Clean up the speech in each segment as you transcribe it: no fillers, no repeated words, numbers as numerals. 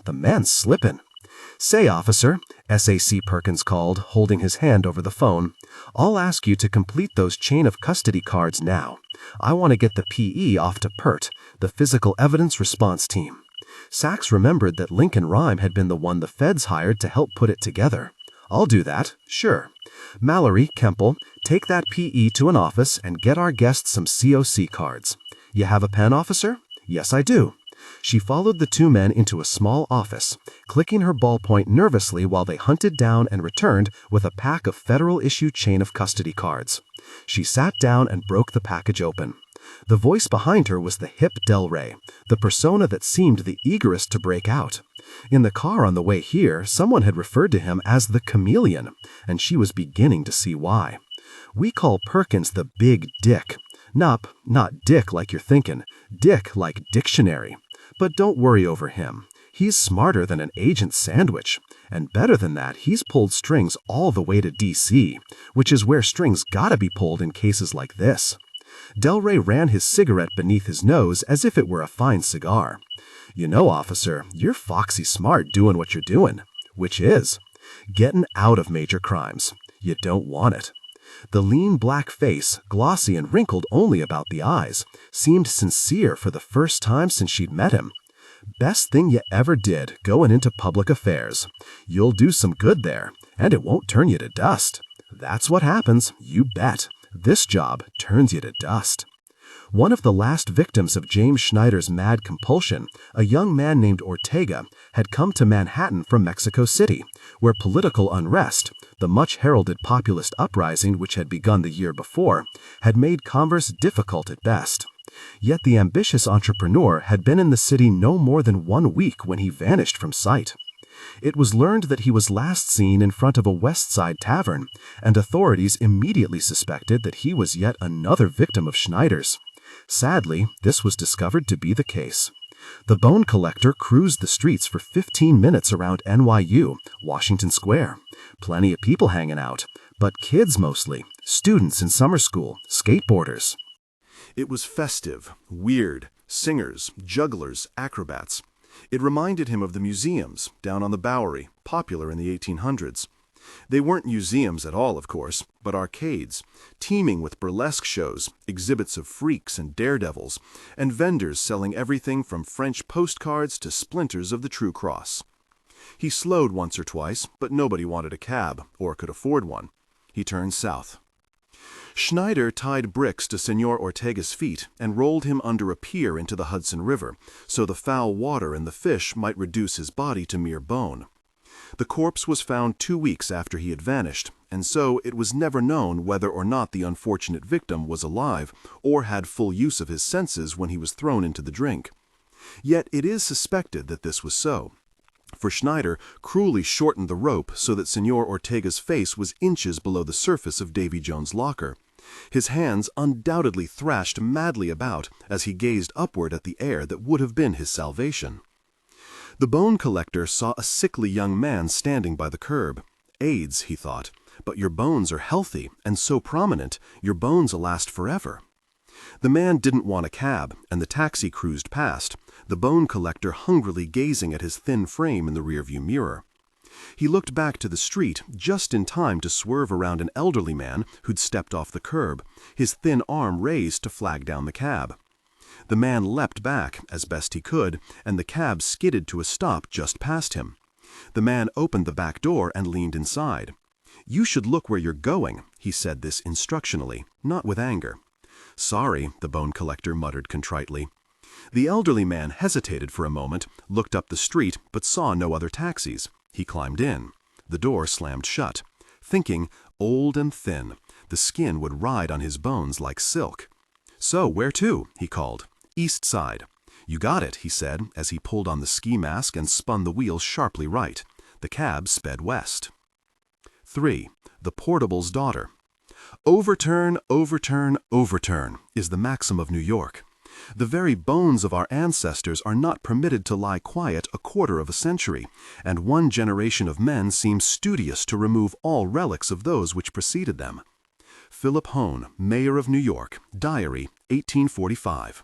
The man's slippin'. "Say, officer," SAC Perkins called, holding his hand over the phone, "I'll ask you to complete those chain of custody cards now. I want to get the PE off to PERT, the Physical Evidence Response Team." Sachs remembered that Lincoln Rhyme had been the one the feds hired to help put it together. "I'll do that, sure. Mallory, Kemple, take that PE to an office and get our guests some COC cards. You have a pen, officer?" "Yes, I do." She followed the two men into a small office, clicking her ballpoint nervously while they hunted down and returned with a pack of federal-issue chain of custody cards. She sat down and broke the package open. The voice behind her was the hip Del Rey, the persona that seemed the eagerest to break out. In the car on the way here, someone had referred to him as the chameleon, and she was beginning to see why. "We call Perkins the Big Dick. Not Dick like you're thinking, Dick like dictionary. But don't worry over him. He's smarter than an agent sandwich. And better than that, he's pulled strings all the way to D.C., which is where strings gotta be pulled in cases like this." Del Rey ran his cigarette beneath his nose as if it were a fine cigar. "You know, officer, you're foxy smart doing what you're doing." "Which is?" "Getting out of major crimes. You don't want it." The lean black face, glossy and wrinkled only about the eyes, seemed sincere for the first time since she'd met him. "Best thing you ever did, going into public affairs. You'll do some good there, and it won't turn you to dust. That's what happens, you bet. This job turns you to dust." One of the last victims of James Schneider's mad compulsion, a young man named Ortega, had come to Manhattan from Mexico City, where political unrest, the much-heralded populist uprising which had begun the year before, had made converse difficult at best. Yet the ambitious entrepreneur had been in the city no more than 1 week when he vanished from sight. It was learned that he was last seen in front of a West Side tavern, and authorities immediately suspected that he was yet another victim of Schneider's. Sadly, this was discovered to be the case. The bone collector cruised the streets for 15 minutes around NYU, Washington Square. Plenty of people hanging out, but kids mostly, students in summer school, skateboarders. It was festive, weird, singers, jugglers, acrobats. It reminded him of the museums down on the Bowery, popular in the 1800s. They weren't museums at all, of course, but arcades, teeming with burlesque shows, exhibits of freaks and daredevils, and vendors selling everything from French postcards to splinters of the True Cross. He slowed once or twice, but nobody wanted a cab, or could afford one. He turned south. Schneider tied bricks to Senor Ortega's feet and rolled him under a pier into the Hudson River, so the foul water and the fish might reduce his body to mere bone. The corpse was found 2 weeks after he had vanished, and so it was never known whether or not the unfortunate victim was alive or had full use of his senses when he was thrown into the drink. Yet it is suspected that this was so, for Schneider cruelly shortened the rope so that Senor Ortega's face was inches below the surface of Davy Jones' locker. His hands undoubtedly thrashed madly about as he gazed upward at the air that would have been his salvation. The bone collector saw a sickly young man standing by the curb. AIDS, he thought, but your bones are healthy and so prominent, your bones'll last forever. The man didn't want a cab, and the taxi cruised past, the bone collector hungrily gazing at his thin frame in the rearview mirror. He looked back to the street just in time to swerve around an elderly man who'd stepped off the curb, his thin arm raised to flag down the cab. The man leapt back, as best he could, and the cab skidded to a stop just past him. The man opened the back door and leaned inside. "You should look where you're going," he said this instructionally, not with anger. "Sorry," the bone collector muttered contritely. The elderly man hesitated for a moment, looked up the street, but saw no other taxis. He climbed in. The door slammed shut. Thinking, old and thin, the skin would ride on his bones like silk. "So, where to?" he called. "East Side." "You got it," he said, as he pulled on the ski mask and spun the wheel sharply right. The cab sped west. 3. The Portable's Daughter. Overturn, overturn, overturn is the maxim of New York. The very bones of our ancestors are not permitted to lie quiet a quarter of a century, and one generation of men seems studious to remove all relics of those which preceded them. Philip Hone, Mayor of New York, Diary, 1845.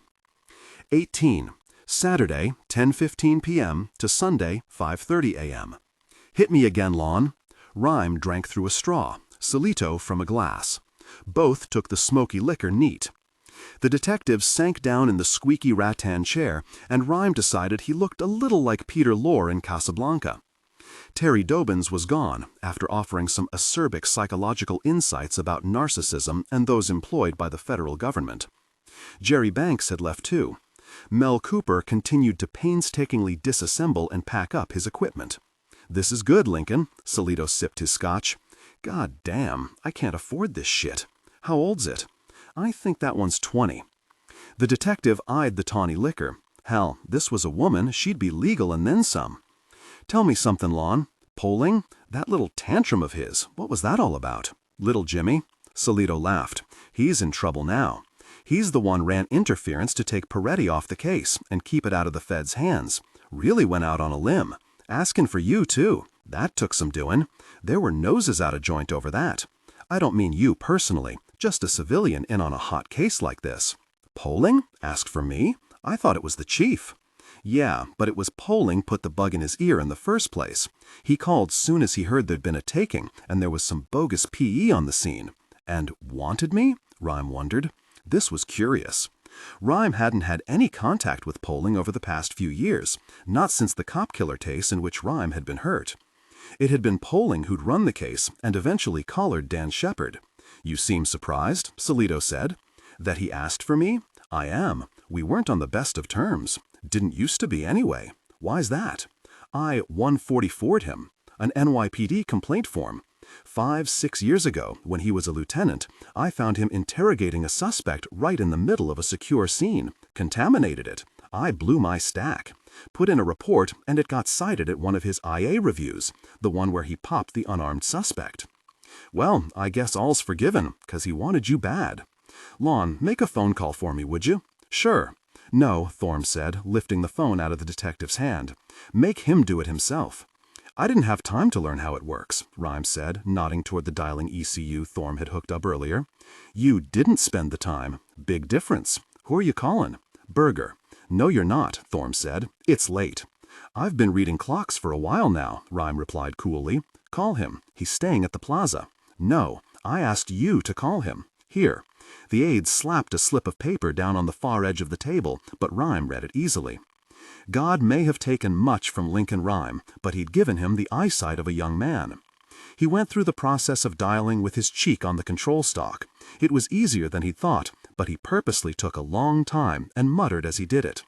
18. Saturday, 10:15 p.m. to Sunday, 5:30 a.m. Hit me again, Lon. Rhyme drank through a straw, Solito from a glass. Both took the smoky liquor neat. The detective sank down in the squeaky rattan chair, and Rhyme decided he looked a little like Peter Lorre in Casablanca. Terry Dobbins was gone, after offering some acerbic psychological insights about narcissism and those employed by the federal government. Jerry Banks had left too. Mel Cooper continued to painstakingly disassemble and pack up his equipment. "This is good, Lincoln," Solito sipped his scotch. "God damn, I can't afford this shit. How old's it?" "I think that one's 20. The detective eyed the tawny liquor. Hell, this was a woman, she'd be legal and then some. "Tell me something, Lon. Polling? That little tantrum of his, what was that all about?" "Little Jimmy?" Solito laughed. "He's in trouble now. He's the one ran interference to take Peretti off the case and keep it out of the Fed's hands. Really went out on a limb. Asking for you, too. That took some doing. There were noses out of joint over that. I don't mean you personally, just a civilian in on a hot case like this." "Polling? Asked for me? I thought it was the chief." "Yeah, but it was Polling put the bug in his ear in the first place. He called soon as he heard there'd been a taking, and there was some bogus PE on the scene." "And wanted me?" Rhyme wondered. This was curious. Rhyme hadn't had any contact with Polling over the past few years, not since the cop killer case in which Rhyme had been hurt. It had been Polling who'd run the case and eventually collared Dan Shepard. "You seem surprised," Solito said. "That he asked for me? I am. We weren't on the best of terms. Didn't used to be anyway. Why's that? I 144'd him. An NYPD complaint form. 5-6 years ago, when he was a lieutenant, I found him interrogating a suspect right in the middle of a secure scene. Contaminated it. I blew my stack. Put in a report, and it got cited at one of his IA reviews, the one where he popped the unarmed suspect. Well, I guess all's forgiven, 'cause he wanted you bad. Lon, make a phone call for me, would you?" "Sure." "No," Thorne said, lifting the phone out of the detective's hand. "Make him do it himself." "I didn't have time to learn how it works," Rhyme said, nodding toward the dialing ECU Thorne had hooked up earlier. "You didn't spend the time. Big difference. Who are you calling?" "Berger." "No, you're not," Thorne said. "It's late." "I've been reading clocks for a while now," Rhyme replied coolly. "Call him. He's staying at the plaza." "No, I asked you to call him. Here." The aide slapped a slip of paper down on the far edge of the table, but Rhyme read it easily. God may have taken much from Lincoln Rhyme, but he'd given him the eyesight of a young man. He went through the process of dialing with his cheek on the control stalk. It was easier than he'd thought, but he purposely took a long time and muttered as he did it.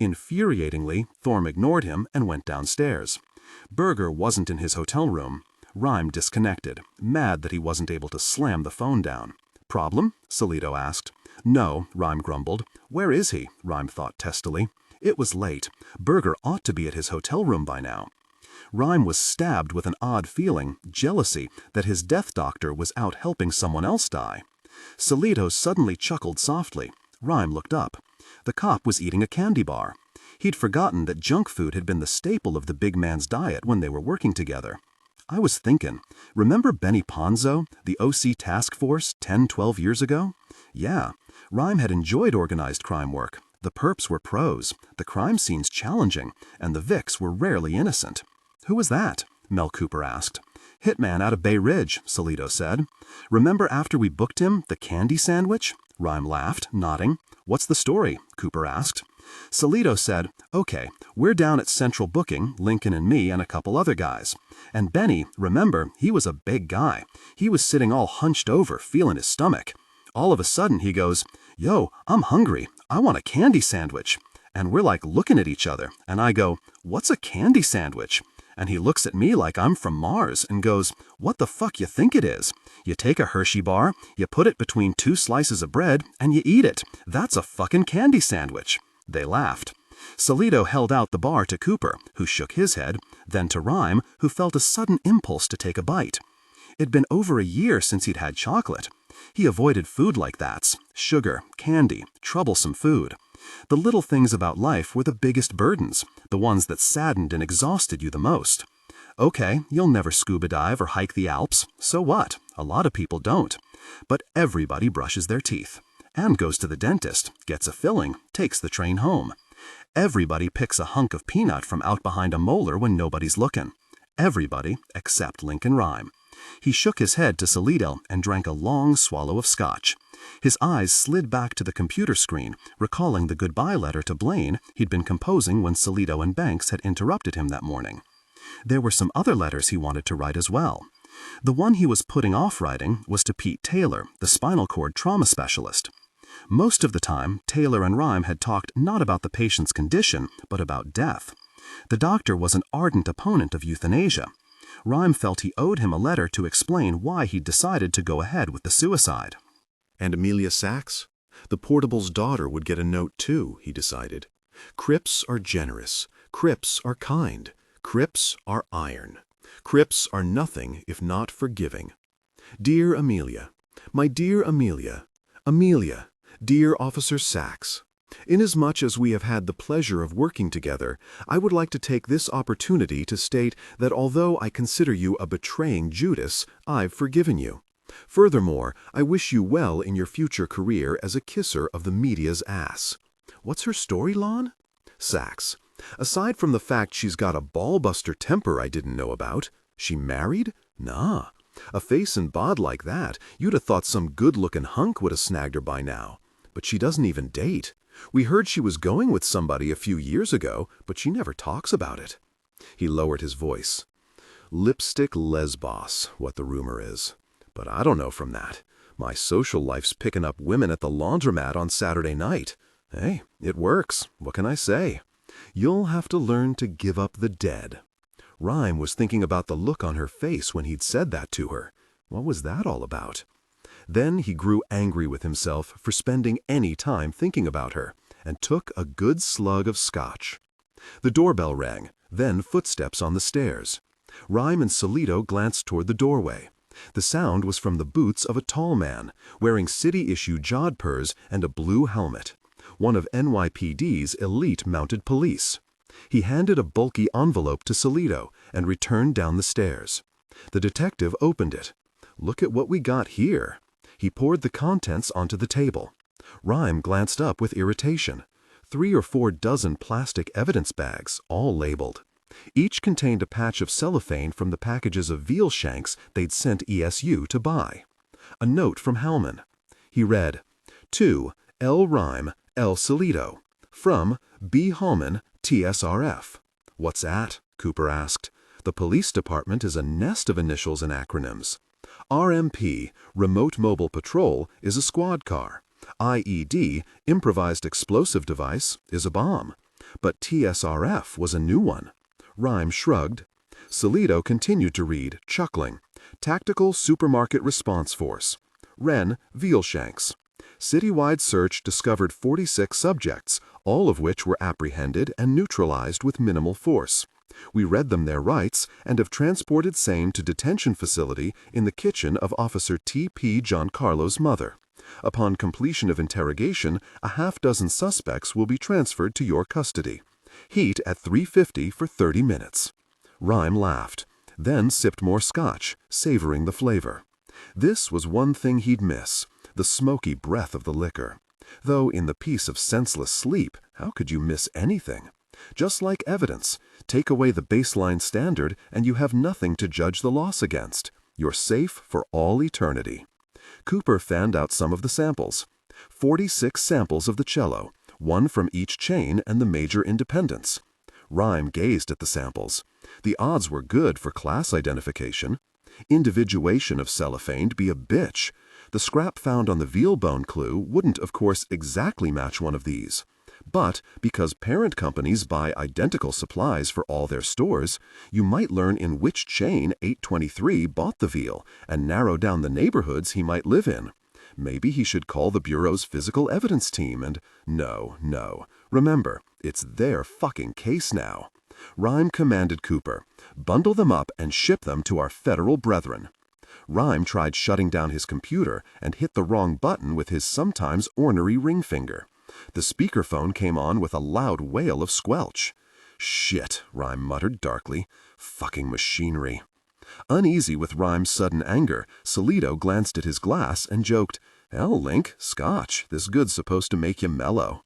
Infuriatingly, Thorne ignored him and went downstairs. Berger wasn't in his hotel room. Rhyme disconnected, mad that he wasn't able to slam the phone down. "Problem?" Solito asked. "No," Rhyme grumbled. "Where is he?" Rhyme thought testily. It was late. Berger ought to be at his hotel room by now. Rhyme was stabbed with an odd feeling, jealousy, that his death doctor was out helping someone else die. Solito suddenly chuckled softly. Rhyme looked up. The cop was eating a candy bar. He'd forgotten that junk food had been the staple of the big man's diet when they were working together. "I was thinking, remember Benny Ponzo, the OC task force, 10-12 years ago?" Yeah, Rhyme had enjoyed organized crime work. The perps were pros, the crime scenes challenging, and the Vics were rarely innocent. "Who was that?" Mel Cooper asked. "Hitman out of Bay Ridge," Solito said. "Remember after we booked him, the candy sandwich?" Rhyme laughed, nodding. "What's the story?" Cooper asked. Solito said, "Okay, we're down at Central Booking, Lincoln and me and a couple other guys. And Benny, remember, he was a big guy. He was sitting all hunched over, feeling his stomach. All of a sudden he goes, 'Yo, I'm hungry. I want a candy sandwich.' And we're like looking at each other, and I go, 'What's a candy sandwich?' And he looks at me like I'm from Mars and goes, 'What the fuck you think it is? You take a Hershey bar, you put it between 2 slices of bread, and you eat it. That's a fucking candy sandwich.'" They laughed. Solito held out the bar to Cooper, who shook his head, then to Rhyme, who felt a sudden impulse to take a bite. It'd been over a year since he'd had chocolate. He avoided food like that. Sugar, candy, troublesome food. The little things about life were the biggest burdens, the ones that saddened and exhausted you the most. Okay, you'll never scuba dive or hike the Alps. So what? A lot of people don't. But everybody brushes their teeth. And goes to the dentist, gets a filling, takes the train home. Everybody picks a hunk of peanut from out behind a molar when nobody's looking. Everybody except Lincoln Rhyme. He shook his head to Salido and drank a long swallow of scotch. His eyes slid back to the computer screen, recalling the goodbye letter to Blaine he'd been composing when Salido and Banks had interrupted him that morning. There were some other letters he wanted to write as well. The one he was putting off writing was to Pete Taylor, the spinal cord trauma specialist. Most of the time, Taylor and Rhyme had talked not about the patient's condition, but about death. The doctor was an ardent opponent of euthanasia. Rhyme felt he owed him a letter to explain why he'd decided to go ahead with the suicide. And Amelia Sachs? The portable's daughter would get a note too, he decided. Crips are generous. Crips are kind. Crips are iron. Crips are nothing if not forgiving. Dear Amelia, my dear Amelia, Amelia, dear Officer Sachs, inasmuch as we have had the pleasure of working together, I would like to take this opportunity to state that although I consider you a betraying Judas, I've forgiven you. Furthermore, I wish you well in your future career as a kisser of the media's ass. What's her story, Lon? Sachs. Aside from the fact she's got a ballbuster temper I didn't know about, she married? Nah. A face and bod like that, you'd have thought some good-looking hunk would have snagged her by now. But she doesn't even date. We heard she was going with somebody a few years ago, but she never talks about it. He lowered his voice. Lipstick lesbos, what the rumor is. But I don't know from that. My social life's picking up women at the laundromat on Saturday night. Hey, it works. What can I say? You'll have to learn to give up the dead. Rhyme was thinking about the look on her face when he'd said that to her. What was that all about? Then he grew angry with himself for spending any time thinking about her, and took a good slug of scotch. The doorbell rang, then footsteps on the stairs. Rhyme and Salido glanced toward the doorway. The sound was from the boots of a tall man, wearing city-issue jodhpurs and a blue helmet, one of NYPD's elite mounted police. He handed a bulky envelope to Salido and returned down the stairs. The detective opened it. Look at what we got here. He poured the contents onto the table. Rhyme glanced up with irritation. 3 or 4 dozen plastic evidence bags, all labeled. Each contained a patch of cellophane from the packages of veal shanks they'd sent ESU to buy. A note from Hellman. He read, To L. Rhyme, L. Salido. From B. Hallman, TSRF. What's that? Cooper asked. The police department is a nest of initials and acronyms. RMP, Remote Mobile Patrol, is a squad car. IED, Improvised Explosive Device, is a bomb. But TSRF was a new one. Rhyme shrugged. Salido continued to read, chuckling. Tactical Supermarket Response Force. Wren, veal shanks. Citywide search discovered 46 subjects, all of which were apprehended and neutralized with minimal force. We read them their rights and have transported same to detention facility in the kitchen of Officer T.P. Giancarlo's mother. Upon completion of interrogation, a half-dozen suspects will be transferred to your custody. Heat at 350 for 30 minutes. Rhyme laughed, then sipped more scotch, savoring the flavor. This was one thing he'd miss, the smoky breath of the liquor. Though in the peace of senseless sleep, how could you miss anything? Just like evidence, take away the baseline standard and you have nothing to judge the loss against. You're safe for all eternity. Cooper fanned out some of the samples. 46 samples of the cello, one from each chain and the major independents. Rhyme gazed at the samples. The odds were good for class identification. Individuation of cellophaned be a bitch. The scrap found on the veal bone clue wouldn't, of course, exactly match one of these. But because parent companies buy identical supplies for all their stores, you might learn in which chain 823 bought the veal and narrow down the neighborhoods he might live in. Maybe he should call the Bureau's physical evidence team and... No. Remember, it's their fucking case now. Rhyme commanded Cooper, bundle them up and ship them to our federal brethren. Rhyme tried shutting down his computer and hit the wrong button with his sometimes ornery ring finger. The speakerphone came on with a loud wail of squelch. Shit, Rhyme muttered darkly. Fucking machinery. Uneasy with Rhyme's sudden anger, Salido glanced at his glass and joked, Hell, Link, scotch. This good's supposed to make you mellow.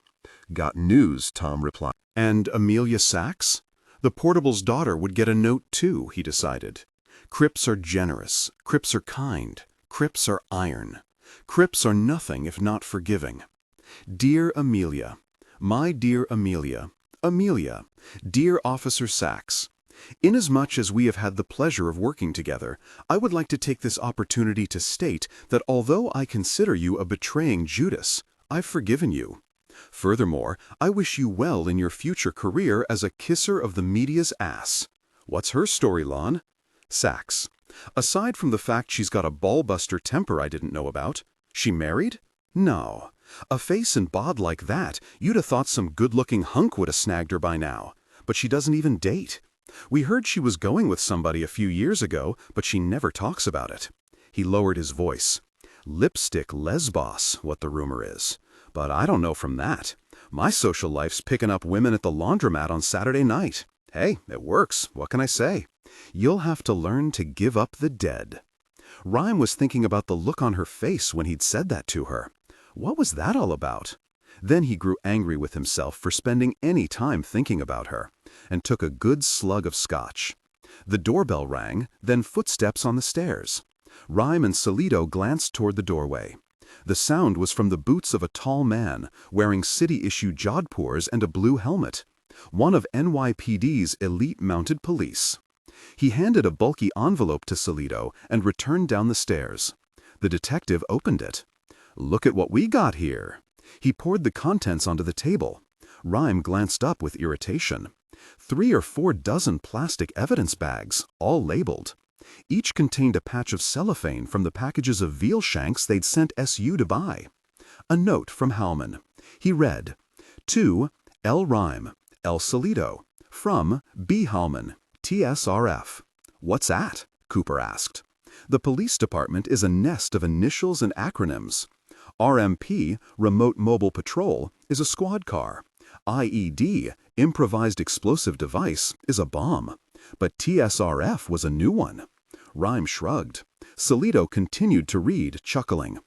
Got news, Tom replied. And Amelia Sachs? The portable's daughter would get a note too, he decided. Crips are generous. Crips are kind. Crips are iron. Crips are nothing if not forgiving. Dear Amelia, my dear Amelia, Amelia, dear Officer Sachs, inasmuch as we have had the pleasure of working together, I would like to take this opportunity to state that although I consider you a betraying Judas, I've forgiven you. Furthermore, I wish you well in your future career as a kisser of the media's ass. What's her story, Lon? Sachs. Aside from the fact she's got a ballbuster temper I didn't know about, she married? No. A face and bod like that, you'd have thought some good-looking hunk would have snagged her by now. But she doesn't even date. We heard she was going with somebody a few years ago, but she never talks about it. He lowered his voice. Lipstick lesbos, what the rumor is. But I don't know from that. My social life's picking up women at the laundromat on Saturday night. Hey, it works. What can I say? You'll have to learn to give up the dead. Rhyme was thinking about the look on her face when he'd said that to her. What was that all about? Then he grew angry with himself for spending any time thinking about her, and took a good slug of scotch. The doorbell rang, then footsteps on the stairs. Rhyme and Salido glanced toward the doorway. The sound was from the boots of a tall man, wearing city-issue jodhpurs and a blue helmet, one of NYPD's elite mounted police. He handed a bulky envelope to Salido and returned down the stairs. The detective opened it. Look at what we got here. He poured the contents onto the table. Rhyme glanced up with irritation. 3 or 4 dozen plastic evidence bags, all labeled. Each contained a patch of cellophane from the packages of veal shanks they'd sent SU to buy. A note from Howman. He read, To L. Rhyme, L. Salido, from B. Howman, TSRF. What's that? Cooper asked. The police department is a nest of initials and acronyms. RMP, Remote Mobile Patrol, is a squad car. IED, Improvised Explosive Device, is a bomb. But TSRF was a new one. Rhyme shrugged. Salido continued to read, chuckling.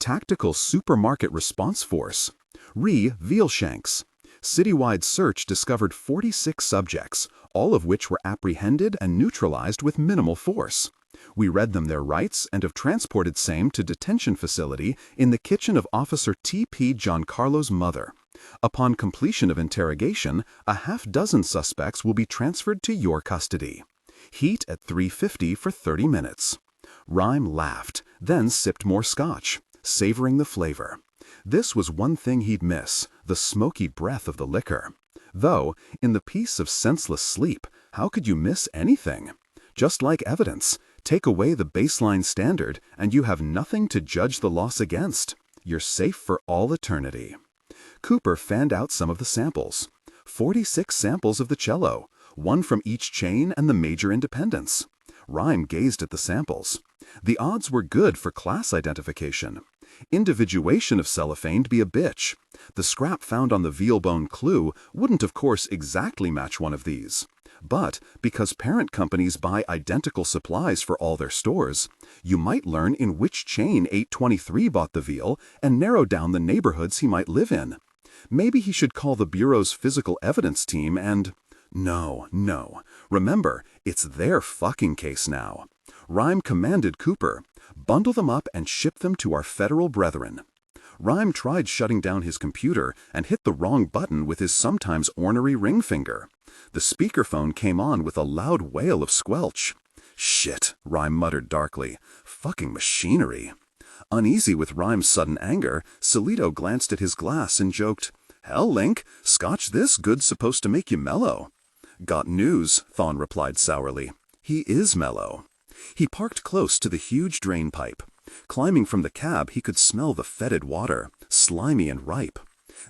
Tactical Supermarket Response Force. Vealshanks. Citywide search discovered 46 subjects, all of which were apprehended and neutralized with minimal force. We read them their rights and have transported same to detention facility in the kitchen of Officer T.P. Giancarlo's mother. Upon completion of interrogation, a half-dozen suspects will be transferred to your custody. Heat at 350 for 30 minutes. Rhyme laughed, then sipped more scotch, savoring the flavor. This was one thing he'd miss, the smoky breath of the liquor. Though, in the peace of senseless sleep, how could you miss anything? Just like evidence, take away the baseline standard and you have nothing to judge the loss against. You're safe for all eternity. Cooper fanned out some of the samples. 46 samples of the cello, one from each chain and the major independents. Rhyme gazed at the samples. The odds were good for class identification. Individuation of cellophane'd be a bitch. The scrap found on the veal bone clue wouldn't of course exactly match one of these. But because parent companies buy identical supplies for all their stores, you might learn in which chain 823 bought the veal and narrow down the neighborhoods he might live in. Maybe he should call the Bureau's physical evidence team and... No. Remember, it's their fucking case now. Rhyme commanded Cooper, bundle them up and ship them to our federal brethren. Rhyme tried shutting down his computer and hit the wrong button with his sometimes ornery ring finger. The speakerphone came on with a loud wail of squelch. Shit, Rhyme muttered darkly. Fucking machinery. Uneasy with Rhyme's sudden anger, Salido glanced at his glass and joked, Hell, Link, scotch this good's supposed to make you mellow. Got news, Thawne replied sourly. He is mellow. He parked close to the huge drain pipe. Climbing from the cab, he could smell the fetid water, slimy and ripe.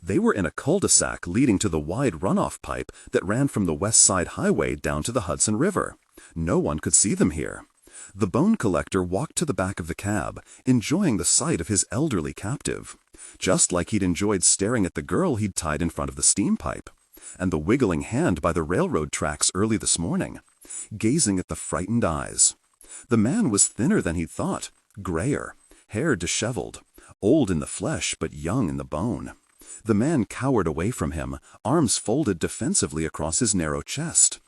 They were in a cul-de-sac leading to the wide runoff pipe that ran from the West Side Highway down to the Hudson River. No one could see them here. The bone collector walked to the back of the cab, enjoying the sight of his elderly captive, just like he'd enjoyed staring at the girl he'd tied in front of the steam pipe, and the wiggling hand by the railroad tracks early this morning, gazing at the frightened eyes. The man was thinner than he'd thought, grayer, hair disheveled, old in the flesh but young in the bone. The man cowered away from him, arms folded defensively across his narrow chest.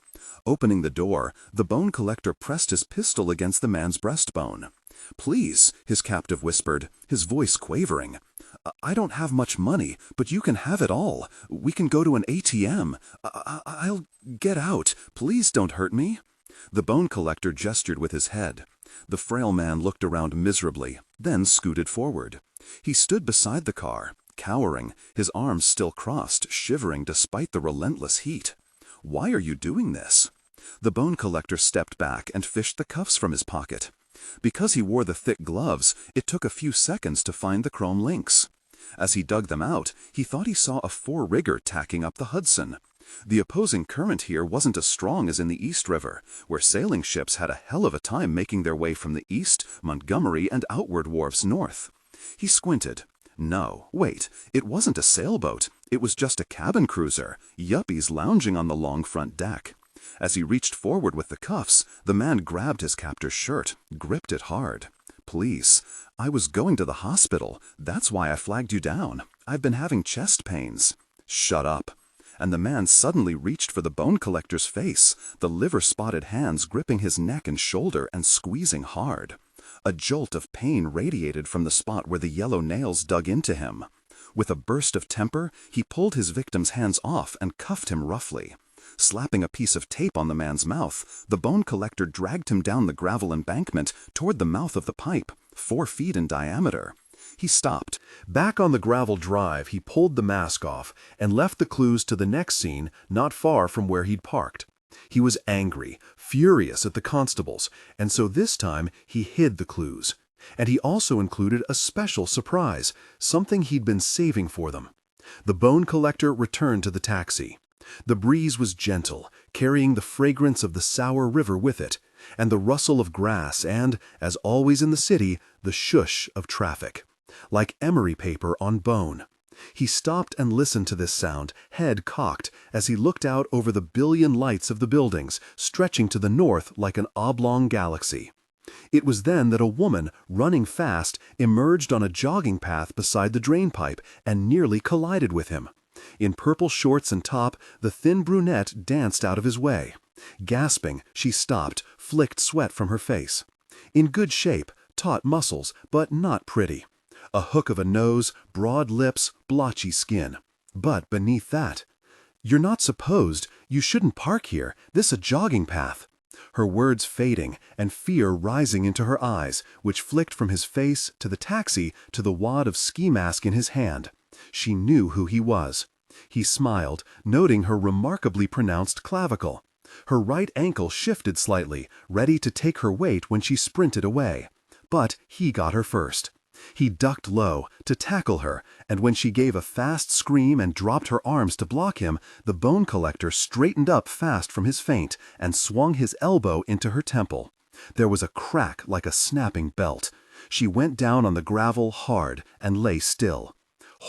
Opening the door, the bone collector pressed his pistol against the man's breastbone. "Please," his captive whispered, his voice quavering. "I don't have much money, but you can have it all. We can go to an ATM. I'll get out. Please don't hurt me." The bone collector gestured with his head. The frail man looked around miserably, then scooted forward. He stood beside the car, cowering, his arms still crossed, shivering despite the relentless heat. "Why are you doing this?" The bone collector stepped back and fished the cuffs from his pocket. Because he wore the thick gloves, it took a few seconds to find the chrome links. As he dug them out, he thought he saw a four-rigger tacking up the Hudson. The opposing current here wasn't as strong as in the East River, where sailing ships had a hell of a time making their way from the east, Montgomery, and outward wharves north. He squinted. No, wait, it wasn't a sailboat. It was just a cabin cruiser, yuppies lounging on the long front deck. As he reached forward with the cuffs, the man grabbed his captor's shirt, gripped it hard. "Please, I was going to the hospital. That's why I flagged you down. I've been having chest pains." "Shut up." And the man suddenly reached for the bone collector's face, the liver-spotted hands gripping his neck and shoulder and squeezing hard. A jolt of pain radiated from the spot where the yellow nails dug into him. With a burst of temper, he pulled his victim's hands off and cuffed him roughly. Slapping a piece of tape on the man's mouth, the bone collector dragged him down the gravel embankment toward the mouth of the pipe, 4 feet in diameter. He stopped. Back on the gravel drive, he pulled the mask off and left the clues to the next scene not far from where he'd parked. He was angry, furious at the constables, and so this time he hid the clues. And he also included a special surprise, something he'd been saving for them. The bone collector returned to the taxi. The breeze was gentle, carrying the fragrance of the sour river with it, and the rustle of grass and, as always in the city, the shush of traffic. Like emery paper on bone. He stopped and listened to this sound, head cocked, as he looked out over the billion lights of the buildings, stretching to the north like an oblong galaxy. It was then that a woman, running fast, emerged on a jogging path beside the drainpipe and nearly collided with him. In purple shorts and top, the thin brunette danced out of his way. Gasping, she stopped, flicked sweat from her face. In good shape, taut muscles, but not pretty. A hook of a nose, broad lips, blotchy skin. But beneath that, "You're not supposed, you shouldn't park here, this a jogging path." Her words fading, and fear rising into her eyes, which flicked from his face to the taxi to the wad of ski mask in his hand. She knew who he was. He smiled, noting her remarkably pronounced clavicle. Her right ankle shifted slightly, ready to take her weight when she sprinted away. But he got her first. He ducked low, to tackle her, and when she gave a fast scream and dropped her arms to block him, the bone collector straightened up fast from his feint and swung his elbow into her temple. There was a crack like a snapping belt. She went down on the gravel hard and lay still.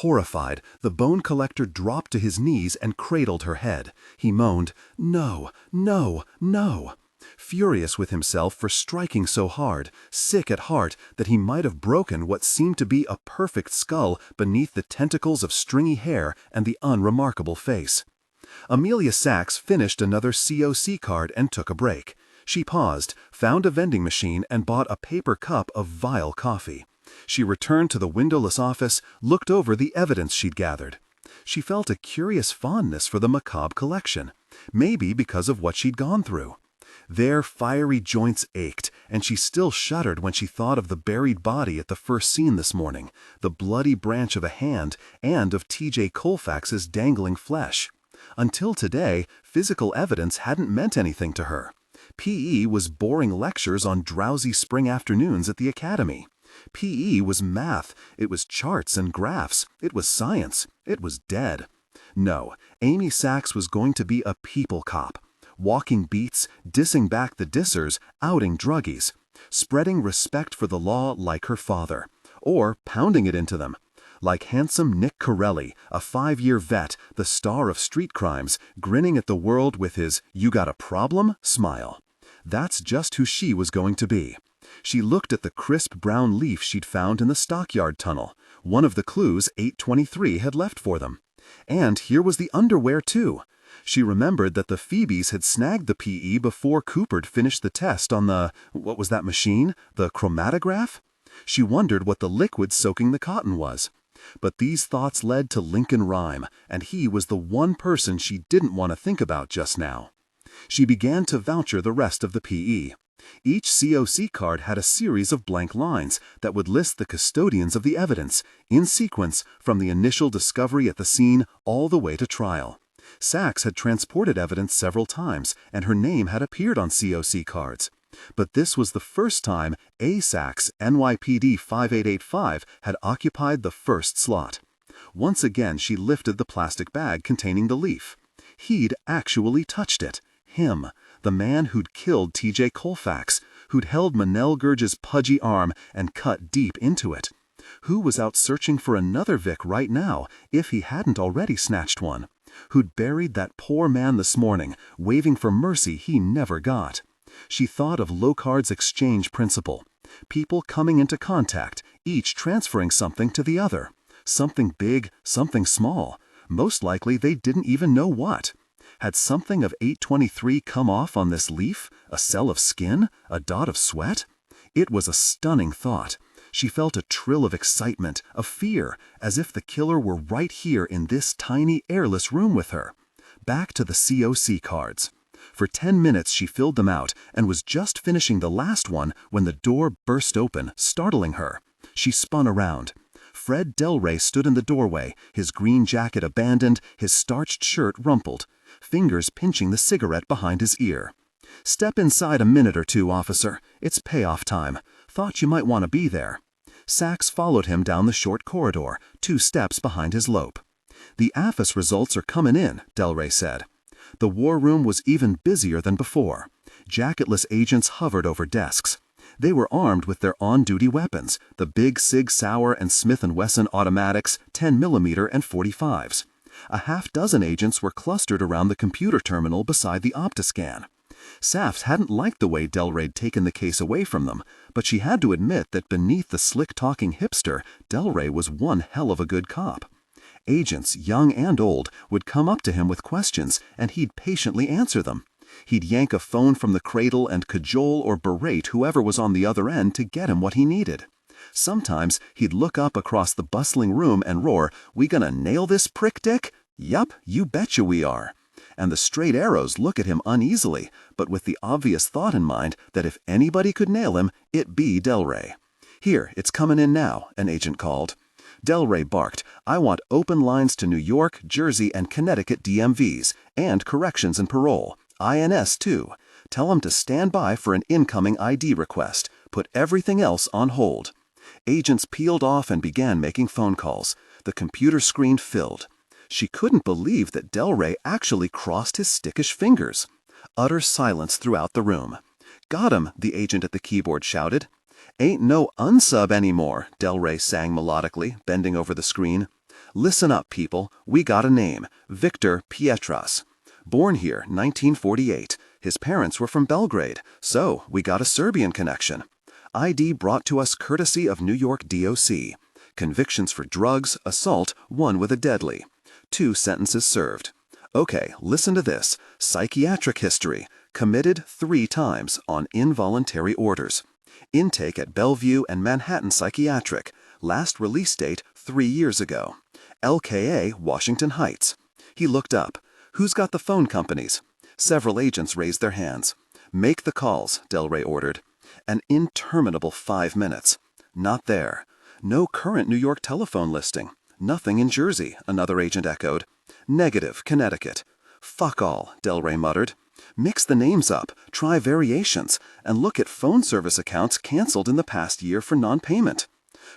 Horrified, the bone collector dropped to his knees and cradled her head. He moaned, "No, no, no." Furious with himself for striking so hard, sick at heart that he might have broken what seemed to be a perfect skull beneath the tentacles of stringy hair and the unremarkable face. Amelia Sachs finished another COC card and took a break. She paused, found a vending machine and bought a paper cup of vile coffee. She returned to the windowless office, looked over the evidence she'd gathered. She felt a curious fondness for the macabre collection, maybe because of what she'd gone through. Their fiery joints ached, and she still shuddered when she thought of the buried body at the first scene this morning, the bloody branch of a hand, and of T.J. Colfax's dangling flesh. Until today, physical evidence hadn't meant anything to her. P.E. was boring lectures on drowsy spring afternoons at the academy. P.E. was math, it was charts and graphs, it was science, it was dead. No, Amy Sachs was going to be a people cop. Walking beats, dissing back the dissers, outing druggies, spreading respect for the law like her father, or pounding it into them. Like handsome Nick Corelli, a 5-year vet, the star of street crimes, grinning at the world with his "you got a problem?" smile. That's just who she was going to be. She looked at the crisp brown leaf she'd found in the stockyard tunnel. One of the clues 823 had left for them. And here was the underwear, too. She remembered that the Phoebes had snagged the PE before Cooper'd finished the test on what was that machine? The chromatograph? She wondered what the liquid soaking the cotton was. But these thoughts led to Lincoln Rhyme, and he was the one person she didn't want to think about just now. She began to voucher the rest of the PE. Each COC card had a series of blank lines that would list the custodians of the evidence, in sequence from the initial discovery at the scene all the way to trial. Sachs had transported evidence several times, and her name had appeared on COC cards. But this was the first time A. Sachs, NYPD 5885, had occupied the first slot. Once again she lifted the plastic bag containing the leaf. He'd actually touched it. Him, the man who'd killed T.J. Colfax, who'd held Manel Gurge's pudgy arm and cut deep into it. Who was out searching for another Vic right now, if he hadn't already snatched one? Who'd buried that poor man this morning, waving for mercy he never got? She thought of Locard's exchange principle. People coming into contact, each transferring something to the other. Something big, something small. Most likely they didn't even know what. Had something of 823 come off on this leaf? A cell of skin? A dot of sweat? It was a stunning thought. She felt a trill of excitement, of fear, as if the killer were right here in this tiny, airless room with her. Back to the COC cards. For 10 minutes she filled them out and was just finishing the last one when the door burst open, startling her. She spun around. Fred Delray stood in the doorway, his green jacket abandoned, his starched shirt rumpled, fingers pinching the cigarette behind his ear. "Step inside a minute or two, officer. It's payoff time. Thought you might want to be there." Sachs followed him down the short corridor, 2 steps behind his lope. "The AFIS results are coming in," Delray said. The war room was even busier than before. Jacketless agents hovered over desks. They were armed with their on-duty weapons, the big Sig Sauer and Smith & Wesson automatics, 10mm and 45s. A half-dozen agents were clustered around the computer terminal beside the Optiscan. Safs hadn't liked the way Delray'd taken the case away from them, but she had to admit that beneath the slick-talking hipster, Delray was one hell of a good cop. Agents, young and old, would come up to him with questions, and he'd patiently answer them. He'd yank a phone from the cradle and cajole or berate whoever was on the other end to get him what he needed. Sometimes he'd look up across the bustling room and roar, "We gonna nail this prick, Dick?" "Yup, you betcha we are." And the straight arrows look at him uneasily, but with the obvious thought in mind that if anybody could nail him, it be Delray. "Here, it's coming in now," an agent called. Delray barked, "I want open lines to New York, Jersey, and Connecticut DMVs, and corrections and parole. INS, too. Tell them to stand by for an incoming ID request. Put everything else on hold." Agents peeled off and began making phone calls. The computer screen filled. She couldn't believe that Delray actually crossed his stickish fingers. Utter silence throughout the room. "Got him," the agent at the keyboard shouted. "Ain't no unsub anymore," Delray sang melodically, bending over the screen. "Listen up, people. We got a name. Victor Pietras. Born here, 1948. His parents were from Belgrade, so we got a Serbian connection. ID brought to us courtesy of New York DOC. Convictions for drugs, assault, one with a deadly. 2 sentences served. Okay, listen to this. Psychiatric history. Committed 3 times on involuntary orders. Intake at Bellevue and Manhattan Psychiatric. Last release date 3 years ago. LKA, Washington Heights." He looked up. "Who's got the phone companies?" Several agents raised their hands. "Make the calls," Delray ordered. An interminable 5 minutes. Not there. No current New York telephone listing. Nothing in Jersey, another agent echoed. Negative, Connecticut. "Fuck all," Delray muttered. "Mix the names up, try variations, and look at phone service accounts canceled in the past year for non-payment."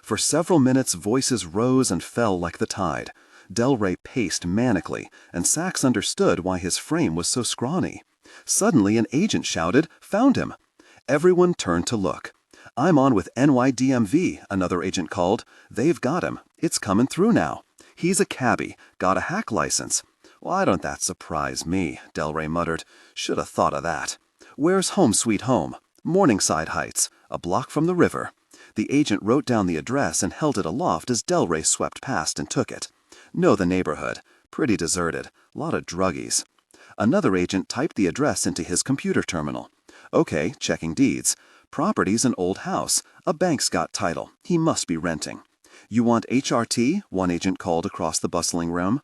For several minutes voices rose and fell like the tide. Delray paced manically, and Sachs understood why his frame was so scrawny. Suddenly an agent shouted, "Found him!" Everyone turned to look. "I'm on with NYDMV," another agent called. "They've got him. It's coming through now. He's a cabbie, got a hack license." "Why don't that surprise me?" Delray muttered. "Should have thought of that. Where's Home Sweet Home?" "Morningside Heights, a block from the river." The agent wrote down the address and held it aloft as Delray swept past and took it. Know the neighborhood. Pretty deserted. Lot of druggies. Another agent typed the address into his computer terminal. Okay, checking deeds. Property's an old house. A bank's got title. He must be renting. You want HRT? One agent called across the bustling room.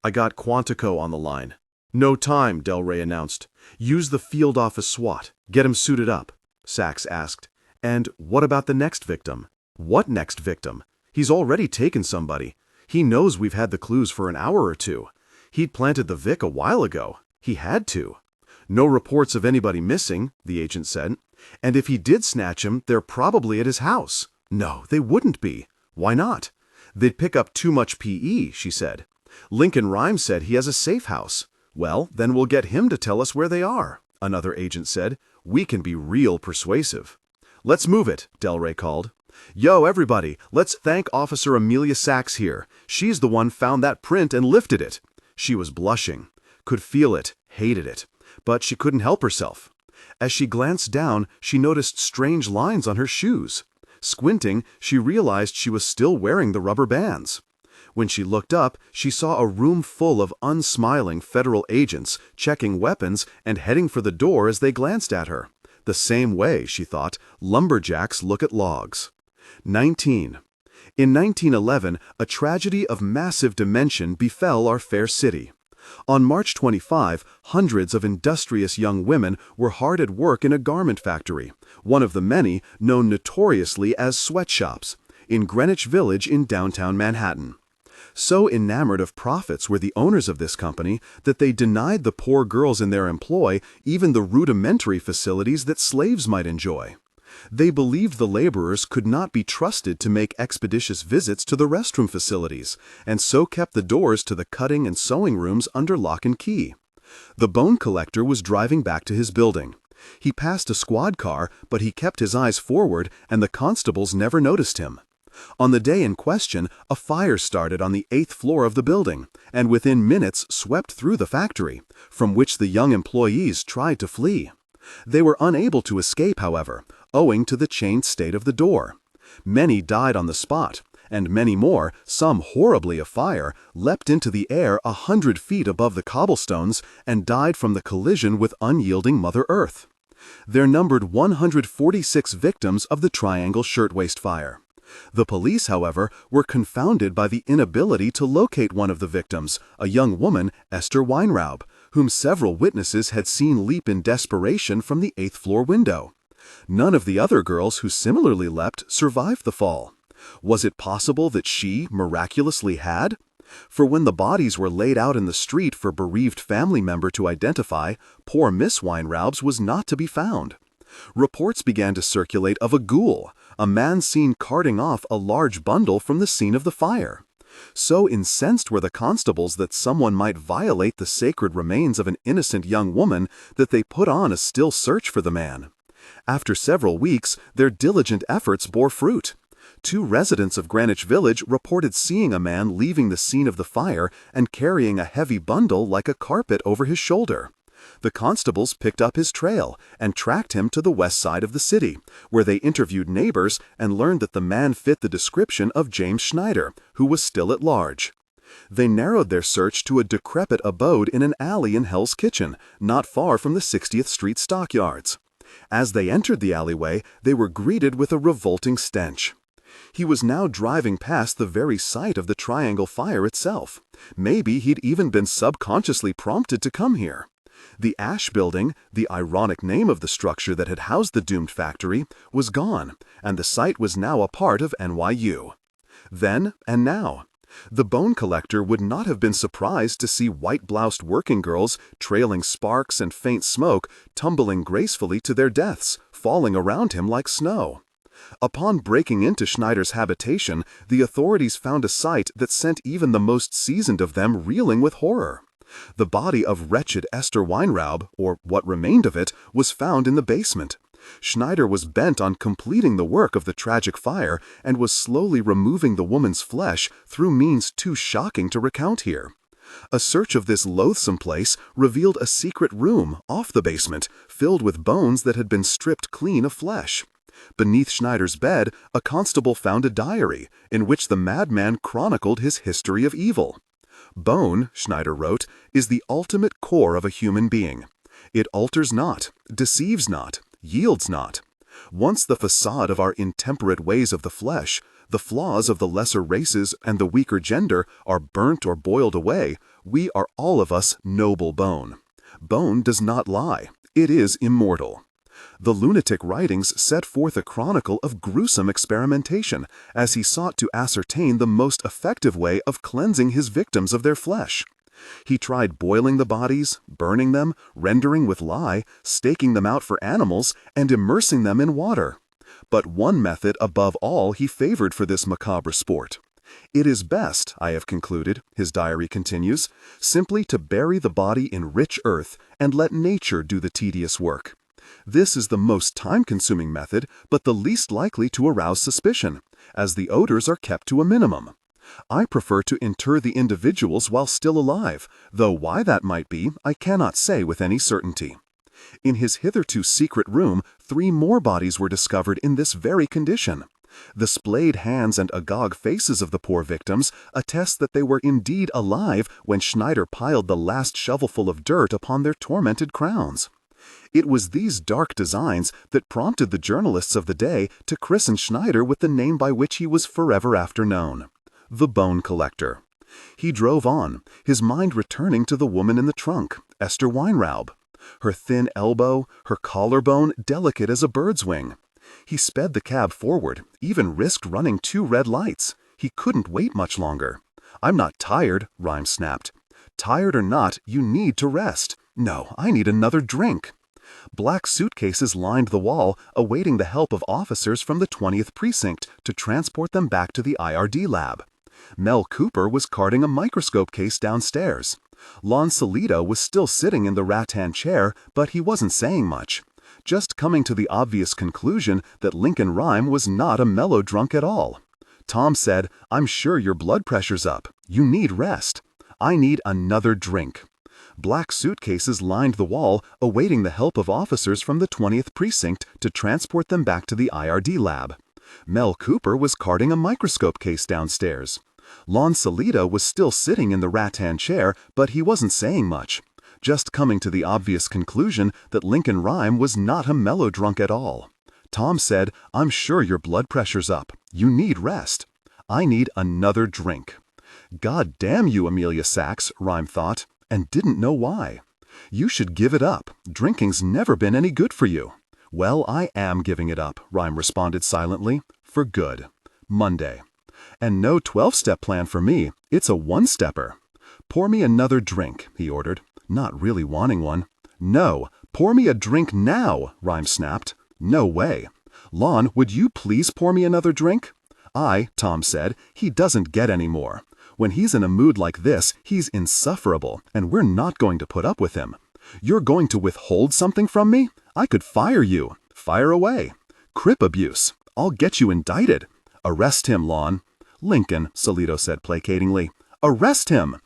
I got Quantico on the line. No time, Delray announced. Use the field office SWAT. Get him suited up, Sachs asked. And what about the next victim? What next victim? He's already taken somebody. He knows we've had the clues for an hour or two. He'd planted the Vic a while ago. He had to. No reports of anybody missing, the agent said. And if he did snatch him, they're probably at his house. No, they wouldn't be. Why not? They'd pick up too much PE, she said. Lincoln Rhyme said he has a safe house. Well, then we'll get him to tell us where they are, another agent said. We can be real persuasive. Let's move it, Delray called. Yo, everybody, let's thank Officer Amelia Sachs here. She's the one found that print and lifted it. She was blushing. Could feel it, hated it. But she couldn't help herself. As she glanced down, she noticed strange lines on her shoes. Squinting, she realized she was still wearing the rubber bands. When she looked up, she saw a room full of unsmiling federal agents checking weapons and heading for the door as they glanced at her. The same way, she thought, lumberjacks look at logs. 19. In 1911, a tragedy of massive dimension befell our fair city. On March 25, hundreds of industrious young women were hard at work in a garment factory, one of the many known notoriously as sweatshops, in Greenwich Village in downtown Manhattan. So enamored of profits were the owners of this company that they denied the poor girls in their employ even the rudimentary facilities that slaves might enjoy. They believed the laborers could not be trusted to make expeditious visits to the restroom facilities, and so kept the doors to the cutting and sewing rooms under lock and key. The bone collector was driving back to his building. He passed a squad car, but he kept his eyes forward, and the constables never noticed him. On the day in question, a fire started on the 8th floor of the building, and within minutes swept through the factory, from which the young employees tried to flee. They were unable to escape, however, owing to the chained state of the door. Many died on the spot, and many more, some horribly afire, leapt into the air 100 feet above the cobblestones and died from the collision with unyielding Mother Earth. There numbered 146 victims of the Triangle Shirtwaist Fire. The police, however, were confounded by the inability to locate one of the victims, a young woman, Esther Weinraub, whom several witnesses had seen leap in desperation from the 8th floor window. None of the other girls who similarly leapt survived the fall. Was it possible that she miraculously had? For when the bodies were laid out in the street for bereaved family member to identify, poor Miss Weinraub's was not to be found. Reports began to circulate of a ghoul, a man seen carting off a large bundle from the scene of the fire. So incensed were the constables that someone might violate the sacred remains of an innocent young woman that they put on a still search for the man. After several weeks, their diligent efforts bore fruit. 2 residents of Greenwich Village reported seeing a man leaving the scene of the fire and carrying a heavy bundle like a carpet over his shoulder. The constables picked up his trail and tracked him to the west side of the city, where they interviewed neighbors and learned that the man fit the description of James Schneider, who was still at large. They narrowed their search to a decrepit abode in an alley in Hell's Kitchen, not far from the 60th Street stockyards. As they entered the alleyway, they were greeted with a revolting stench. He was now driving past the very site of the Triangle Fire itself. Maybe he'd even been subconsciously prompted to come here. The Ash Building, the ironic name of the structure that had housed the doomed factory, was gone, and the site was now a part of NYU. Then and now. The bone collector would not have been surprised to see white-bloused working girls trailing sparks and faint smoke tumbling gracefully to their deaths, falling around him like snow. Upon breaking into Schneider's habitation, the authorities found a sight that sent even the most seasoned of them reeling with horror. The body of wretched Esther Weinraub, or what remained of it, was found in the basement. Schneider was bent on completing the work of the tragic fire and was slowly removing the woman's flesh through means too shocking to recount here. A search of this loathsome place revealed a secret room off the basement, filled with bones that had been stripped clean of flesh. Beneath Schneider's bed, a constable found a diary in which the madman chronicled his history of evil. "Bone," Schneider wrote, "is the ultimate core of a human being. It alters not, deceives not, yields not. Once the facade of our intemperate ways of the flesh, the flaws of the lesser races and the weaker gender are burnt or boiled away, we are all of us noble bone. Bone does not lie. It is immortal." The lunatic writings set forth a chronicle of gruesome experimentation as he sought to ascertain the most effective way of cleansing his victims of their flesh. He tried boiling the bodies, burning them, rendering with lye, staking them out for animals, and immersing them in water. But one method above all he favored for this macabre sport. "It is best, I have concluded," his diary continues, "simply to bury the body in rich earth and let nature do the tedious work. This is the most time-consuming method, but the least likely to arouse suspicion, as the odors are kept to a minimum. I prefer to inter the individuals while still alive, though why that might be, I cannot say with any certainty." In his hitherto secret room, 3 more bodies were discovered in this very condition. The splayed hands and agog faces of the poor victims attest that they were indeed alive when Schneider piled the last shovelful of dirt upon their tormented crowns. It was these dark designs that prompted the journalists of the day to christen Schneider with the name by which he was forever after known: the Bone Collector. He drove on, his mind returning to the woman in the trunk, Esther Weinraub. Her thin elbow, her collarbone delicate as a bird's wing. He sped the cab forward, even risked running 2 red lights. He couldn't wait much longer. "I'm not tired," Rhymes snapped. "Tired or not, you need to rest. No, I need another drink." Black suitcases lined the wall, awaiting the help of officers from the 20th Precinct to transport them back to the IRD lab. Mel Cooper was carting a microscope case downstairs. Lon Solito was still sitting in the rattan chair, but he wasn't saying much. Just coming to the obvious conclusion that Lincoln Rhyme was not a mellow drunk at all. Tom said, "I'm sure your blood pressure's up. You need rest." "I need another drink." Black suitcases lined the wall, awaiting the help of officers from the 20th Precinct to transport them back to the IRD lab. Mel Cooper was carting a microscope case downstairs. Lon Solito was still sitting in the rattan chair, but he wasn't saying much. Just coming to the obvious conclusion that Lincoln Rhyme was not a mellow drunk at all. Tom said, "I'm sure your blood pressure's up. You need rest." "I need another drink." "God damn you, Amelia Sachs," Rhyme thought, and didn't know why. "You should give it up. Drinking's never been any good for you." "Well, I am giving it up," Rhyme responded silently. "For good. Monday. And no 12-step plan for me. It's a one-stepper." "Pour me another drink," he ordered, not really wanting one. "No, pour me a drink now," Rhyme snapped. "No way." "Lon, would you please pour me another drink?" Tom said, "he doesn't get any more. When he's in a mood like this, he's insufferable, and we're not going to put up with him. You're going to withhold something from me? I could fire you." "Fire away." "Crip abuse. I'll get you indicted." "Arrest him, Lon." "Lincoln," Solito said placatingly. "Arrest him."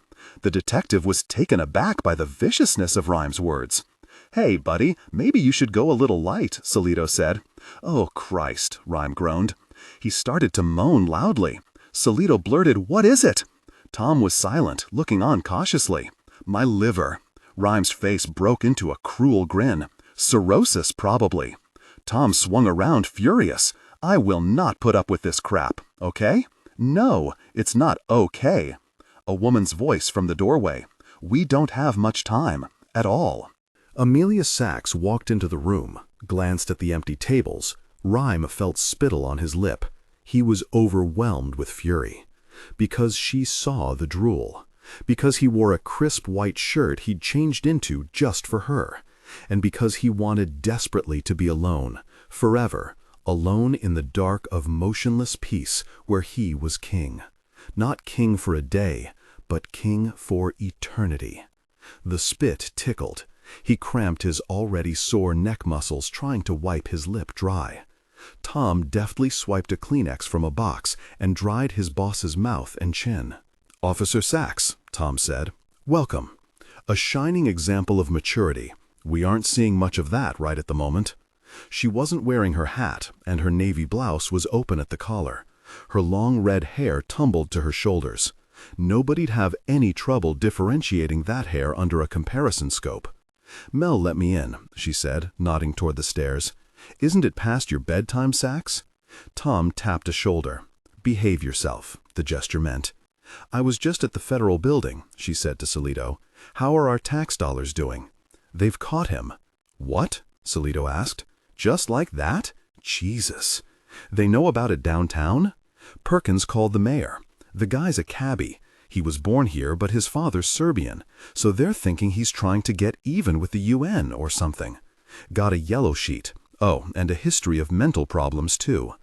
The detective was taken aback by the viciousness of Rhyme's words. "Hey, buddy, maybe you should go a little light," Solito said. "Oh, Christ," Rhyme groaned. He started to moan loudly. Solito blurted, "What is it?" Tom was silent, looking on cautiously. "My liver." Rhyme's face broke into a cruel grin. "Cirrhosis, probably." Tom swung around furious. "I will not put up with this crap, okay?" "No, it's not okay." A woman's voice from the doorway. "We don't have much time. At all." Amelia Sachs walked into the room, glanced at the empty tables. Rhyme felt spittle on his lip. He was overwhelmed with fury. Because she saw the drool. Because he wore a crisp white shirt he'd changed into just for her. And because he wanted desperately to be alone, forever, alone in the dark of motionless peace where he was king. Not king for a day, but king for eternity. The spit tickled. He cramped his already sore neck muscles trying to wipe his lip dry. Tom deftly swiped a Kleenex from a box and dried his boss's mouth and chin. "Officer Sachs," Tom said. "Welcome. A shining example of maturity. We aren't seeing much of that right at the moment." She wasn't wearing her hat, and her navy blouse was open at the collar. Her long red hair tumbled to her shoulders. Nobody'd have any trouble differentiating that hair under a comparison scope. "Mel let me in," she said, nodding toward the stairs. "Isn't it past your bedtime, Sachs?" Tom tapped a shoulder. "Behave yourself," the gesture meant. "I was just at the Federal Building," she said to Salito. "How are our tax dollars doing?" "They've caught him." "What?" Salito asked. "Just like that? Jesus. They know about it downtown?" "Perkins called the mayor. The guy's a cabbie. He was born here, but his father's Serbian, so they're thinking he's trying to get even with the UN or something. Got a yellow sheet. Oh, and a history of mental problems, too.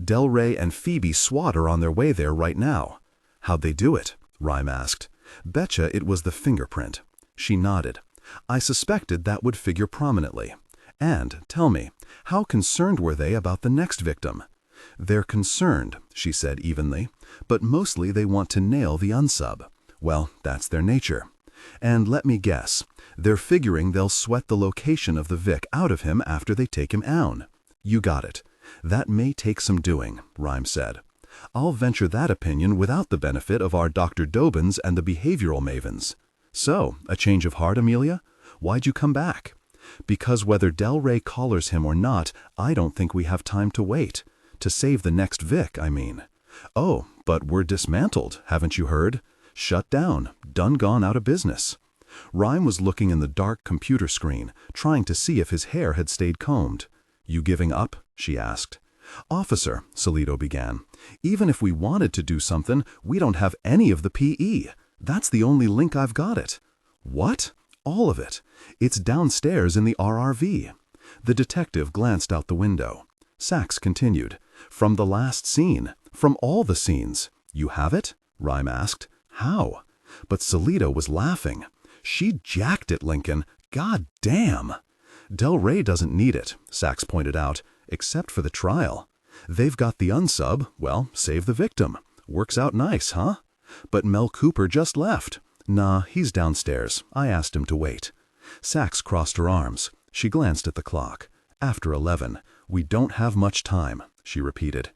Del Rey and Phoebe Swat are on their way there right now." "How'd they do it?" Rhyme asked. "Betcha it was the fingerprint." She nodded. "I suspected that would figure prominently. And, tell me, how concerned were they about the next victim?" "They're concerned," she said evenly, "but mostly they want to nail the unsub. Well, that's their nature. And let me guess, they're figuring they'll sweat the location of the Vic out of him after they take him down." "You got it. That may take some doing," Rhyme said. "I'll venture that opinion without the benefit of our Dr. Dobins and the behavioral mavens. So, a change of heart, Amelia? Why'd you come back?" "Because whether Del Rey collars him or not, I don't think we have time to wait. To save the next Vic, I mean." "Oh, but we're dismantled, haven't you heard? Shut down, done gone out of business." Rhyme was looking in the dark computer screen, trying to see if his hair had stayed combed. "You giving up?" she asked. "Officer," Salito began, "even if we wanted to do something, we don't have any of the PE. That's the only link I've got it." "What?" "All of it. It's downstairs in the RRV." The detective glanced out the window. Sachs continued, "From the last scene. From all the scenes. You have it?" Rhyme asked. "How?" But Salito was laughing. "She jacked it, Lincoln. God damn!" "Del Rey doesn't need it," Sachs pointed out, "except for the trial. They've got the unsub, well, save the victim. Works out nice, huh? But Mel Cooper just left." "Nah, he's downstairs. I asked him to wait." Sachs crossed her arms. She glanced at the clock. "After 11. We don't have much time," she repeated.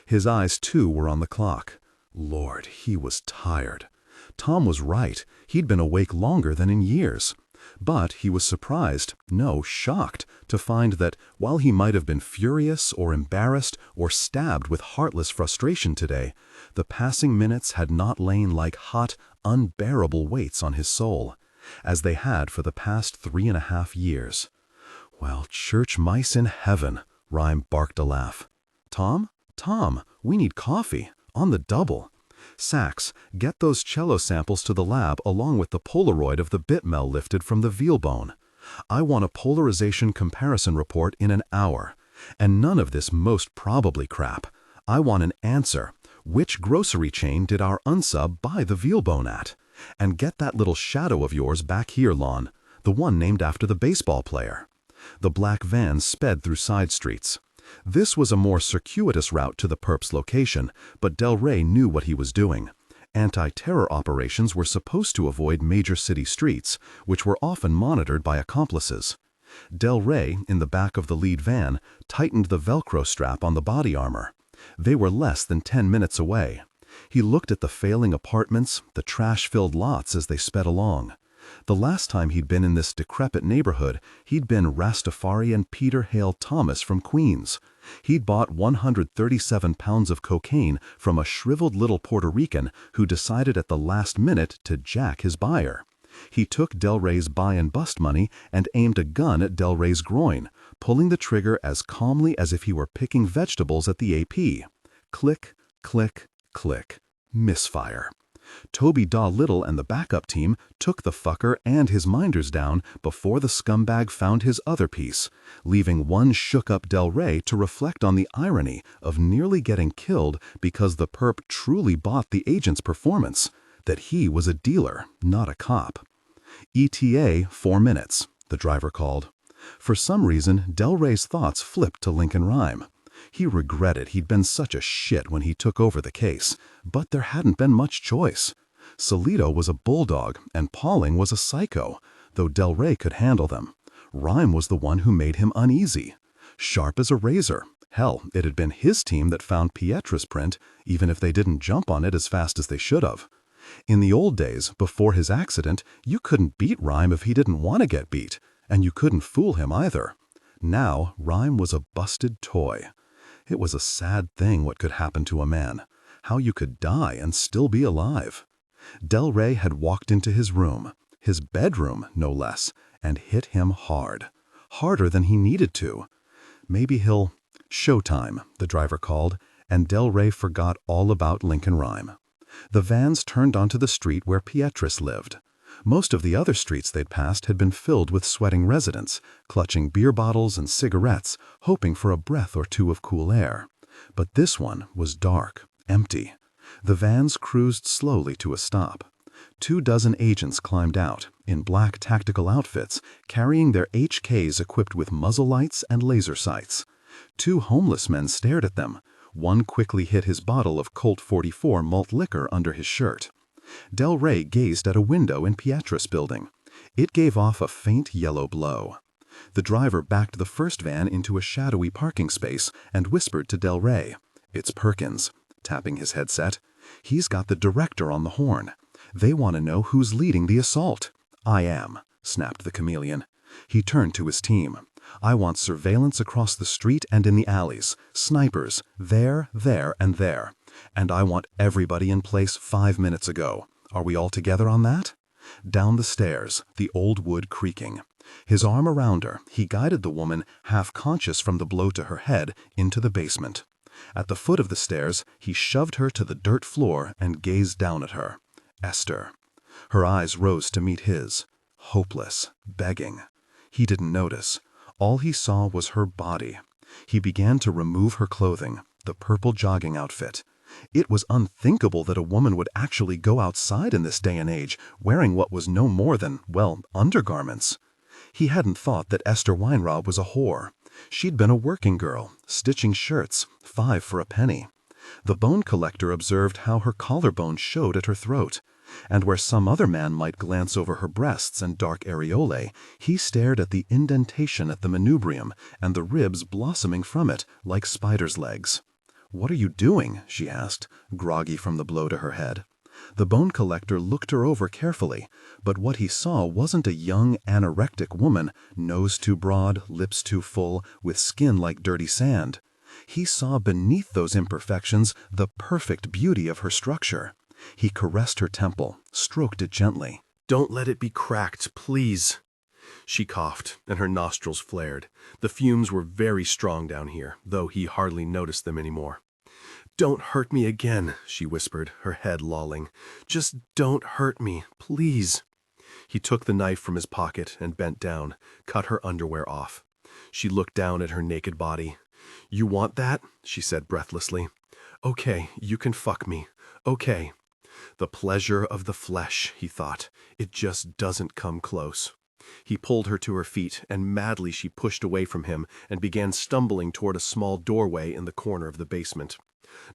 His eyes, too, were on the clock. Lord, he was tired. Tom was right. He'd been awake longer than in years. But he was surprised, no, shocked, to find that while he might have been furious or embarrassed or stabbed with heartless frustration today, the passing minutes had not lain like hot, unbearable weights on his soul, as they had for the past 3.5 years. "Well, church mice in heaven," Rhyme barked a laugh. "Tom? Tom, we need coffee. On the double. Sachs, get those cello samples to the lab along with the Polaroid of the bit Mel lifted from the veal bone. I want a polarization comparison report in an hour. And none of this most probably crap. I want an answer. Which grocery chain did our unsub buy the veal bone at? And get that little shadow of yours back here, Lon, the one named after the baseball player." The black van sped through side streets. This was a more circuitous route to the perp's location, but Del Rey knew what he was doing. Anti-terror operations were supposed to avoid major city streets, which were often monitored by accomplices. Del Rey, in the back of the lead van, tightened the Velcro strap on the body armor. They were less than 10 minutes away. He looked at the failing apartments, the trash-filled lots as they sped along. The last time he'd been in this decrepit neighborhood, he'd been Rastafarian Peter Hale Thomas from Queens. He'd bought 137 pounds of cocaine from a shriveled little Puerto Rican who decided at the last minute to jack his buyer. He took Del Rey's buy and bust money and aimed a gun at Del Rey's groin, pulling the trigger as calmly as if he were picking vegetables at the AP. Click, click, click. Misfire. Toby Daw-Little and the backup team took the fucker and his minders down before the scumbag found his other piece, leaving one shook-up Del Rey to reflect on the irony of nearly getting killed because the perp truly bought the agent's performance, that he was a dealer, not a cop. "ETA 4 minutes," the driver called. For some reason, Del Rey's thoughts flipped to Lincoln Rhyme. He regretted he'd been such a shit when he took over the case, but there hadn't been much choice. Salito was a bulldog and Pauling was a psycho, though Del Rey could handle them. Rhyme was the one who made him uneasy. Sharp as a razor. Hell, it had been his team that found Pietra's print, even if they didn't jump on it as fast as they should have. In the old days, before his accident, you couldn't beat Rhyme if he didn't want to get beat, and you couldn't fool him either. Now, Rhyme was a busted toy. It was a sad thing what could happen to a man, how you could die and still be alive. Del Rey had walked into his room, his bedroom no less, and hit him hard. Harder than he needed to. Maybe he'll... Showtime, the driver called, and Del Rey forgot all about Lincoln Rhyme. The vans turned onto the street where Pietris lived. Most of the other streets they'd passed had been filled with sweating residents, clutching beer bottles and cigarettes, hoping for a breath or two of cool air. But this one was dark, empty. The vans cruised slowly to a stop. 24 agents climbed out, in black tactical outfits, carrying their HKs equipped with muzzle lights and laser sights. 2 homeless men stared at them. One quickly hid his bottle of Colt 44 malt liquor under his shirt. Del Rey gazed at a window in Pietra's building. It gave off a faint yellow glow. The driver backed the first van into a shadowy parking space and whispered to Del Rey, "It's Perkins," tapping his headset. "He's got the director on the horn. They want to know who's leading the assault." "I am," snapped the chameleon. He turned to his team. "I want surveillance across the street and in the alleys, snipers, there, and there. And I want everybody in place 5 minutes ago. Are we all together on that?" Down the stairs, the old wood creaking. His arm around her, he guided the woman, half conscious from the blow to her head, into the basement. At the foot of the stairs, he shoved her to the dirt floor and gazed down at her. Esther. Her eyes rose to meet his. Hopeless, begging. He didn't notice. All he saw was her body. He began to remove her clothing, the purple jogging outfit. It was unthinkable that a woman would actually go outside in this day and age, wearing what was no more than, well, undergarments. He hadn't thought that Esther Weinraub was a whore. She'd been a working girl, stitching shirts, 5 for a penny. The bone collector observed how her collarbone showed at her throat. And where some other man might glance over her breasts and dark areolae, he stared at the indentation at the manubrium and the ribs blossoming from it like spider's legs. "What are you doing?" she asked, groggy from the blow to her head. The bone collector looked her over carefully, but what he saw wasn't a young, anorectic woman, nose too broad, lips too full, with skin like dirty sand. He saw beneath those imperfections the perfect beauty of her structure. He caressed her temple, stroked it gently. "Don't let it be cracked, please." She coughed, and her nostrils flared. The fumes were very strong down here, though he hardly noticed them anymore. "Don't hurt me again," she whispered, her head lolling. "Just don't hurt me, please." He took the knife from his pocket and bent down, cut her underwear off. She looked down at her naked body. "You want that?" she said breathlessly. "Okay, you can fuck me. Okay." The pleasure of the flesh, he thought. It just doesn't come close. He pulled her to her feet, and madly she pushed away from him and began stumbling toward a small doorway in the corner of the basement.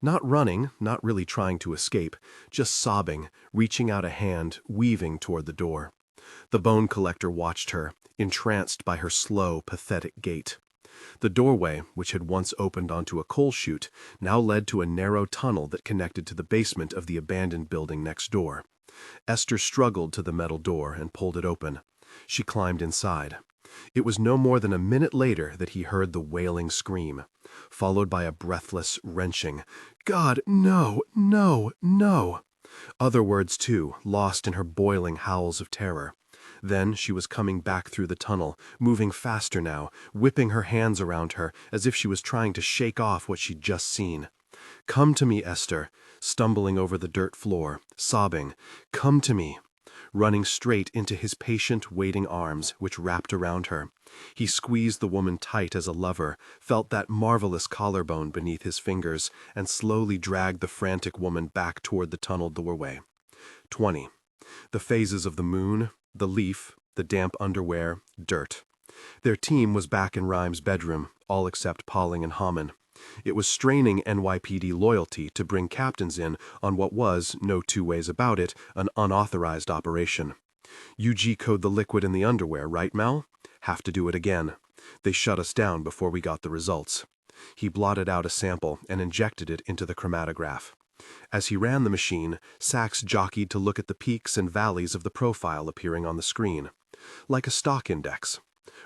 Not running, not really trying to escape, just sobbing, reaching out a hand, weaving toward the door. The bone collector watched her, entranced by her slow, pathetic gait. The doorway, which had once opened onto a coal chute, now led to a narrow tunnel that connected to the basement of the abandoned building next door. Esther struggled to the metal door and pulled it open. She climbed inside. It was no more than a minute later that he heard the wailing scream, followed by a breathless, wrenching, "God, no, no, no!" Other words, too, lost in her boiling howls of terror. Then she was coming back through the tunnel, moving faster now, whipping her hands around her as if she was trying to shake off what she'd just seen. "Come to me, Esther," stumbling over the dirt floor, sobbing, "Come to me," running straight into his patient, waiting arms, which wrapped around her. He squeezed the woman tight as a lover, felt that marvelous collarbone beneath his fingers, and slowly dragged the frantic woman back toward the tunnel doorway. 20. The phases of the moon, the leaf, the damp underwear, dirt. Their team was back in Rhyme's bedroom, all except Pauling and Hamann. It was straining NYPD loyalty to bring captains in on what was, no two ways about it, an unauthorized operation. "You G-code the liquid in the underwear, right, Mel? Have to do it again." They shut us down before we got the results. He blotted out a sample and injected it into the chromatograph. As he ran the machine, Sachs jockeyed to look at the peaks and valleys of the profile appearing on the screen. Like a stock index.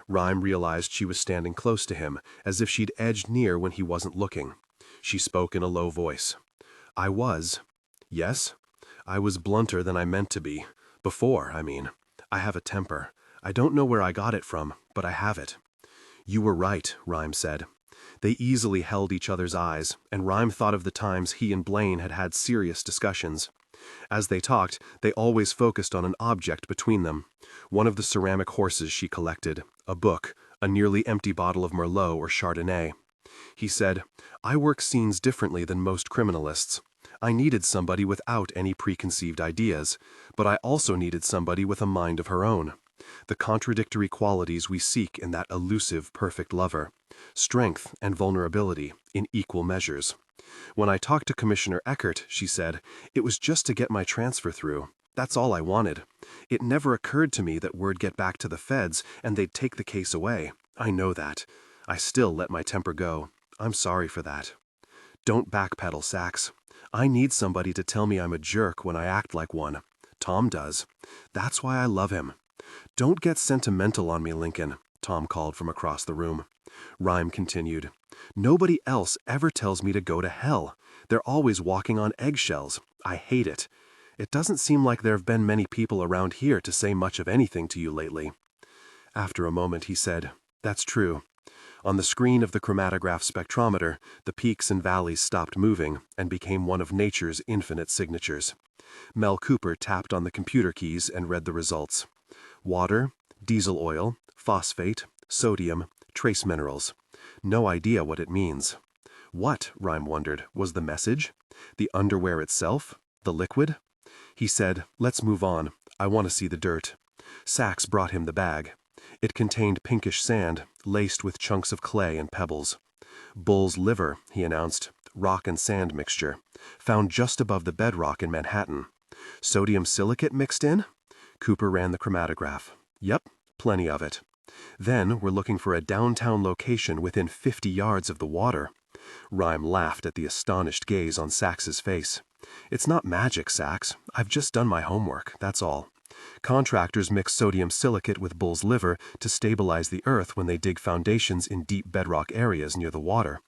Rhyme realized she was standing close to him, as if she'd edged near when he wasn't looking. She spoke in a low voice. I was. Yes? I was blunter than I meant to be. Before, I mean. I have a temper. I don't know where I got it from, but I have it. You were right, Rhyme said. They easily held each other's eyes, and Rhyme thought of the times he and Blaine had had serious discussions. As they talked, they always focused on an object between them. One of the ceramic horses she collected, a book, a nearly empty bottle of Merlot or Chardonnay. He said, I work scenes differently than most criminalists. I needed somebody without any preconceived ideas, but I also needed somebody with a mind of her own. The contradictory qualities we seek in that elusive, perfect lover. Strength and vulnerability in equal measures. When I talked to Commissioner Eckert, she said, it was just to get my transfer through. That's all I wanted. It never occurred to me that word'd get back to the feds and they'd take the case away. I know that. I still let my temper go. I'm sorry for that. Don't backpedal, Sachs. I need somebody to tell me I'm a jerk when I act like one. Tom does. That's why I love him. Don't get sentimental on me, Lincoln, Tom called from across the room. Rhyme continued. Nobody else ever tells me to go to hell. They're always walking on eggshells. I hate it. It doesn't seem like there have been many people around here to say much of anything to you lately. After a moment he said, That's true. On the screen of the chromatograph spectrometer, the peaks and valleys stopped moving and became one of nature's infinite signatures. Mel Cooper tapped on the computer keys and read the results. Water, diesel oil, phosphate, sodium, trace minerals. No idea what it means. What, Rhyme wondered, was the message? The underwear itself? The liquid? He said, Let's move on. I want to see the dirt. Sachs brought him the bag. It contained pinkish sand, laced with chunks of clay and pebbles. Bull's liver, he announced, rock and sand mixture, found just above the bedrock in Manhattan. Sodium silicate mixed in? Cooper ran the chromatograph. Yep, plenty of it. Then we're looking for a downtown location within 50 yards of the water. Rhyme laughed at the astonished gaze on Sachs's face. It's not magic, Sachs. I've just done my homework, that's all. Contractors mix sodium silicate with bull's liver to stabilize the earth when they dig foundations in deep bedrock areas near the water.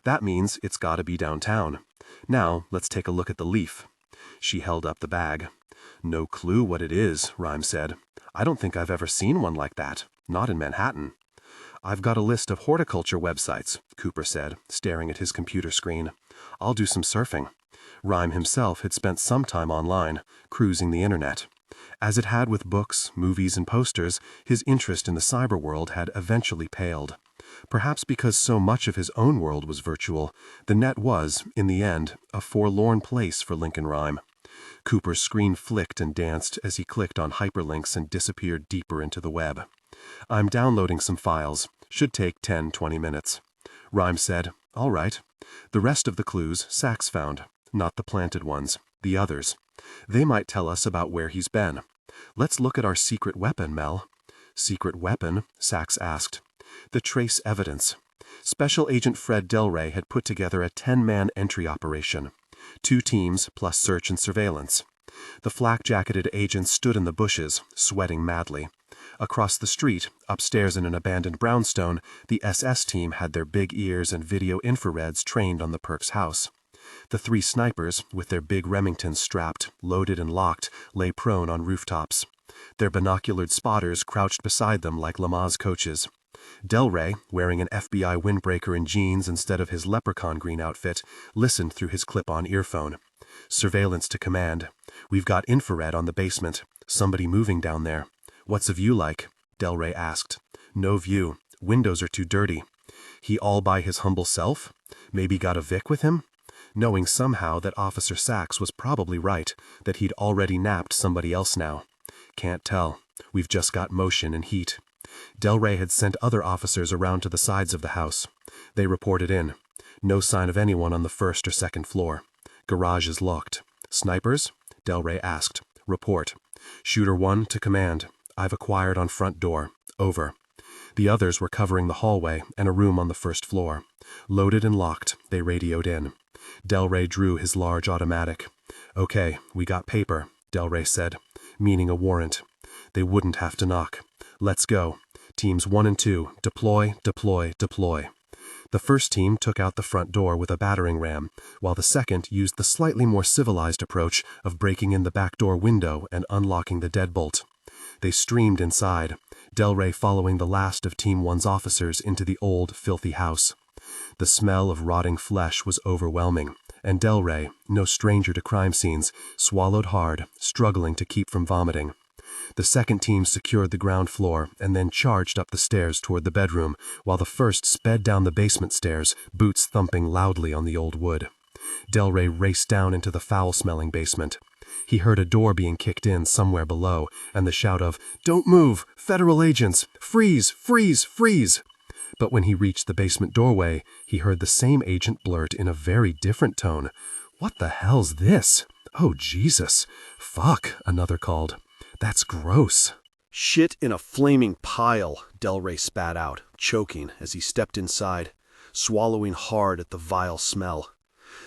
That means it's gotta be downtown. Now, let's take a look at the leaf. She held up the bag. No clue what it is, Rhyme said. I don't think I've ever seen one like that. Not in Manhattan. I've got a list of horticulture websites, Cooper said, staring at his computer screen. I'll do some surfing. Rhyme himself had spent some time online, cruising the internet. As it had with books, movies, and posters, his interest in the cyber world had eventually paled. Perhaps because so much of his own world was virtual, the net was, in the end, a forlorn place for Lincoln Rhyme. Cooper's screen flicked and danced as he clicked on hyperlinks and disappeared deeper into the web. I'm downloading some files. Should take 10-20 minutes. Rhyme said, All right. The rest of the clues Sachs found, not the planted ones, the others. They might tell us about where he's been. Let's look at our secret weapon, Mel. Secret weapon? Sachs asked. The trace evidence. Special Agent Fred Delray had put together a 10-man entry operation. 2 teams plus search and surveillance. The flak-jacketed agents stood in the bushes, sweating madly. Across the street, upstairs in an abandoned brownstone, the SS team had their big ears and video infrareds trained on the perp's house. The 3 snipers, with their big Remingtons strapped, loaded and locked, lay prone on rooftops. Their binoculared spotters crouched beside them like Lamaze coaches. Delray, wearing an FBI windbreaker and jeans instead of his leprechaun green outfit, listened through his clip-on earphone. Surveillance to command. We've got infrared on the basement. Somebody moving down there. What's a view like? Delray asked. No view. Windows are too dirty. He all by his humble self? Maybe got a Vic with him? Knowing somehow that Officer Sachs was probably right, that he'd already napped somebody else now. Can't tell. We've just got motion and heat. Delray had sent other officers around to the sides of the house. They reported in. No sign of anyone on the 1st or 2nd floor. Garage is locked. Snipers? Delray asked. Report. Shooter 1 to command. I've acquired on front door. Over. The others were covering the hallway and a room on the first floor. Loaded and locked, they radioed in. Delray drew his large automatic. "Okay, we got paper," Delray said, meaning a warrant. They wouldn't have to knock. "Let's go. Teams 1 and 2, deploy, deploy, deploy." The first team took out the front door with a battering ram, while the second used the slightly more civilized approach of breaking in the back door window and unlocking the deadbolt. They streamed inside, Delray following the last of Team 1's officers into the old, filthy house. The smell of rotting flesh was overwhelming, and Delray, no stranger to crime scenes, swallowed hard, struggling to keep from vomiting. The second team secured the ground floor and then charged up the stairs toward the bedroom, while the first sped down the basement stairs, boots thumping loudly on the old wood. Delray raced down into the foul-smelling basement. He heard a door being kicked in somewhere below, and the shout of, "Don't move! Federal agents! Freeze! Freeze! Freeze!" But when he reached the basement doorway, he heard the same agent blurt in a very different tone, "What the hell's this? Oh, Jesus! Fuck," another called. "That's gross." "Shit in a flaming pile," Delray spat out, choking as he stepped inside, swallowing hard at the vile smell.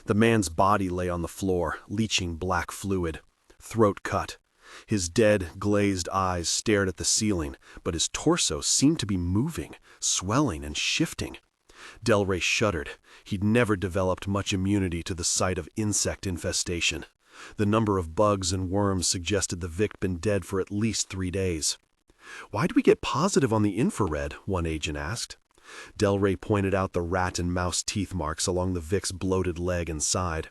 The man's body lay on the floor, leaching black fluid, throat cut. His dead, glazed eyes stared at the ceiling, but his torso seemed to be moving, swelling and shifting. Delray shuddered. He'd never developed much immunity to the sight of insect infestation. The number of bugs and worms suggested the Vic been dead for at least 3 days. "Why'd we get positive on the infrared?" one agent asked. Delray pointed out the rat and mouse teeth marks along the Vic's bloated leg and side.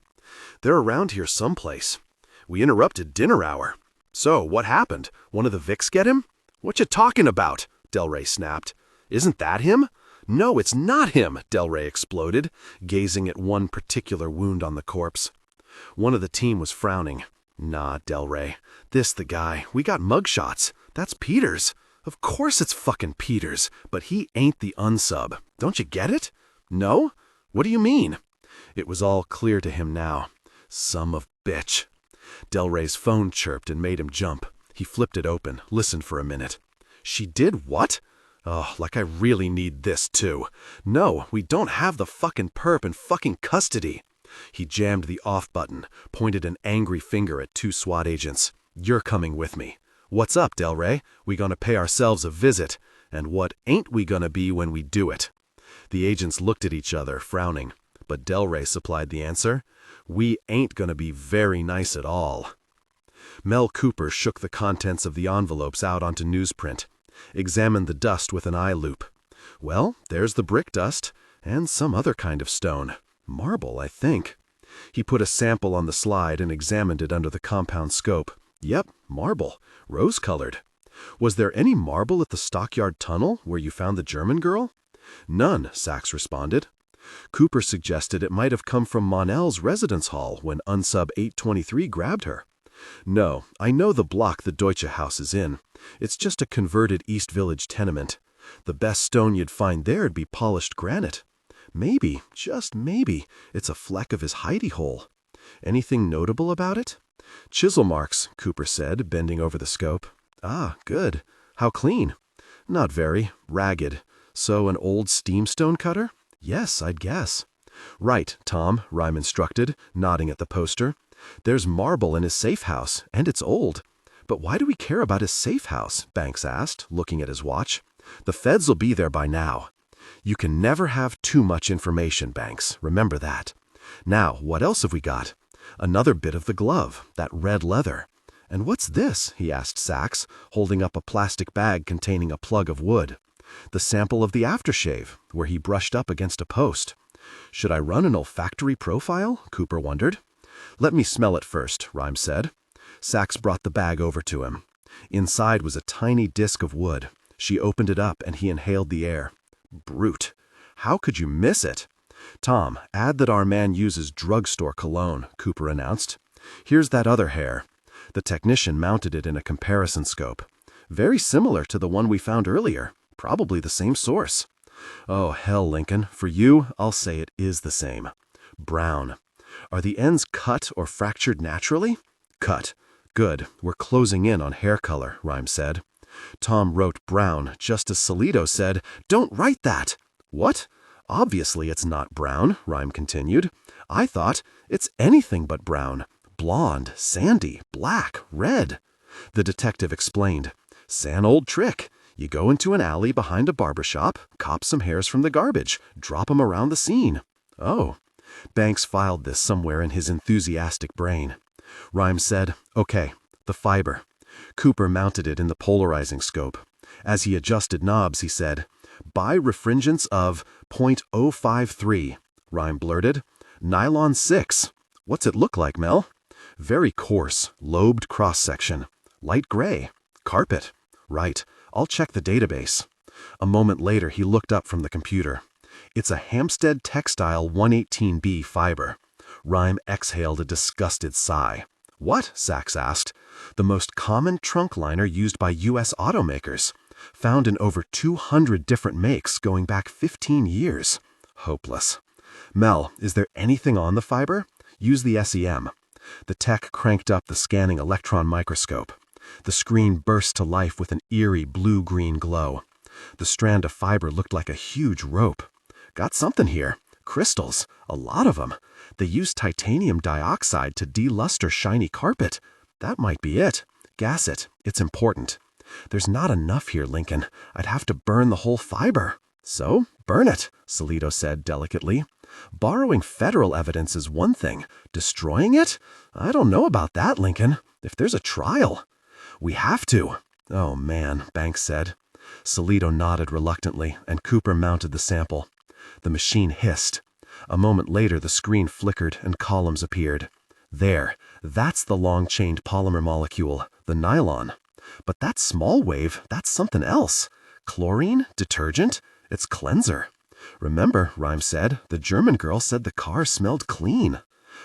"They're around here someplace. We interrupted dinner hour. So, what happened? One of the Vics get him?" "What you talking about?" Delray snapped. "Isn't that him?" "No, it's not him," Delray exploded, gazing at one particular wound on the corpse. One of the team was frowning. "Nah, Delray. This the guy. We got mugshots. That's Peters. Of course it's fucking Peters, but he ain't the unsub. Don't you get it? No? What do you mean?" It was all clear to him now. Son of bitch. Delray's phone chirped and made him jump. He flipped it open, listened for a minute. "She did what? Oh, like I really need this too. No, we don't have the fucking perp in fucking custody." He jammed the off button, pointed an angry finger at 2 SWAT agents. "You're coming with me." "What's up, Delray? We gonna pay ourselves a visit. And what ain't we gonna be when we do it?" The agents looked at each other, frowning. But Delray supplied the answer. "We ain't gonna be very nice at all." Mel Cooper shook the contents of the envelopes out onto newsprint, examined the dust with an eye loupe. "Well, there's the brick dust, and some other kind of stone. Marble, I think." He put a sample on the slide and examined it under the compound scope. "Yep, marble, rose-colored. Was there any marble at the Stockyard Tunnel where you found the German girl?" "None," Sachs responded. Cooper suggested it might have come from Monell's residence hall when unsub 823 grabbed her. "No, I know the block the Deutsche House is in. It's just a converted East Village tenement. The best stone you'd find there'd be polished granite. Maybe, just maybe, it's a fleck of his hidey hole. Anything notable about it?" "Chisel marks," Cooper said, bending over the scope. "Ah, good. How clean?" "Not very. Ragged. So an old steamstone cutter?" "Yes, I'd guess." "Right, Tom," Rhyme instructed, nodding at the poster. "There's marble in his safe house, and it's old." "But why do we care about his safe house?" Banks asked, looking at his watch. "The feds will be there by now." "You can never have too much information, Banks. Remember that. Now, what else have we got?" "Another bit of the glove, that red leather." "And what's this?" he asked Sachs, holding up a plastic bag containing a plug of wood. "The sample of the aftershave, where he brushed up against a post." "Should I run an olfactory profile?" Cooper wondered. "Let me smell it first," Rhyme said. Sachs brought the bag over to him. Inside was a tiny disc of wood. She opened it up and he inhaled the air. Brute. How could you miss it? "Tom, add that our man uses drugstore cologne," Cooper announced. "Here's that other hair." The technician mounted it in a comparison scope. "Very similar to the one we found earlier. Probably the same source." "Oh, hell, Lincoln. For you, I'll say it is the same. Brown. Are the ends cut or fractured naturally?" "Cut. Good. We're closing in on hair color," Rhyme said. Tom wrote brown just as Salido said, "Don't write that." "What? Obviously it's not brown," Rhyme continued. "I thought it's anything but brown. Blonde, sandy, black, red." The detective explained. "San old trick. You go into an alley behind a barber shop, cop some hairs from the garbage, drop 'em around the scene." "Oh." Banks filed this somewhere in his enthusiastic brain. Rhyme said, "Okay, the fiber." Cooper mounted it in the polarizing scope. As he adjusted knobs, he said, "By refringence of .053. Rhyme blurted. "Nylon 6. What's it look like, Mel?" "Very coarse, lobed cross-section. Light gray. Carpet." "Right. I'll check the database." A moment later, he looked up from the computer. "It's a Hampstead Textile 118B fiber." Rhyme exhaled a disgusted sigh. "What?" Sachs asked. "The most common trunk liner used by U.S. automakers. Found in over 200 different makes going back 15 years. Hopeless. Mel, is there anything on the fiber? Use the SEM." The tech cranked up the scanning electron microscope. The screen burst to life with an eerie blue-green glow. The strand of fiber looked like a huge rope. "Got something here. Crystals. A lot of them. They use titanium dioxide to deluster shiny carpet. That might be it. Gas it. It's important." "There's not enough here, Lincoln. I'd have to burn the whole fiber." "So, burn it," Salido said delicately. "Borrowing federal evidence is one thing. Destroying it? I don't know about that, Lincoln. If there's a trial." "We have to." "Oh, man," Banks said. Salido nodded reluctantly, and Cooper mounted the sample. The machine hissed. A moment later, the screen flickered and columns appeared. "There. That's the long-chained polymer molecule, the nylon. But that small wave, that's something else. Chlorine? Detergent? It's cleanser." "Remember," Rhyme said, "the German girl said the car smelled clean.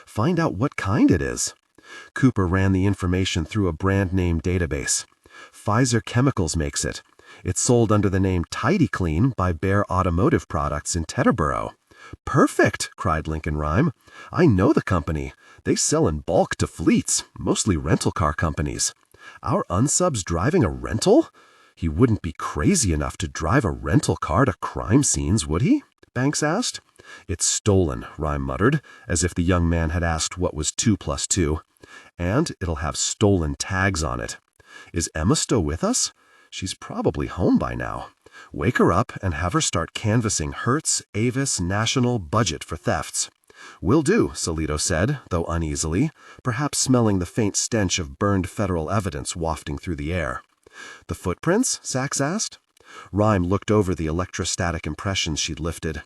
Find out what kind it is." Cooper ran the information through a brand-name database. Pfizer Chemicals makes it. It's sold under the name Tidy Clean by Bear Automotive Products in Teterboro. "Perfect!" cried Lincoln Rhyme. "I know the company. They sell in bulk to fleets, mostly rental car companies. Our unsub's driving a rental? He wouldn't be crazy enough to drive a rental car to crime scenes, would he?" Banks asked. "It's stolen," Rhyme muttered, as if the young man had asked what was 2 plus 2. "And it'll have stolen tags on it. Is Emma still with us? She's probably home by now. Wake her up and have her start canvassing Hertz, Avis, National, Budget for thefts." "Will do," Salido said, though uneasily, perhaps smelling the faint stench of burned federal evidence wafting through the air. "The footprints?" Sachs asked. Rhyme looked over the electrostatic impressions she'd lifted.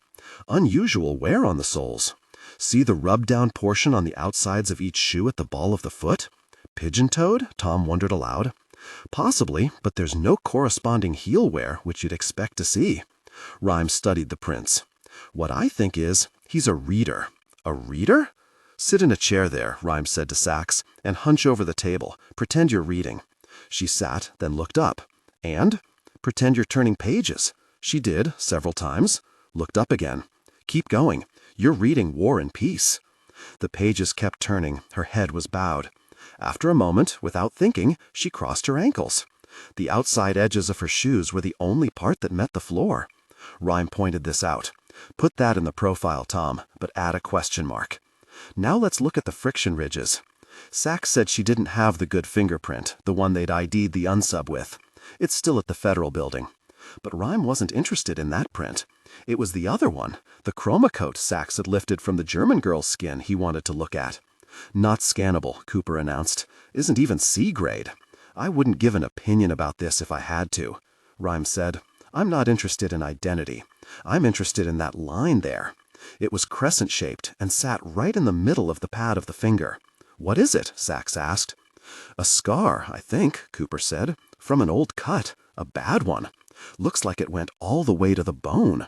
"Unusual wear on the soles. See the rub-down portion on the outsides of each shoe at the ball of the foot? Pigeon-toed?" Tom wondered aloud. "Possibly, but there's no corresponding heel wear, which you'd expect to see." Rhyme studied the prints. "What I think is, he's a reader." "A reader?" "Sit in a chair there," Rhyme said to Sachs, "and hunch over the table. Pretend you're reading." She sat, then looked up. "And?" "Pretend you're turning pages." She did, several times. Looked up again. "Keep going. You're reading War and Peace." The pages kept turning. Her head was bowed. After a moment, without thinking, she crossed her ankles. The outside edges of her shoes were the only part that met the floor. Rhyme pointed this out. "Put that in the profile, Tom, but add a question mark. Now let's look at the friction ridges." Sachs said she didn't have the good fingerprint, the one they'd ID'd the unsub with. It's still at the Federal Building. But Rhyme wasn't interested in that print. It was the other one, the chroma coat Sachs had lifted from the German girl's skin, he wanted to look at. "Not scannable," Cooper announced. "Isn't even C-grade. I wouldn't give an opinion about this if I had to." Rhyme said, "I'm not interested in identity. I'm interested in that line there. It was crescent-shaped and sat right in the middle of the pad of the finger." "What is it?" Sachs asked. "A scar, I think," Cooper said. "From an old cut. A bad one. Looks like it went all the way to the bone."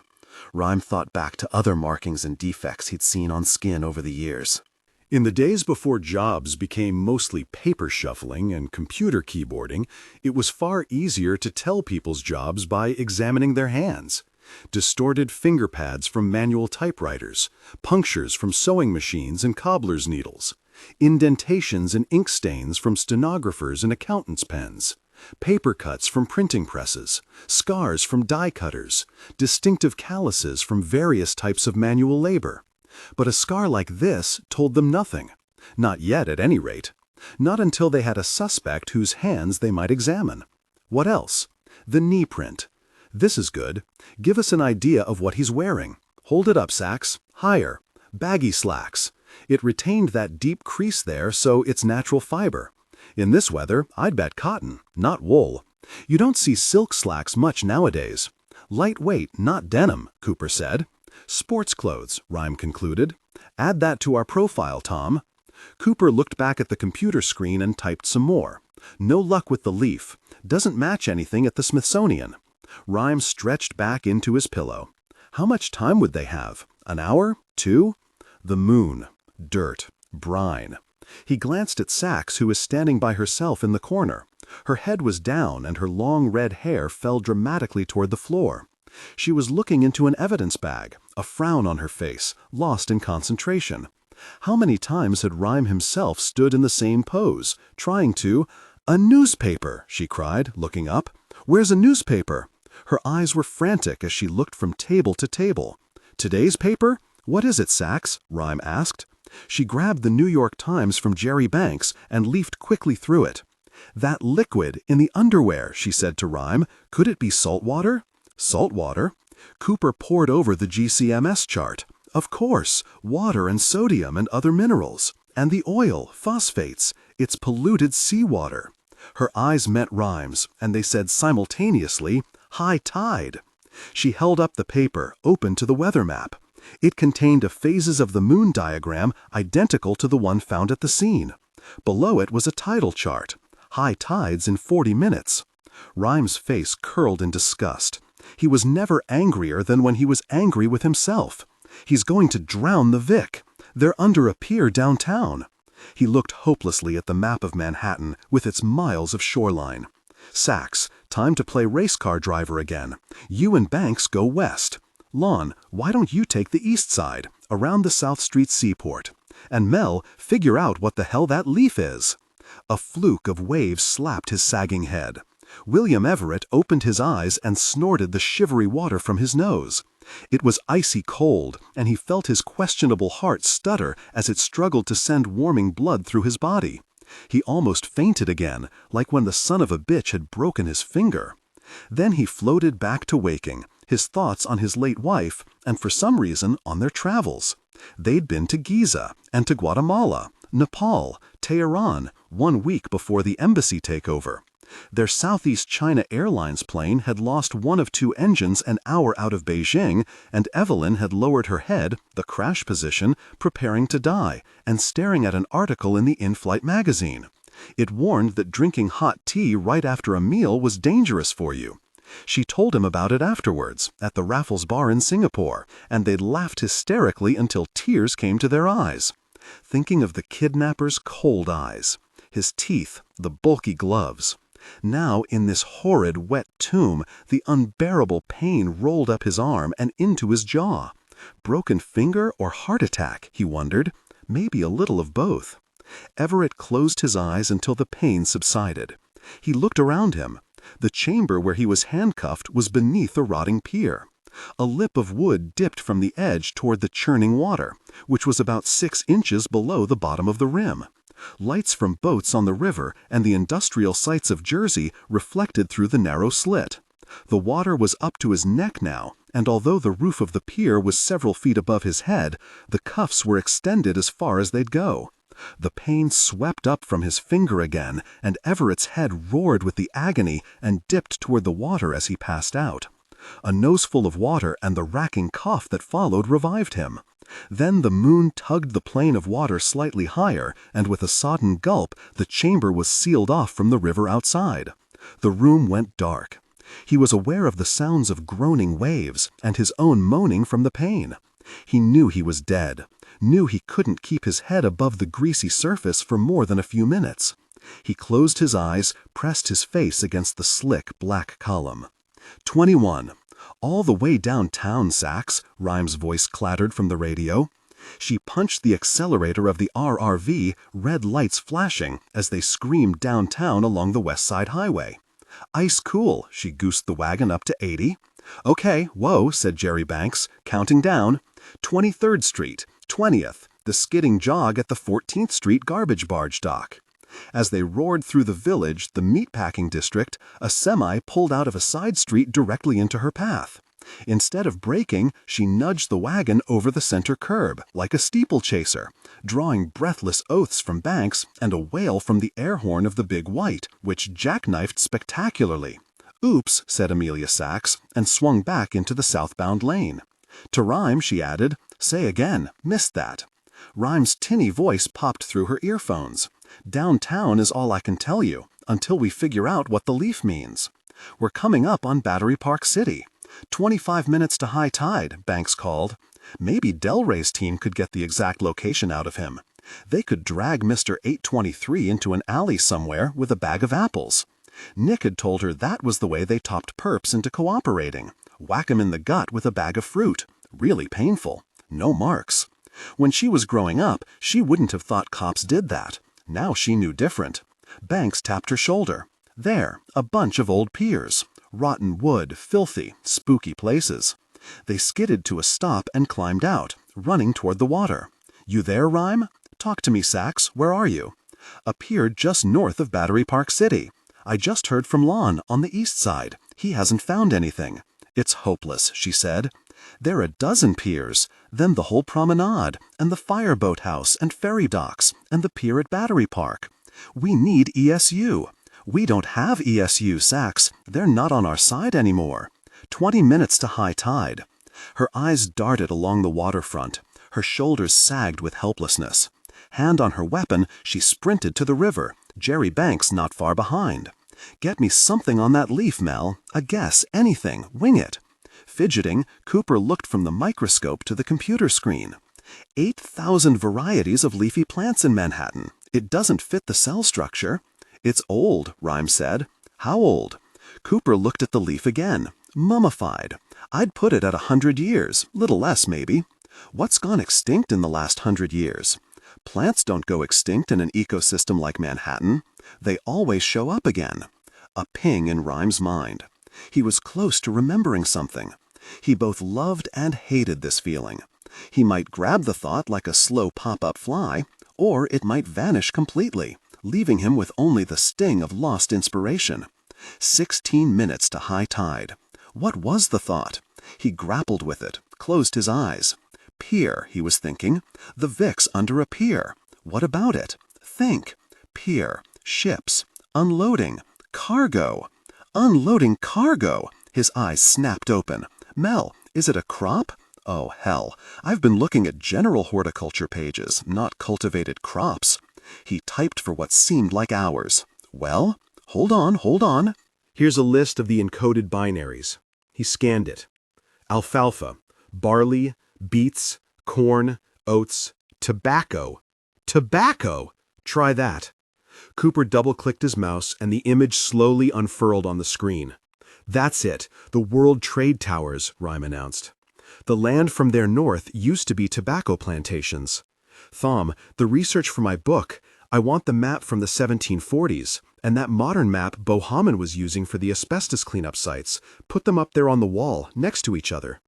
Rhyme thought back to other markings and defects he'd seen on skin over the years. In the days before jobs became mostly paper shuffling and computer keyboarding, it was far easier to tell people's jobs by examining their hands. Distorted finger pads from manual typewriters, punctures from sewing machines and cobbler's needles, indentations and ink stains from stenographers and accountants' pens, Paper cuts from printing presses, scars from die cutters, distinctive calluses from various types of manual labor. But a scar like this told them nothing. Not yet, at any rate. Not until they had a suspect whose hands they might examine. What else? The knee print. This is good. Give us an idea of what he's wearing. Hold it up, Sachs. Higher. Baggy slacks. It retained that deep crease there, so it's natural fiber. In this weather, I'd bet cotton, not wool. You don't see silk slacks much nowadays. Lightweight, not denim, Cooper said. Sports clothes, Rhyme concluded. Add that to our profile, Tom. Cooper looked back at the computer screen and typed some more. No luck with the leaf. Doesn't match anything at the Smithsonian. Rhyme stretched back into his pillow. How much time would they have? An hour? 2? The moon. Dirt. Brine. He glanced at Sachs, who was standing by herself in the corner. Her head was down and her long red hair fell dramatically toward the floor. She was looking into an evidence bag, a frown on her face, lost in concentration. How many times had Rhyme himself stood in the same pose, trying to— "A newspaper!" she cried, looking up. "Where's a newspaper?" Her eyes were frantic as she looked from table to table. "Today's paper? What is it, Sachs?" Rhyme asked. She grabbed the New York Times from Jerry Banks and leafed quickly through it. "That liquid in the underwear," she said to Rhyme. "Could it be salt water?" Salt water? Cooper pored over the GCMS chart. Of course, water and sodium and other minerals. And the oil, phosphates. It's polluted seawater. Her eyes met Rhyme's, and they said simultaneously, "High tide." She held up the paper, open to the weather map. It contained a phases of the moon diagram identical to the one found at the scene. Below it was a tidal chart. High tides in 40 minutes. Rhyme's face curled in disgust. He was never angrier than when he was angry with himself. He's going to drown the Vic. They're under a pier downtown. He looked hopelessly at the map of Manhattan with its miles of shoreline. "Sachs, time to play race car driver again. You and Banks go west. Lon, why don't you take the east side, around the South Street seaport? And Mel, figure out what the hell that leaf is." A fluke of waves slapped his sagging head. William Everett opened his eyes and snorted the shivery water from his nose. It was icy cold, and he felt his questionable heart stutter as it struggled to send warming blood through his body. He almost fainted again, like when the son of a bitch had broken his finger. Then he floated back to waking, his thoughts on his late wife, and for some reason on their travels. They'd been to Giza, and to Guatemala, Nepal, Tehran, 1 week before the embassy takeover. Their Southeast China Airlines plane had lost one of 2 engines an hour out of Beijing, and Evelyn had lowered her head, the crash position, preparing to die, and staring at an article in the in-flight magazine. It warned that drinking hot tea right after a meal was dangerous for you. She told him about it afterwards, at the Raffles Bar in Singapore, and they'd laughed hysterically until tears came to their eyes. Thinking of the kidnapper's cold eyes, his teeth, the bulky gloves. Now, in this horrid, wet tomb, the unbearable pain rolled up his arm and into his jaw. Broken finger or heart attack, he wondered. Maybe a little of both. Everett closed his eyes until the pain subsided. He looked around him. The chamber where he was handcuffed was beneath a rotting pier. A lip of wood dipped from the edge toward the churning water, which was about 6 inches below the bottom of the rim. Lights from boats on the river and the industrial sites of Jersey reflected through the narrow slit. The water was up to his neck now, and although the roof of the pier was several feet above his head, the cuffs were extended as far as they'd go. The pain swept up from his finger again, and Everett's head roared with the agony and dipped toward the water as he passed out. A noseful of water and the racking cough that followed revived him. Then the moon tugged the plane of water slightly higher, and with a sodden gulp, the chamber was sealed off from the river outside. The room went dark. He was aware of the sounds of groaning waves, and his own moaning from the pain. He knew he was dead, knew he couldn't keep his head above the greasy surface for more than a few minutes. He closed his eyes, pressed his face against the slick black column. 21. All the way downtown, Sachs, Rhyme's voice clattered from the radio. She punched the accelerator of the RRV, red lights flashing, as they screamed downtown along the West Side Highway. Ice cool, she goosed the wagon up to 80. Okay, whoa, said Jerry Banks, counting down. 23rd Street, 20th, the skidding jog at the 14th Street garbage barge dock. As they roared through the village, the meatpacking district, a semi pulled out of a side street directly into her path. Instead of braking, she nudged the wagon over the center curb, like a steeplechaser, drawing breathless oaths from Banks and a wail from the air horn of the big white, which jackknifed spectacularly. Oops, said Amelia Sachs, and swung back into the southbound lane. To Rhyme, she added, say again, missed that. Rhyme's tinny voice popped through her earphones. Downtown is all I can tell you, until we figure out what the leaf means. We're coming up on Battery Park City. 25 minutes to high tide, Banks called. Maybe Delray's team could get the exact location out of him. They could drag Mr. 823 into an alley somewhere with a bag of apples. Nick had told her that was the way they topped perps into cooperating. Whack 'em in the gut with a bag of fruit. Really painful. No marks. When she was growing up, she wouldn't have thought cops did that. Now she knew different. Banks tapped her shoulder. There, a bunch of old piers. Rotten wood, filthy, spooky places. They skidded to a stop and climbed out, running toward the water. You there, Rhyme? Talk to me, Sachs. Where are you? A pier just north of Battery Park City. I just heard from Lon on the east side. He hasn't found anything. It's hopeless, she said. There are a dozen piers, then the whole promenade, and the fireboat house and ferry docks, and the pier at Battery Park. We need ESU. We don't have ESU, Sachs. They're not on our side anymore. 20 minutes to high tide. Her eyes darted along the waterfront. Her shoulders sagged with helplessness. Hand on her weapon, she sprinted to the river, Jerry Banks not far behind. Get me something on that leaf, Mel. A guess, anything, wing it. Fidgeting, Cooper looked from the microscope to the computer screen. 8,000 varieties of leafy plants in Manhattan. It doesn't fit the cell structure. It's old, Rhyme said. How old? Cooper looked at the leaf again. Mummified. I'd put it at 100 years, little less maybe. What's gone extinct in the last 100 years? Plants don't go extinct in an ecosystem like Manhattan. They always show up again. A ping in Rhyme's mind. He was close to remembering something. He both loved and hated this feeling. He might grab the thought like a slow pop-up fly, or it might vanish completely, leaving him with only the sting of lost inspiration. 16 minutes to high tide. What was the thought? He grappled with it, closed his eyes. Pier, he was thinking. The Vicks under a pier. What about it? Think. Pier. Ships. Unloading. Cargo. Unloading cargo. His eyes snapped open. Mel, is it a crop? Oh, hell. I've been looking at general horticulture pages, not cultivated crops. He typed for what seemed like hours. Well, hold on. Here's a list of the encoded binaries. He scanned it. Alfalfa, barley, beets, corn, oats, tobacco. Tobacco! Try that. Cooper double-clicked his mouse and the image slowly unfurled on the screen. That's it, the World Trade Towers, Rhyme announced. The land from their north used to be tobacco plantations. Thom, the research for my book, I want the map from the 1740s, and that modern map Bohaman was using for the asbestos cleanup sites. Put them up there on the wall, next to each other.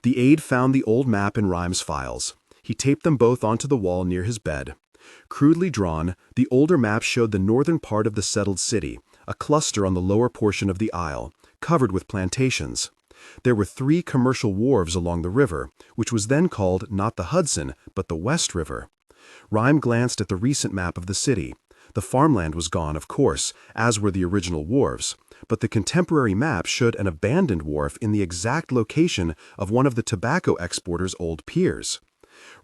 The aide found the old map in Rhyme's files. He taped them both onto the wall near his bed. Crudely drawn, the older map showed the northern part of the settled city, a cluster on the lower portion of the isle, covered with plantations. There were 3 commercial wharves along the river, which was then called not the Hudson, but the West River. Rhyme glanced at the recent map of the city. The farmland was gone, of course, as were the original wharves, but the contemporary map showed an abandoned wharf in the exact location of one of the tobacco exporters' old piers.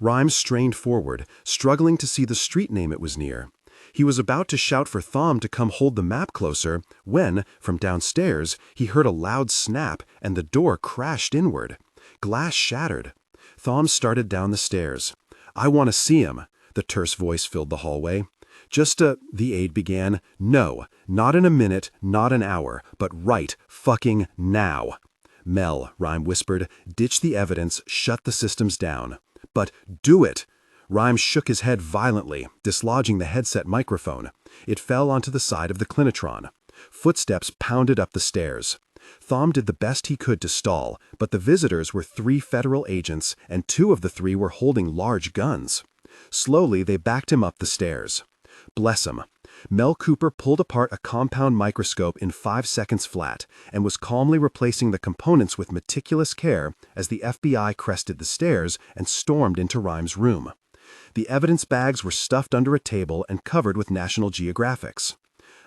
Rhyme strained forward, struggling to see the street name it was near. He was about to shout for Thom to come hold the map closer when, from downstairs, he heard a loud snap and the door crashed inward. Glass shattered. Thom started down the stairs. I want to see him, the terse voice filled the hallway. The aide began. No, not in a minute, not an hour, but right fucking now. Mel, Rhyme whispered, ditch the evidence, shut the systems down. But do it! Rhyme shook his head violently, dislodging the headset microphone. It fell onto the side of the clinitron. Footsteps pounded up the stairs. Thom did the best he could to stall, but the visitors were 3 federal agents, and 2 of the 3 were holding large guns. Slowly, they backed him up the stairs. Bless him. Mel Cooper pulled apart a compound microscope in 5 seconds flat and was calmly replacing the components with meticulous care as the FBI crested the stairs and stormed into Rhyme's room. The evidence bags were stuffed under a table and covered with National Geographics.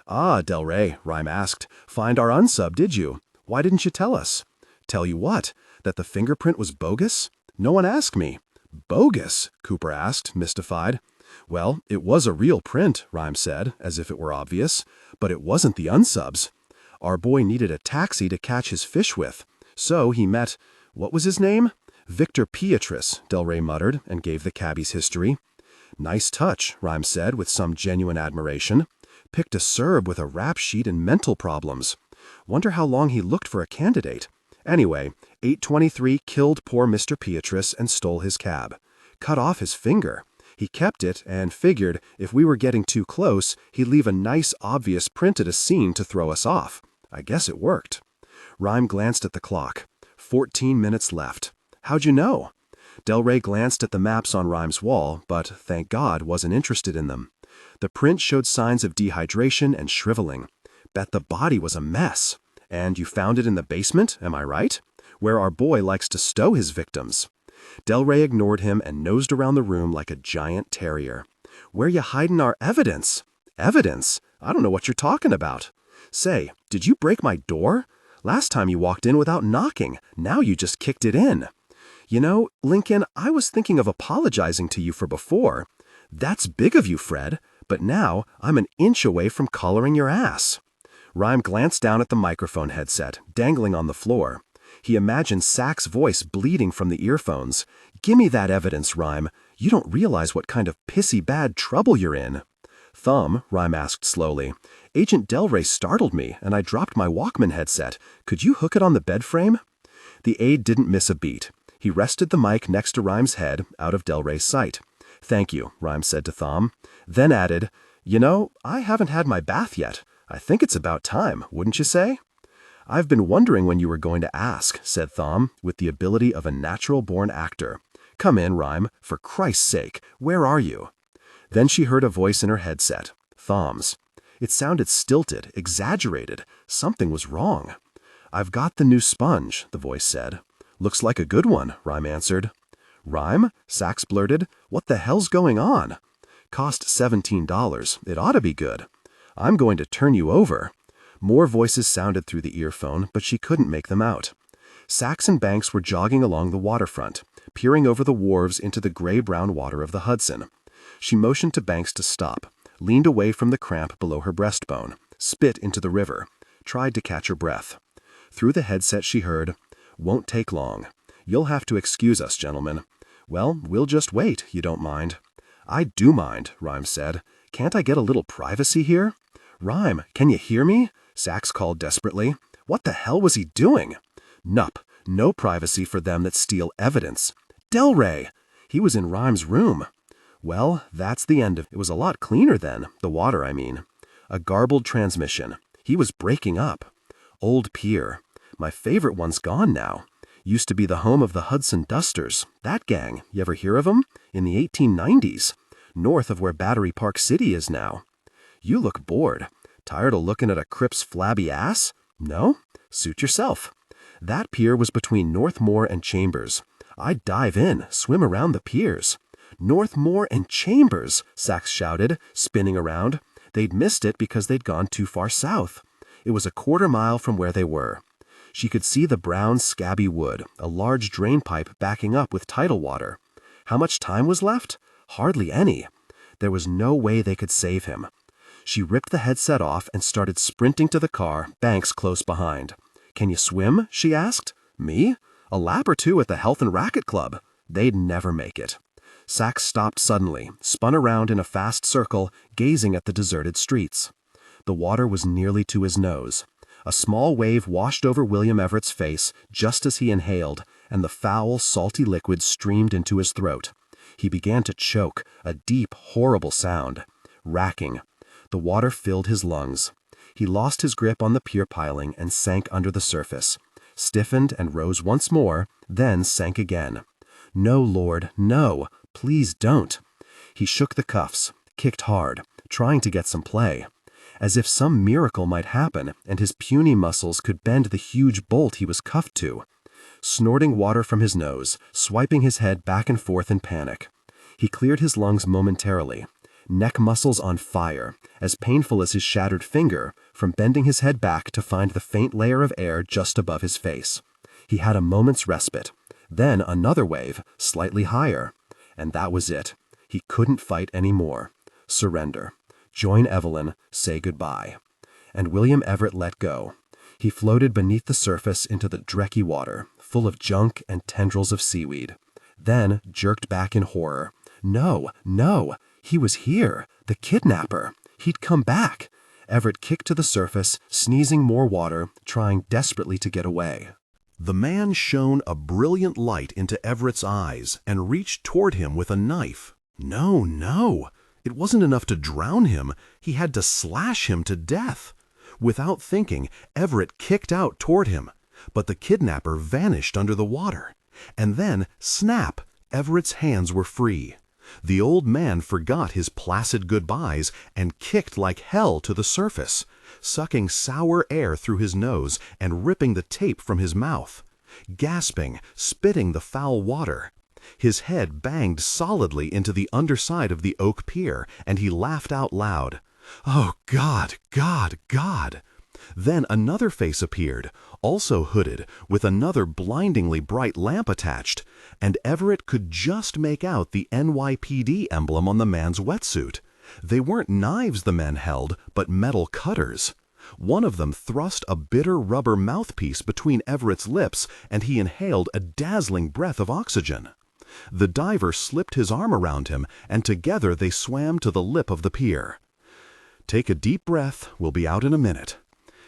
"Ah, Del Rey," Rhyme asked, "find our unsub, did you? Why didn't you tell us?" "Tell you what? That the fingerprint was bogus? No one asked me." "Bogus?" Cooper asked, mystified. "Well, it was a real print," Rhyme said, as if it were obvious, "but it wasn't the unsubs. Our boy needed a taxi to catch his fish with, so he met, what was his name?" "Victor Beatrice," Del Rey muttered, and gave the cabbie's history. "Nice touch," Rhyme said with some genuine admiration. "Picked a Serb with a rap sheet and mental problems. Wonder how long he looked for a candidate. Anyway, 823 killed poor Mr. Beatrice and stole his cab. Cut off his finger. He kept it and figured if we were getting too close, he'd leave a nice, obvious print at a scene to throw us off. I guess it worked." Rhyme glanced at the clock. 14 minutes left. "How'd you know?" Del Rey glanced at the maps on Rhyme's wall, but, thank God, wasn't interested in them. The print showed signs of dehydration and shriveling. "Bet the body was a mess. And you found it in the basement, am I right? Where our boy likes to stow his victims." Del Rey ignored him and nosed around the room like a giant terrier. "Where you hidin' our evidence?" "Evidence? I don't know what you're talking about." "Say, did you break my door? Last time you walked in without knocking. Now you just kicked it in." "You know, Lincoln, I was thinking of apologizing to you for before." "That's big of you, Fred, but now I'm an inch away from collaring your ass." Rhyme glanced down at the microphone headset, dangling on the floor. He imagined Sachs' voice bleeding from the earphones. "Gimme that evidence, Rhyme. You don't realize what kind of pissy bad trouble you're in." "Thumb," Rhyme asked slowly, "Agent Del Rey startled me, and I dropped my Walkman headset. Could you hook it on the bed frame?" The aide didn't miss a beat. He rested the mic next to Rhyme's head, out of Del Rey's sight. "Thank you," Rhyme said to Thom, then added, "You know, I haven't had my bath yet. I think it's about time, wouldn't you say?" "I've been wondering when you were going to ask," said Thom, with the ability of a natural-born actor. "Come in, Rhyme. For Christ's sake, where are you?" Then she heard a voice in her headset, Thom's. It sounded stilted, exaggerated. Something was wrong. "I've got the new sponge," the voice said. "Looks like a good one," Rhyme answered. "Rhyme?" Sachs blurted. "What the hell's going on?" "Cost $17. It ought to be good." "I'm going to turn you over." More voices sounded through the earphone, but she couldn't make them out. Sachs and Banks were jogging along the waterfront, peering over the wharves into the gray-brown water of the Hudson. She motioned to Banks to stop, leaned away from the cramp below her breastbone, spit into the river, tried to catch her breath. Through the headset she heard, "Won't take long. You'll have to excuse us, gentlemen." "Well, we'll just wait, you don't mind." "I do mind," Rhyme said. "Can't I get a little privacy here?" "Rhyme, can you hear me?" Sachs called desperately. "What the hell was he doing?" "Nup, no privacy for them that steal evidence." "Del Rey!" He was in Rhyme's room. "Well, that's the end of it. It was a lot cleaner then, the water, I mean." A garbled transmission. He was breaking up. "Old pier. My favorite one's gone now. Used to be the home of the Hudson Dusters. That gang, you ever hear of 'em? In the 1890s. North of where Battery Park City is now." "You look bored. Tired of looking at a Crip's flabby ass? No? Suit yourself." "That pier was between Northmore and Chambers. I'd dive in, swim around the piers." "Northmore and Chambers!" Sachs shouted, spinning around. They'd missed it because they'd gone too far south. It was a quarter mile from where they were. She could see the brown, scabby wood, a large drain pipe backing up with tidal water. How much time was left? Hardly any. There was no way they could save him. She ripped the headset off and started sprinting to the car, Banks close behind. "Can you swim?" she asked. "Me? A lap or two at the Health and Racket Club." They'd never make it. Sachs stopped suddenly, spun around in a fast circle, gazing at the deserted streets. The water was nearly to his nose. A small wave washed over William Everett's face just as he inhaled, and the foul, salty liquid streamed into his throat. He began to choke, a deep, horrible sound. Racking. The water filled his lungs. He lost his grip on the pier piling and sank under the surface, stiffened and rose once more, then sank again. No, Lord, no, please don't. He shook the cuffs, kicked hard, trying to get some play, as if some miracle might happen and his puny muscles could bend the huge bolt he was cuffed to. Snorting water from his nose, swiping his head back and forth in panic. He cleared his lungs momentarily, neck muscles on fire, as painful as his shattered finger, from bending his head back to find the faint layer of air just above his face. He had a moment's respite, then another wave, slightly higher, and that was it. He couldn't fight any more. Surrender. Join Evelyn, say goodbye. And William Everett let go. He floated beneath the surface into the drecky water, full of junk and tendrils of seaweed. Then jerked back in horror. No, no, he was here, the kidnapper. He'd come back. Everett kicked to the surface, sneezing more water, trying desperately to get away. The man shone a brilliant light into Everett's eyes and reached toward him with a knife. No, no, it wasn't enough to drown him. He had to slash him to death. Without thinking, Everett kicked out toward him, but the kidnapper vanished under the water. And then, snap, Everett's hands were free. The old man forgot his placid goodbyes and kicked like hell to the surface, sucking sour air through his nose and ripping the tape from his mouth. Gasping, spitting the foul water. His head banged solidly into the underside of the oak pier, and he laughed out loud. Oh, God, God, God! Then another face appeared, also hooded, with another blindingly bright lamp attached, and Everett could just make out the NYPD emblem on the man's wetsuit. They weren't knives the men held, but metal cutters. One of them thrust a bitter rubber mouthpiece between Everett's lips, and he inhaled a dazzling breath of oxygen. The diver slipped his arm around him, and together they swam to the lip of the pier. Take a deep breath, we'll be out in a minute.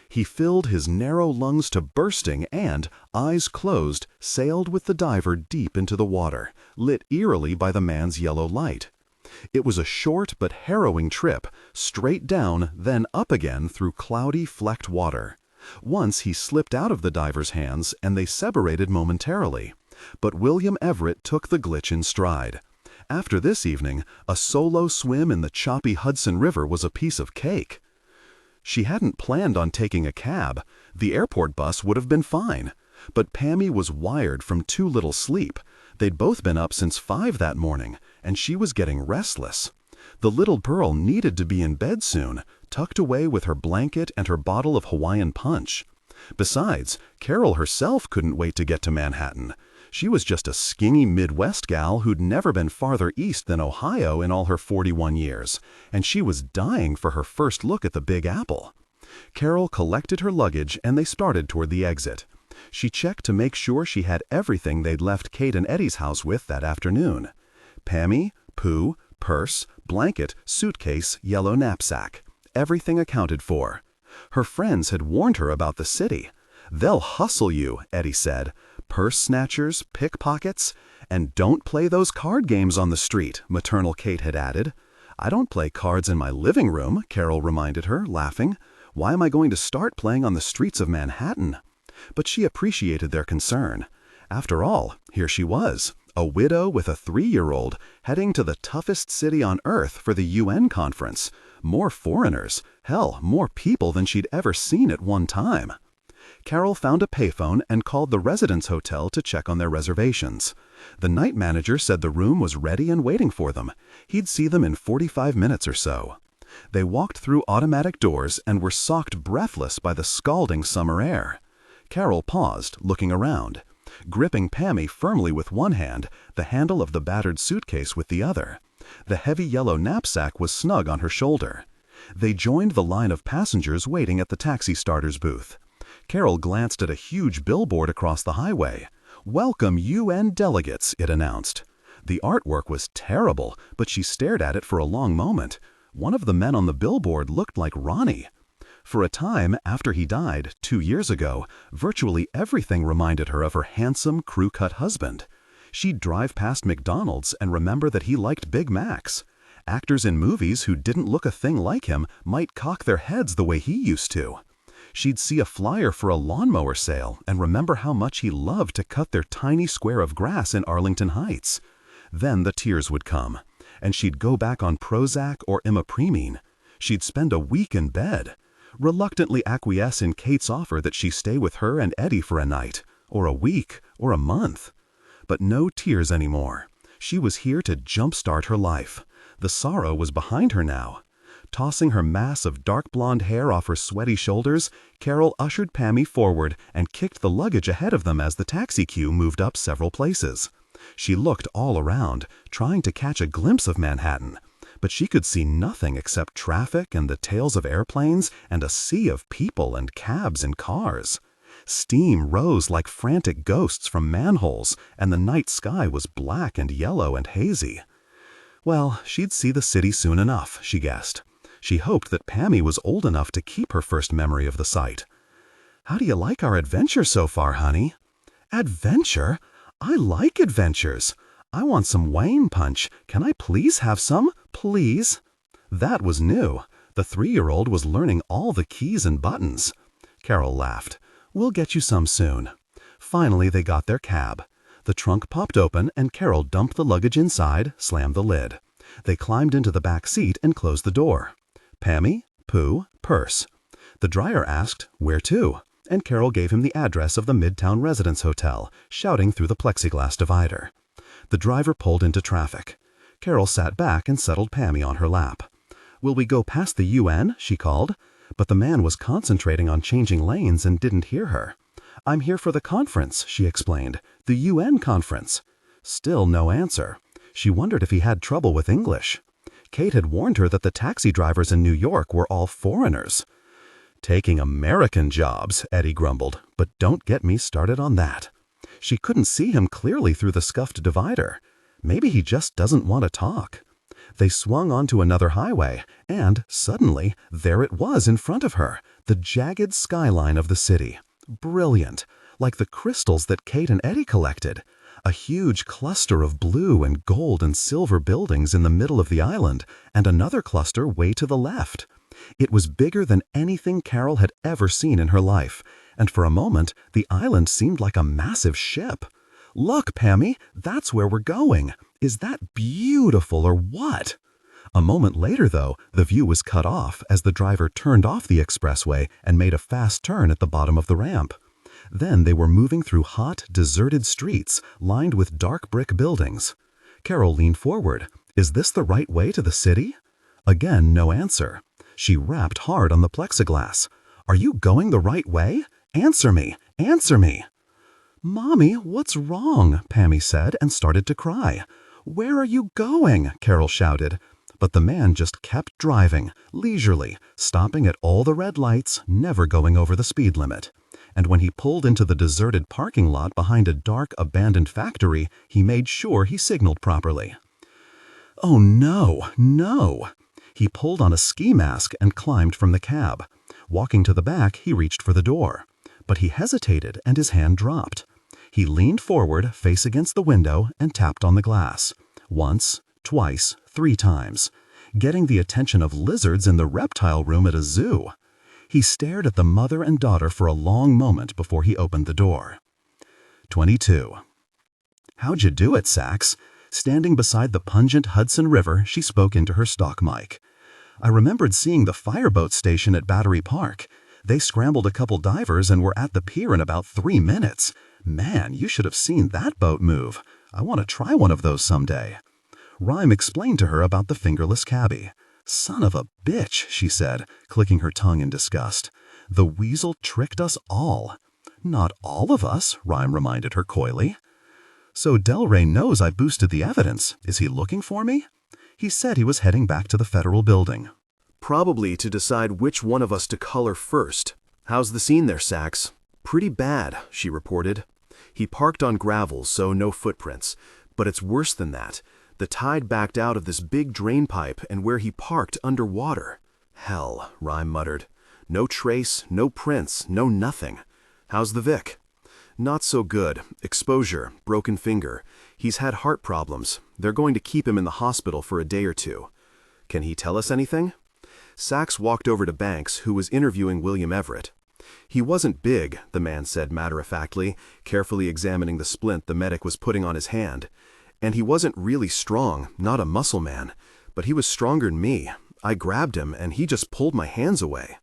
He filled his narrow lungs to bursting and, eyes closed, sailed with the diver deep into the water, lit eerily by the man's yellow light. It was a short but harrowing trip, straight down, then up again through cloudy, flecked water. Once he slipped out of the diver's hands and they separated momentarily. But William Everett took the glitch in stride. After this evening, a solo swim in the choppy Hudson River was a piece of cake. She hadn't planned on taking a cab. The airport bus would have been fine. But Pammy was wired from too little sleep. They'd both been up since 5 that morning, and she was getting restless. The little girl needed to be in bed soon, tucked away with her blanket and her bottle of Hawaiian punch. Besides, Carol herself couldn't wait to get to Manhattan. She was just a skinny Midwest gal who'd never been farther east than Ohio in all her 41 years, and she was dying for her first look at the Big Apple. Carol collected her luggage and they started toward the exit. She checked to make sure she had everything they'd left Kate and Eddie's house with that afternoon. Pammy, Pooh, purse, blanket, suitcase, yellow knapsack. Everything accounted for. Her friends had warned her about the city. They'll hustle you, Eddie said. Purse snatchers, pickpockets, and don't play those card games on the street, maternal Kate had added. I don't play cards in my living room, Carol reminded her, laughing. Why am I going to start playing on the streets of Manhattan? But she appreciated their concern. After all, here she was, a widow with a 3-year-old, heading to the toughest city on earth for the UN conference. More foreigners, hell, more people than she'd ever seen at one time. Carol found a payphone and called the Residence Hotel to check on their reservations. The night manager said the room was ready and waiting for them. He'd see them in 45 minutes or so. They walked through automatic doors and were socked breathless by the scalding summer air. Carol paused, looking around, gripping Pammy firmly with one hand, the handle of the battered suitcase with the other. The heavy yellow knapsack was snug on her shoulder. They joined the line of passengers waiting at the taxi starter's booth. Carol glanced at a huge billboard across the highway. "Welcome UN delegates," it announced. The artwork was terrible, but she stared at it for a long moment. One of the men on the billboard looked like Ronnie. For a time, after he died, 2 years ago, virtually everything reminded her of her handsome, crew-cut husband. She'd drive past McDonald's and remember that he liked Big Macs. Actors in movies who didn't look a thing like him might cock their heads the way he used to. She'd see a flyer for a lawnmower sale and remember how much he loved to cut their tiny square of grass in Arlington Heights. Then the tears would come, and she'd go back on Prozac or imipramine. She'd spend a week in bed, reluctantly acquiesce in Kate's offer that she stay with her and Eddie for a night, or a week, or a month. But no tears anymore. She was here to jumpstart her life. The sorrow was behind her now. Tossing her mass of dark blonde hair off her sweaty shoulders, Carol ushered Pammy forward and kicked the luggage ahead of them as the taxi queue moved up several places. She looked all around, trying to catch a glimpse of Manhattan, but she could see nothing except traffic and the tails of airplanes and a sea of people and cabs and cars. Steam rose like frantic ghosts from manholes, and the night sky was black and yellow and hazy. Well, she'd see the city soon enough, she guessed. She hoped that Pammy was old enough to keep her first memory of the site. "How do you like our adventure so far, honey?" "Adventure? I like adventures. I want some Wayne punch. Can I please have some? Please?" That was new. The 3-year-old was learning all the keys and buttons. Carol laughed. "We'll get you some soon." Finally, they got their cab. The trunk popped open and Carol dumped the luggage inside, slammed the lid. They climbed into the back seat and closed the door. Pammy, Pooh, purse. The driver asked, "Where to?" And Carol gave him the address of the Midtown Residence Hotel, shouting through the plexiglass divider. The driver pulled into traffic. Carol sat back and settled Pammy on her lap. "Will we go past the UN?" she called. But the man was concentrating on changing lanes and didn't hear her. "I'm here for the conference," she explained. "The UN conference." Still no answer. She wondered if he had trouble with English. Kate had warned her that the taxi drivers in New York were all foreigners. "Taking American jobs," Eddie grumbled, "but don't get me started on that." She couldn't see him clearly through the scuffed divider. Maybe he just doesn't want to talk. They swung onto another highway, and, suddenly, there it was in front of her, the jagged skyline of the city. Brilliant, like the crystals that Kate and Eddie collected. A huge cluster of blue and gold and silver buildings in the middle of the island, and another cluster way to the left. It was bigger than anything Carol had ever seen in her life, and for a moment, the island seemed like a massive ship. "Look, Pammy, that's where we're going. Is that beautiful or what?" A moment later, though, the view was cut off as the driver turned off the expressway and made a fast turn at the bottom of the ramp. Then they were moving through hot, deserted streets lined with dark brick buildings. Carol leaned forward. "Is this the right way to the city?" Again, no answer. She rapped hard on the plexiglass. "Are you going the right way? Answer me! Answer me!" "Mommy, what's wrong?" Pammy said and started to cry. "Where are you going?" Carol shouted. But the man just kept driving, leisurely, stopping at all the red lights, never going over the speed limit. And when he pulled into the deserted parking lot behind a dark, abandoned factory, he made sure he signaled properly. Oh no, no! He pulled on a ski mask and climbed from the cab. Walking to the back, he reached for the door. But he hesitated and his hand dropped. He leaned forward, face against the window, and tapped on the glass. Once, twice, 3 times, getting the attention of lizards in the reptile room at a zoo. He stared at the mother and daughter for a long moment before he opened the door. 22. "How'd you do it, Sachs?" Standing beside the pungent Hudson River, she spoke into her stock mic. "I remembered seeing the fireboat station at Battery Park. They scrambled a couple divers and were at the pier in about 3 minutes. Man, you should have seen that boat move. I want to try one of those someday." Rhyme explained to her about the fingerless cabbie. "Son of a bitch," she said, clicking her tongue in disgust. "The weasel tricked us all." "Not all of us," Rhyme reminded her coyly. "So Delray knows I boosted the evidence. Is he looking for me?" He said he was heading back to the federal building. Probably to decide which one of us to color first. How's the scene there, Sachs? Pretty bad, she reported. He parked on gravel, so no footprints. But it's worse than that. The tide backed out of this big drain pipe and where he parked underwater. Hell, Rhyme muttered. No trace, no prints, no nothing. How's the Vic? Not so good. Exposure, broken finger. He's had heart problems. They're going to keep him in the hospital for a day or 2. Can he tell us anything? Sachs walked over to Banks, who was interviewing William Everett. He wasn't big, the man said matter-of-factly, carefully examining the splint the medic was putting on his hand. And he wasn't really strong, not a muscle man, but he was stronger than me. I grabbed him, and he just pulled my hands away.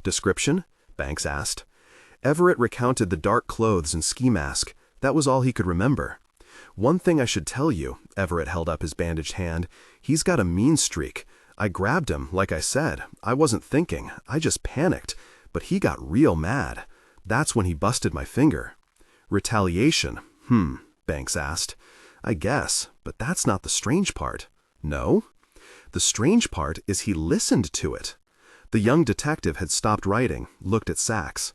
Description? Banks asked. Everett recounted the dark clothes and ski mask. That was all he could remember. One thing I should tell you, Everett held up his bandaged hand, he's got a mean streak. I grabbed him, like I said. I wasn't thinking. I just panicked. But he got real mad. That's when he busted my finger. Retaliation? Banks asked. I guess, but that's not the strange part. No? The strange part is he listened to it. The young detective had stopped writing, looked at Sachs.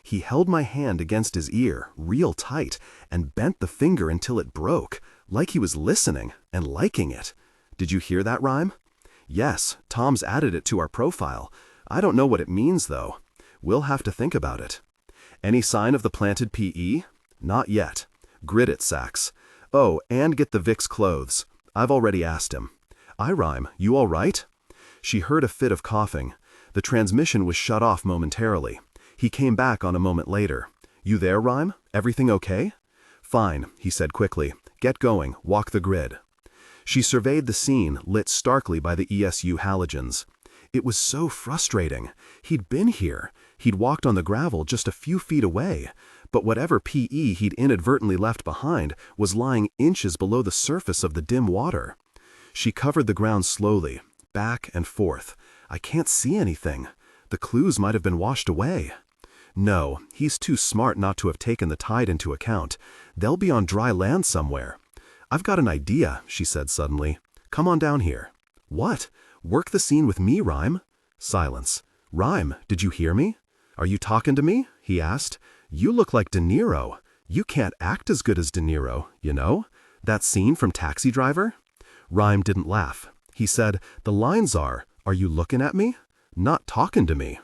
He held my hand against his ear, real tight, and bent the finger until it broke, like he was listening and liking it. Did you hear that rhyme? Yes, Tom's added it to our profile. I don't know what it means, though. We'll have to think about it. Any sign of the planted PE? Not yet. Grit it, Sachs. Oh, and get the Vic's clothes. I've already asked him. I rhyme. You all right? She heard a fit of coughing. The transmission was shut off momentarily. He came back on a moment later. You there, Rhyme? Everything okay? Fine, he said quickly. Get going. Walk the grid. She surveyed the scene, lit starkly by the ESU halogens. It was so frustrating. He'd been here. He'd walked on the gravel just a few feet away. But whatever PE he'd inadvertently left behind was lying inches below the surface of the dim water. She covered the ground slowly, back and forth. I can't see anything. The clues might have been washed away. No, he's too smart not to have taken the tide into account. They'll be on dry land somewhere. I've got an idea, she said suddenly. Come on down here. What? Work the scene with me, Rhyme? Silence. Rhyme, did you hear me? Are you talking to me? He asked. You look like De Niro. You can't act as good as De Niro, you know? That scene from Taxi Driver? Rhyme didn't laugh. He said, the lines are you looking at me? Not talking to me.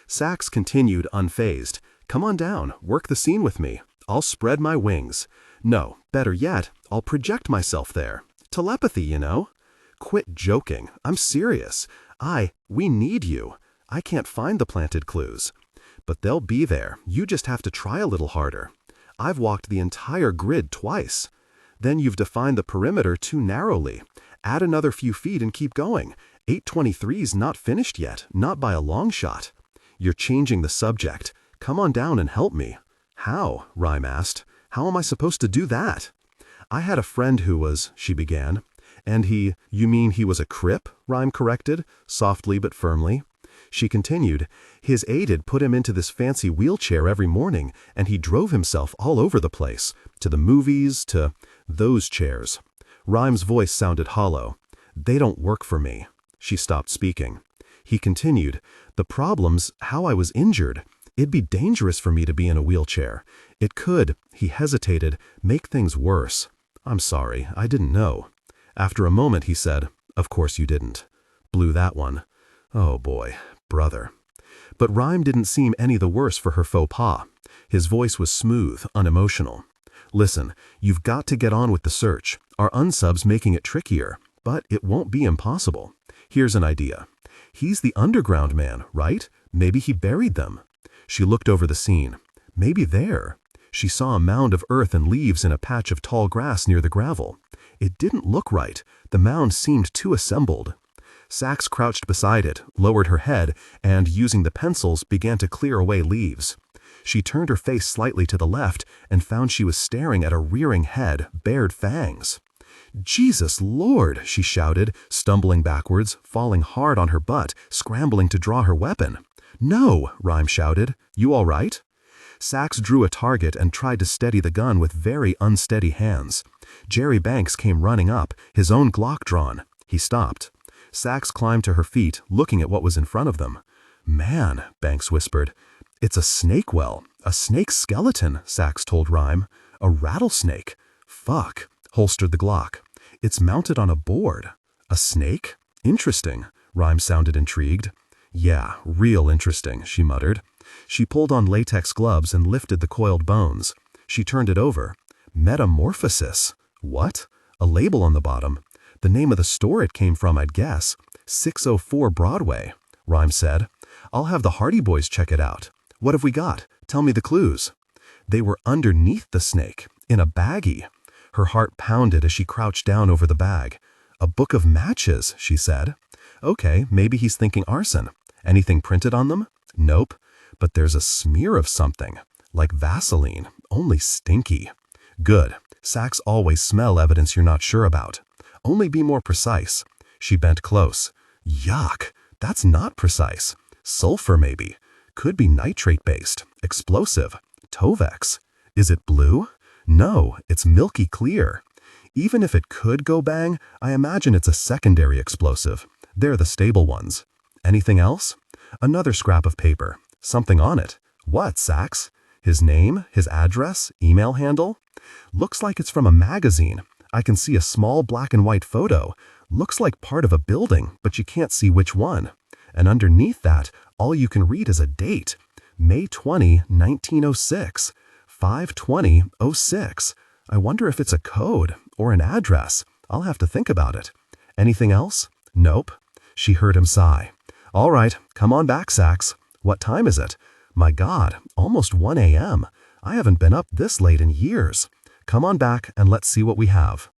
Sachs continued unfazed. Come on down, work the scene with me. I'll spread my wings. No, better yet, I'll project myself there. Telepathy, you know? Quit joking. I'm serious. We need you. I can't find the planted clues. But they'll be there. You just have to try a little harder. I've walked the entire grid twice. Then you've defined the perimeter too narrowly. Add another few feet and keep going. 823's not finished yet, not by a long shot. You're changing the subject. Come on down and help me. How? Rhyme asked. How am I supposed to do that? I had a friend who was, she began. And you mean he was a crip? Rhyme corrected, softly but firmly. She continued, his aide had put him into this fancy wheelchair every morning, and he drove himself all over the place, to the movies, to those chairs. Rhyme's voice sounded hollow. They don't work for me. She stopped speaking. He continued, the problem's how I was injured. It'd be dangerous for me to be in a wheelchair. It could, he hesitated, make things worse. I'm sorry, I didn't know. After a moment he said, of course you didn't. Blew that one. Oh boy, brother. But Rhyme didn't seem any the worse for her faux pas. His voice was smooth, unemotional. Listen, you've got to get on with the search. Our unsub's making it trickier, but it won't be impossible. Here's an idea. He's the underground man, right? Maybe he buried them. She looked over the scene. Maybe there. She saw a mound of earth and leaves in a patch of tall grass near the gravel. It didn't look right. The mound seemed too assembled. Sachs crouched beside it, lowered her head, and, using the pencils, began to clear away leaves. She turned her face slightly to the left and found she was staring at a rearing head, bared fangs. Jesus Lord, she shouted, stumbling backwards, falling hard on her butt, scrambling to draw her weapon. No, Rhyme shouted. You all right? Sachs drew a target and tried to steady the gun with very unsteady hands. Jerry Banks came running up, his own Glock drawn. He stopped. Sachs climbed to her feet, looking at what was in front of them. Man, Banks whispered. It's a snake well. A snake skeleton, Sachs told Rhyme. A rattlesnake. Fuck. Holstered the Glock. It's mounted on a board. A snake? Interesting. Rhyme sounded intrigued. Yeah, real interesting, she muttered. She pulled on latex gloves and lifted the coiled bones. She turned it over. Metamorphosis. What? A label on the bottom. The name of the store it came from, I'd guess. 604 Broadway, Rhyme said. I'll have the Hardy Boys check it out. What have we got? Tell me the clues. They were underneath the snake, in a baggie. Her heart pounded as she crouched down over the bag. A book of matches, she said. Okay, maybe he's thinking arson. Anything printed on them? Nope. But there's a smear of something, like Vaseline, only stinky. Good. Sachs always smell evidence you're not sure about. Only be more precise. She bent close. Yuck, that's not precise. Sulfur maybe. Could be nitrate-based, explosive, Tovex. Is it blue? No, it's milky clear. Even if it could go bang, I imagine it's a secondary explosive. They're the stable ones. Anything else? Another scrap of paper. Something on it. What, Sachs? His name? His address? Email handle? Looks like it's from a magazine. I can see a small black and white photo. Looks like part of a building, but you can't see which one. And underneath that, all you can read is a date. May 20, 1906. 5/20/06. I wonder if it's a code or an address. I'll have to think about it. Anything else? Nope. She heard him sigh. All right, come on back, Sachs. What time is it? My God, almost 1 a.m. I haven't been up this late in years. Come on back and let's see what we have.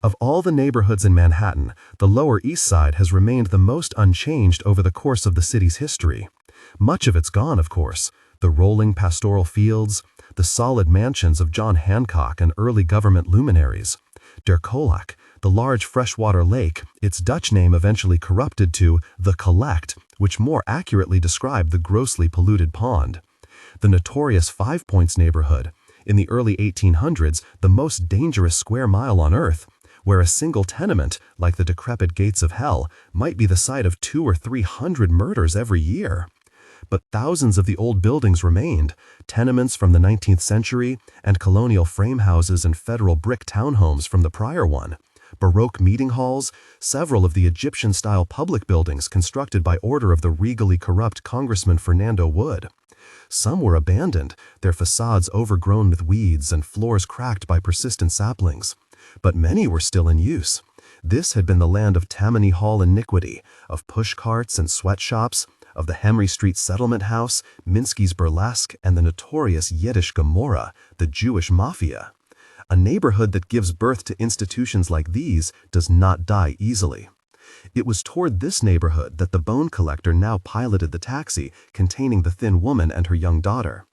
Of all the neighborhoods in Manhattan, the Lower East Side has remained the most unchanged over the course of the city's history. Much of it's gone, of course. The rolling pastoral fields, the solid mansions of John Hancock and early government luminaries. Der Kolak, the large freshwater lake, its Dutch name eventually corrupted to the Collect, which more accurately described the grossly polluted pond. The notorious Five Points neighborhood, in the early 1800s the most dangerous square mile on earth, where a single tenement, like the decrepit gates of hell, might be the site of 200 or 300 murders every year. But thousands of the old buildings remained, tenements from the 19th century and colonial frame houses and federal brick townhomes from the prior one, Baroque meeting halls, several of the Egyptian-style public buildings constructed by order of the regally corrupt Congressman Fernando Wood. Some were abandoned, their facades overgrown with weeds and floors cracked by persistent saplings. But many were still in use. This had been the land of Tammany Hall iniquity, of pushcarts and sweatshops, of the Henry Street Settlement House, Minsky's Burlesque, and the notorious Yiddish Gomorrah, the Jewish Mafia. A neighborhood that gives birth to institutions like these does not die easily. It was toward this neighborhood that the bone collector now piloted the taxi containing the thin woman and her young daughter.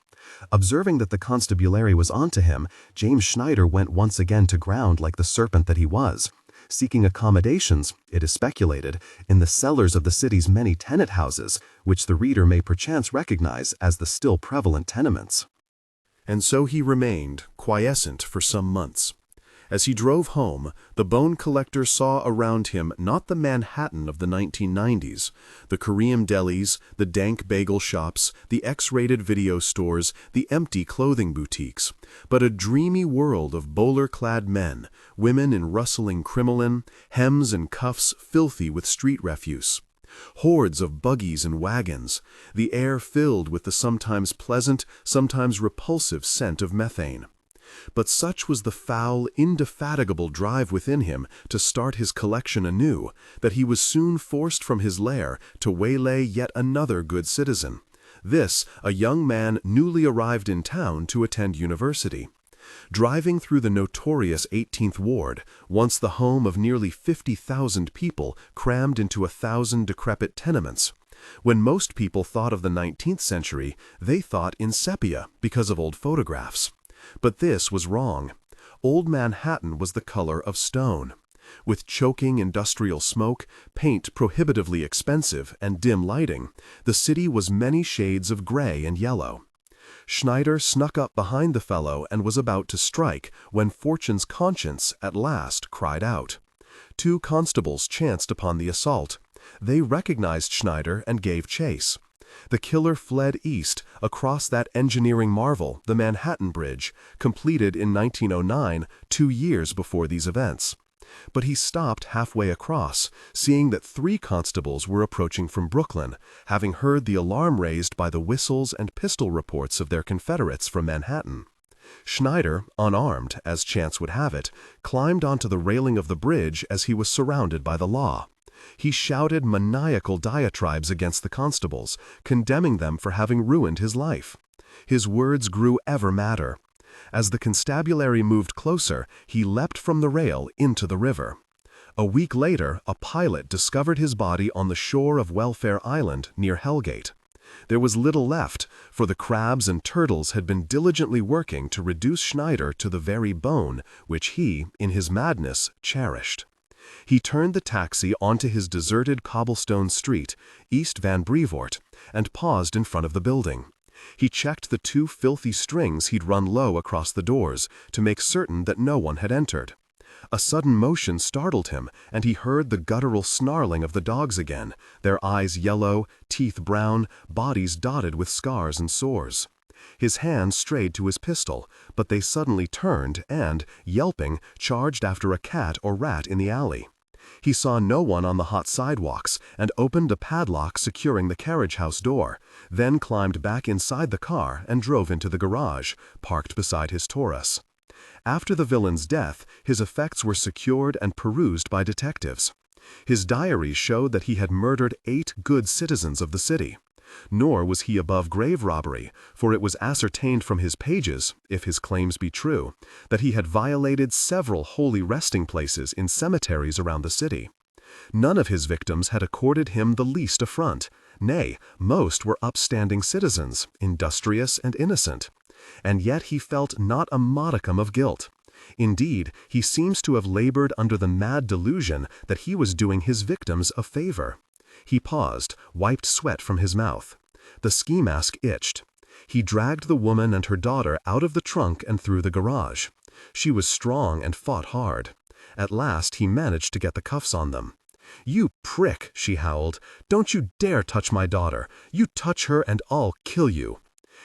Observing that the constabulary was onto him, James Schneider went once again to ground like the serpent that he was, seeking accommodations, it is speculated, in the cellars of the city's many tenant houses, which the reader may perchance recognize as the still prevalent tenements. And so he remained, quiescent for some months. As he drove home, the bone collector saw around him not the Manhattan of the 1990s, the Korean delis, the dank bagel shops, the X-rated video stores, the empty clothing boutiques, but a dreamy world of bowler-clad men, women in rustling crinoline, hems and cuffs filthy with street refuse. Hordes of buggies and wagons, the air filled with the sometimes pleasant, sometimes repulsive scent of methane. But such was the foul, indefatigable drive within him to start his collection anew, that he was soon forced from his lair to waylay yet another good citizen. This, a young man newly arrived in town to attend university. Driving through the notorious 18th Ward, once the home of nearly 50,000 people crammed into 1,000 decrepit tenements. When most people thought of the 19th century, they thought in sepia because of old photographs. But this was wrong. Old Manhattan was the color of stone. With choking industrial smoke, paint prohibitively expensive, and dim lighting, the city was many shades of gray and yellow. Schneider snuck up behind the fellow and was about to strike when fortune's conscience at last cried out. 2 constables chanced upon the assault. They recognized Schneider and gave chase. The killer fled east, across that engineering marvel, the Manhattan Bridge, completed in 1909, 2 years before these events. But he stopped halfway across, seeing that 3 constables were approaching from Brooklyn, having heard the alarm raised by the whistles and pistol reports of their confederates from Manhattan. Schneider, unarmed, as chance would have it, climbed onto the railing of the bridge as he was surrounded by the law. He shouted maniacal diatribes against the constables, condemning them for having ruined his life. His words grew ever madder. As the constabulary moved closer, he leapt from the rail into the river. A week later, a pilot discovered his body on the shore of Welfare Island near Hellgate. There was little left, for the crabs and turtles had been diligently working to reduce Schneider to the very bone which he, in his madness, cherished. He turned the taxi onto his deserted cobblestone street, East Van Brevoort, and paused in front of the building. He checked the 2 filthy strings he'd run low across the doors to make certain that no one had entered. A sudden motion startled him, and he heard the guttural snarling of the dogs again, their eyes yellow, teeth brown, bodies dotted with scars and sores. His hand strayed to his pistol, but they suddenly turned and, yelping, charged after a cat or rat in the alley. He saw no one on the hot sidewalks and opened a padlock securing the carriage house door, then climbed back inside the car and drove into the garage, parked beside his Taurus. After the villain's death, his effects were secured and perused by detectives. His diary showed that he had murdered 8 good citizens of the city. Nor was he above grave robbery, for it was ascertained from his pages, if his claims be true, that he had violated several holy resting places in cemeteries around the city. None of his victims had accorded him the least affront. Nay, most were upstanding citizens, industrious and innocent. And yet he felt not a modicum of guilt. Indeed, he seems to have labored under the mad delusion that he was doing his victims a favor. He paused, wiped sweat from his mouth. The ski mask itched. He dragged the woman and her daughter out of the trunk and through the garage. She was strong and fought hard. At last he managed to get the cuffs on them. "You prick," she howled. "Don't you dare touch my daughter. You touch her and I'll kill you."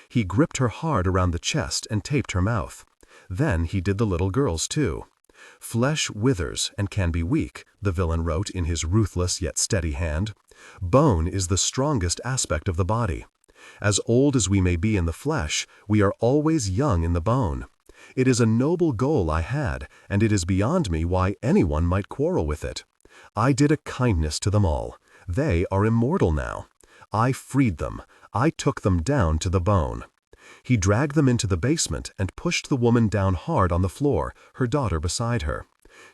He gripped her hard around the chest and taped her mouth. Then he did the little girl's too. "Flesh withers and can be weak," the villain wrote in his ruthless yet steady hand. "Bone is the strongest aspect of the body. As old as we may be in the flesh, we are always young in the bone. It is a noble goal I had, and it is beyond me why anyone might quarrel with it. I did a kindness to them all. They are immortal now. I freed them. I took them down to the bone." He dragged them into the basement and pushed the woman down hard on the floor, her daughter beside her.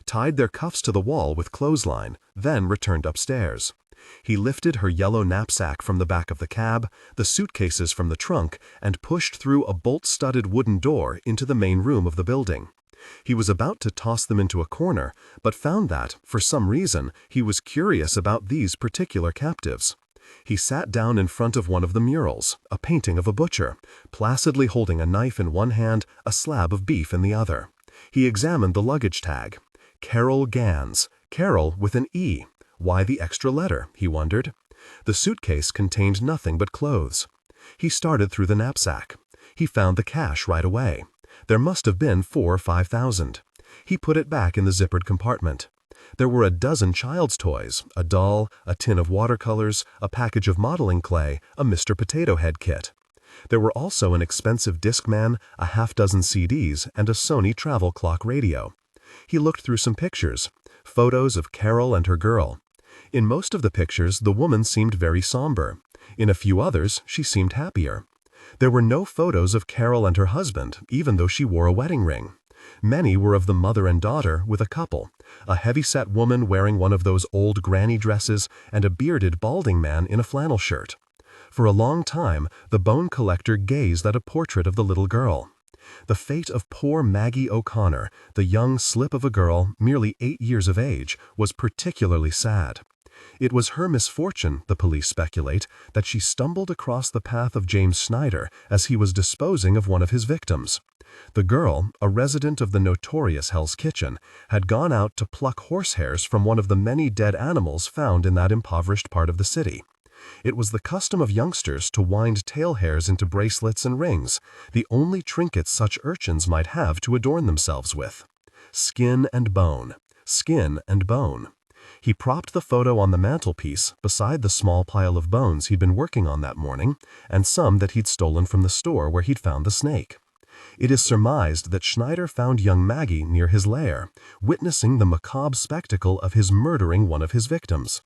Tied their cuffs to the wall with clothesline, then returned upstairs. He lifted her yellow knapsack from the back of the cab, the suitcases from the trunk, and pushed through a bolt-studded wooden door into the main room of the building. He was about to toss them into a corner, but found that, for some reason, he was curious about these particular captives. He sat down in front of one of the murals, a painting of a butcher, placidly holding a knife in one hand, a slab of beef in the other. He examined the luggage tag. Carol Gans. Carol with an E. Why the extra letter, he wondered. The suitcase contained nothing but clothes. He started through the knapsack. He found the cash right away. There must have been 4,000 or 5,000. He put it back in the zippered compartment. There were a dozen child's toys, a doll, a tin of watercolors, a package of modeling clay, a Mr. Potato Head kit. There were also an expensive Discman, a half-dozen CDs, and a Sony travel clock radio. He looked through some pictures, photos of Carol and her girl. In most of the pictures, the woman seemed very somber. In a few others, she seemed happier. There were no photos of Carol and her husband, even though she wore a wedding ring. Many were of the mother and daughter with a couple, a heavy-set woman wearing one of those old granny dresses and a bearded, balding man in a flannel shirt. For a long time, the bone collector gazed at a portrait of the little girl. The fate of poor Maggie O'Connor, the young slip of a girl, merely 8 years of age, was particularly sad. It was her misfortune, the police speculate, that she stumbled across the path of James Schneider as he was disposing of one of his victims. The girl, a resident of the notorious Hell's Kitchen, had gone out to pluck horsehairs from one of the many dead animals found in that impoverished part of the city. It was the custom of youngsters to wind tail hairs into bracelets and rings, the only trinkets such urchins might have to adorn themselves with. Skin and bone. Skin and bone. He propped the photo on the mantelpiece beside the small pile of bones he'd been working on that morning, and some that he'd stolen from the store where he'd found the snake. It is surmised that Schneider found young Maggie near his lair, witnessing the macabre spectacle of his murdering one of his victims.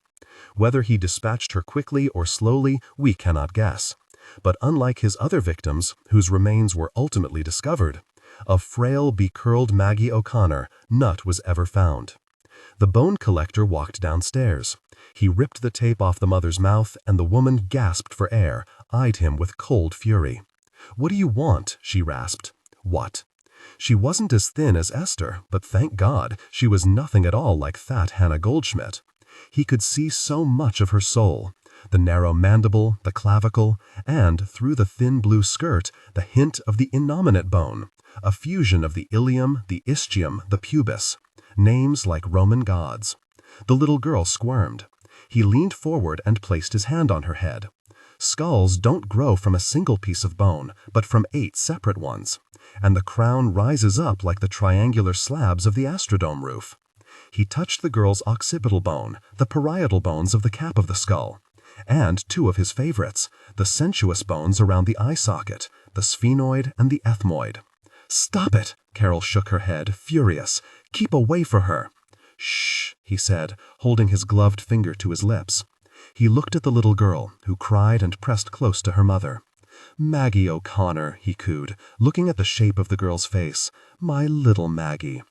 Whether he dispatched her quickly or slowly, we cannot guess. But unlike his other victims, whose remains were ultimately discovered, of frail, becurled Maggie O'Connor, none was ever found. The bone collector walked downstairs. He ripped the tape off the mother's mouth, and the woman gasped for air, eyed him with cold fury. "What do you want?" she rasped. "What?" She wasn't as thin as Esther, but thank God, she was nothing at all like fat Hannah Goldschmidt. He could see so much of her soul, the narrow mandible, the clavicle, and, through the thin blue skirt, the hint of the innominate bone, a fusion of the ilium, the ischium, the pubis. Names like Roman gods. The little girl squirmed. He leaned forward and placed his hand on her head. Skulls don't grow from a single piece of bone, but from 8 separate ones, and the crown rises up like the triangular slabs of the Astrodome roof. He touched the girl's occipital bone, the parietal bones of the cap of the skull, and 2 of his favorites, the sensuous bones around the eye socket, the sphenoid and the ethmoid. "Stop it!" Carol shook her head, furious. "Keep away from her." "Shh," he said, holding his gloved finger to his lips. He looked at the little girl, who cried and pressed close to her mother. "Maggie O'Connor," he cooed, looking at the shape of the girl's face. "My little Maggie."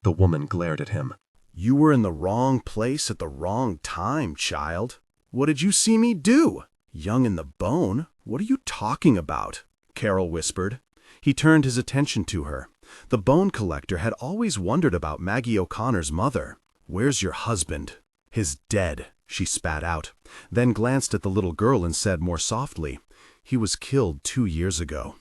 The woman glared at him. "You were in the wrong place at the wrong time, child. What did you see me do? Young in the bone? What are you talking about?" Carol whispered. He turned his attention to her. The bone collector had always wondered about Maggie O'Connor's mother. "Where's your husband?" "He's dead," she spat out, then glanced at the little girl and said more softly, "He was killed 2 years ago.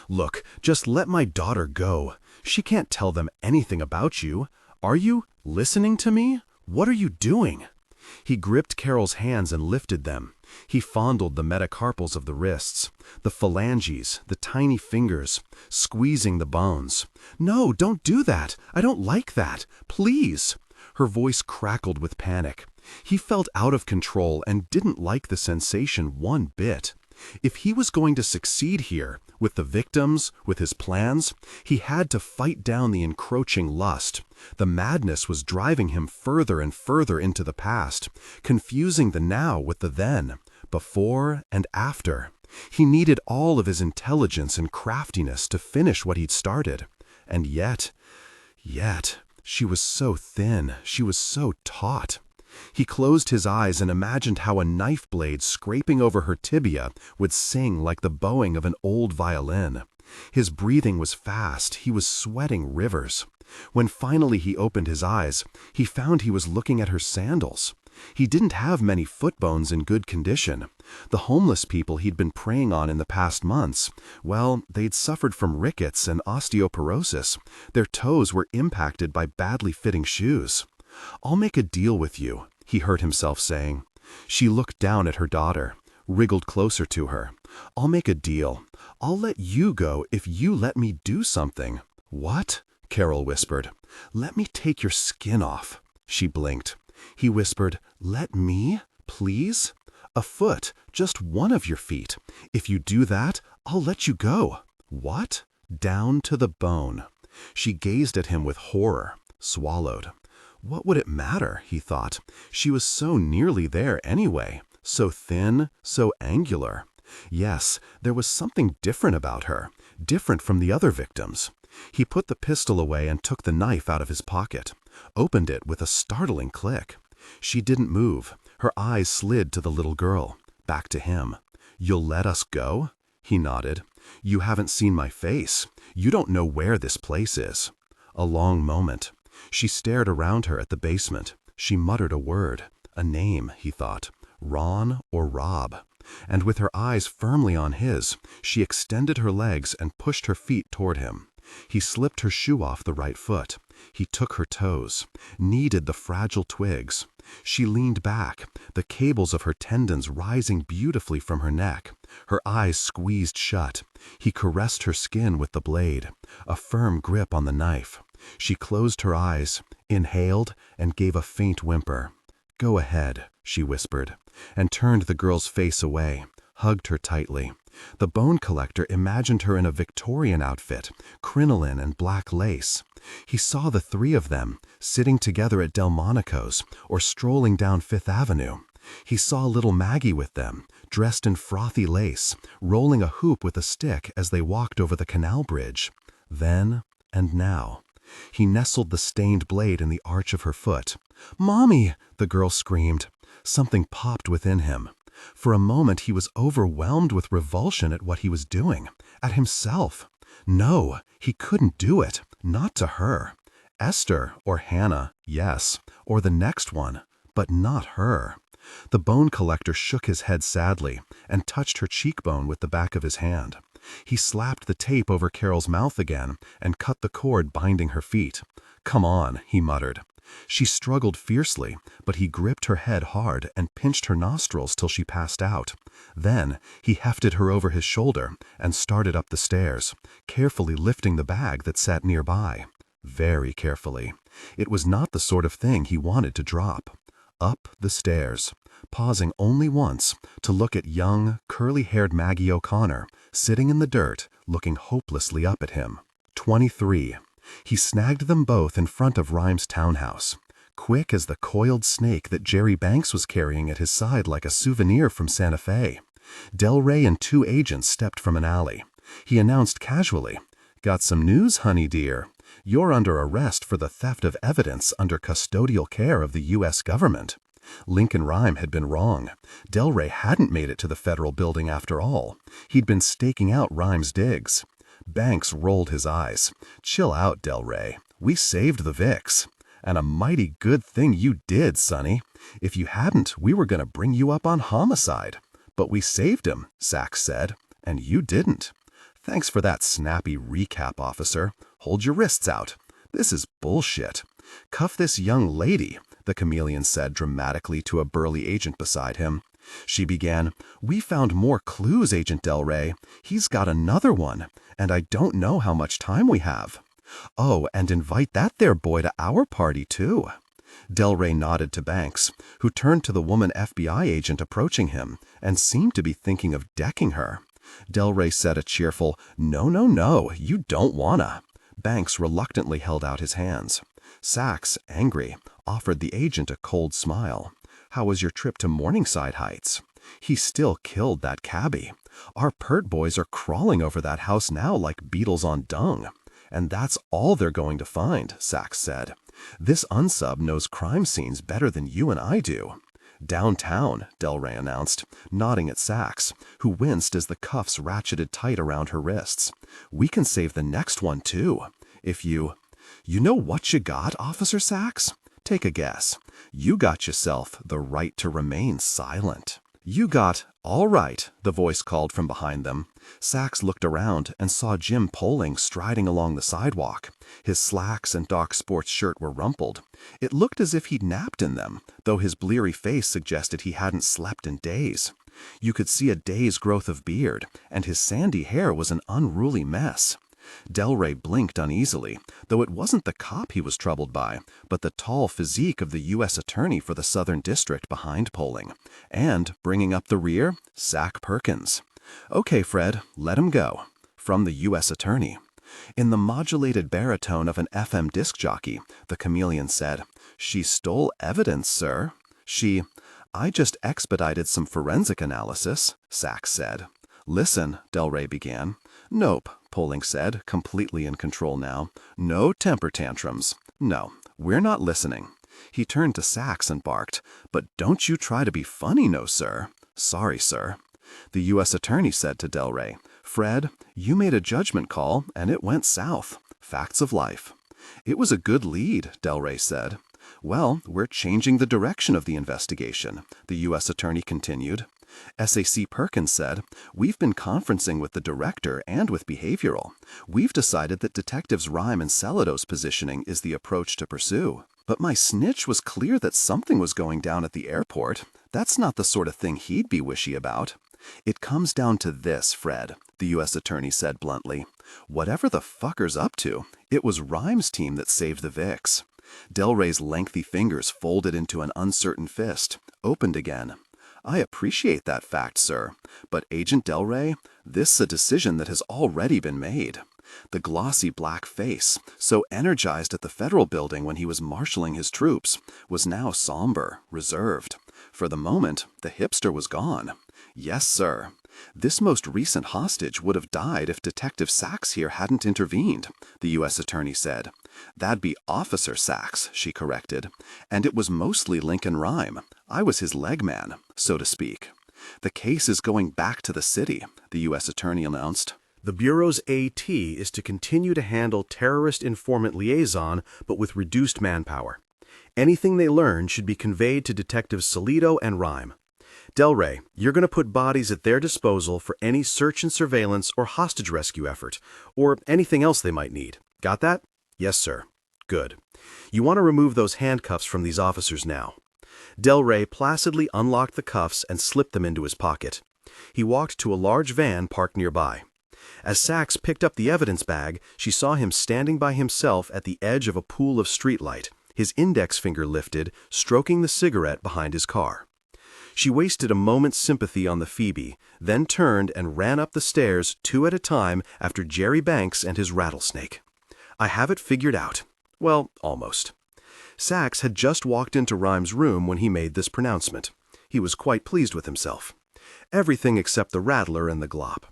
Look, just let my daughter go. She can't tell them anything about you. Are you listening to me? What are you doing?" He gripped Carol's hands and lifted them. He fondled the metacarpals of the wrists, the phalanges, the tiny fingers, squeezing the bones. "No, don't do that. I don't like that. Please." Her voice crackled with panic. He felt out of control and didn't like the sensation one bit. If he was going to succeed here, with the victims, with his plans, he had to fight down the encroaching lust. The madness was driving him further and further into the past, confusing the now with the then, before and after. He needed all of his intelligence and craftiness to finish what he'd started. And yet, she was so thin, she was so taut. He closed his eyes and imagined how a knife blade scraping over her tibia would sing like the bowing of an old violin. His breathing was fast, he was sweating rivers. When finally he opened his eyes, he found he was looking at her sandals. He didn't have many foot bones in good condition. The homeless people he'd been preying on in the past months, well, they'd suffered from rickets and osteoporosis. Their toes were impacted by badly fitting shoes. "I'll make a deal with you," he heard himself saying. She looked down at her daughter, wriggled closer to her. "I'll make a deal. I'll let you go if you let me do something." "What?" Carol whispered. "Let me take your skin off." She blinked. He whispered, "Let me, please? A foot, just one of your feet. If you do that, I'll let you go." "What?" "Down to the bone." She gazed at him with horror, swallowed. What would it matter, he thought. She was so nearly there anyway, so thin, so angular. Yes, there was something different about her, different from the other victims. He put the pistol away and took the knife out of his pocket, opened it with a startling click. She didn't move. Her eyes slid to the little girl, back to him. "You'll let us go?" He nodded. "You haven't seen my face. You don't know where this place is." A long moment. She stared around her at the basement. She muttered a word, a name, he thought, Ron or Rob. And with her eyes firmly on his, she extended her legs and pushed her feet toward him. He slipped her shoe off the right foot. He took her toes, kneaded the fragile twigs. She leaned back, the cables of her tendons rising beautifully from her neck, her eyes squeezed shut. He caressed her skin with the blade, a firm grip on the knife. She closed her eyes, inhaled, and gave a faint whimper. "Go ahead," she whispered, and turned the girl's face away, hugged her tightly. The bone collector imagined her in a Victorian outfit, crinoline and black lace. He saw the three of them, sitting together at Delmonico's or strolling down Fifth Avenue. He saw little Maggie with them, dressed in frothy lace, rolling a hoop with a stick as they walked over the canal bridge. Then and now. He nestled the stained blade in the arch of her foot. "Mommy!" the girl screamed. Something popped within him. For a moment he was overwhelmed with revulsion at what he was doing, at himself. No, he couldn't do it, not to her. Esther or Hannah, yes, or the next one, but not her. The bone collector shook his head sadly and touched her cheekbone with the back of his hand. He slapped the tape over Carol's mouth again and cut the cord binding her feet. "Come on," he muttered. She struggled fiercely, but he gripped her head hard and pinched her nostrils till she passed out. Then he hefted her over his shoulder and started up the stairs, carefully lifting the bag that sat nearby. Very carefully. It was not the sort of thing he wanted to drop. Up the stairs, pausing only once to look at young, curly-haired Maggie O'Connor, sitting in the dirt, looking hopelessly up at him. 23. He snagged them both in front of Rhymes' townhouse, quick as the coiled snake that Jerry Banks was carrying at his side like a souvenir from Santa Fe. Del Rey and 2 agents stepped from an alley. He announced casually, "Got some news, honey dear. You're under arrest for the theft of evidence under custodial care of the U.S. government." Lincoln Rhyme had been wrong. Del Rey hadn't made it to the federal building after all. He'd been staking out Rhyme's digs. Banks rolled his eyes. "Chill out, Del Rey. We saved the Vicks. And a mighty good thing you did, Sonny. If you hadn't, we were going to bring you up on homicide. But we saved him," Sachs said, "and you didn't. Thanks for that snappy recap, officer. Hold your wrists out. This is bullshit. Cuff this young lady," the chameleon said dramatically to a burly agent beside him. She began, "We found more clues, Agent Del Rey. He's got another one, and I don't know how much time we have. Oh, and invite that there boy to our party, too." Del Rey nodded to Banks, who turned to the woman FBI agent approaching him and seemed to be thinking of decking her. Del Rey said a cheerful, "No, no, no, you don't wanna." Banks reluctantly held out his hands. Sachs, angry, offered the agent a cold smile. "How was your trip to Morningside Heights?" "He still killed that cabbie. Our pert boys are crawling over that house now like beetles on dung. And that's all they're going to find," Sachs said. "This unsub knows crime scenes better than you and I do." "Downtown," Del Rey announced, nodding at Sachs, who winced as the cuffs ratcheted tight around her wrists. "We can save the next one, too. If you know what you got, Officer Sachs? Take a guess. You got yourself the right to remain silent." "You got—" "All right," the voice called from behind them. Sachs looked around and saw Jim Poling striding along the sidewalk. His slacks and dark sports shirt were rumpled. It looked as if he'd napped in them, though his bleary face suggested he hadn't slept in days. You could see a day's growth of beard, and his sandy hair was an unruly mess. Del Rey blinked uneasily, though it wasn't the cop he was troubled by, but the tall physique of the U.S. Attorney for the Southern District behind Poling. And, bringing up the rear, Sack Perkins. "Okay, Fred, let him go." From the U.S. Attorney. In the modulated baritone of an FM disc jockey, the chameleon said, "She stole evidence, sir. I just expedited some forensic analysis," Sachs said. "Listen," Del Rey began. "Nope," Poling said, completely in control now. "No temper tantrums. No, we're not listening." He turned to Sachs and barked, "But don't you try to be funny, no, sir." "Sorry, sir." The U.S. Attorney said to Del Rey, "Fred, you made a judgment call, and it went south. Facts of life." "It was a good lead," Del Rey said. "Well, we're changing the direction of the investigation," the U.S. Attorney continued. SAC Perkins said, "We've been conferencing with the director and with behavioral. We've decided that Detectives Rhyme and Celados's positioning is the approach to pursue. But my snitch was clear that something was going down at the airport. That's not the sort of thing he'd be wishy about." "It comes down to this, Fred," the U.S. Attorney said bluntly. "Whatever the fucker's up to, it was Rhyme's team that saved the Vicks." Del Rey's lengthy fingers folded into an uncertain fist, opened again. I appreciate that fact, sir. But Agent Delray, this a decision that has already been made. The glossy black face, so energized at the Federal Building when he was marshaling his troops, was now somber, reserved. For the moment, the hipster was gone. Yes, sir. This most recent hostage would have died if Detective Sachs here hadn't intervened, the U.S. Attorney said. That'd be Officer Sachs, she corrected. And it was mostly Lincoln Rhyme. I was his leg man, so to speak. The case is going back to the city, the U.S. Attorney announced. The Bureau's AT is to continue to handle terrorist informant liaison, but with reduced manpower. Anything they learn should be conveyed to Detectives Salido and Rhyme. Delray, you're going to put bodies at their disposal for any search and surveillance or hostage rescue effort, or anything else they might need. Got that? Yes, sir. Good. You want to remove those handcuffs from these officers now. Delray placidly unlocked the cuffs and slipped them into his pocket. He walked to a large van parked nearby. As Sachs picked up the evidence bag, she saw him standing by himself at the edge of a pool of streetlight, his index finger lifted, stroking the cigarette behind his car. She wasted a moment's sympathy on the Phoebe, then turned and ran up the stairs 2 at a time after Jerry Banks and his rattlesnake. I have it figured out. Well, almost. Sachs had just walked into Rhyme's room when he made this pronouncement. He was quite pleased with himself. Everything except the rattler and the glop.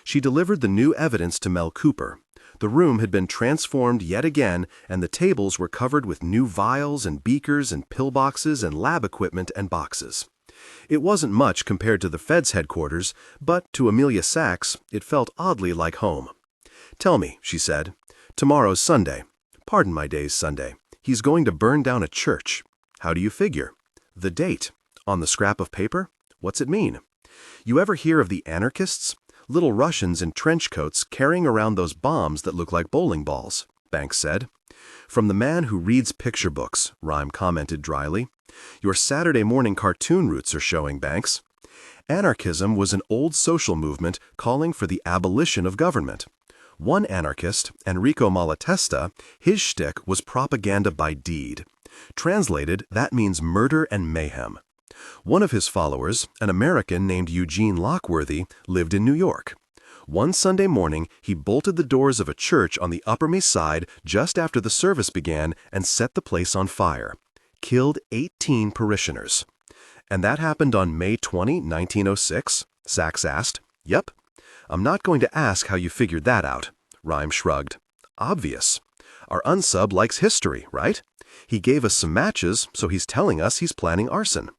She delivered the new evidence to Mel Cooper. The room had been transformed yet again, and the tables were covered with new vials and beakers and pillboxes and lab equipment and boxes. It wasn't much compared to the Fed's headquarters, but to Amelia Sachs, it felt oddly like home. "Tell me," she said, "tomorrow's Sunday. Pardon my day's Sunday. He's going to burn down a church. How do you figure? The date. On the scrap of paper? What's it mean? You ever hear of the anarchists? Little Russians in trench coats carrying around those bombs that look like bowling balls," Banks said. "From the man who reads picture books," Rhyme commented dryly. "Your Saturday morning cartoon roots are showing, Banks." Anarchism was an old social movement calling for the abolition of government. One anarchist, Enrico Malatesta, his shtick was propaganda by deed. Translated, that means murder and mayhem. One of his followers, an American named Eugene Lockworthy, lived in New York. One Sunday morning, he bolted the doors of a church on the Upper East Side just after the service began and set the place on fire. Killed 18 parishioners. "And that happened on May 20, 1906? Sachs asked. "Yep." "I'm not going to ask how you figured that out." Rhyme shrugged. "Obvious. Our unsub likes history, right? He gave us some matches, so he's telling us he's planning arson.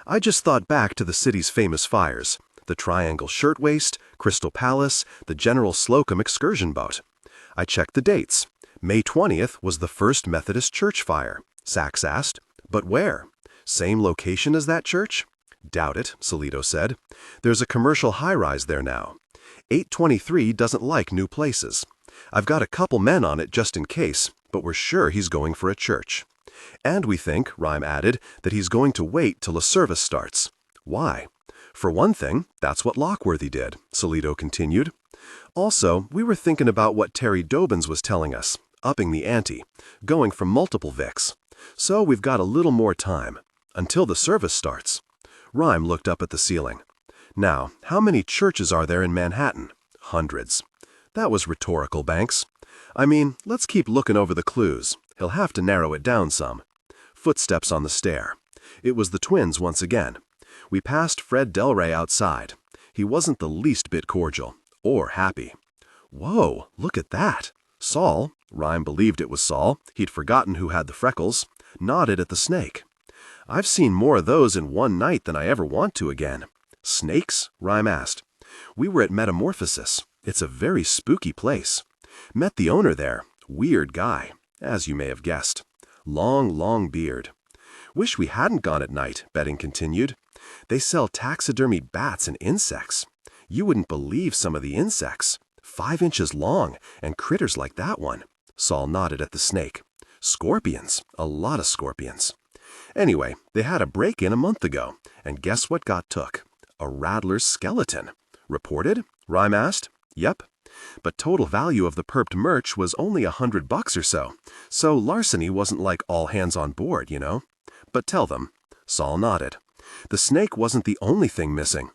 I just thought back to the city's famous fires. The Triangle Shirtwaist, Crystal Palace, the General Slocum excursion boat. I checked the dates. May 20th was the first Methodist church fire," Sachs asked. "But where? Same location as that church?" "Doubt it," Salido said. "There's a commercial high-rise there now. 823 doesn't like new places. I've got a couple men on it just in case, but we're sure he's going for a church. And we think," Rhyme added, "that he's going to wait till a service starts." "Why?" "For one thing, that's what Lockworthy did," Salido continued. "Also, we were thinking about what Terry Dobbins was telling us, upping the ante, going for multiple Vics. So we've got a little more time, until the service starts." Rhyme looked up at the ceiling. "Now, how many churches are there in Manhattan?" "Hundreds." "That was rhetorical, Banks. I mean, let's keep looking over the clues. He'll have to narrow it down some." Footsteps on the stair. It was the twins once again. We passed Fred Delray outside. He wasn't the least bit cordial, or happy. "Whoa, look at that." Saul, Rhyme believed it was Saul, he'd forgotten who had the freckles, nodded at the snake. "I've seen more of those in one night than I ever want to again." "Snakes?" Rhyme asked. "We were at Metamorphosis. It's a very spooky place. Met the owner there. Weird guy, as you may have guessed. Long beard. Wish we hadn't gone at night," Betting continued. "They sell taxidermied bats and insects. You wouldn't believe some of the insects. 5 inches long, and critters like that one." Saul nodded at the snake. "Scorpions. A lot of scorpions. Anyway, they had a break-in a month ago, and guess what got took? A rattler's skeleton." "Reported?" Rhyme asked. "Yep. But total value of the perped merch was only $100 or so, so larceny wasn't like all hands on board, you know. But tell them." Saul nodded. The snake wasn't the only thing missing.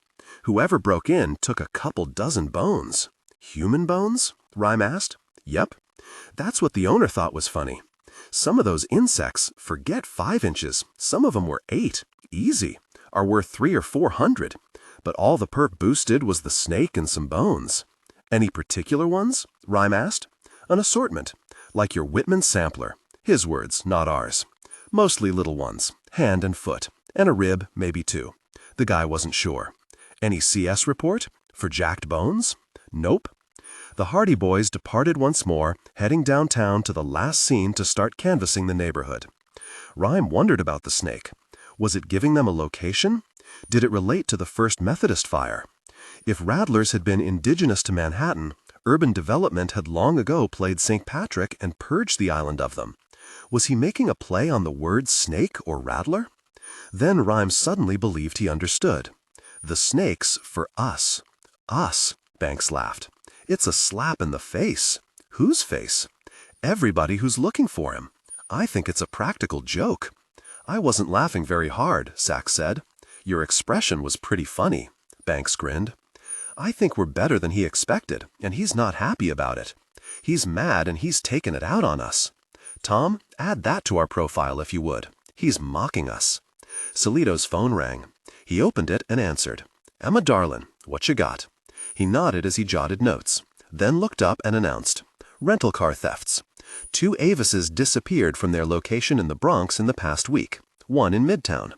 Whoever broke in took a couple dozen bones. Human bones? Rhyme asked. Yep. That's what the owner thought was funny. Some of those insects, forget 5 inches, some of them were 8, easy, are worth 300 or 400. But all the perp boosted was the snake and some bones. Any particular ones? Rhyme asked. An assortment, like your Whitman sampler. His words, not ours. Mostly little ones, hand and foot, and a rib, maybe 2. The guy wasn't sure. Any CS report? For jacked bones? Nope. The Hardy boys departed once more, heading downtown to the last scene to start canvassing the neighborhood. Rhyme wondered about the snake. Was it giving them a location? Did it relate to the First Methodist fire? If rattlers had been indigenous to Manhattan, urban development had long ago played St. Patrick and purged the island of them. Was he making a play on the word snake or rattler? Then Rhyme suddenly believed he understood. The snake's for us. Us, Banks laughed. It's a slap in the face. Whose face? Everybody who's looking for him. I think it's a practical joke. I wasn't laughing very hard, Sachs said. Your expression was pretty funny. Banks grinned. I think we're better than he expected, and he's not happy about it. He's mad and he's taken it out on us. Tom, add that to our profile if you would. He's mocking us. Salito's phone rang. He opened it and answered. Emma darlin', what you got? He nodded as he jotted notes, then looked up and announced. Rental car thefts. 2 Avises disappeared from their location in the Bronx in the past week, 1 in Midtown.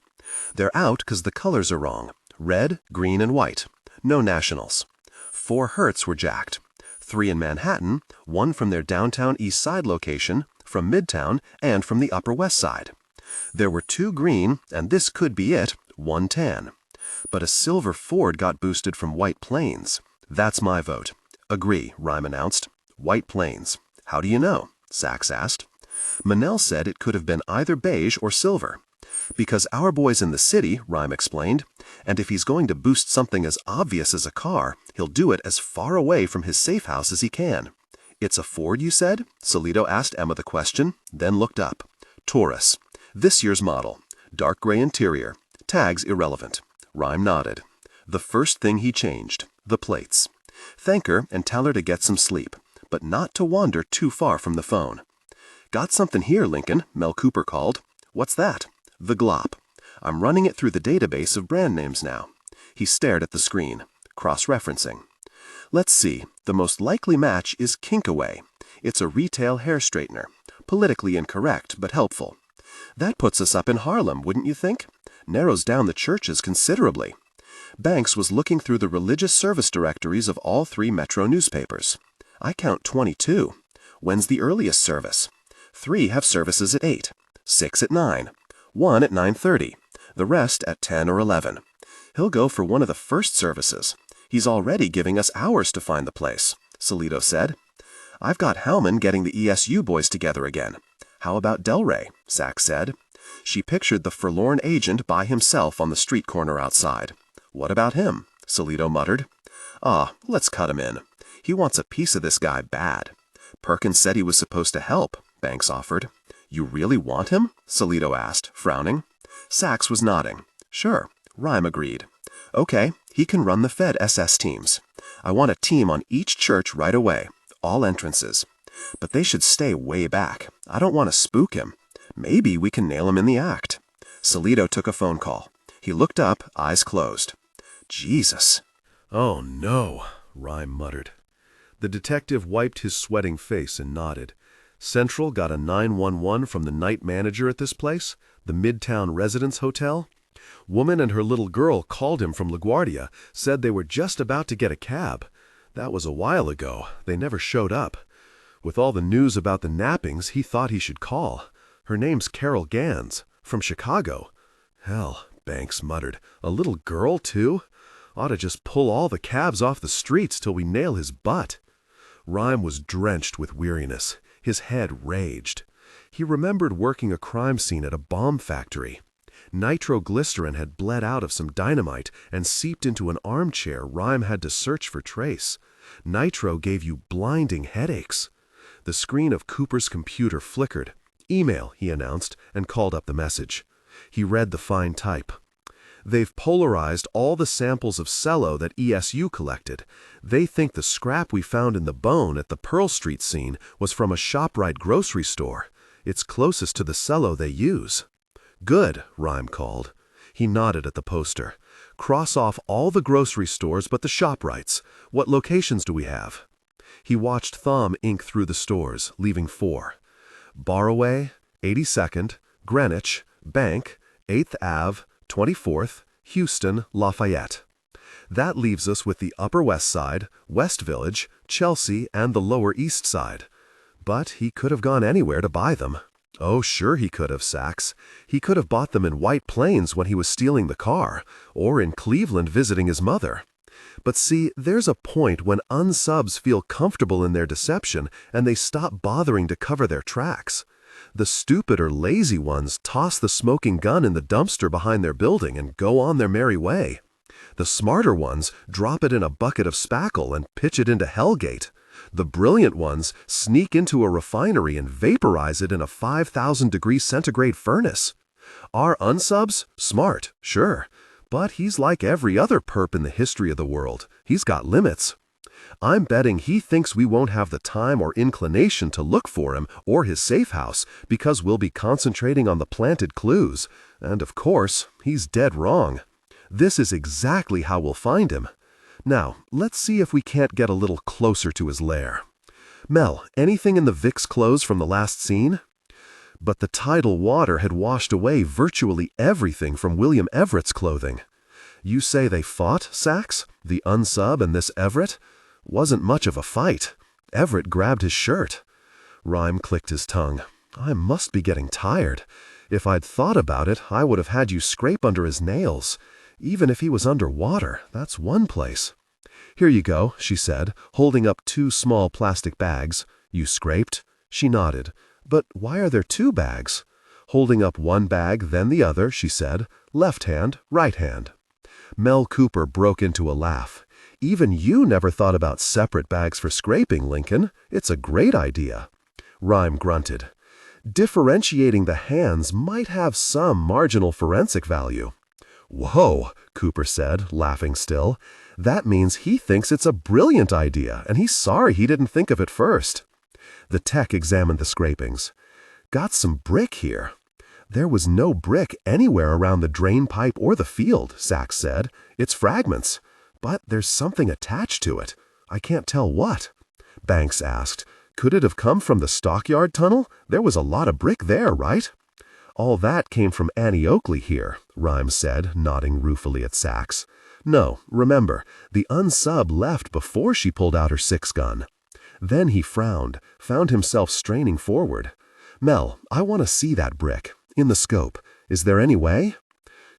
They're out because the colors are wrong. Red, green, and white. No nationals. 4 Hertz were jacked. 3 in Manhattan, 1 from their downtown East Side location, from Midtown, and from the Upper West Side. There were 2 green, and this could be it, 1 tan. But a silver Ford got boosted from White Plains. That's my vote. Agree, Rhyme announced. White Plains. How do you know? Sachs asked. Manel said it could have been either beige or silver. Because our boy's in the city, Rhyme explained, and if he's going to boost something as obvious as a car, he'll do it as far away from his safe house as he can. It's a Ford, you said? Salito asked Emma the question, then looked up. Taurus. This year's model. Dark gray interior. Tags irrelevant. Rhyme nodded. The first thing he changed. The plates. Thank her and tell her to get some sleep, but not to wander too far from the phone. Got something here, Lincoln, Mel Cooper called. What's that? The glop. I'm running it through the database of brand names now. He stared at the screen, cross-referencing. Let's see, the most likely match is Kinkaway. It's a retail hair straightener. Politically incorrect, but helpful. That puts us up in Harlem, wouldn't you think? Narrows down the churches considerably. Banks was looking through the religious service directories of all 3 metro newspapers. I count 22. When's the earliest service? 3 have services at 8, 6 at 9, 1 at 9:30, the rest at 10 or 11. He'll go for one of the first services. He's already giving us hours to find the place, Salito said. I've got Howman getting the ESU boys together again. How about Delray? Sachs said. She pictured the forlorn agent by himself on the street corner outside. What about him? Salito muttered. Let's cut him in. He wants a piece of this guy bad. Perkins said he was supposed to help, Banks offered. You really want him? Salito asked, frowning. Sachs was nodding. Sure, Rhyme agreed. Okay, he can run the Fed SS teams. I want a team on each church right away, all entrances. But they should stay way back. I don't want to spook him. Maybe we can nail him in the act. Salito took a phone call. He looked up, eyes closed. Jesus. Oh no, Rhyme muttered. The detective wiped his sweating face and nodded. Central got a 911 from the night manager at this place, the Midtown Residence Hotel. Woman and her little girl called him from LaGuardia, said they were just about to get a cab. That was a while ago. They never showed up. With all the news about the nappings, he thought he should call. Her name's Carol Gans, from Chicago. Hell, Banks muttered. A little girl, too? Ought to just pull all the cabs off the streets till we nail his butt. Rhyme was drenched with weariness. His head raged. He remembered working a crime scene at a bomb factory. Nitroglycerin had bled out of some dynamite and seeped into an armchair Rhyme had to search for trace. Nitro gave you blinding headaches. The screen of Cooper's computer flickered. Email, he announced, and called up the message. He read the fine type. They've polarized all the samples of cello that ESU collected. They think the scrap we found in the bone at the Pearl Street scene was from a ShopRite grocery store. It's closest to the cello they use. Good, Rhyme called. He nodded at the poster. Cross off all the grocery stores but the ShopRites. What locations do we have? He watched Thumb ink through the stores, leaving 4. Barraway, 82nd, Greenwich, Bank, 8th Ave, 24th, Houston, Lafayette. That leaves us with the Upper West Side, West Village, Chelsea, and the Lower East Side. But he could have gone anywhere to buy them. Oh, sure he could have, Sachs. He could have bought them in White Plains when he was stealing the car, or in Cleveland visiting his mother. But see, there's a point when unsubs feel comfortable in their deception and they stop bothering to cover their tracks. The stupid or lazy ones toss the smoking gun in the dumpster behind their building and go on their merry way. The smarter ones drop it in a bucket of spackle and pitch it into Hellgate. The brilliant ones sneak into a refinery and vaporize it in a 5,000-degree centigrade furnace. Our unsubs? Smart, sure. But he's like every other perp in the history of the world. He's got limits. I'm betting he thinks we won't have the time or inclination to look for him or his safe house because we'll be concentrating on the planted clues. And of course, he's dead wrong. This is exactly how we'll find him. Now, let's see if we can't get a little closer to his lair. Mel, anything in the Vic's clothes from the last scene? But the tidal water had washed away virtually everything from William Everett's clothing. You say they fought, Sachs? The unsub and this Everett? Wasn't much of a fight. Everett grabbed his shirt. Rhyme clicked his tongue. I must be getting tired. If I'd thought about it, I would have had you scrape under his nails. Even if he was underwater, that's one place. Here you go, she said, holding up 2 small plastic bags. You scraped? She nodded. But why are there 2 bags? Holding up one bag, then the other, she said. Left hand, right hand. Mel Cooper broke into a laugh. Even you never thought about separate bags for scraping, Lincoln. It's a great idea. Rhyme grunted. Differentiating the hands might have some marginal forensic value. Whoa, Cooper said, laughing still. That means he thinks it's a brilliant idea, and he's sorry he didn't think of it first. The tech examined the scrapings. Got some brick here. There was no brick anywhere around the drain pipe or the field, Sachs said. It's fragments. But there's something attached to it. I can't tell what. Banks asked. Could it have come from the stockyard tunnel? There was a lot of brick there, right? All that came from Annie Oakley here, Rhyme said, nodding ruefully at Sachs. No, remember, the unsub left before she pulled out her 6-gun. Then he frowned, found himself straining forward. Mel, I want to see that brick. In the scope. Is there any way?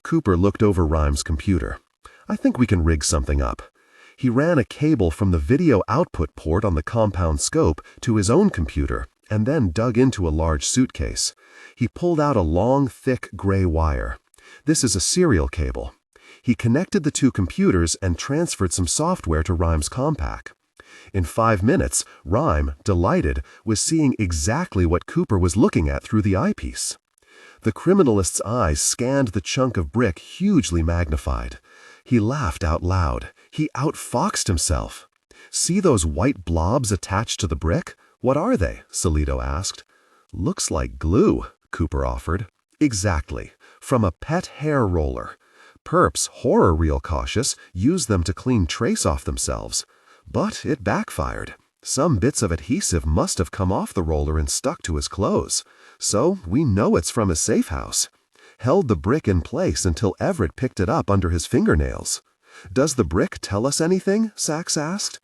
Cooper looked over Rhyme's computer. I think we can rig something up. He ran a cable from the video output port on the compound scope to his own computer and then dug into a large suitcase. He pulled out a long, thick gray wire. This is a serial cable. He connected the 2 computers and transferred some software to Rhyme's Compaq. In 5 minutes, Rhyme, delighted, was seeing exactly what Cooper was looking at through the eyepiece. The criminalist's eyes scanned the chunk of brick hugely magnified. He laughed out loud. He outfoxed himself. See those white blobs attached to the brick? What are they? Salito asked. Looks like glue, Cooper offered. Exactly. From a pet hair roller. Perps, horror reel cautious, use them to clean trace off themselves. But it backfired. Some bits of adhesive must have come off the roller and stuck to his clothes. So we know it's from his safe house. Held the brick in place until Everett picked it up under his fingernails. Does the brick tell us anything? Sachs asked.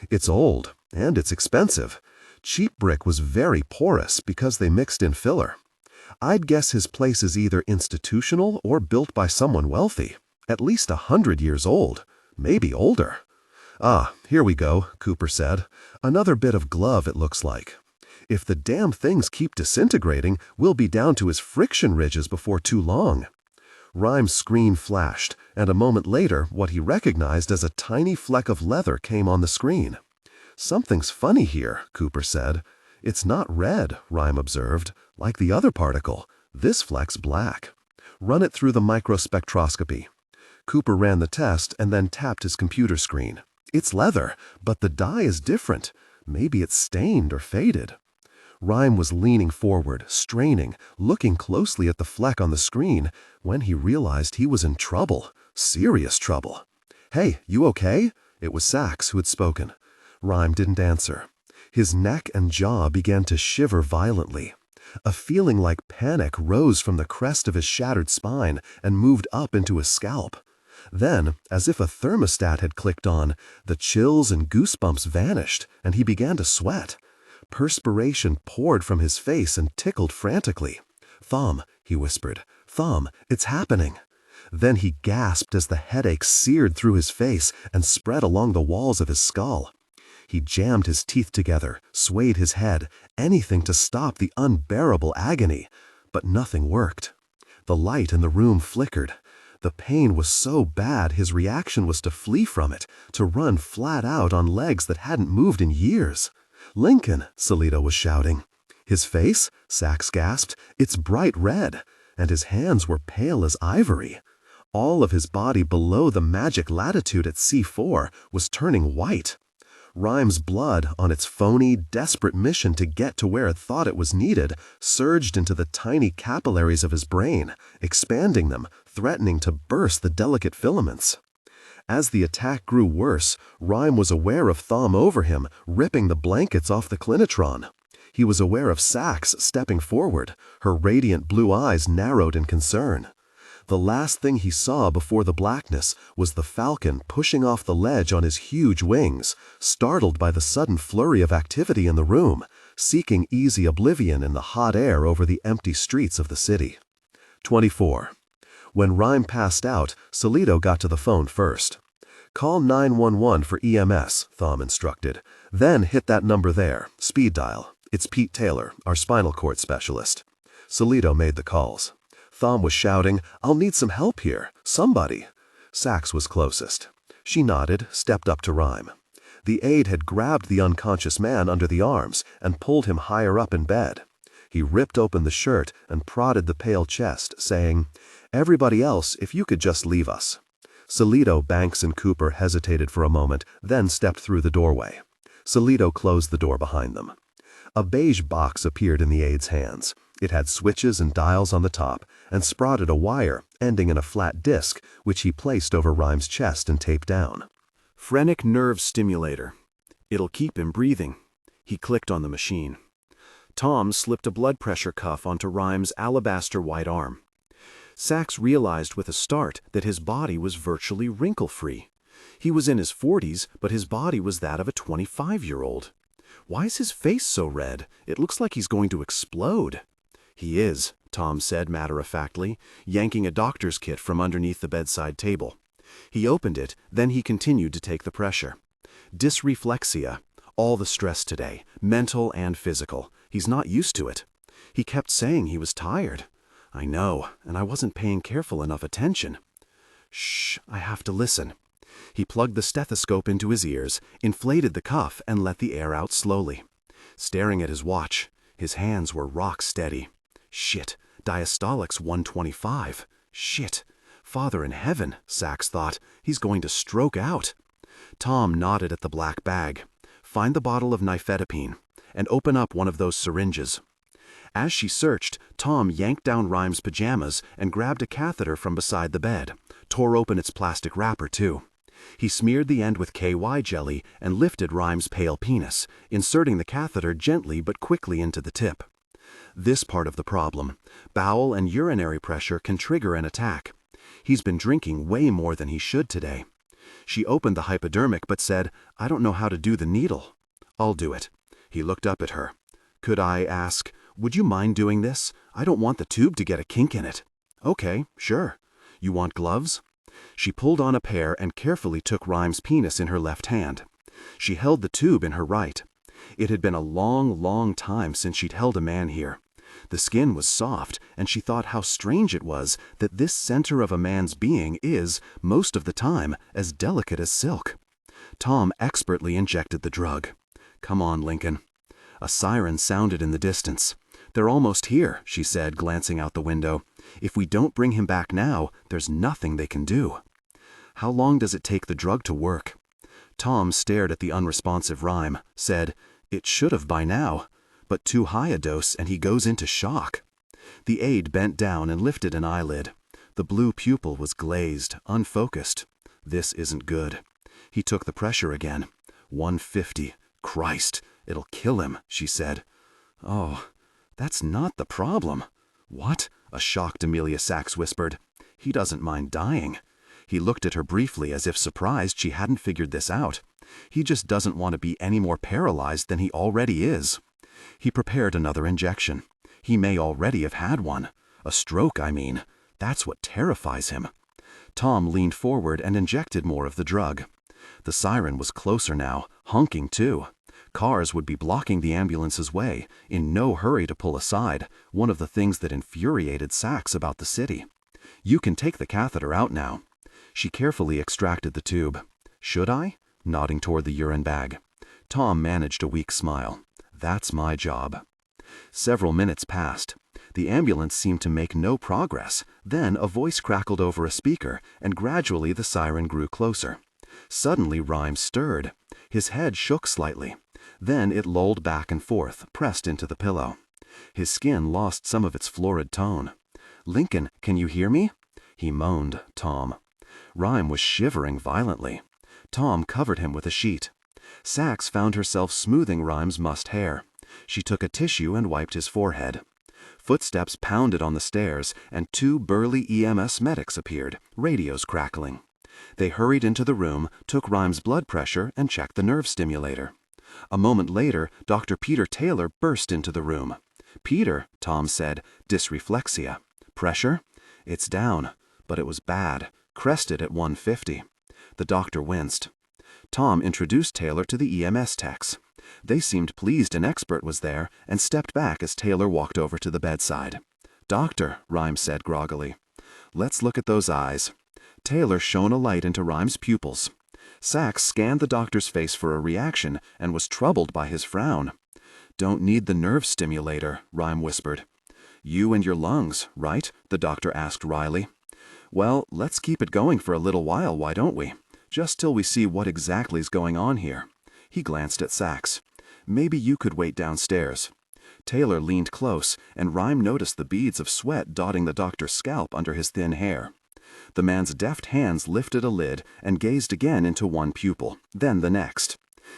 It's old, and it's expensive. Cheap brick was very porous because they mixed in filler. I'd guess his place is either institutional or built by someone wealthy. At least 100 years old, maybe older. Ah, here we go, Cooper said. Another bit of glove, it looks like. If the damn things keep disintegrating, we'll be down to his friction ridges before too long. Rhyme's screen flashed, and a moment later, what he recognized as a tiny fleck of leather came on the screen. Something's funny here, Cooper said. It's not red, Rhyme observed, like the other particle. This fleck's black. Run it through the microspectroscopy. Cooper ran the test and then tapped his computer screen. It's leather, but the dye is different. Maybe it's stained or faded. Rhyme was leaning forward, straining, looking closely at the fleck on the screen, when he realized he was in trouble. Serious trouble. "Hey, you okay?" It was Sachs who had spoken. Rhyme didn't answer. His neck and jaw began to shiver violently. A feeling like panic rose from the crest of his shattered spine and moved up into his scalp. Then, as if a thermostat had clicked on, the chills and goosebumps vanished, and he began to sweat. Perspiration poured from his face and tickled frantically. "Thom," he whispered. "Thom, it's happening." Then he gasped as the headache seared through his face and spread along the walls of his skull. He jammed his teeth together, swayed his head, anything to stop the unbearable agony. But nothing worked. The light in the room flickered. The pain was so bad his reaction was to flee from it, to run flat out on legs that hadn't moved in years. "Lincoln," Salito was shouting. "His face?" Sachs gasped. "It's bright red." And his hands were pale as ivory. All of his body below the magic latitude at C4 was turning white. Rhyme's blood, on its phony, desperate mission to get to where it thought it was needed, surged into the tiny capillaries of his brain, expanding them, threatening to burst the delicate filaments. As the attack grew worse, Rhyme was aware of Thom over him, ripping the blankets off the clinitron. He was aware of Sachs stepping forward, her radiant blue eyes narrowed in concern. The last thing he saw before the blackness was the falcon pushing off the ledge on his huge wings, startled by the sudden flurry of activity in the room, seeking easy oblivion in the hot air over the empty streets of the city. 24. When Rhyme passed out, Salito got to the phone first. "Call 911 for EMS, Thom instructed. "Then hit that number there, speed dial. It's Pete Taylor, our spinal cord specialist." Salito made the calls. Thom was shouting, "I'll need some help here. Somebody." Sachs was closest. She nodded, stepped up to Rhyme. The aide had grabbed the unconscious man under the arms and pulled him higher up in bed. He ripped open the shirt and prodded the pale chest, saying, "Everybody else, if you could just leave us." Salito, Banks, and Cooper hesitated for a moment, then stepped through the doorway. Salito closed the door behind them. A beige box appeared in the aide's hands. It had switches and dials on the top, and sprouted a wire, ending in a flat disc, which he placed over Rhyme's chest and taped down. Phrenic nerve stimulator. It'll keep him breathing. He clicked on the machine. Tom slipped a blood pressure cuff onto Rhyme's alabaster white arm. Sachs realized with a start that his body was virtually wrinkle-free. He was in his 40s, but his body was that of a 25-year-old. Why is his face so red? It looks like he's going to explode. "He is," Tom said matter-of-factly, yanking a doctor's kit from underneath the bedside table. He opened it, then he continued to take the pressure. "Dysreflexia. All the stress today, mental and physical. He's not used to it. He kept saying he was tired. I know, and I wasn't paying careful enough attention. Shh, I have to listen." He plugged the stethoscope into his ears, inflated the cuff, and let the air out slowly. Staring at his watch, his hands were rock steady. Shit, diastolic's 125. Shit. Father in heaven, Sachs thought. He's going to stroke out. Tom nodded at the black bag. "Find the bottle of nifedipine, and open up one of those syringes." As she searched, Tom yanked down Rhyme's pajamas and grabbed a catheter from beside the bed, tore open its plastic wrapper too. He smeared the end with KY jelly and lifted Rhyme's pale penis, inserting the catheter gently but quickly into the tip. This part of the problem, bowel and urinary pressure, can trigger an attack. He's been drinking way more than he should today. She opened the hypodermic but said, "I don't know how to do the needle." "I'll do it." He looked up at her. "Could I ask, would you mind doing this? I don't want the tube to get a kink in it." "Okay, sure. You want gloves?" She pulled on a pair and carefully took Rhyme's penis in her left hand. She held the tube in her right. It had been a long, long time since she'd held a man here. The skin was soft, and she thought how strange it was that this center of a man's being is, most of the time, as delicate as silk. Tom expertly injected the drug. "Come on, Lincoln." A siren sounded in the distance. "They're almost here," she said, glancing out the window. "If we don't bring him back now, there's nothing they can do." How long does it take the drug to work? Tom stared at the unresponsive Rhyme, said, "It should have by now, but too high a dose and he goes into shock." The aide bent down and lifted an eyelid. The blue pupil was glazed, unfocused. This isn't good. He took the pressure again. 150. Christ, it'll kill him, she said. Oh, that's not the problem. What? A shocked Amelia Sachs whispered. He doesn't mind dying. He looked at her briefly as if surprised she hadn't figured this out. He just doesn't want to be any more paralyzed than he already is. He prepared another injection. He may already have had one. A stroke, I mean. That's what terrifies him. Tom leaned forward and injected more of the drug. The siren was closer now, honking too. Cars would be blocking the ambulance's way, in no hurry to pull aside, one of the things that infuriated Sachs about the city. You can take the catheter out now. She carefully extracted the tube. Should I? Nodding toward the urine bag. Tom managed a weak smile. That's my job. Several minutes passed. The ambulance seemed to make no progress. Then a voice crackled over a speaker, and gradually the siren grew closer. Suddenly Rhyme stirred. His head shook slightly. Then it lolled back and forth, pressed into the pillow. His skin lost some of its florid tone. "Lincoln, can you hear me?" He moaned, Tom. Rhyme was shivering violently. Tom covered him with a sheet. Sachs found herself smoothing Rhyme's mussed hair. She took a tissue and wiped his forehead. Footsteps pounded on the stairs, and 2 burly EMS medics appeared, radios crackling. They hurried into the room, took Rhyme's blood pressure, and checked the nerve stimulator. A moment later, Dr. Peter Taylor burst into the room. "Peter," Tom said, "dysreflexia. Pressure? It's down, but it was bad, crested at 150. The doctor winced. Tom introduced Taylor to the EMS techs. They seemed pleased an expert was there and stepped back as Taylor walked over to the bedside. "Doctor," Rhyme said groggily, "let's look at those eyes." Taylor shone a light into Rhyme's pupils. Sachs scanned the doctor's face for a reaction and was troubled by his frown. "Don't need the nerve stimulator," Rhyme whispered. "You and your lungs, right?" the doctor asked wryly. "Well, let's keep it going for a little while, why don't we? Just till we see what exactly's going on here." He glanced at Sachs. "Maybe you could wait downstairs." Taylor leaned close, and Rhyme noticed the beads of sweat dotting the doctor's scalp under his thin hair. The man's deft hands lifted a lid and gazed again into one pupil, then the next.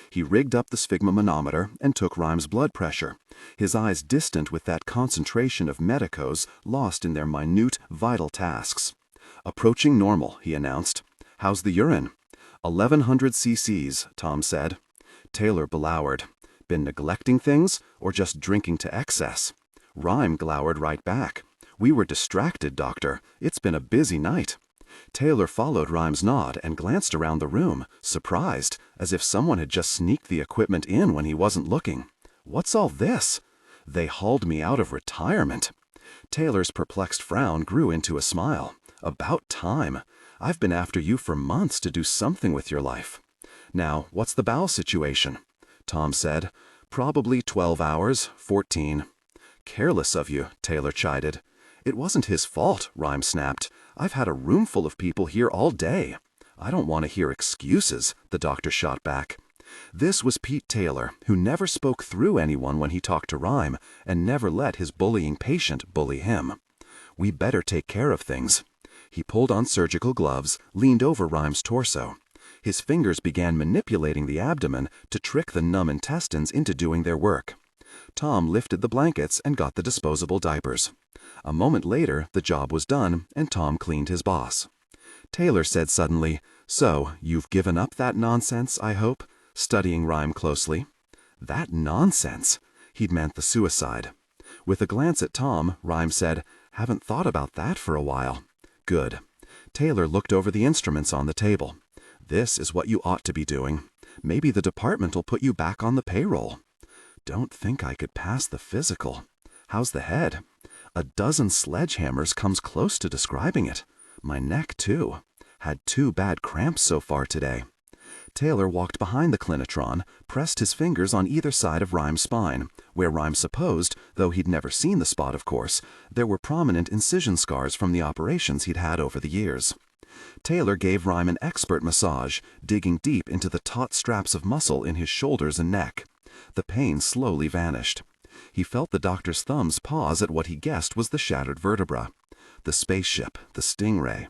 He rigged up the sphygmomanometer and took Rhyme's blood pressure, his eyes distant with that concentration of medicos lost in their minute, vital tasks. "Approaching normal," he announced. "How's the urine?" 1100 cc's, Tom said. Taylor glowered. "Been neglecting things, or just drinking to excess?" Rhyme glowered right back. "We were distracted, doctor. It's been a busy night." Taylor followed Rhyme's nod and glanced around the room, surprised, as if someone had just sneaked the equipment in when he wasn't looking. "What's all this?" "They hauled me out of retirement." Taylor's perplexed frown grew into a smile. "About time. I've been after you for months to do something with your life." "Now, what's the bowel situation?" Tom said. "Probably 12 hours, 14. "Careless of you," Taylor chided. "It wasn't his fault," Rhyme snapped. "I've had a room full of people here all day." "I don't want to hear excuses," the doctor shot back. This was Pete Taylor, who never spoke through anyone when he talked to Rhyme, and never let his bullying patient bully him. "We better take care of things." He pulled on surgical gloves, leaned over Rhyme's torso. His fingers began manipulating the abdomen to trick the numb intestines into doing their work. Tom lifted the blankets and got the disposable diapers. A moment later, the job was done, and Tom cleaned his boss. Taylor said suddenly, "So, you've given up that nonsense, I hope?" studying Rhyme closely. That nonsense? He'd meant the suicide. With a glance at Tom, Rhyme said, "Haven't thought about that for a while." "Good." Taylor looked over the instruments on the table. "This is what you ought to be doing. Maybe the department'll put you back on the payroll." "Don't think I could pass the physical." "How's the head?" "A dozen sledgehammers comes close to describing it. My neck, too. Had 2 bad cramps so far today." Taylor walked behind the clinitron, pressed his fingers on either side of Rhyme's spine, where Rhyme supposed, though he'd never seen the spot of course, there were prominent incision scars from the operations he'd had over the years. Taylor gave Rhyme an expert massage, digging deep into the taut straps of muscle in his shoulders and neck. The pain slowly vanished. He felt the doctor's thumbs pause at what he guessed was the shattered vertebra. The spaceship, the stingray.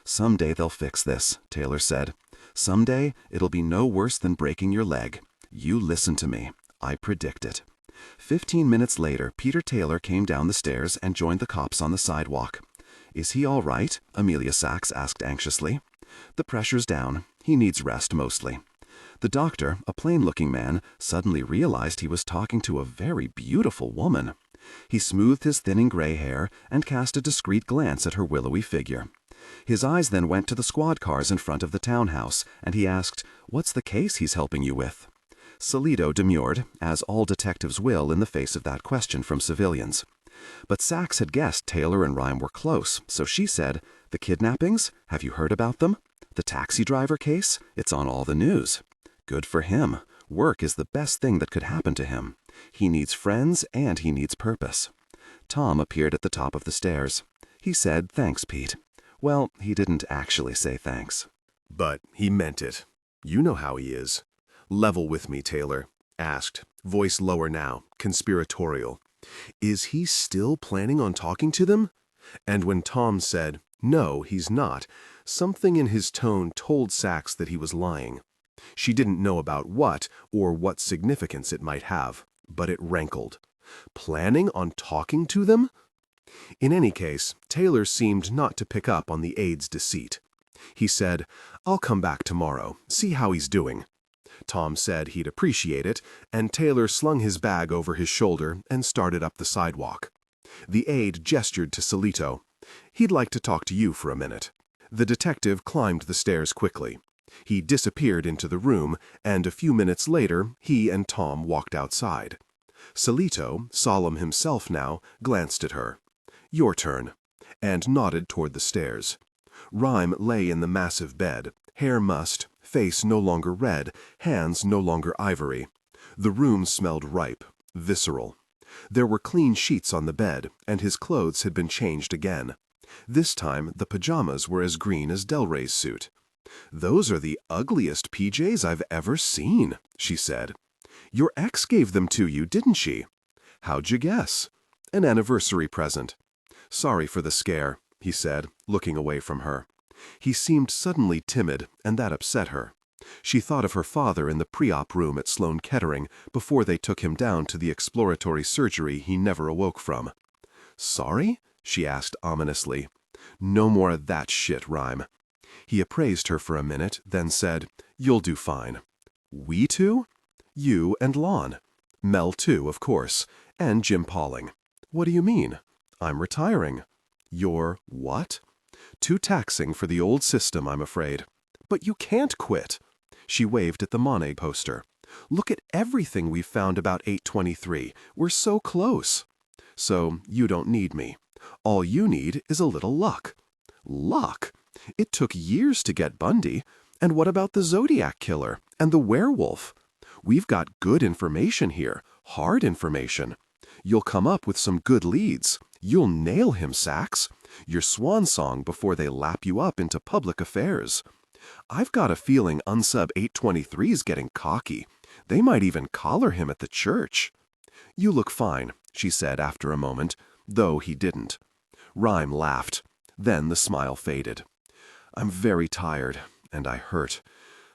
"Someday they'll fix this," Taylor said. "Someday it'll be no worse than breaking your leg. You listen to me. I predict it." 15 minutes later, Peter Taylor came down the stairs and joined the cops on the sidewalk. "Is he all right?" Amelia Sachs asked anxiously. "The pressure's down. He needs rest mostly." The doctor, a plain-looking man, suddenly realized he was talking to a very beautiful woman. He smoothed his thinning gray hair and cast a discreet glance at her willowy figure. His eyes then went to the squad cars in front of the townhouse, and he asked, "What's the case he's helping you with?" Salito demurred, as all detectives will in the face of that question from civilians. But Sachs had guessed Taylor and Rhyme were close, so she said, "The kidnappings? Have you heard about them? The taxi driver case? It's on all the news." Good for him. Work is the best thing that could happen to him. He needs friends and he needs purpose. Tom appeared at the top of the stairs. He said, "Thanks, Pete." Well, he didn't actually say thanks. But he meant it. You know how he is. "Level with me, Taylor," asked, voice lower now, conspiratorial. "Is he still planning on talking to them?" And when Tom said, "No, he's not," something in his tone told Sachs that he was lying. She didn't know about what or what significance it might have, but it rankled. Planning on talking to them? In any case, Taylor seemed not to pick up on the aide's deceit. He said, "I'll come back tomorrow, see how he's doing." Tom said he'd appreciate it, and Taylor slung his bag over his shoulder and started up the sidewalk. The aide gestured to Salito. "He'd like to talk to you for a minute." The detective climbed the stairs quickly. He disappeared into the room, and a few minutes later he and Tom walked outside. Salito, solemn himself now, glanced at her. "Your turn," and nodded toward the stairs. Rhyme lay in the massive bed, hair mussed, face no longer red, hands no longer ivory. The room smelled ripe, visceral. There were clean sheets on the bed, and his clothes had been changed again. This time the pajamas were as green as Delray's suit. "Those are the ugliest PJs I've ever seen," she said. "Your ex gave them to you, didn't she?" "How'd you guess?" "An anniversary present." "Sorry for the scare," he said, looking away from her. He seemed suddenly timid, and that upset her. She thought of her father in the pre-op room at Sloan Kettering before they took him down to the exploratory surgery he never awoke from. "Sorry?" she asked ominously. "No more of that shit, Rhyme." He appraised her for a minute, then said, "You'll do fine." "We two?" "You and Lon. Mel too, of course, and Jim Pauling." "What do you mean?" "I'm retiring." "You're what?" "Too taxing for the old system, I'm afraid." "But you can't quit." She waved at the Monet poster. "Look at everything we've found about 823. We're so close." "So you don't need me. All you need is a little luck." "Luck? It took years to get Bundy. And what about the Zodiac Killer and the werewolf? We've got good information here, hard information. You'll come up with some good leads. You'll nail him, Sachs. Your swan song before they lap you up into public affairs. I've got a feeling Unsub 823's getting cocky. They might even collar him at the church." "You look fine," she said after a moment, though he didn't. Rhyme laughed. Then the smile faded. "I'm very tired, and I hurt.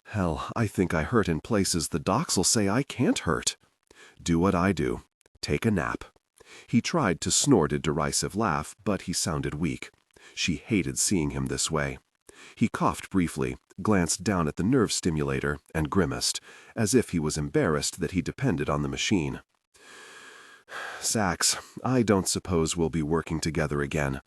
Hell, I think I hurt in places the docs'll say I can't hurt." "Do what I do. Take a nap." He tried to snort a derisive laugh, but he sounded weak. She hated seeing him this way. He coughed briefly, glanced down at the nerve stimulator, and grimaced, as if he was embarrassed that he depended on the machine. "Sachs, I don't suppose we'll be working together again.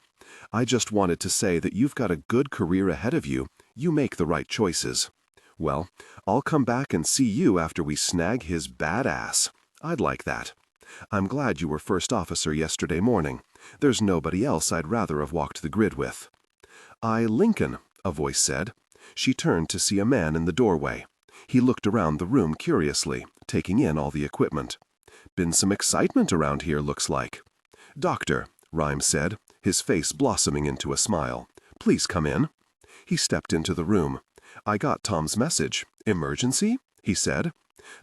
I just wanted to say that you've got a good career ahead of you. You make the right choices. Well, I'll come back and see you after we snag his bad ass. I'd like that. I'm glad you were first officer yesterday morning. There's nobody else I'd rather have walked the grid with." "Lincoln," a voice said. She turned to see a man in the doorway. He looked around the room curiously, taking in all the equipment. "Been some excitement around here, looks like." "Doctor," Rhyme said, his face blossoming into a smile. "Please come in." He stepped into the room. "I got Tom's message. Emergency?" he said.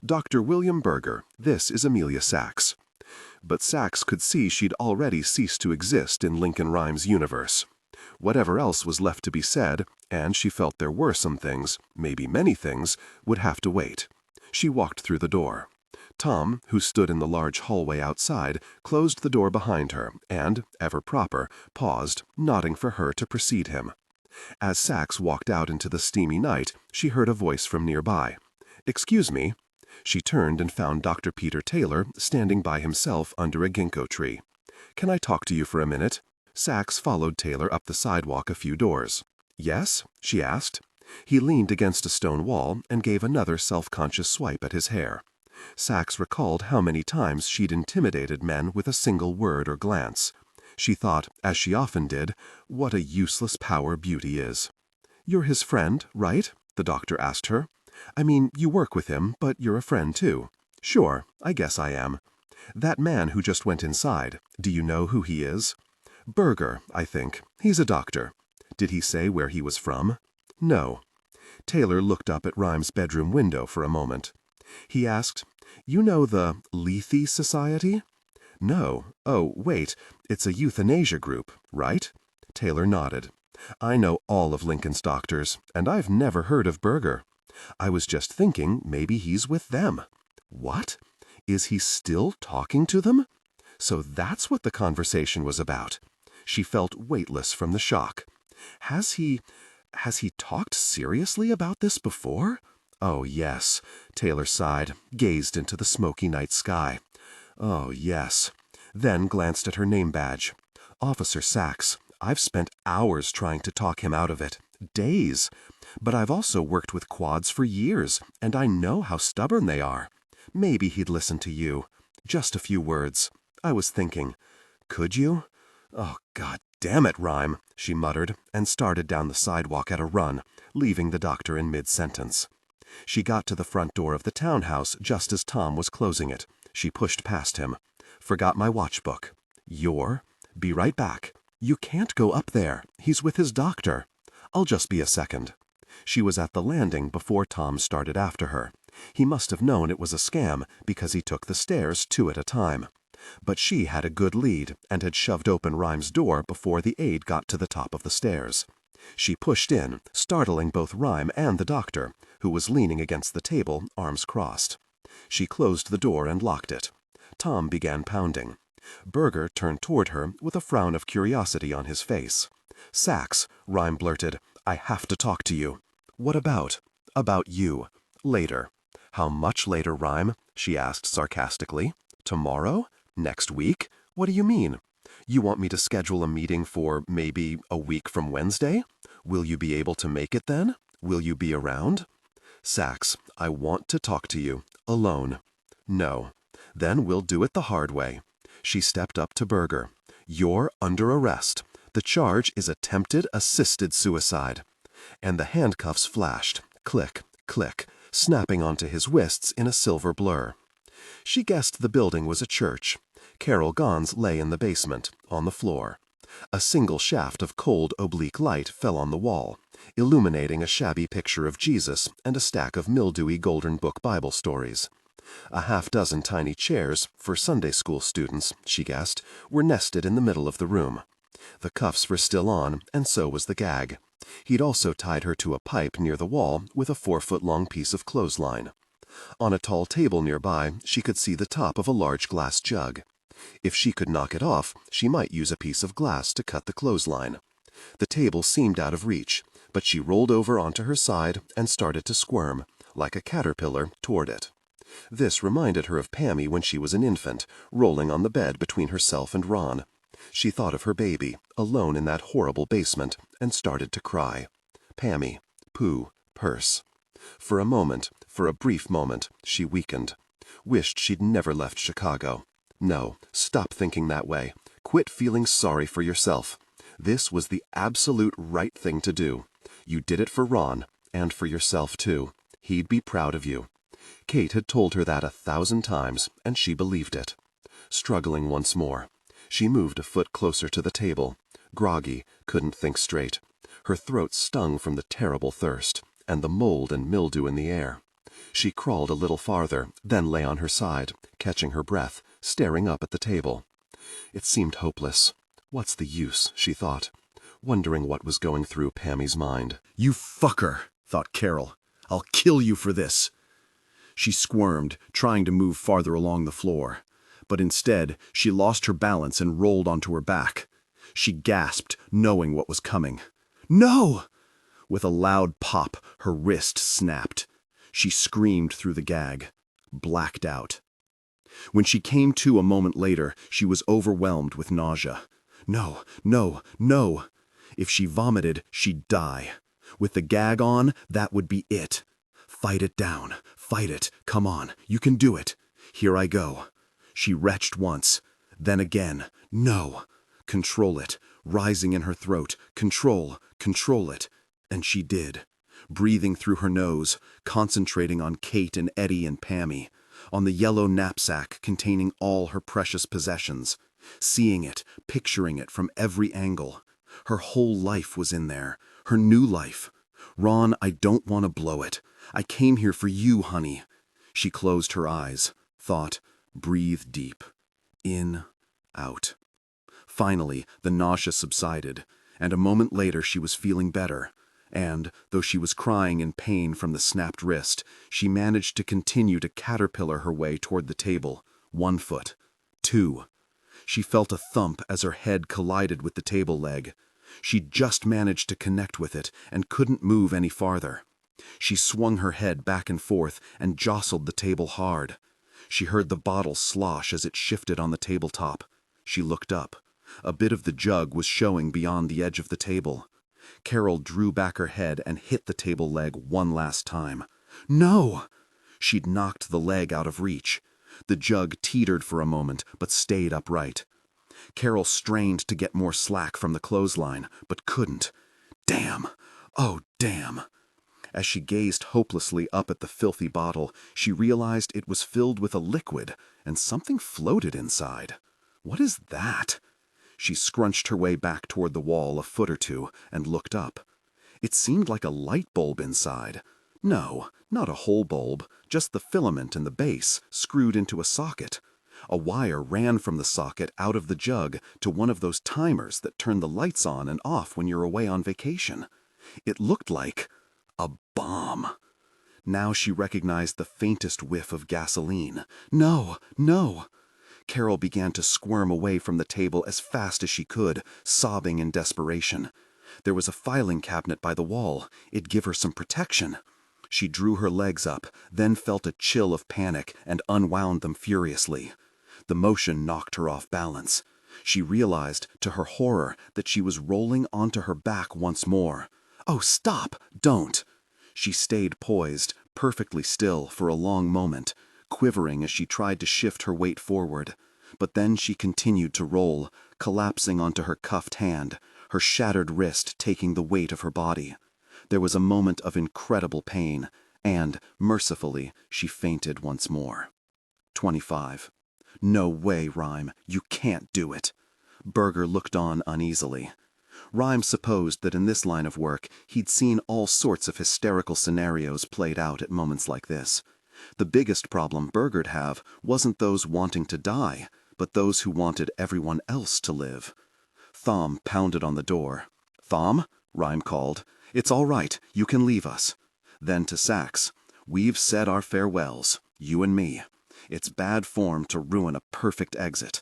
"Dr. William Berger, this is Amelia Sachs." But Sachs could see she'd already ceased to exist in Lincoln Rhymes' universe. Whatever else was left to be said, and she felt there were some things, maybe many things, would have to wait. She walked through the door. Tom, who stood in the large hallway outside, closed the door behind her and, ever proper, paused, nodding for her to precede him. As Sachs walked out into the steamy night, she heard a voice from nearby. "Excuse me." She turned and found Dr. Peter Taylor standing by himself under a ginkgo tree. "Can I talk to you for a minute?" Sachs followed Taylor up the sidewalk a few doors. "Yes?" she asked. He leaned against a stone wall and gave another self-conscious swipe at his hair. Sachs recalled how many times she'd intimidated men with a single word or glance. She thought, as she often did, what a useless power beauty is. "You're his friend, right?" the doctor asked her. "I mean, you work with him, but you're a friend too." "Sure, I guess I am." "That man who just went inside, do you know who he is?" "Berger, I think. He's a doctor." "Did he say where he was from?" "No." Taylor looked up at Rhymes' bedroom window for a moment. He asked, "You know the Lethe Society?" "No. Oh, wait, it's a euthanasia group, right?" Taylor nodded. "I know all of Lincoln's doctors, and I've never heard of Berger. I was just thinking maybe he's with them." "What? Is he still talking to them?" So that's what the conversation was about. She felt weightless from the shock. Has he talked seriously about this before? Oh, yes, Taylor sighed, gazed into the smoky night sky. Oh, yes. Then glanced at her name badge. Officer Sachs. I've spent hours trying to talk him out of it. Days. But I've also worked with quads for years, and I know how stubborn they are. Maybe he'd listen to you. Just a few words. I was thinking, could you? Oh, God damn it, Rhyme, she muttered, and started down the sidewalk at a run, leaving the doctor in mid-sentence. She got to the front door of the townhouse just as Tom was closing it. She pushed past him. "Forgot my watchbook." "You're? Be right back." "You can't go up there. He's with his doctor." "I'll just be a second." She was at the landing before Tom started after her. He must have known it was a scam because he took the stairs 2 at a time. But she had a good lead and had shoved open Rhyme's door before the aide got to the top of the stairs. She pushed in, startling both Rhyme and the doctor, who was leaning against the table, arms crossed. She closed the door and locked it. Tom began pounding. Berger turned toward her with a frown of curiosity on his face. "Sachs," Rhyme blurted, "I have to talk to you." "What about?" "About you. Later." "How much later, Rhyme?" she asked sarcastically. "Tomorrow? Next week? What do you mean? You want me to schedule a meeting for maybe a week from Wednesday? Will you be able to make it then? Will you be around?" "Sachs, I want to talk to you. Alone." "No." "Then we'll do it the hard way." She stepped up to Berger. "You're under arrest. The charge is attempted assisted suicide." And the handcuffs flashed, click, click, snapping onto his wrists in a silver blur. She guessed the building was a church. Carol Gons lay in the basement, on the floor. A single shaft of cold oblique light fell on the wall, illuminating a shabby picture of Jesus and a stack of mildewy Golden Book Bible stories. A half-dozen tiny chairs, for Sunday school students, she guessed, were nested in the middle of the room. The cuffs were still on, and so was the gag. He'd also tied her to a pipe near the wall with a 4-foot-long piece of clothesline. On a tall table nearby, she could see the top of a large glass jug. If she could knock it off, she might use a piece of glass to cut the clothesline. The table seemed out of reach, but she rolled over onto her side and started to squirm, like a caterpillar, toward it. This reminded her of Pammy when she was an infant, rolling on the bed between herself and Ron. She thought of her baby, alone in that horrible basement, and started to cry. Pammy, poo, purse. For a brief moment, she weakened. Wished she'd never left Chicago. No, stop thinking that way. Quit feeling sorry for yourself. This was the absolute right thing to do. You did it for Ron, and for yourself too. He'd be proud of you. Kate had told her that 1,000 times, and she believed it. Struggling once more. She moved a foot closer to the table. Groggy, couldn't think straight. Her throat stung from the terrible thirst, and the mold and mildew in the air. She crawled a little farther, then lay on her side, catching her breath, staring up at the table. It seemed hopeless. What's the use, she thought, wondering what was going through Pammy's mind. "You fucker," thought Carol. "I'll kill you for this." She squirmed, trying to move farther along the floor. But instead, she lost her balance and rolled onto her back. She gasped, knowing what was coming. "No!" With a loud pop, her wrist snapped. She screamed through the gag, blacked out. When she came to a moment later, she was overwhelmed with nausea. No, no, no. If she vomited, she'd die. With the gag on, that would be it. Fight it down. Fight it. Come on. You can do it. Here I go. She retched once. Then again. No. Control it. Rising in her throat. Control it. And she did. Breathing through her nose, concentrating on Kate and Eddie and Pammy, on the yellow knapsack containing all her precious possessions, seeing it, picturing it from every angle. Her whole life was in there, her new life. "Ron, I don't want to blow it. I came here for you, honey." She closed her eyes, thought, breathed deep. In, out. Finally, the nausea subsided, and a moment later she was feeling better. And, though she was crying in pain from the snapped wrist, she managed to continue to caterpillar her way toward the table. 1 foot. 2. She felt a thump as her head collided with the table leg. She just managed to connect with it and couldn't move any farther. She swung her head back and forth and jostled the table hard. She heard the bottle slosh as it shifted on the tabletop. She looked up. A bit of the jug was showing beyond the edge of the table. Carol drew back her head and hit the table leg one last time. No! She'd knocked the leg out of reach. The jug teetered for a moment, but stayed upright. Carol strained to get more slack from the clothesline, but couldn't. Damn! Oh, damn! As she gazed hopelessly up at the filthy bottle, she realized it was filled with a liquid, and something floated inside. What is that? She scrunched her way back toward the wall a foot or two and looked up. It seemed like a light bulb inside. No, not a whole bulb, just the filament and the base, screwed into a socket. A wire ran from the socket out of the jug to one of those timers that turn the lights on and off when you're away on vacation. It looked like a bomb. Now she recognized the faintest whiff of gasoline. No, no! Carol began to squirm away from the table as fast as she could, sobbing in desperation. There was a filing cabinet by the wall. It'd give her some protection. She drew her legs up, then felt a chill of panic and unwound them furiously. The motion knocked her off balance. She realized, to her horror, that she was rolling onto her back once more. Oh, stop! Don't! She stayed poised, perfectly still, for a long moment, quivering as she tried to shift her weight forward. But then she continued to roll, collapsing onto her cuffed hand, her shattered wrist taking the weight of her body. There was a moment of incredible pain, and, mercifully, she fainted once more. 25. No way, Rhyme. You can't do it. Berger looked on uneasily. Rhyme supposed that in this line of work he'd seen all sorts of hysterical scenarios played out at moments like this. The biggest problem Berger'd have wasn't those wanting to die, but those who wanted everyone else to live. Thom pounded on the door. "Thom," Rhyme called, "it's all right, you can leave us." Then to Sachs, "We've said our farewells, you and me. It's bad form to ruin a perfect exit."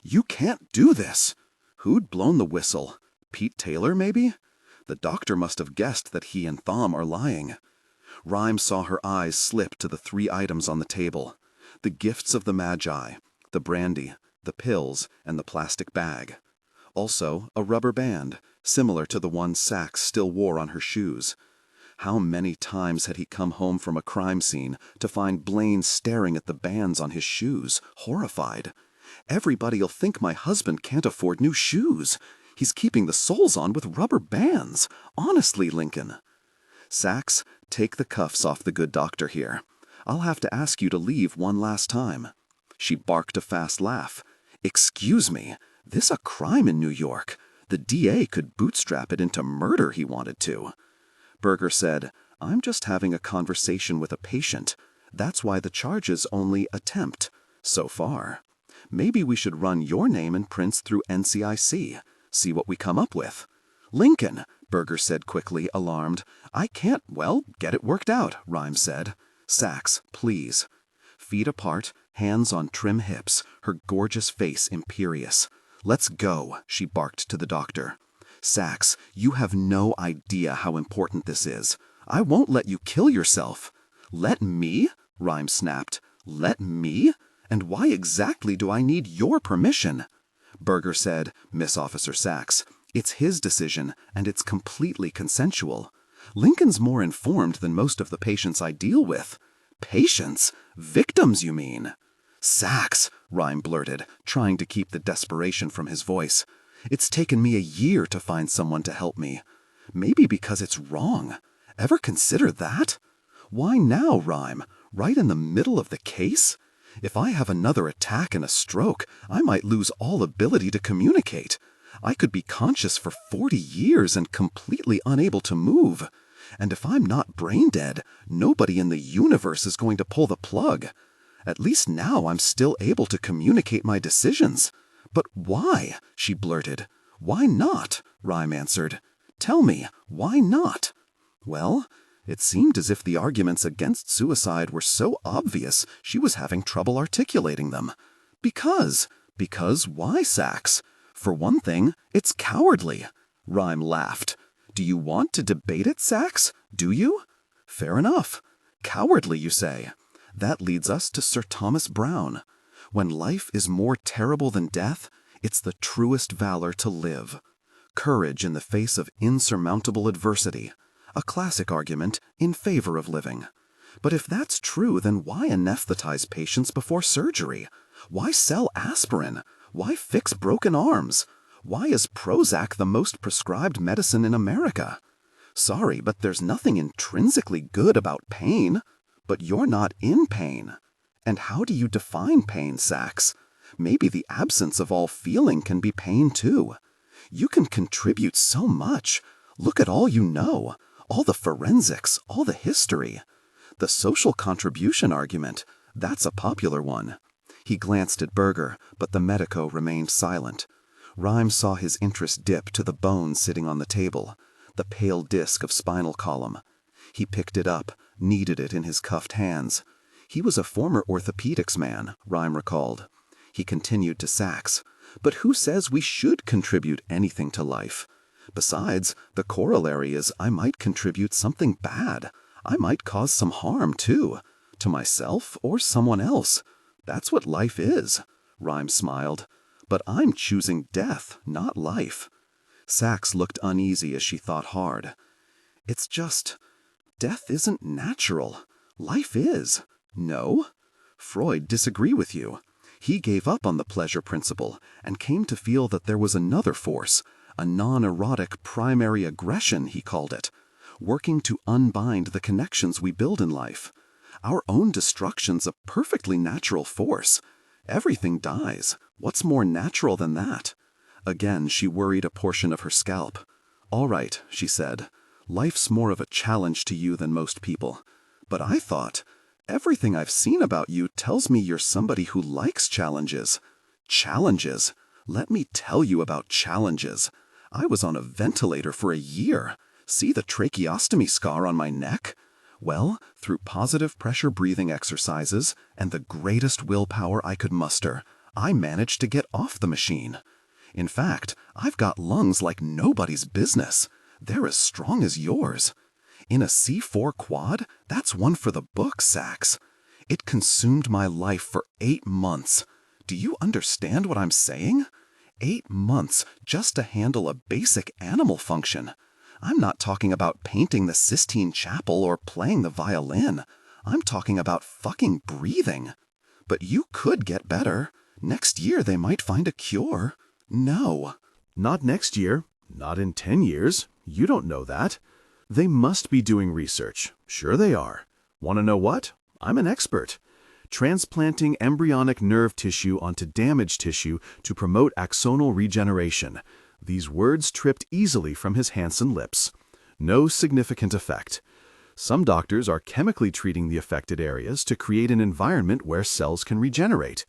"You can't do this!" Who'd blown the whistle? Pete Taylor, maybe? The doctor must have guessed that he and Thom are lying. Rhyme saw her eyes slip to the 3 items on the table. The gifts of the Magi, the brandy, the pills, and the plastic bag. Also, a rubber band, similar to the one Sachs still wore on her shoes. How many times had he come home from a crime scene to find Blaine staring at the bands on his shoes, horrified? "Everybody'll think my husband can't afford new shoes. He's keeping the soles on with rubber bands. Honestly, Lincoln." "Sachs, take the cuffs off the good doctor here. I'll have to ask you to leave one last time." She barked a fast laugh. "Excuse me, this a crime in New York? The DA could bootstrap it into murder he wanted to. Berger said, "I'm just having a conversation with a patient. That's why the charges only attempt, so far. Maybe we should run your name and prints through NCIC, see what we come up with." "Lincoln," Berger said quickly, alarmed. "I can't, get it worked out," Rhyme said. "Sachs, please." Feet apart, hands on trim hips, her gorgeous face imperious. "Let's go," she barked to the doctor. "Sachs, you have no idea how important this is. I won't let you kill yourself." "Let me?" Rhyme snapped. "Let me? And why exactly do I need your permission?" Berger said, "Miss Officer Sachs, it's his decision, and it's completely consensual. Lincoln's more informed than most of the patients I deal with." "Patients? Victims, you mean?" "Sachs," Rhyme blurted, trying to keep the desperation from his voice. "It's taken me a year to find someone to help me. Maybe because it's wrong. Ever consider that? Why now, Rhyme? Right in the middle of the case? If I have another attack and a stroke, I might lose all ability to communicate. I could be conscious for 40 years and completely unable to move. And if I'm not brain dead, nobody in the universe is going to pull the plug. At least now I'm still able to communicate my decisions. But why?" she blurted. "Why not?" Rhyme answered. "Tell me, why not?" Well, it seemed as if the arguments against suicide were so obvious she was having trouble articulating them. Because why, Sachs? For one thing, it's cowardly." Rhyme laughed. "Do you want to debate it, Sachs? Do you? Fair enough. Cowardly, you say. That leads us to Sir Thomas Browne. When life is more terrible than death, it's the truest valor to live. Courage in the face of insurmountable adversity. A classic argument in favor of living. But if that's true, then why anesthetize patients before surgery? Why sell aspirin? Why fix broken arms? Why is Prozac the most prescribed medicine in America? Sorry, but there's nothing intrinsically good about pain. But you're not in pain. And how do you define pain, Sachs? Maybe the absence of all feeling can be pain too. You can contribute so much. Look at all you know. All the forensics, all the history. The social contribution argument, that's a popular one." He glanced at Berger, but the medico remained silent. Rhyme saw his interest dip to the bone sitting on the table, the pale disc of spinal column. He picked it up, kneaded it in his cuffed hands. He was a former orthopedics man, Rhyme recalled. He continued to Sachs. "But who says we should contribute anything to life? Besides, the corollary is I might contribute something bad. I might cause some harm, too. To myself or someone else. That's what life is." Rhyme smiled. "But I'm choosing death, not life." Sachs looked uneasy as she thought hard. "It's just, death isn't natural. Life is." "No? Freud disagree with you. He gave up on the pleasure principle and came to feel that there was another force, a non-erotic primary aggression, he called it, working to unbind the connections we build in life. Our own destruction's a perfectly natural force. Everything dies. What's more natural than that?" Again, she worried a portion of her scalp. "All right," she said. "Life's more of a challenge to you than most people. But I thought, everything I've seen about you tells me you're somebody who likes challenges." "Challenges? Let me tell you about challenges. I was on a ventilator for a year. See the tracheostomy scar on my neck? Well, through positive pressure breathing exercises and the greatest willpower I could muster, I managed to get off the machine. In fact, I've got lungs like nobody's business. They're as strong as yours. In a C4 quad, that's one for the books, Sachs. It consumed my life for 8 months. Do you understand what I'm saying? 8 months just to handle a basic animal function. I'm not talking about painting the Sistine Chapel or playing the violin. I'm talking about fucking breathing. But you could get better. Next year they might find a cure." "No." Not next year. Not in 10 years. You don't know that. They must be doing research. Sure they are. Want to know what? I'm an expert. Transplanting embryonic nerve tissue onto damaged tissue to promote axonal regeneration. These words tripped easily from his handsome lips. No significant effect. Some doctors are chemically treating the affected areas to create an environment where cells can regenerate.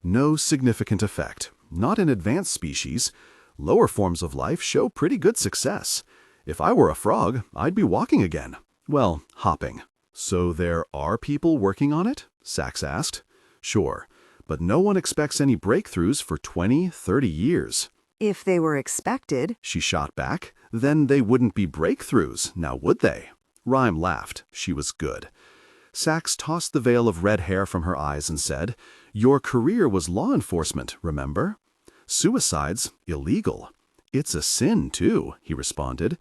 No significant effect. Not in advanced species. Lower forms of life show pretty good success. If I were a frog, I'd be walking again. Well, hopping. So there are people working on it? Sachs asked. Sure, but no one expects any breakthroughs for 20, 30 years. If they were expected, She shot back. Then they wouldn't be breakthroughs, now would they? Rhyme laughed. She was good. Sachs tossed the veil of red hair from her eyes and said, "Your career was law enforcement, remember? Suicide's illegal. It's a sin, too," he responded.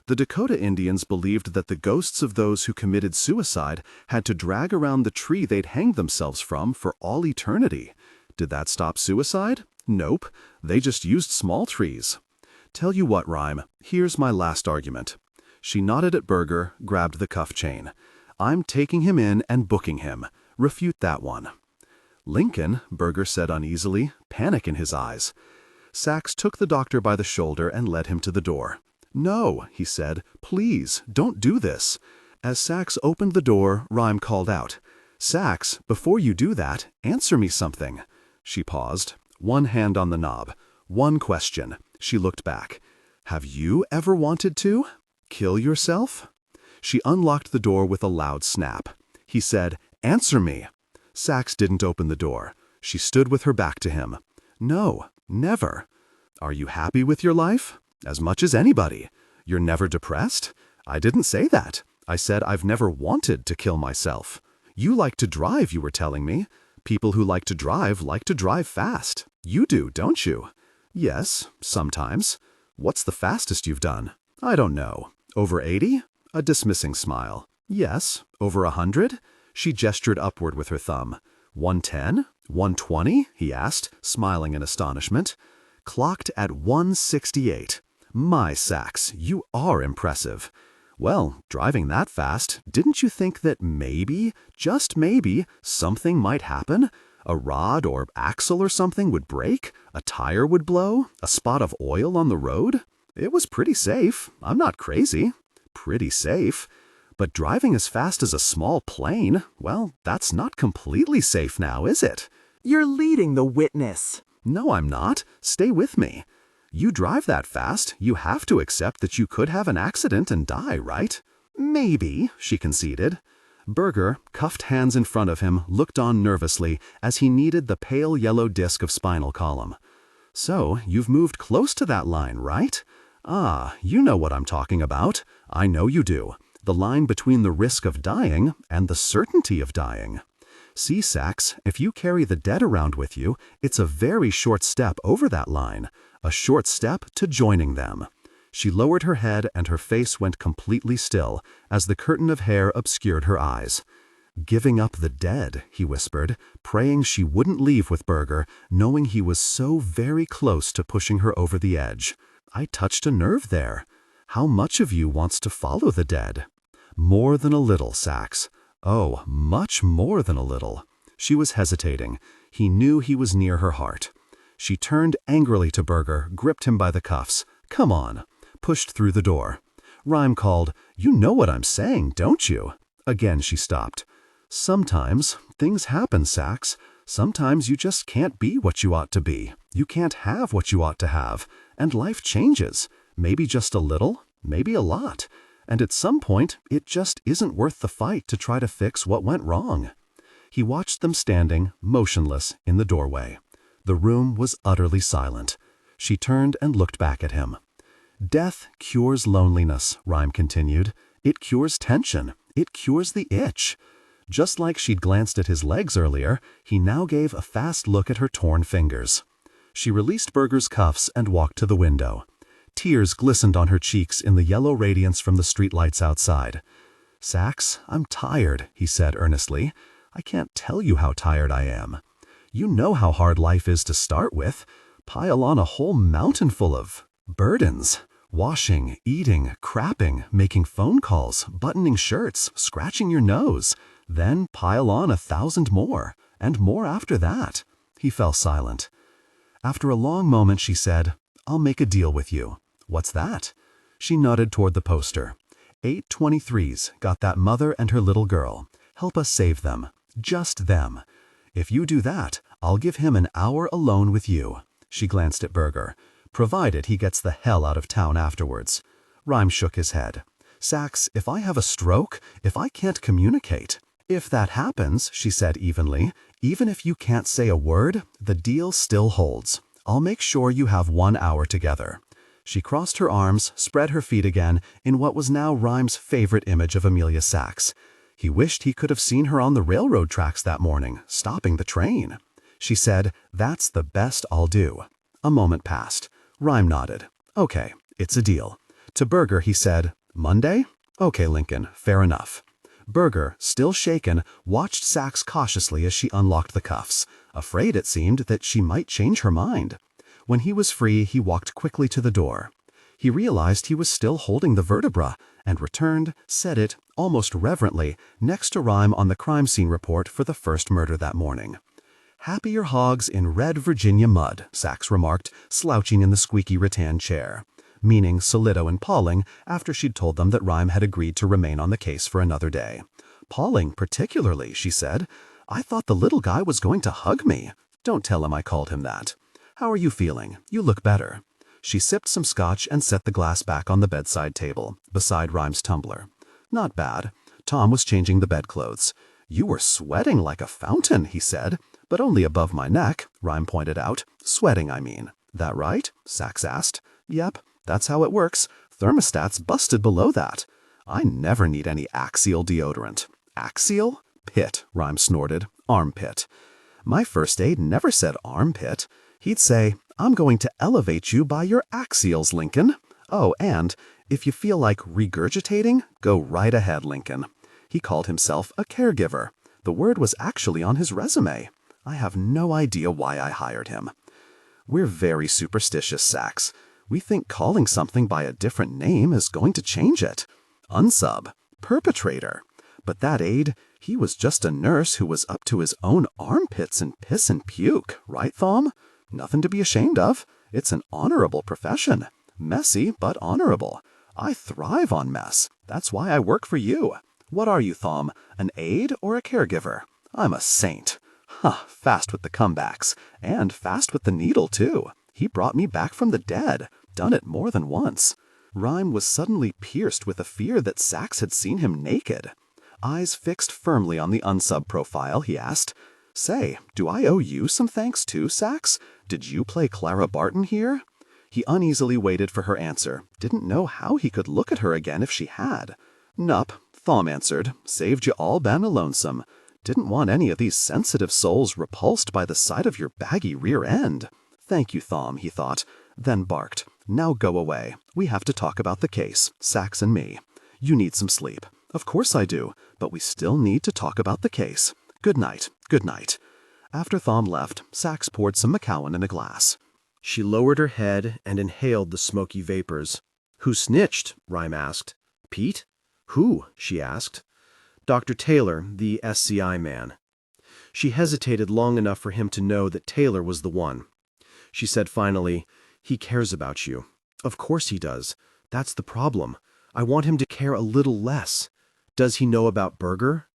The Dakota Indians believed that the ghosts of those who committed suicide had to drag around the tree they'd hanged themselves from for all eternity. Did that stop suicide? Nope. They just used small trees. Tell you what, Rhyme, here's my last argument. She nodded at Berger, grabbed the cuff chain. I'm taking him in and booking him. Refute that one. Lincoln, Berger said uneasily, panic in his eyes. Sachs took the doctor by the shoulder and led him to the door. No, he said, please, don't do this. As Sachs opened the door, Rhyme called out, Sachs, before you do that, answer me something. She paused, one hand on the knob. One question. She looked back. Have you ever wanted to? Kill yourself? She unlocked the door with a loud snap. He said, answer me. Sachs didn't open the door. She stood with her back to him. No, never. Are you happy with your life? As much as anybody. You're never depressed? I didn't say that. I said I've never wanted to kill myself. You like to drive, you were telling me. People who like to drive fast. You do, don't you? Yes, sometimes. What's the fastest you've done? I don't know. Over 80? A dismissing smile. Yes. Over 100? She gestured upward with her thumb. 110? 120? He asked, smiling in astonishment. Clocked at 168. My Sachs, you are impressive. Well, driving that fast, didn't you think that maybe, just maybe, something might happen? A rod or axle or something would break? A tire would blow? A spot of oil on the road? It was pretty safe. I'm not crazy. Pretty safe. But driving as fast as a small plane, well, that's not completely safe now, is it? You're leading the witness. No, I'm not. Stay with me. You drive that fast, you have to accept that you could have an accident and die, right? Maybe, she conceded. Berger, cuffed hands in front of him, looked on nervously as he kneaded the pale yellow disc of spinal column. So, you've moved close to that line, right? Ah, you know what I'm talking about. I know you do. The line between the risk of dying and the certainty of dying. See, Sachs, if you carry the dead around with you, it's a very short step over that line, a short step to joining them. She lowered her head and her face went completely still as the curtain of hair obscured her eyes. Giving up the dead, he whispered, praying she wouldn't leave with Berger, knowing he was so very close to pushing her over the edge. I touched a nerve there. How much of you wants to follow the dead? More than a little, Sachs. Oh, much more than a little. She was hesitating. He knew he was near her heart. She turned angrily to Berger, gripped him by the cuffs. Come on. Pushed through the door. Rhyme called, You know what I'm saying, don't you? Again she stopped. Sometimes things happen, Sachs. Sometimes you just can't be what you ought to be. You can't have what you ought to have. And life changes. Maybe just a little, maybe a lot. And at some point, it just isn't worth the fight to try to fix what went wrong. He watched them standing, motionless, in the doorway. The room was utterly silent. She turned and looked back at him. Death cures loneliness, Rhyme continued. It cures tension. It cures the itch. Just like she'd glanced at his legs earlier, he now gave a fast look at her torn fingers. She released Berger's cuffs and walked to the window. Tears glistened on her cheeks in the yellow radiance from the streetlights outside. Sachs, I'm tired, he said earnestly. I can't tell you how tired I am. You know how hard life is to start with. Pile on a whole mountain full of burdens. Washing, eating, crapping, making phone calls, buttoning shirts, scratching your nose. Then pile on 1,000 more, and more after that. He fell silent. After a long moment she said, I'll make a deal with you. What's that? She nodded toward the poster. 823's got that mother and her little girl. Help us save them. Just them. If you do that, I'll give him an hour alone with you. She glanced at Berger. Provided he gets the hell out of town afterwards. Rhyme shook his head. Sachs, if I have a stroke, if I can't communicate. If that happens, she said evenly, even if you can't say a word, the deal still holds. I'll make sure you have 1 hour together. She crossed her arms, spread her feet again, in what was now Rhyme's favorite image of Amelia Sachs. He wished he could have seen her on the railroad tracks that morning, stopping the train. She said, "That's the best I'll do." A moment passed. Rhyme nodded. "Okay, it's a deal." To Berger he said, "Monday? Okay, Lincoln, fair enough." Berger, still shaken, watched Sachs cautiously as she unlocked the cuffs, afraid, it seemed, that she might change her mind. When he was free, he walked quickly to the door. He realized he was still holding the vertebra, and returned, set it, almost reverently, next to Rhyme on the crime scene report for the first murder that morning. "Happier hogs in red Virginia mud," Sachs remarked, slouching in the squeaky rattan chair. Meaning Solido and Pauling, after she'd told them that Rhyme had agreed to remain on the case for another day. "Pauling particularly," she said. "I thought the little guy was going to hug me. Don't tell him I called him that. How are you feeling? You look better." She sipped some scotch and set the glass back on the bedside table, beside Rhyme's tumbler. "Not bad." Tom was changing the bedclothes. "You were sweating like a fountain," he said. "But only above my neck," Rhyme pointed out. "Sweating, I mean. That right?" Sachs asked. "Yep, that's how it works. Thermostat's busted below that. I never need any axial deodorant." "Axial?" "Pit," Rhyme snorted. "Armpit." "My first aid never said armpit. He'd say, 'I'm going to elevate you by your axials, Lincoln.' Oh, and if you feel like regurgitating, go right ahead, Lincoln." He called himself a caregiver. The word was actually on his resume. I have no idea why I hired him. "We're very superstitious, Sachs. We think calling something by a different name is going to change it. Unsub. Perpetrator. But that aide, he was just a nurse who was up to his own armpits in piss and puke, right, Thom? Nothing to be ashamed of. It's an honorable profession. Messy, but honorable. I thrive on mess. That's why I work for you. What are you, Thom? An aide or a caregiver? I'm a saint." Fast with the comebacks. And fast with the needle, too. He brought me back from the dead. Done it more than once. Rhyme was suddenly pierced with a fear that Sachs had seen him naked. Eyes fixed firmly on the unsub profile, he asked, "Say, do I owe you some thanks too, Sachs? Did you play Clara Barton here?" He uneasily waited for her answer. Didn't know how he could look at her again if she had. "Nup," Thom answered. "Saved you all been a lonesome. Didn't want any of these sensitive souls repulsed by the sight of your baggy rear end." "Thank you, Thom," he thought, then barked. "Now go away. We have to talk about the case, Sachs and me. You need some sleep." "Of course I do, but we still need to talk about the case. Good night, good night." After Thom left, Sachs poured some Macallan in a glass. She lowered her head and inhaled the smoky vapors. "Who snitched?" Rhyme asked. "Pete?" "Who?" she asked. "Dr. Taylor, the SCI man." She hesitated long enough for him to know that Taylor was the one. She said finally, "He cares about you." "Of course he does. That's the problem. I want him to care a little less. Does he know about Berger?"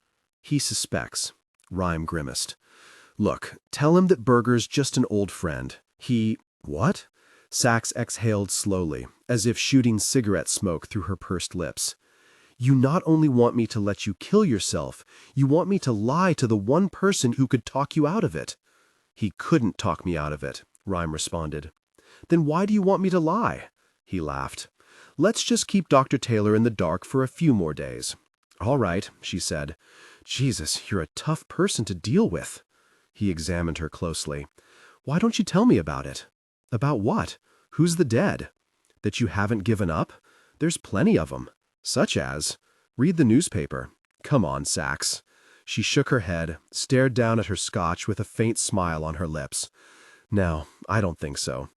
"He suspects." Rhyme grimaced. "Look, tell him that Berger's just an old friend. He—" "What?" Sachs exhaled slowly, as if shooting cigarette smoke through her pursed lips. "You not only want me to let you kill yourself, you want me to lie to the one person who could talk you out of it." "He couldn't talk me out of it," Rhyme responded. "Then why do you want me to lie?" He laughed. "Let's just keep Dr. Taylor in the dark for a few more days." "All right," she said. "Jesus, you're a tough person to deal with." He examined her closely. "Why don't you tell me about it?" "About what? Who's the dead?" "That you haven't given up? There's plenty of 'em. Such as, read the newspaper. Come on, Sachs." She shook her head, stared down at her scotch with a faint smile on her lips. "No, I don't think so."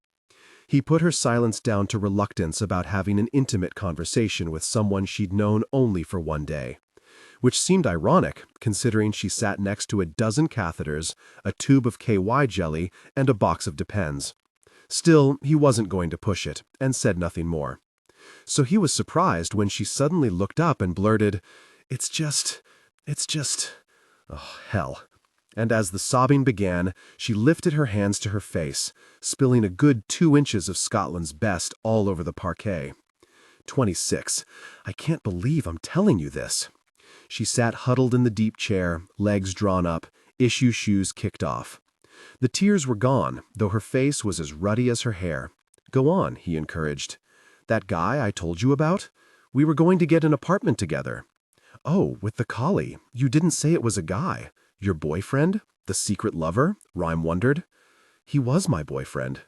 He put her silence down to reluctance about having an intimate conversation with someone she'd known only for one day. Which seemed ironic, considering she sat next to a dozen catheters, a tube of KY jelly, and a box of Depends. Still, he wasn't going to push it, and said nothing more. So he was surprised when she suddenly looked up and blurted, it's just, oh, hell. And as the sobbing began, she lifted her hands to her face, spilling a good 2 inches of Scotland's best all over the parquet. 26. I can't believe I'm telling you this. She sat huddled in the deep chair, legs drawn up, issue shoes kicked off. The tears were gone, though her face was as ruddy as her hair. Go on, he encouraged. That guy I told you about? We were going to get an apartment together. Oh, with the collie. You didn't say it was a guy. Your boyfriend? The secret lover? Rhyme wondered. He was my boyfriend.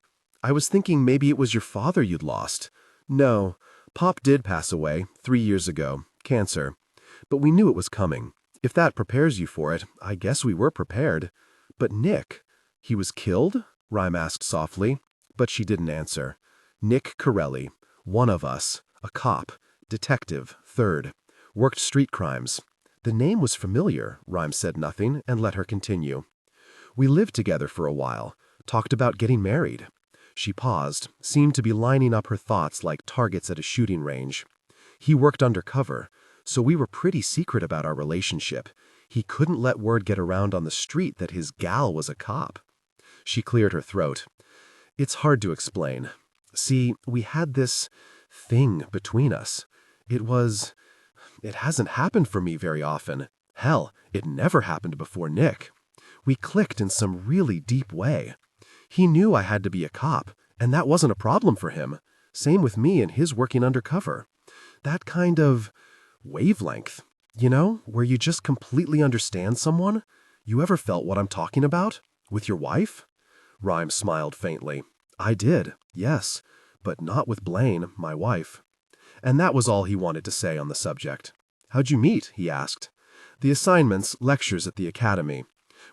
I was thinking maybe it was your father you'd lost. No, Pop did pass away 3 years ago. Cancer. But we knew it was coming. If that prepares you for it, I guess we were prepared. But Nick, he was killed? Rhyme asked softly, but she didn't answer. Nick Corelli, one of us, a cop, detective, third, worked street crimes. The name was familiar, Rhyme said nothing and let her continue. We lived together for a while, talked about getting married. She paused, seemed to be lining up her thoughts like targets at a shooting range. He worked undercover, so we were pretty secret about our relationship. He couldn't let word get around on the street that his gal was a cop. She cleared her throat. It's hard to explain. See, we had this thing between us. It hasn't happened for me very often. Hell, it never happened before Nick. We clicked in some really deep way. He knew I had to be a cop, and that wasn't a problem for him. Same with me and his working undercover. That kind of wavelength, you know, where you just completely understand someone? You ever felt what I'm talking about? With your wife? Rhyme smiled faintly. I did, yes, but not with Blaine, my wife. And that was all he wanted to say on the subject. How'd you meet? He asked. The assignment's lectures at the academy,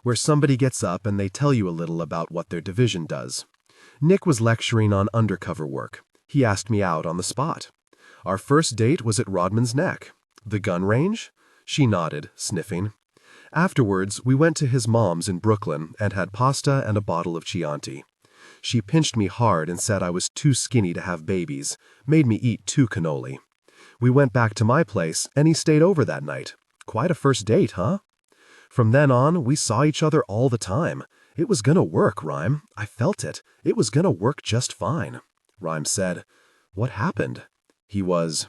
where somebody gets up and they tell you a little about what their division does. Nick was lecturing on undercover work. He asked me out on the spot. Our first date was at Rodman's Neck. The gun range? She nodded, sniffing. Afterwards, we went to his mom's in Brooklyn and had pasta and a bottle of Chianti. She pinched me hard and said I was too skinny to have babies, made me eat 2 cannoli. We went back to my place and he stayed over that night. Quite a first date, huh? From then on, we saw each other all the time. It was gonna work, Rhyme. I felt it. It was gonna work just fine. Rhyme said, What happened? He was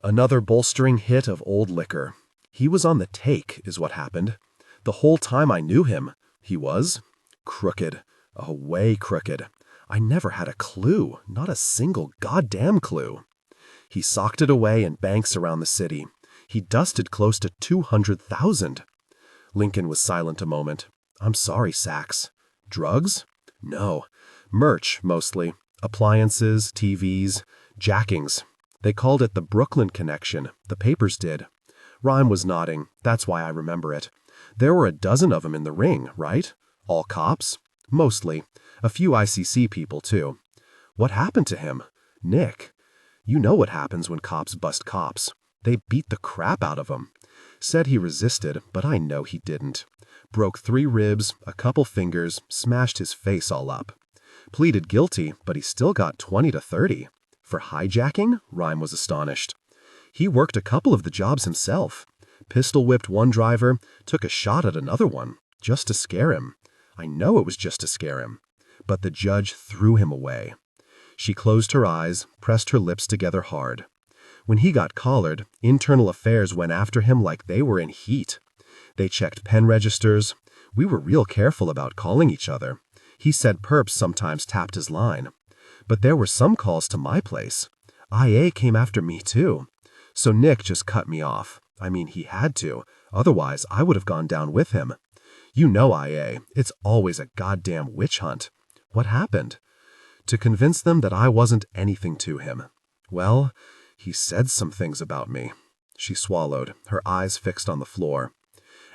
another bolstering hit of old liquor. He was on the take, is what happened. The whole time I knew him, he was crooked. Oh, way crooked. I never had a clue, not a single goddamn clue. He socked it away in banks around the city. He dusted close to 200,000. Lincoln was silent a moment. I'm sorry, Sachs. Drugs? No. Merch, mostly. Appliances, TVs, jackings. They called it the Brooklyn Connection. The papers did. Rhyme was nodding. That's why I remember it. There were a dozen of them in the ring, right? All cops? Mostly. A few ICC people, too. What happened to him? Nick. You know what happens when cops bust cops. They beat the crap out of him. Said he resisted, but I know he didn't. Broke 3 ribs, a couple fingers, smashed his face all up. Pleaded guilty, but he still got 20 to 30. For hijacking? Rhyme was astonished. He worked a couple of the jobs himself. Pistol whipped one driver, took a shot at another one, just to scare him. I know it was just to scare him. But the judge threw him away. She closed her eyes, pressed her lips together hard. When he got collared, Internal Affairs went after him like they were in heat. They checked pen registers. We were real careful about calling each other. He said perps sometimes tapped his line. But there were some calls to my place. IA came after me too. So Nick just cut me off. I mean, he had to. Otherwise, I would have gone down with him. You know IA. It's always a goddamn witch hunt. What happened? To convince them that I wasn't anything to him. Well, he said some things about me. She swallowed, her eyes fixed on the floor.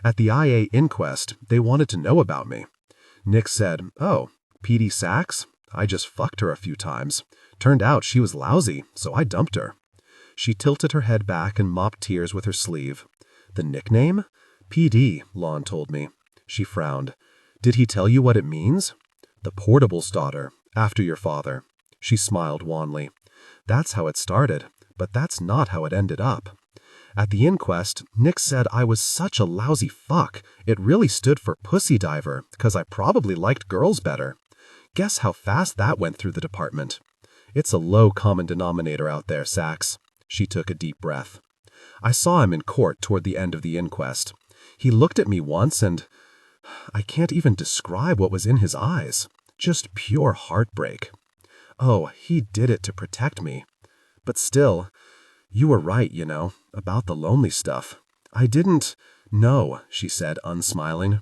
At the IA inquest, they wanted to know about me. Nick said, Oh, PD Sachs? I just fucked her a few times. Turned out she was lousy, so I dumped her. She tilted her head back and mopped tears with her sleeve. The nickname? PD, Lon told me. She frowned. Did he tell you what it means? The portable's daughter. After your father. She smiled wanly. That's how it started, but that's not how it ended up. At the inquest, Nick said I was such a lousy fuck. It really stood for pussy diver, 'cause I probably liked girls better. Guess how fast that went through the department. It's a low common denominator out there, Sachs. She took a deep breath. I saw him in court toward the end of the inquest. He looked at me once and I can't even describe what was in his eyes. Just pure heartbreak. Oh, he did it to protect me. But still, you were right, about the lonely stuff. I didn't... No, she said, unsmiling.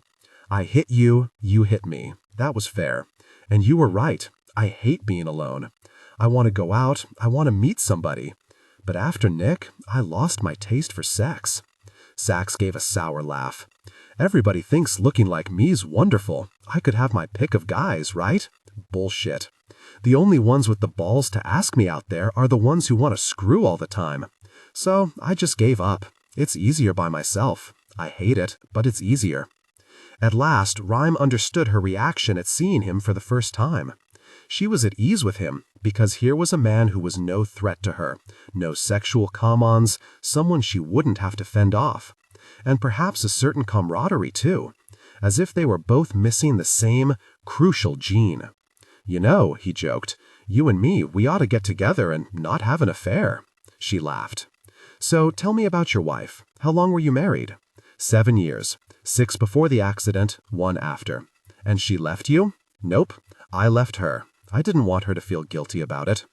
I hit you, you hit me. That was fair. And you were right. I hate being alone. I want to go out. I want to meet somebody. But after Nick, I lost my taste for sex. Sachs gave a sour laugh. Everybody thinks looking like me's wonderful. I could have my pick of guys, right? Bullshit. The only ones with the balls to ask me out there are the ones who want to screw all the time. So I just gave up. It's easier by myself. I hate it, but it's easier. At last, Rhyme understood her reaction at seeing him for the first time. She was at ease with him, because here was a man who was no threat to her, no sexual come-ons, someone she wouldn't have to fend off. And perhaps a certain camaraderie, too, as if they were both missing the same crucial gene. He joked, you and me, we ought to get together and not have an affair. She laughed. So tell me about your wife. How long were you married? 7 years. 6 before the accident, 1 after. And she left you? Nope. I left her. I didn't want her to feel guilty about it.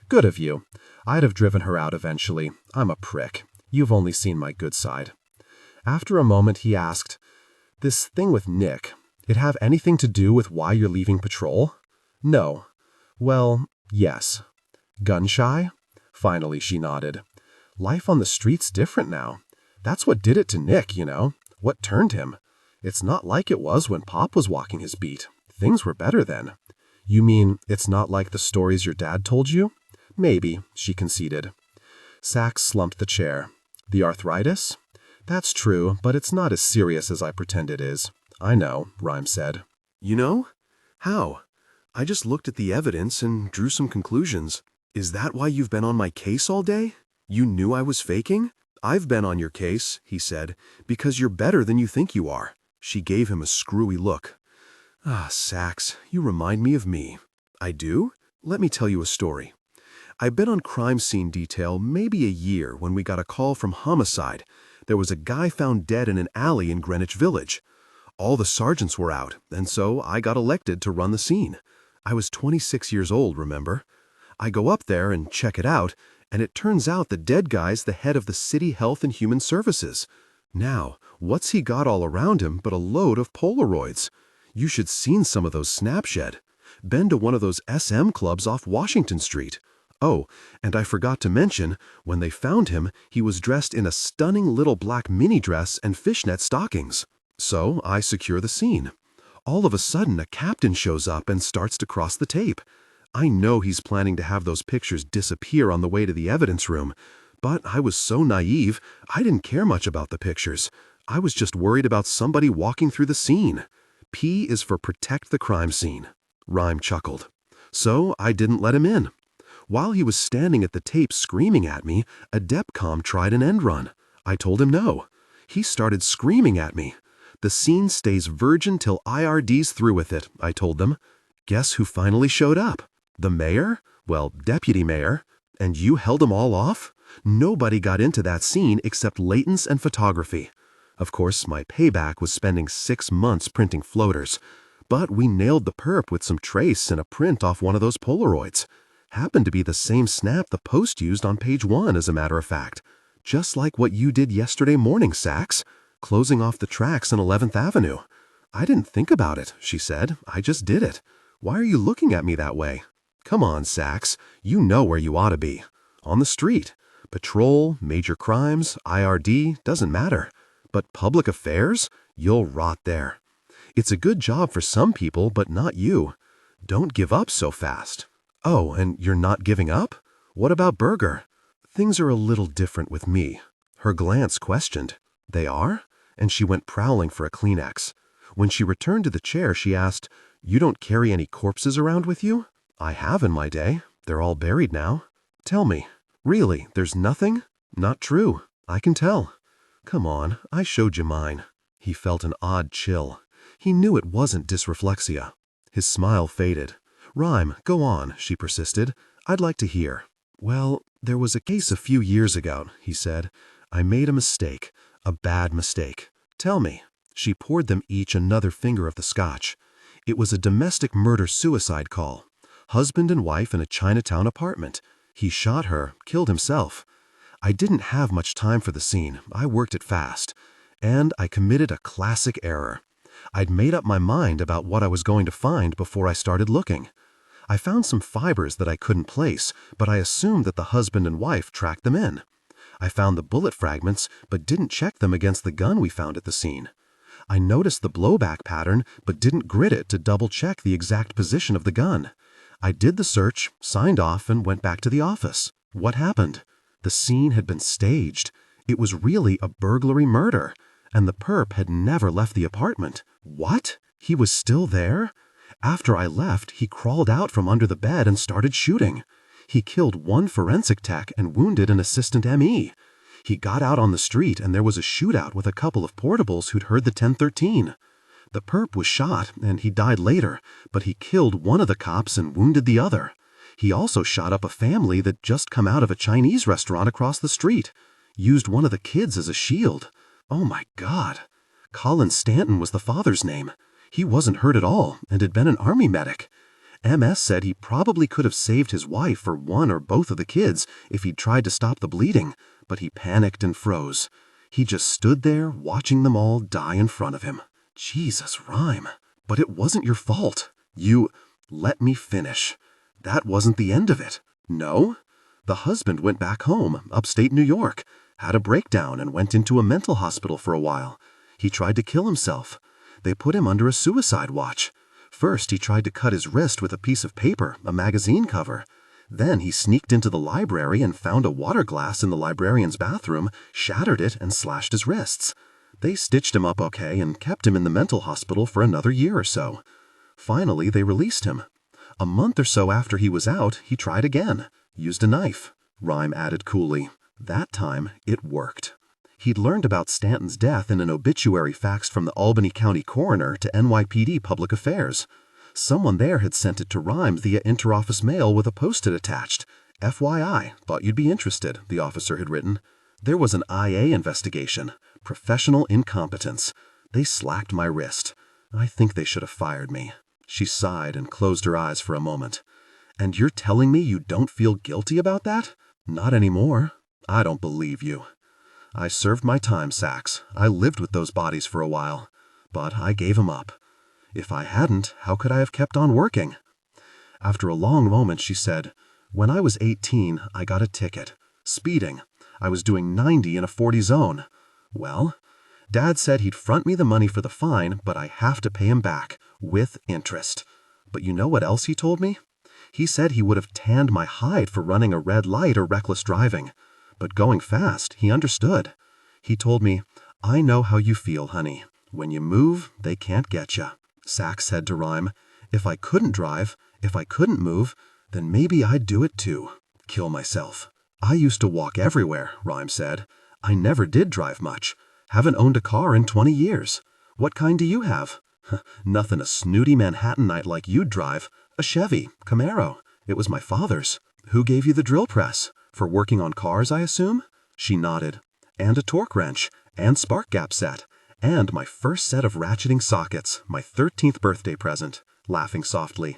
Good of you. I'd have driven her out eventually. I'm a prick. You've only seen my good side. After a moment, he asked, this thing with Nick, it have anything to do with why you're leaving patrol? No. Well, yes. Gun shy? Finally, she nodded. Life on the street's different now. That's what did it to Nick, What turned him. It's not like it was when Pop was walking his beat. Things were better then. You mean it's not like the stories your dad told you? Maybe, she conceded. Sachs slumped the chair. The arthritis? That's true, but it's not as serious as I pretend it is. I know, Rhyme said. You know? How? I just looked at the evidence and drew some conclusions. Is that why you've been on my case all day? You knew I was faking? I've been on your case, he said, because you're better than you think you are. She gave him a screwy look. Ah, Sachs, you remind me of me. I do? Let me tell you a story. I've been on crime scene detail maybe a year when we got a call from homicide. There was a guy found dead in an alley in Greenwich Village. All the sergeants were out, and so I got elected to run the scene. I was 26 years old, remember? I go up there and check it out, and it turns out the dead guy's the head of the City Health and Human Services. Now, what's he got all around him but a load of Polaroids? You should seen some of those snapshed. Been to one of those SM clubs off Washington Street. Oh, and I forgot to mention, when they found him, he was dressed in a stunning little black mini dress and fishnet stockings. So I secure the scene. All of a sudden, a captain shows up and starts to cross the tape. I know he's planning to have those pictures disappear on the way to the evidence room, but I was so naive, I didn't care much about the pictures. I was just worried about somebody walking through the scene. P is for protect the crime scene. Rhyme chuckled. So I didn't let him in. While he was standing at the tape screaming at me, a DEPCOM tried an end run. I told him no. He started screaming at me. The scene stays virgin till IRD's through with it, I told them. Guess who finally showed up? The mayor? Well, deputy mayor. And you held them all off? Nobody got into that scene except Layton's and photography. Of course, my payback was spending 6 months printing floaters. But we nailed the perp with some trace and a print off one of those Polaroids. Happened to be the same snap the Post used on page 1, as a matter of fact. Just like what you did yesterday morning, Sachs, closing off the tracks on 11th Avenue. I didn't think about it, she said. I just did it. Why are you looking at me that way? Come on, Sachs. You know where you ought to be. On the street. Patrol, major crimes, IRD, doesn't matter. But public affairs? You'll rot there. It's a good job for some people, but not you. Don't give up so fast. Oh, and you're not giving up? What about Berger? Things are a little different with me. Her glance questioned. They are? And she went prowling for a Kleenex. When she returned to the chair, she asked, You don't carry any corpses around with you? I have in my day. They're all buried now. Tell me, really, there's nothing? Not true. I can tell. Come on, I showed you mine. He felt an odd chill. He knew it wasn't dysreflexia. His smile faded. Rhyme, go on, she persisted. I'd like to hear. Well, there was a case a few years ago, he said. I made a mistake. A bad mistake. Tell me. She poured them each another finger of the scotch. It was a domestic murder-suicide call. Husband and wife in a Chinatown apartment. He shot her, killed himself. I didn't have much time for the scene. I worked it fast. And I committed a classic error. I'd made up my mind about what I was going to find before I started looking. I found some fibers that I couldn't place, but I assumed that the husband and wife tracked them in. I found the bullet fragments, but didn't check them against the gun we found at the scene. I noticed the blowback pattern, but didn't grit it to double-check the exact position of the gun. I did the search, signed off, and went back to the office. What happened? The scene had been staged. It was really a burglary murder, and the perp had never left the apartment. What? He was still there? After I left, he crawled out from under the bed and started shooting. He killed one forensic tech and wounded an assistant ME. He got out on the street and there was a shootout with a couple of portables who'd heard the 1013. The perp was shot and he died later, but he killed one of the cops and wounded the other. He also shot up a family that just come out of a Chinese restaurant across the street. Used one of the kids as a shield. Oh my God. Colin Stanton was the father's name. He wasn't hurt at all and had been an army medic. MS said he probably could have saved his wife or one or both of the kids if he'd tried to stop the bleeding, but he panicked and froze. He just stood there watching them all die in front of him. Jesus, Rhyme. But it wasn't your fault. You... Let me finish. That wasn't the end of it. No? The husband went back home, upstate New York, had a breakdown and went into a mental hospital for a while. He tried to kill himself. They put him under a suicide watch. First, he tried to cut his wrist with a piece of paper, a magazine cover. Then he sneaked into the library and found a water glass in the librarian's bathroom, shattered it, and slashed his wrists. They stitched him up okay and kept him in the mental hospital for another year or so. Finally, they released him. A month or so after he was out, he tried again. Used a knife. Rhyme added coolly. That time, it worked. He'd learned about Stanton's death in an obituary faxed from the Albany County coroner to NYPD Public Affairs. Someone there had sent it to Rhyme via interoffice mail with a post-it attached. FYI, thought you'd be interested, the officer had written. There was an IA investigation. Professional incompetence. They slacked my wrist. I think they should have fired me. She sighed and closed her eyes for a moment. And you're telling me you don't feel guilty about that? Not anymore. I don't believe you. I served my time, Sachs. I lived with those bodies for a while. But I gave 'em up. If I hadn't, how could I have kept on working? After a long moment, she said, When I was 18, I got a ticket. Speeding. I was doing 90 in a 40 zone. Well, Dad said he'd front me the money for the fine, but I have to pay him back, with interest. But you know what else he told me? He said he would have tanned my hide for running a red light or reckless driving. But going fast, he understood. He told me, I know how you feel, honey. When you move, they can't get you. Sachs said to Rhyme, if I couldn't drive, if I couldn't move, then maybe I'd do it too. Kill myself. I used to walk everywhere, Rhyme said. I never did drive much. Haven't owned a car in 20 years. What kind do you have? Nothing a snooty Manhattanite like you'd drive. A Chevy, Camaro. It was my father's. Who gave you the drill press? For working on cars, I assume? She nodded. And a torque wrench, and spark gap set, and my first set of ratcheting sockets, my 13th birthday present, laughing softly.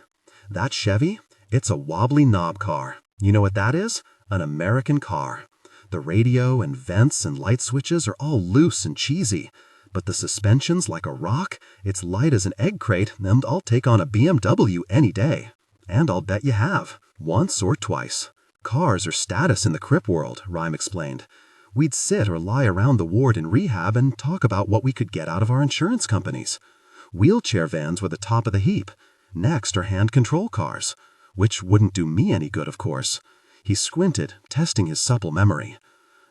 That Chevy? It's a wobbly knob car. You know what that is? An American car. The radio and vents and light switches are all loose and cheesy, but the suspension's like a rock, it's light as an egg crate, and I'll take on a BMW any day. And I'll bet you have. Once or twice. Cars are status in the crip world, Rhyme explained. We'd sit or lie around the ward in rehab and talk about what we could get out of our insurance companies. Wheelchair vans were the top of the heap. Next are hand control cars, which wouldn't do me any good, of course. He squinted, testing his supple memory.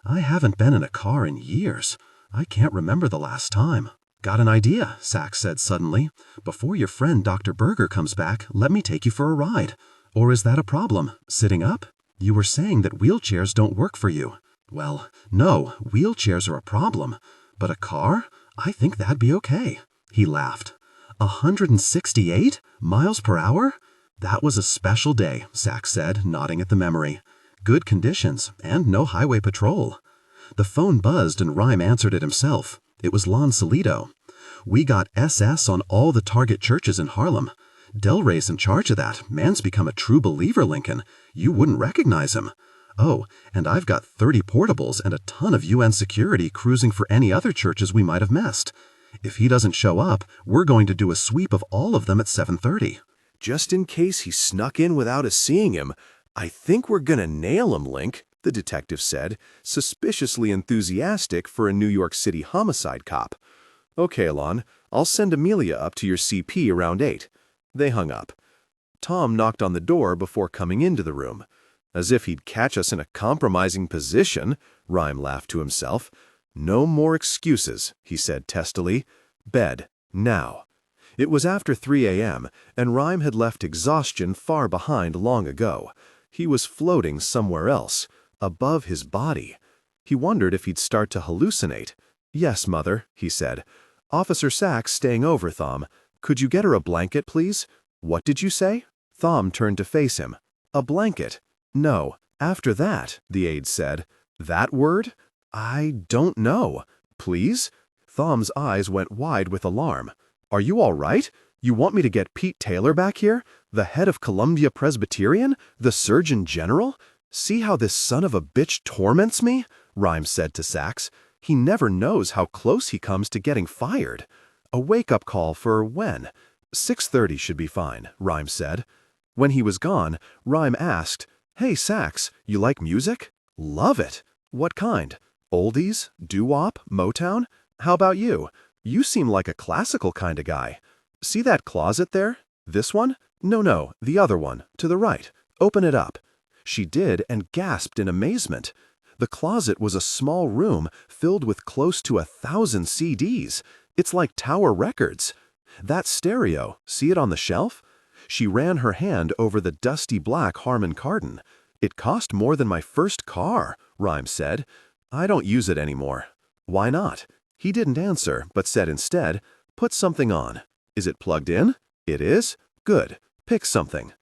I haven't been in a car in years. I can't remember the last time. Got an idea, Sachs said suddenly. Before your friend Dr. Berger comes back, let me take you for a ride. Or is that a problem? Sitting up? You were saying that wheelchairs don't work for you. Well, no, wheelchairs are a problem. But a car? I think that'd be okay. He laughed. 168 miles per hour? That was a special day, Sachs said, nodding at the memory. Good conditions, and no highway patrol. The phone buzzed and Rhyme answered it himself. It was Lon Solito. We got SS on all the target churches in Harlem. Delray's in charge of that. Man's become a true believer, Lincoln. You wouldn't recognize him. Oh, and I've got 30 portables and a ton of UN security cruising for any other churches we might have missed. If he doesn't show up, we're going to do a sweep of all of them at 7:30. Just in case he snuck in without us seeing him, I think we're gonna nail him, Link, the detective said, suspiciously enthusiastic for a New York City homicide cop. Okay, Lon, I'll send Amelia up to your CP around 8. They hung up. Tom knocked on the door before coming into the room. As if he'd catch us in a compromising position, Rhyme laughed to himself. No more excuses, he said testily. Bed, now. It was after 3 a.m., and Rhyme had left exhaustion far behind long ago. He was floating somewhere else, above his body. He wondered if he'd start to hallucinate. Yes, Mother, he said. Officer Sachs staying over, Thom. Could you get her a blanket, please? What did you say? Thom turned to face him. A blanket. No, after that, the aide said. That word? I don't know. Please? Thom's eyes went wide with alarm. Are you all right? You want me to get Pete Taylor back here? The head of Columbia Presbyterian? The Surgeon General? See how this son of a bitch torments me? Rhyme said to Sachs. He never knows how close he comes to getting fired. A wake-up call for when? 6:30 should be fine, Rhyme said. When he was gone, Rhyme asked, Hey, Sachs, you like music? Love it. What kind? Oldies? Doo-wop? Motown? How about you? You seem like a classical kind of guy. See that closet there? This one? No, the other one, to the right. Open it up. She did and gasped in amazement. The closet was a small room filled with close to 1,000 CDs. It's like Tower Records. That stereo, see it on the shelf? She ran her hand over the dusty black Harman Kardon. It cost more than my first car, Rhyme said. I don't use it anymore. Why not? He didn't answer, but said instead, Put something on. Is it plugged in? It is? Good. Pick something.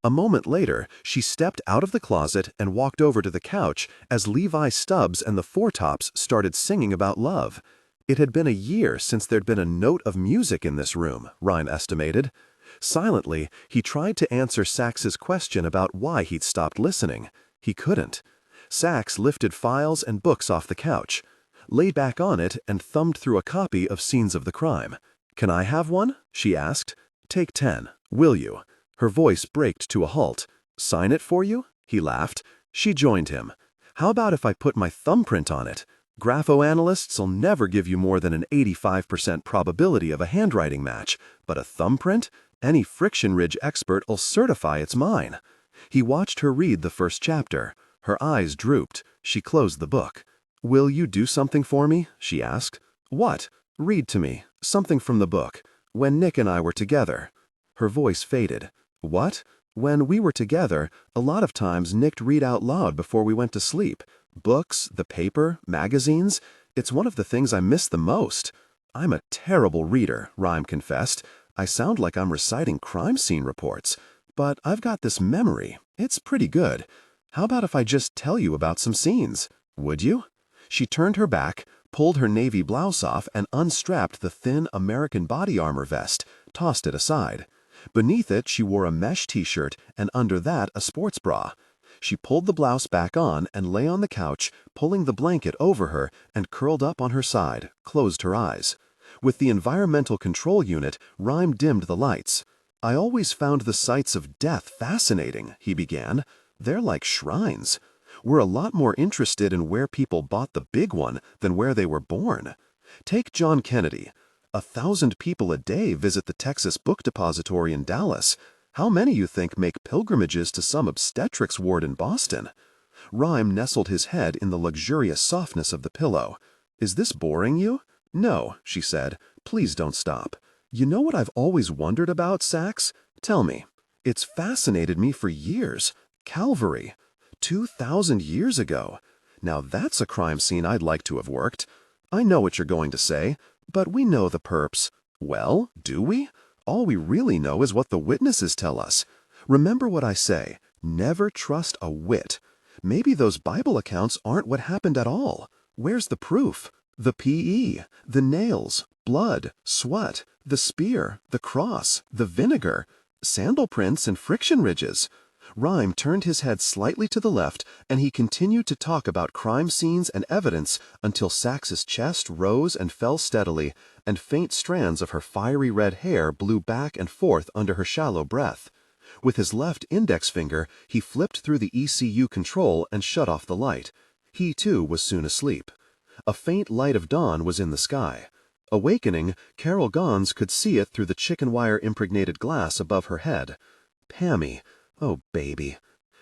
A moment later, she stepped out of the closet and walked over to the couch as Levi Stubbs and the Four Tops started singing about love. It had been a year since there'd been a note of music in this room, Rhyme estimated. Silently, he tried to answer Sachs's question about why he'd stopped listening. He couldn't. Sachs lifted files and books off the couch, lay back on it and thumbed through a copy of Scenes of the Crime. Can I have one? She asked. Take 10, will you? Her voice braked to a halt. Sign it for you? He laughed. She joined him. How about if I put my thumbprint on it? Graphoanalysts will never give you more than an 85% probability of a handwriting match, but a thumbprint? Any friction ridge expert will certify it's mine. He watched her read the first chapter. Her eyes drooped. She closed the book. Will you do something for me? She asked. What? Read to me. Something from the book. When Nick and I were together. Her voice faded. What? When we were together, a lot of times Nick'd read out loud before we went to sleep. Books, the paper, magazines. It's one of the things I miss the most. I'm a terrible reader, Rhyme confessed. I sound like I'm reciting crime scene reports. But I've got this memory. It's pretty good. How about if I just tell you about some scenes? Would you? She turned her back, pulled her navy blouse off, and unstrapped the thin American body armor vest, tossed it aside. Beneath it, she wore a mesh t-shirt, and under that, a sports bra. She pulled the blouse back on and lay on the couch, pulling the blanket over her and curled up on her side, closed her eyes. With the environmental control unit, Rhyme dimmed the lights. I always found the sights of death fascinating, he began. They're like shrines. We're a lot more interested in where people bought the big one than where they were born. Take John Kennedy. 1,000 people a day visit the Texas Book Depository in Dallas. How many, you think, make pilgrimages to some obstetrics ward in Boston? Rhyme nestled his head in the luxurious softness of the pillow. Is this boring you? No, she said. Please don't stop. You know what I've always wondered about, Sachs? Tell me. It's fascinated me for years. Calvary. 2,000 years ago. Now that's a crime scene I'd like to have worked. I know what you're going to say, but we know the perps. Well, do we? All we really know is what the witnesses tell us. Remember what I say, never trust a wit. Maybe those Bible accounts aren't what happened at all. Where's the proof? The PE, the nails, blood, sweat, the spear, the cross, the vinegar, sandal prints and friction ridges. Rhyme turned his head slightly to the left, and he continued to talk about crime scenes and evidence until Sax's chest rose and fell steadily, and faint strands of her fiery red hair blew back and forth under her shallow breath. With his left index finger, he flipped through the ECU control and shut off the light. He, too, was soon asleep. A faint light of dawn was in the sky. Awakening, Carol Gons could see it through the chicken wire impregnated glass above her head. Pammy. Oh, baby.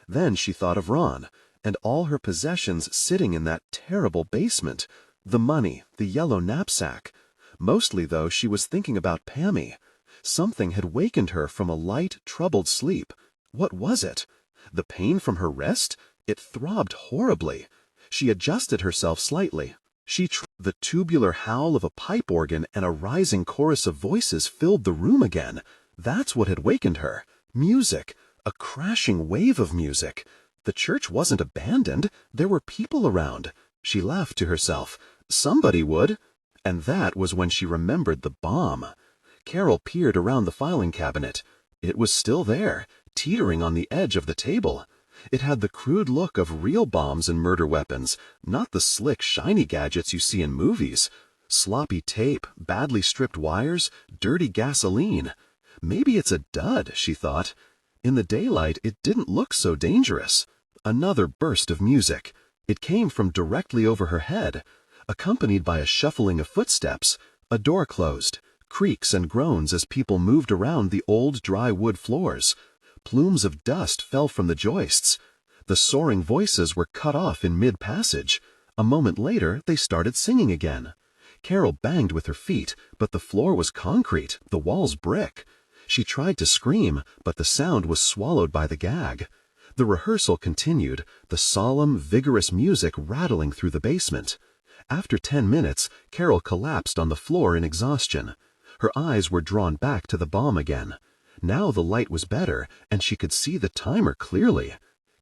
Then she thought of Ron, and all her possessions sitting in that terrible basement. The money, the yellow knapsack. Mostly, though, she was thinking about Pammy. Something had wakened her from a light, troubled sleep. What was it? The pain from her wrist? It throbbed horribly. She adjusted herself slightly. The tubular howl of a pipe organ and a rising chorus of voices filled the room again. That's what had wakened her. Music. A crashing wave of music. The church wasn't abandoned. There were people around. She laughed to herself. Somebody would. And that was when she remembered the bomb. Carol peered around the filing cabinet. It was still there, teetering on the edge of the table. It had the crude look of real bombs and murder weapons, not the slick, shiny gadgets you see in movies. Sloppy tape, badly stripped wires, dirty gasoline. Maybe it's a dud, she thought. In the daylight, it didn't look so dangerous. Another burst of music. It came from directly over her head, accompanied by a shuffling of footsteps. A door closed, creaks and groans as people moved around the old dry wood floors. Plumes of dust fell from the joists. The soaring voices were cut off in mid-passage. A moment later, they started singing again. Carol banged with her feet, but the floor was concrete, the walls brick. She tried to scream, but the sound was swallowed by the gag. The rehearsal continued, the solemn, vigorous music rattling through the basement. After 10 minutes, Carol collapsed on the floor in exhaustion. Her eyes were drawn back to the bomb again. Now the light was better, and she could see the timer clearly.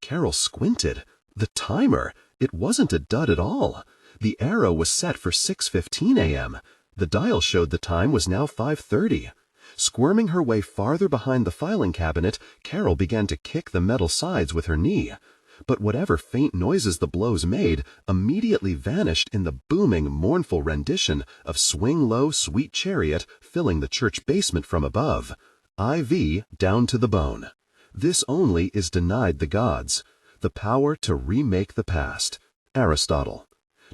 Carol squinted. The timer! It wasn't a dud at all. The arrow was set for 6:15 a.m. The dial showed the time was now 5:30. Squirming her way farther behind the filing cabinet, Carol began to kick the metal sides with her knee. But whatever faint noises the blows made immediately vanished in the booming, mournful rendition of Swing Low, Sweet Chariot filling the church basement from above. IV down to the bone. This only is denied the gods. The power to remake the past. Aristotle.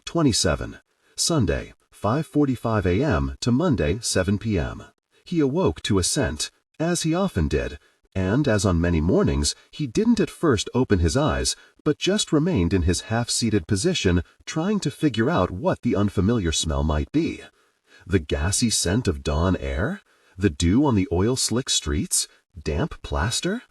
27. Sunday, 5:45 a.m. to Monday, 7 p.m. He awoke to a scent, as he often did, and as on many mornings, he didn't at first open his eyes, but just remained in his half-seated position, trying to figure out what the unfamiliar smell might be. The gassy scent of dawn air? The dew on the oil-slick streets? Damp plaster?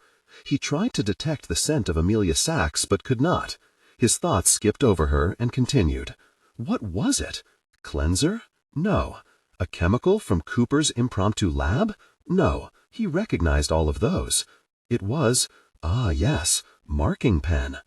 He tried to detect the scent of Amelia Sachs, but could not. His thoughts skipped over her and continued. What was it? Cleanser? No. A chemical from Cooper's impromptu lab? No, he recognized all of those. It was, yes, marking pen.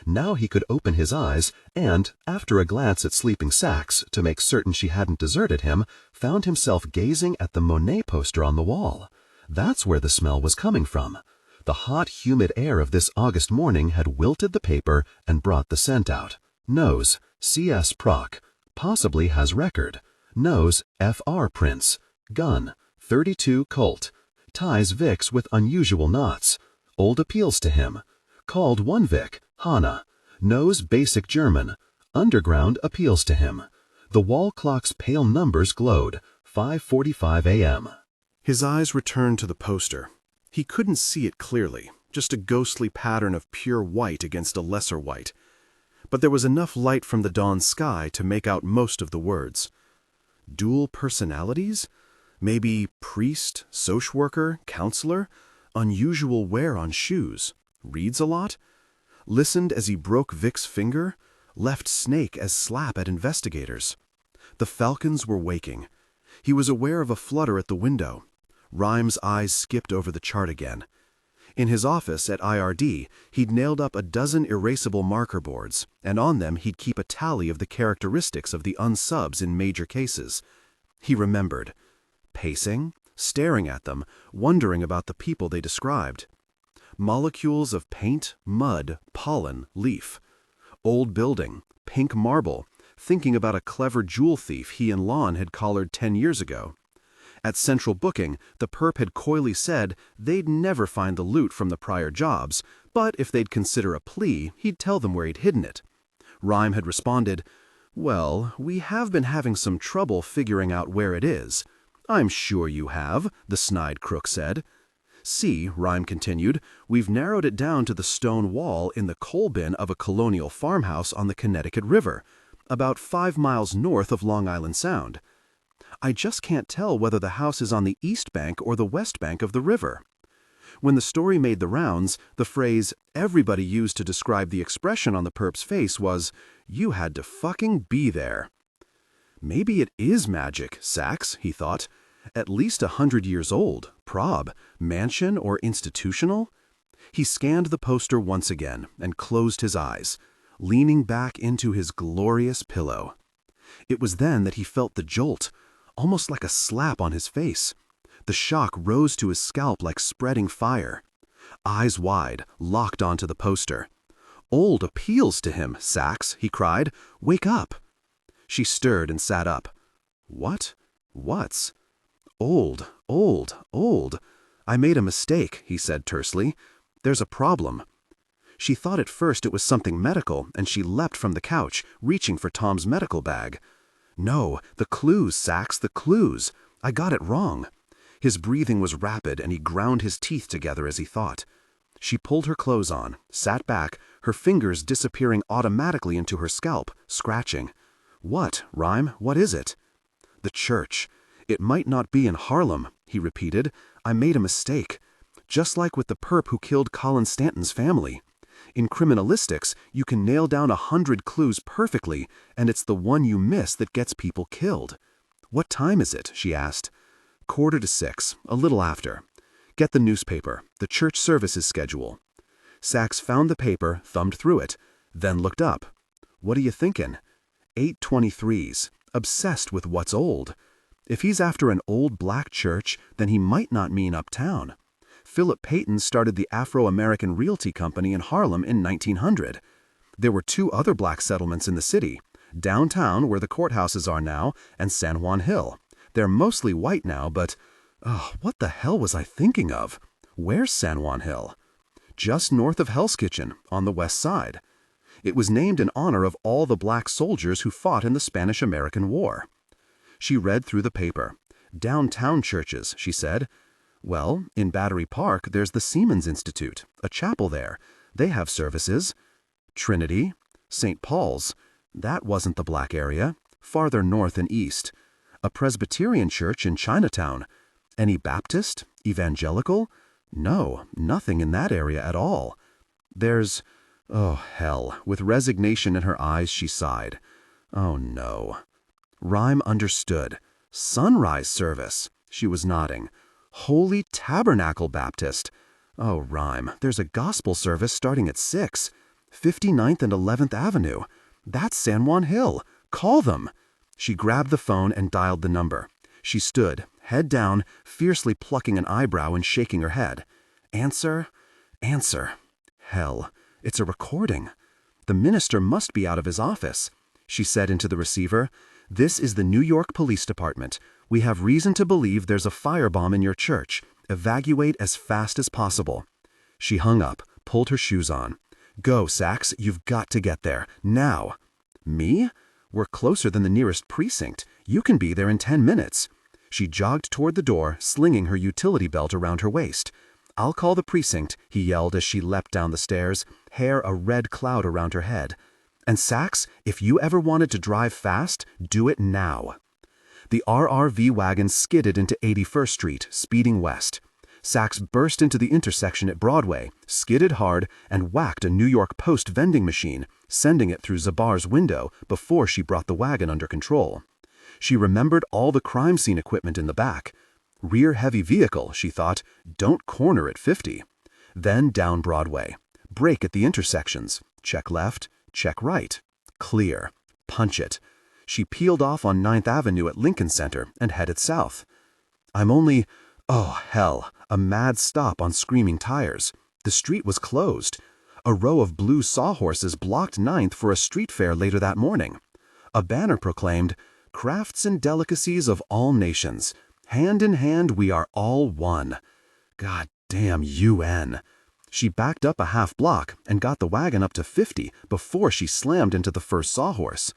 Now he could open his eyes and, after a glance at sleeping Sachs to make certain she hadn't deserted him, found himself gazing at the Monet poster on the wall. That's where the smell was coming from. The hot, humid air of this August morning had wilted the paper and brought the scent out. Nose, C.S. Proc. Possibly has record. Nose, F.R. prints. Gun, .32 Colt. Ties Vicks with unusual knots. Old appeals to him. Called one Vic, Hanna. Knows basic German. Underground appeals to him. The wall clock's pale numbers glowed. 5:45 a.m. His eyes returned to the poster. He couldn't see it clearly, just a ghostly pattern of pure white against a lesser white. But there was enough light from the dawn sky to make out most of the words. Dual personalities? Maybe priest, social worker, counselor? Unusual wear on shoes. Reads a lot. Listened as he broke Vic's finger. Left snake as slap at investigators. The falcons were waking. He was aware of a flutter at the window. Rhyme's eyes skipped over the chart again. In his office at IRD, he'd nailed up a dozen erasable marker boards, and on them he'd keep a tally of the characteristics of the unsubs in major cases. He remembered. Pacing, staring at them, wondering about the people they described. Molecules of paint, mud, pollen, leaf. Old building, pink marble, thinking about a clever jewel thief he and Lon had collared 10 years ago. At central booking, the perp had coyly said they'd never find the loot from the prior jobs, but if they'd consider a plea, he'd tell them where he'd hidden it. Rhyme had responded, "Well, we have been having some trouble figuring out where it is." "I'm sure you have," the snide crook said. "See," Rhyme continued, "we've narrowed it down to the stone wall in the coal bin of a colonial farmhouse on the Connecticut River, about 5 miles north of Long Island Sound. I just can't tell whether the house is on the east bank or the west bank of the river." When the story made the rounds, the phrase everybody used to describe the expression on the perp's face was, "You had to fucking be there." Maybe it is magic, Sachs, he thought. At least 100 years old, prob, mansion or institutional? He scanned the poster once again and closed his eyes, leaning back into his glorious pillow. It was then that he felt the jolt, almost like a slap on his face. The shock rose to his scalp like spreading fire. Eyes wide, locked onto the poster. "Old appeals to him, Sachs," he cried. "Wake up." She stirred and sat up. "What? What's?" "Old, old, old. I made a mistake," he said tersely. "There's a problem." She thought at first it was something medical, and she leapt from the couch, reaching for Tom's medical bag. "No, the clues, Sachs, the clues. I got it wrong." His breathing was rapid, and he ground his teeth together as he thought. She pulled her clothes on, sat back, her fingers disappearing automatically into her scalp, scratching. "What, Rhyme, what is it?" "The church. It might not be in Harlem," he repeated. "I made a mistake. Just like with the perp who killed Colin Stanton's family. In criminalistics, you can nail down 100 clues perfectly, and it's the one you miss that gets people killed." "What time is it?" she asked. 6:45, a little after. "Get the newspaper, the church services schedule." Sachs found the paper, thumbed through it, then looked up. "What are you thinking?" 8:23s, obsessed with what's old. If he's after an old black church, then he might not mean uptown. Philip Payton started the Afro-American Realty Company in Harlem in 1900. There were 2 other black settlements in the city, downtown where the courthouses are now, and San Juan Hill. They're mostly white now, but, what the hell was I thinking of? Where's San Juan Hill? Just north of Hell's Kitchen, on the west side. It was named in honor of all the black soldiers who fought in the Spanish-American War. She read through the paper. "Downtown churches," she said. "Well, in Battery Park, there's the Seamen's Institute, a chapel there. They have services. Trinity, St. Paul's. That wasn't the black area. Farther north and east. A Presbyterian church in Chinatown. Any Baptist? Evangelical? No, nothing in that area at all. There's... Oh, hell." With resignation in her eyes, she sighed. "Oh, no." Rhyme understood. "Sunrise service." She was nodding. "Holy Tabernacle Baptist." "Oh, Rhyme, there's a gospel service starting at 6. 59th and 11th Avenue. That's San Juan Hill. Call them." She grabbed the phone and dialed the number. She stood, head down, fiercely plucking an eyebrow and shaking her head. Answer? Answer. Hell, it's a recording. The minister must be out of his office. She said into the receiver, "This is the New York Police Department. We have reason to believe there's a firebomb in your church. Evacuate as fast as possible." She hung up, pulled her shoes on. "Go, Sachs, you've got to get there. Now." "Me? We're closer than the nearest precinct. You can be there in 10 minutes. She jogged toward the door, slinging her utility belt around her waist. "I'll call the precinct," he yelled as she leapt down the stairs, hair a red cloud around her head. "And Sachs, if you ever wanted to drive fast, do it now." The RRV wagon skidded into 81st Street, speeding west. Sachs burst into the intersection at Broadway, skidded hard, and whacked a New York Post vending machine, sending it through Zabar's window before she brought the wagon under control. She remembered all the crime scene equipment in the back. Rear heavy vehicle, she thought, don't corner at 50. Then down Broadway. Brake at the intersections. Check left, check right. Clear. Punch it. She peeled off on 9th Avenue at Lincoln Center and headed south. Oh hell, a mad stop on screaming tires. The street was closed. A row of blue sawhorses blocked 9th for a street fair later that morning. A banner proclaimed, "Crafts and delicacies of all nations. Hand in hand we are all one." God damn UN. She backed up a half block and got the wagon up to 50 before she slammed into the first sawhorse.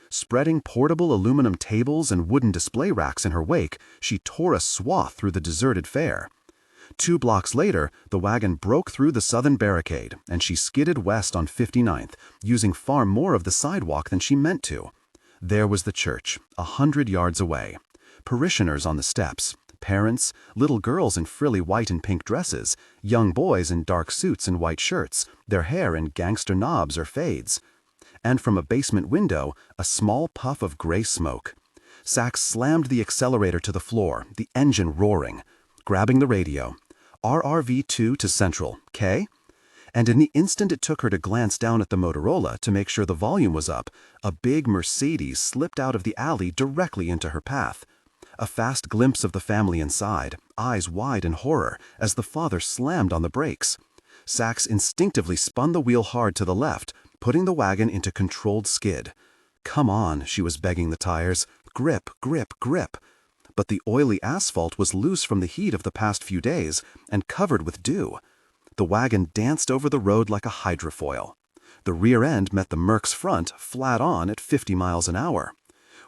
Spreading portable aluminum tables and wooden display racks in her wake, she tore a swath through the deserted fair. 2 blocks later, the wagon broke through the southern barricade, and she skidded west on 59th, using far more of the sidewalk than she meant to. There was the church, 100 yards away. Parishioners on the steps, parents, little girls in frilly white and pink dresses, young boys in dark suits and white shirts, their hair in gangster knobs or fades. And from a basement window, a small puff of gray smoke. Sachs slammed the accelerator to the floor, the engine roaring. Grabbing the radio. RRV2 to Central, K? And in the instant it took her to glance down at the Motorola to make sure the volume was up, a big Mercedes slipped out of the alley directly into her path. A fast glimpse of the family inside, eyes wide in horror, as the father slammed on the brakes. Sachs instinctively spun the wheel hard to the left, putting the wagon into controlled skid. Come on, she was begging the tires. Grip, grip, grip. But the oily asphalt was loose from the heat of the past few days and covered with dew. The wagon danced over the road like a hydrofoil. The rear end met the Merc's front flat on at 50 miles an hour.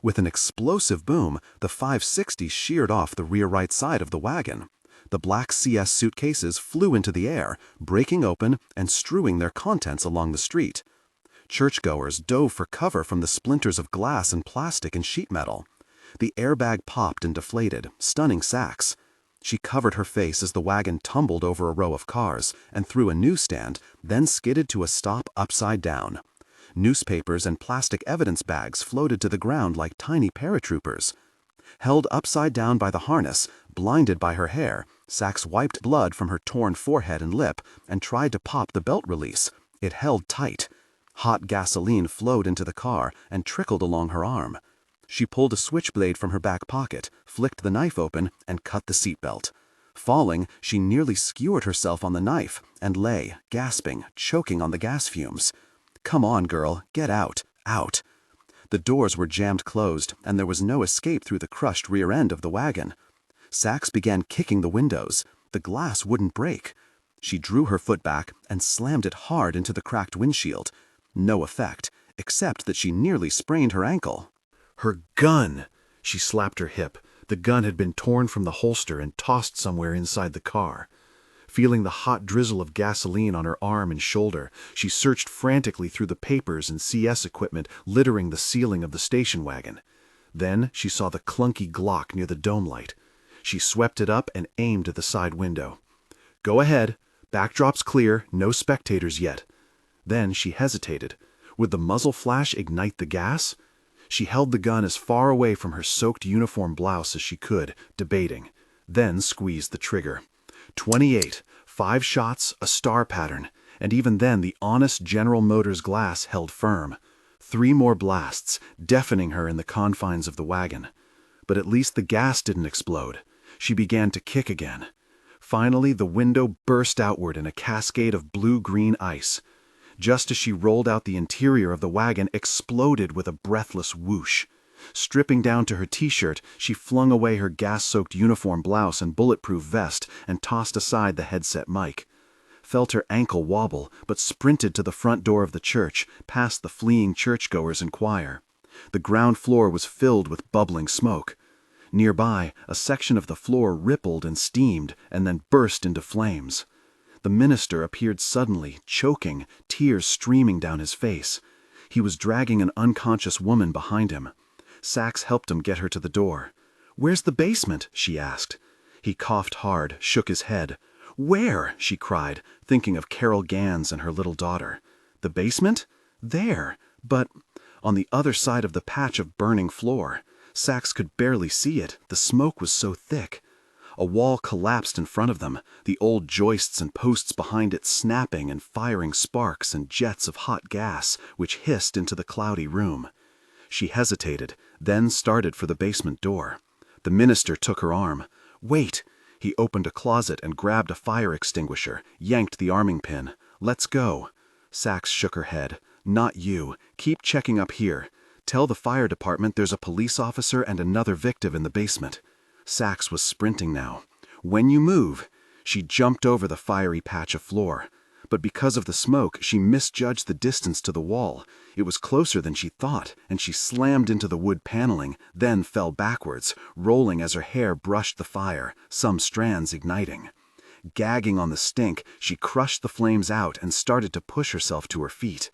With an explosive boom, the 560 sheared off the rear right side of the wagon. The black CS suitcases flew into the air, breaking open and strewing their contents along the street. Churchgoers dove for cover from the splinters of glass and plastic and sheet metal. The airbag popped and deflated, stunning Sachs. She covered her face as the wagon tumbled over a row of cars and through a newsstand, then skidded to a stop upside down. Newspapers and plastic evidence bags floated to the ground like tiny paratroopers. Held upside down by the harness, blinded by her hair, Sachs wiped blood from her torn forehead and lip and tried to pop the belt release. It held tight. Hot gasoline flowed into the car and trickled along her arm. She pulled a switchblade from her back pocket, flicked the knife open, and cut the seatbelt. Falling, she nearly skewered herself on the knife and lay, gasping, choking on the gas fumes. Come on, girl, get out, out. The doors were jammed closed, and there was no escape through the crushed rear end of the wagon. Sachs began kicking the windows. The glass wouldn't break. She drew her foot back and slammed it hard into the cracked windshield. No effect, except that she nearly sprained her ankle. Her gun! She slapped her hip. The gun had been torn from the holster and tossed somewhere inside the car. Feeling the hot drizzle of gasoline on her arm and shoulder, she searched frantically through the papers and CS equipment littering the ceiling of the station wagon. Then she saw the clunky Glock near the dome light. She swept it up and aimed at the side window. Go ahead. Backdrop's clear, no spectators yet. Then she hesitated. Would the muzzle flash ignite the gas? She held the gun as far away from her soaked uniform blouse as she could, debating. Then squeezed the trigger. 28, 5 shots, a star pattern, and even then the honest General Motors glass held firm. 3 more blasts, deafening her in the confines of the wagon. But at least the gas didn't explode. She began to kick again. Finally, the window burst outward in a cascade of blue-green ice. Just as she rolled out, the interior of the wagon exploded with a breathless whoosh. Stripping down to her t-shirt, she flung away her gas-soaked uniform blouse and bulletproof vest and tossed aside the headset mic. Felt her ankle wobble, but sprinted to the front door of the church, past the fleeing churchgoers and choir. The ground floor was filled with bubbling smoke. Nearby, a section of the floor rippled and steamed and then burst into flames. The minister appeared suddenly, choking, tears streaming down his face. He was dragging an unconscious woman behind him. Sachs helped him get her to the door. "Where's the basement?" she asked. He coughed hard, shook his head. "Where?" she cried, thinking of Carol Gans and her little daughter. "The basement? There. But on the other side of the patch of burning floor. Sachs could barely see it, the smoke was so thick. A wall collapsed in front of them, the old joists and posts behind it snapping and firing sparks and jets of hot gas, which hissed into the cloudy room. She hesitated, then started for the basement door. The minister took her arm. "Wait!" He opened a closet and grabbed a fire extinguisher, yanked the arming pin. "Let's go." Sachs shook her head. "Not you. Keep checking up here. Tell the fire department there's a police officer and another victim in the basement." Sachs was sprinting now. "When you move." She jumped over the fiery patch of floor. But because of the smoke, she misjudged the distance to the wall. It was closer than she thought, and she slammed into the wood paneling, then fell backwards, rolling as her hair brushed the fire, some strands igniting. Gagging on the stink, she crushed the flames out and started to push herself to her feet.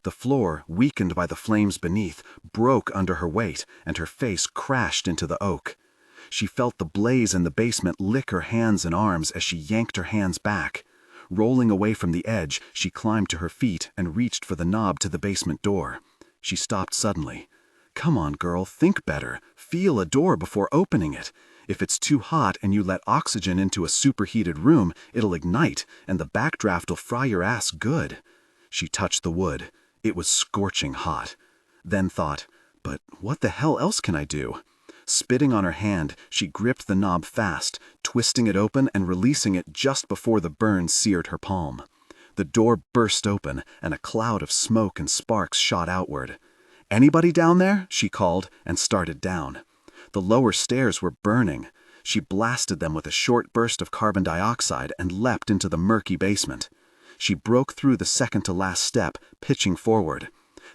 The floor, weakened by the flames beneath, broke under her weight, and her face crashed into the oak. She felt the blaze in the basement lick her hands and arms as she yanked her hands back. Rolling away from the edge, she climbed to her feet and reached for the knob to the basement door. She stopped suddenly. "Come on, girl, think better. Feel a door before opening it. If it's too hot and you let oxygen into a superheated room, it'll ignite, and the backdraft'll fry your ass good." She touched the wood. It was scorching hot. Then thought, but what the hell else can I do? Spitting on her hand, she gripped the knob fast, twisting it open and releasing it just before the burn seared her palm. The door burst open, and a cloud of smoke and sparks shot outward. "Anybody down there?" she called, and started down. The lower stairs were burning. She blasted them with a short burst of carbon dioxide and leapt into the murky basement. She broke through the second-to-last step, pitching forward.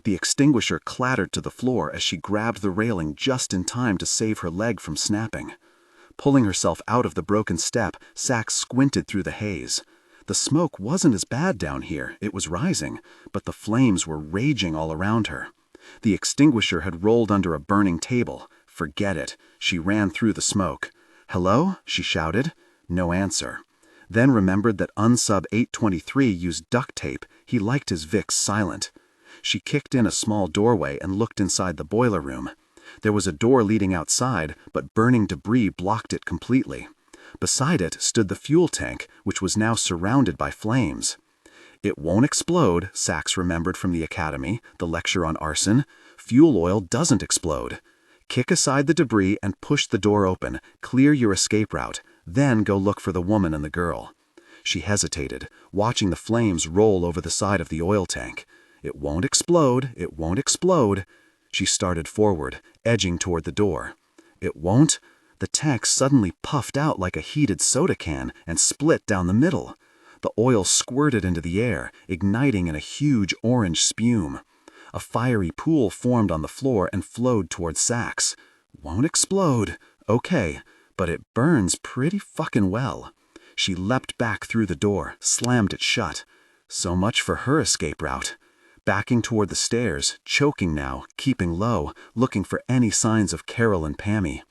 The extinguisher clattered to the floor as she grabbed the railing just in time to save her leg from snapping. Pulling herself out of the broken step, Sachs squinted through the haze. The smoke wasn't as bad down here, it was rising, but the flames were raging all around her. The extinguisher had rolled under a burning table. Forget it. She ran through the smoke. "Hello?" she shouted. No answer. Then remembered that unsub 823 used duct tape. He liked his Vicks silent. She kicked in a small doorway and looked inside the boiler room. There was a door leading outside, but burning debris blocked it completely. Beside it stood the fuel tank, which was now surrounded by flames. "It won't explode," Sachs remembered from the academy, the lecture on arson. "Fuel oil doesn't explode." Kick aside the debris and push the door open, clear your escape route, then go look for the woman and the girl. She hesitated, watching the flames roll over the side of the oil tank. "It won't explode, it won't explode." She started forward, edging toward the door. "It won't?" The tank suddenly puffed out like a heated soda can and split down the middle. The oil squirted into the air, igniting in a huge orange spume. A fiery pool formed on the floor and flowed toward Sachs. "Won't explode. Okay, but it burns pretty fucking well." She leapt back through the door, slammed it shut. So much for her escape route. Backing toward the stairs, choking now, keeping low, looking for any signs of Carol and Pammy.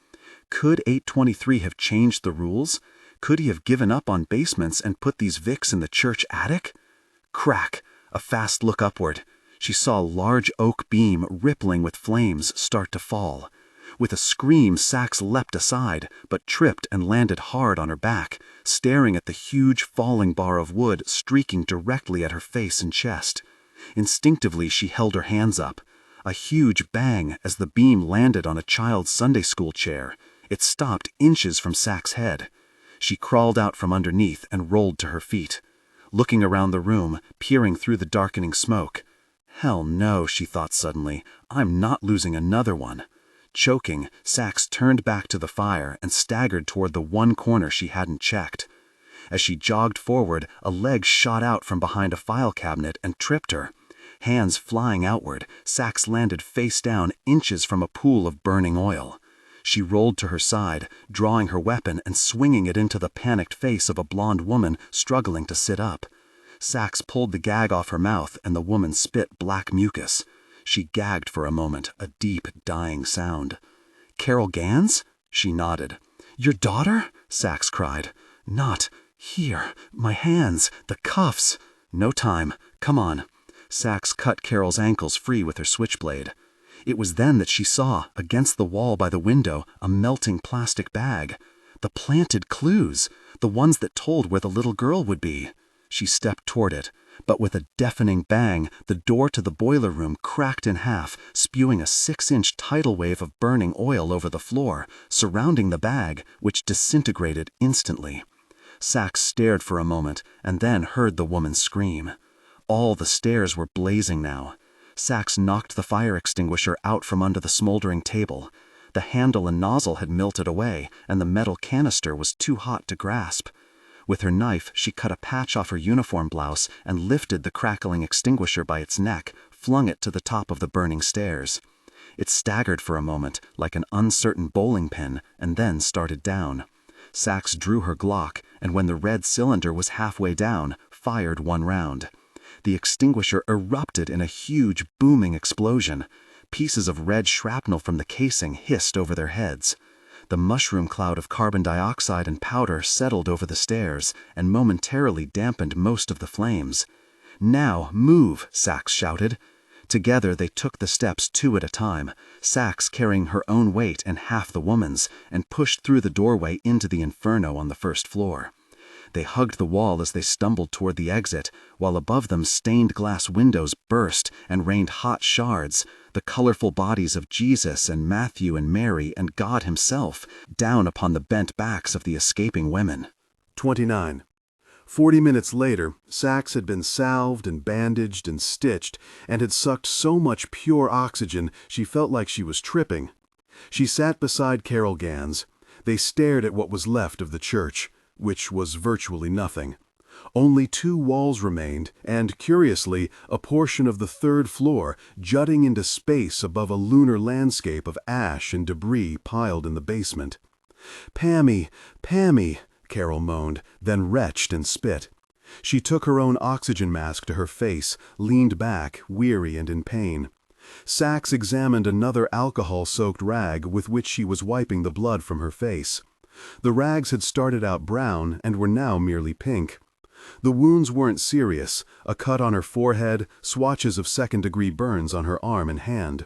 Could 823 have changed the rules? Could he have given up on basements and put these Vicks in the church attic? Crack! A fast look upward. She saw a large oak beam rippling with flames start to fall. With a scream, Sachs leapt aside, but tripped and landed hard on her back, staring at the huge falling bar of wood streaking directly at her face and chest. Instinctively, she held her hands up. A huge bang as the beam landed on a child's Sunday school chair. It stopped inches from Sachs' head. She crawled out from underneath and rolled to her feet. Looking around the room, peering through the darkening smoke. Hell no, she thought suddenly. I'm not losing another one. Choking, Sachs turned back to the fire and staggered toward the one corner she hadn't checked. As she jogged forward, a leg shot out from behind a file cabinet and tripped her. Hands flying outward, Sachs landed face down inches from a pool of burning oil. She rolled to her side, drawing her weapon and swinging it into the panicked face of a blonde woman struggling to sit up. Sachs pulled the gag off her mouth and the woman spit black mucus. She gagged for a moment, a deep, dying sound. "Carol Gans?" She nodded. "Your daughter?" Sachs cried. "Not here. My hands. The cuffs." "No time. Come on." Sachs cut Carol's ankles free with her switchblade. It was then that she saw, against the wall by the window, a melting plastic bag. The planted clues, the ones that told where the little girl would be. She stepped toward it, but with a deafening bang, the door to the boiler room cracked in half, spewing a 6-inch tidal wave of burning oil over the floor, surrounding the bag, which disintegrated instantly. Sachs stared for a moment, and then heard the woman scream. All the stairs were blazing now. Sachs knocked the fire extinguisher out from under the smoldering table. The handle and nozzle had melted away, and the metal canister was too hot to grasp. With her knife, she cut a patch off her uniform blouse and lifted the crackling extinguisher by its neck, flung it to the top of the burning stairs. It staggered for a moment, like an uncertain bowling pin, and then started down. Sachs drew her Glock, and when the red cylinder was halfway down, fired one round. The extinguisher erupted in a huge, booming explosion. Pieces of red shrapnel from the casing hissed over their heads. The mushroom cloud of carbon dioxide and powder settled over the stairs and momentarily dampened most of the flames. "Now, move!" Sachs shouted. Together they took the steps 2 at a time, Sachs carrying her own weight and half the woman's, and pushed through the doorway into the inferno on the first floor. They hugged the wall as they stumbled toward the exit, while above them stained glass windows burst and rained hot shards, the colorful bodies of Jesus and Matthew and Mary and God himself, down upon the bent backs of the escaping women. 29. 40 minutes later, Sachs had been salved and bandaged and stitched and had sucked so much pure oxygen she felt like she was tripping. She sat beside Carol Gans. They stared at what was left of the church, which was virtually nothing. Only 2 walls remained, and, curiously, a portion of the 3rd floor jutting into space above a lunar landscape of ash and debris piled in the basement. "Pammy, Pammy," Carol moaned, then retched and spit. She took her own oxygen mask to her face, leaned back, weary and in pain. Sachs examined another alcohol-soaked rag with which she was wiping the blood from her face. The rags had started out brown and were now merely pink. The wounds weren't serious, a cut on her forehead, swatches of 2nd-degree burns on her arm and hand.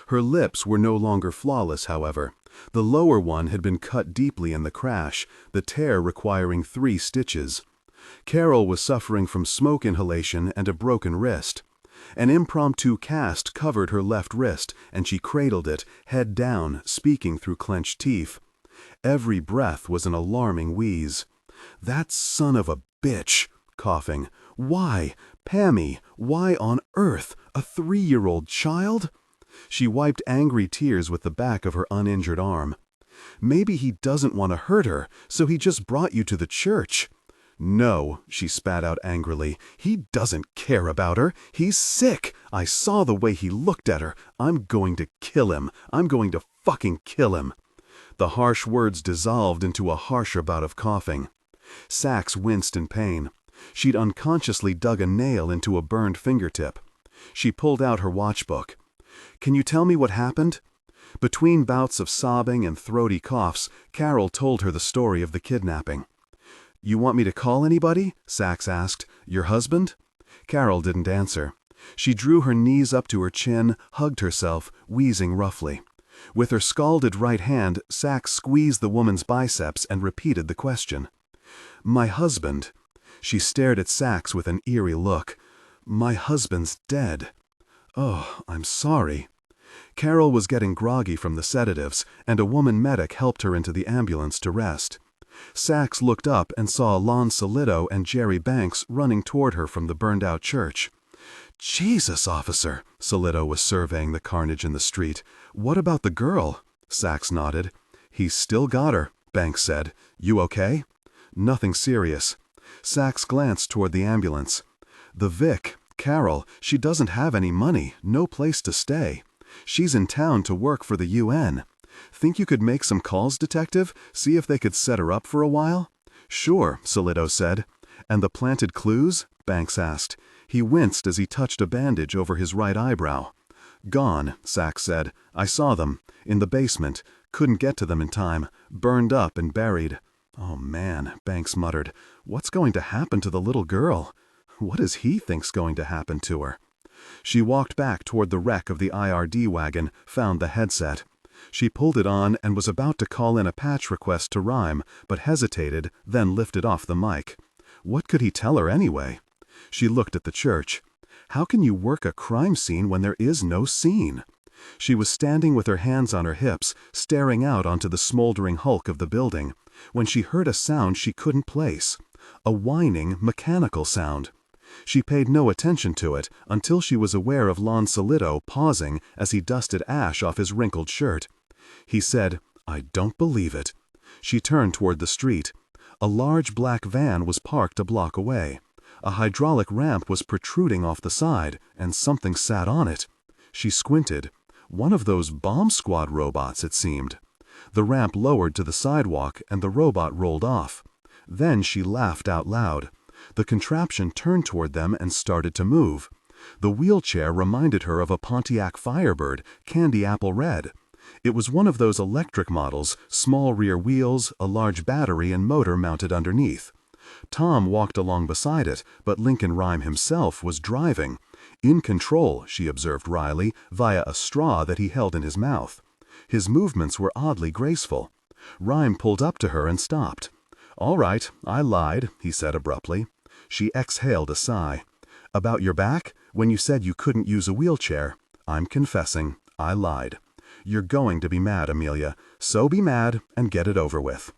Her lips were no longer flawless, however. The lower one had been cut deeply in the crash, the tear requiring 3 stitches. Carol was suffering from smoke inhalation and a broken wrist. An impromptu cast covered her left wrist, and she cradled it, head down, speaking through clenched teeth. Every breath was an alarming wheeze. "That son of a bitch," coughing. "Why, Pammy, why on earth? A 3-year-old child?" She wiped angry tears with the back of her uninjured arm. "Maybe he doesn't want to hurt her, so he just brought you to the church." "No," she spat out angrily. "He doesn't care about her. He's sick. I saw the way he looked at her. I'm going to kill him. I'm going to fucking kill him." The harsh words dissolved into a harsher bout of coughing. Sachs winced in pain. She'd unconsciously dug a nail into a burned fingertip. She pulled out her watchbook. "Can you tell me what happened?" Between bouts of sobbing and throaty coughs, Carol told her the story of the kidnapping. "You want me to call anybody?" Sachs asked. "Your husband?" Carol didn't answer. She drew her knees up to her chin, hugged herself, wheezing roughly. With her scalded right hand, Sachs squeezed the woman's biceps and repeated the question. "My husband." She stared at Sachs with an eerie look. "My husband's dead." "Oh, I'm sorry." Carol was getting groggy from the sedatives, and a woman medic helped her into the ambulance to rest. Sachs looked up and saw Lon Solito and Jerry Banks running toward her from the burned-out church. "Jesus, officer," Solito was surveying the carnage in the street. "What about the girl?" Sachs nodded. "He's still got her," Banks said. "You okay?" "Nothing serious." Sachs glanced toward the ambulance. "The Vic, Carol, she doesn't have any money, no place to stay. She's in town to work for the UN. Think you could make some calls, detective? See if they could set her up for a while?" "Sure," Solito said. "And the planted clues?" Banks asked. He winced as he touched a bandage over his right eyebrow. "Gone," Sachs said. "I saw them. In the basement. Couldn't get to them in time. Burned up and buried." Oh man, Banks muttered. What's going to happen to the little girl? What does he think's going to happen to her? She walked back toward the wreck of the IRD wagon, found the headset. She pulled it on and was about to call in a patch request to Rhyme, but hesitated, then lifted off the mic. What could he tell her anyway? She looked at the church. How can you work a crime scene when there is no scene? She was standing with her hands on her hips, staring out onto the smoldering hulk of the building, when she heard a sound she couldn't place. A whining, mechanical sound. She paid no attention to it until she was aware of Lon Solito pausing as he dusted ash off his wrinkled shirt. He said, "I don't believe it." She turned toward the street. A large black van was parked a block away. A hydraulic ramp was protruding off the side, and something sat on it. She squinted. One of those bomb squad robots, it seemed. The ramp lowered to the sidewalk, and the robot rolled off. Then she laughed out loud. The contraption turned toward them and started to move. The wheelchair reminded her of a Pontiac Firebird, candy apple red. It was one of those electric models, small rear wheels, a large battery and motor mounted underneath. Tom walked along beside it, but Lincoln Rhyme himself was driving. In control, she observed wryly, via a straw that he held in his mouth. His movements were oddly graceful. Rhyme pulled up to her and stopped. "All right, I lied," he said abruptly. She exhaled a sigh. "About your back? When you said you couldn't use a wheelchair. I'm confessing, I lied. You're going to be mad, Amelia, so be mad and get it over with.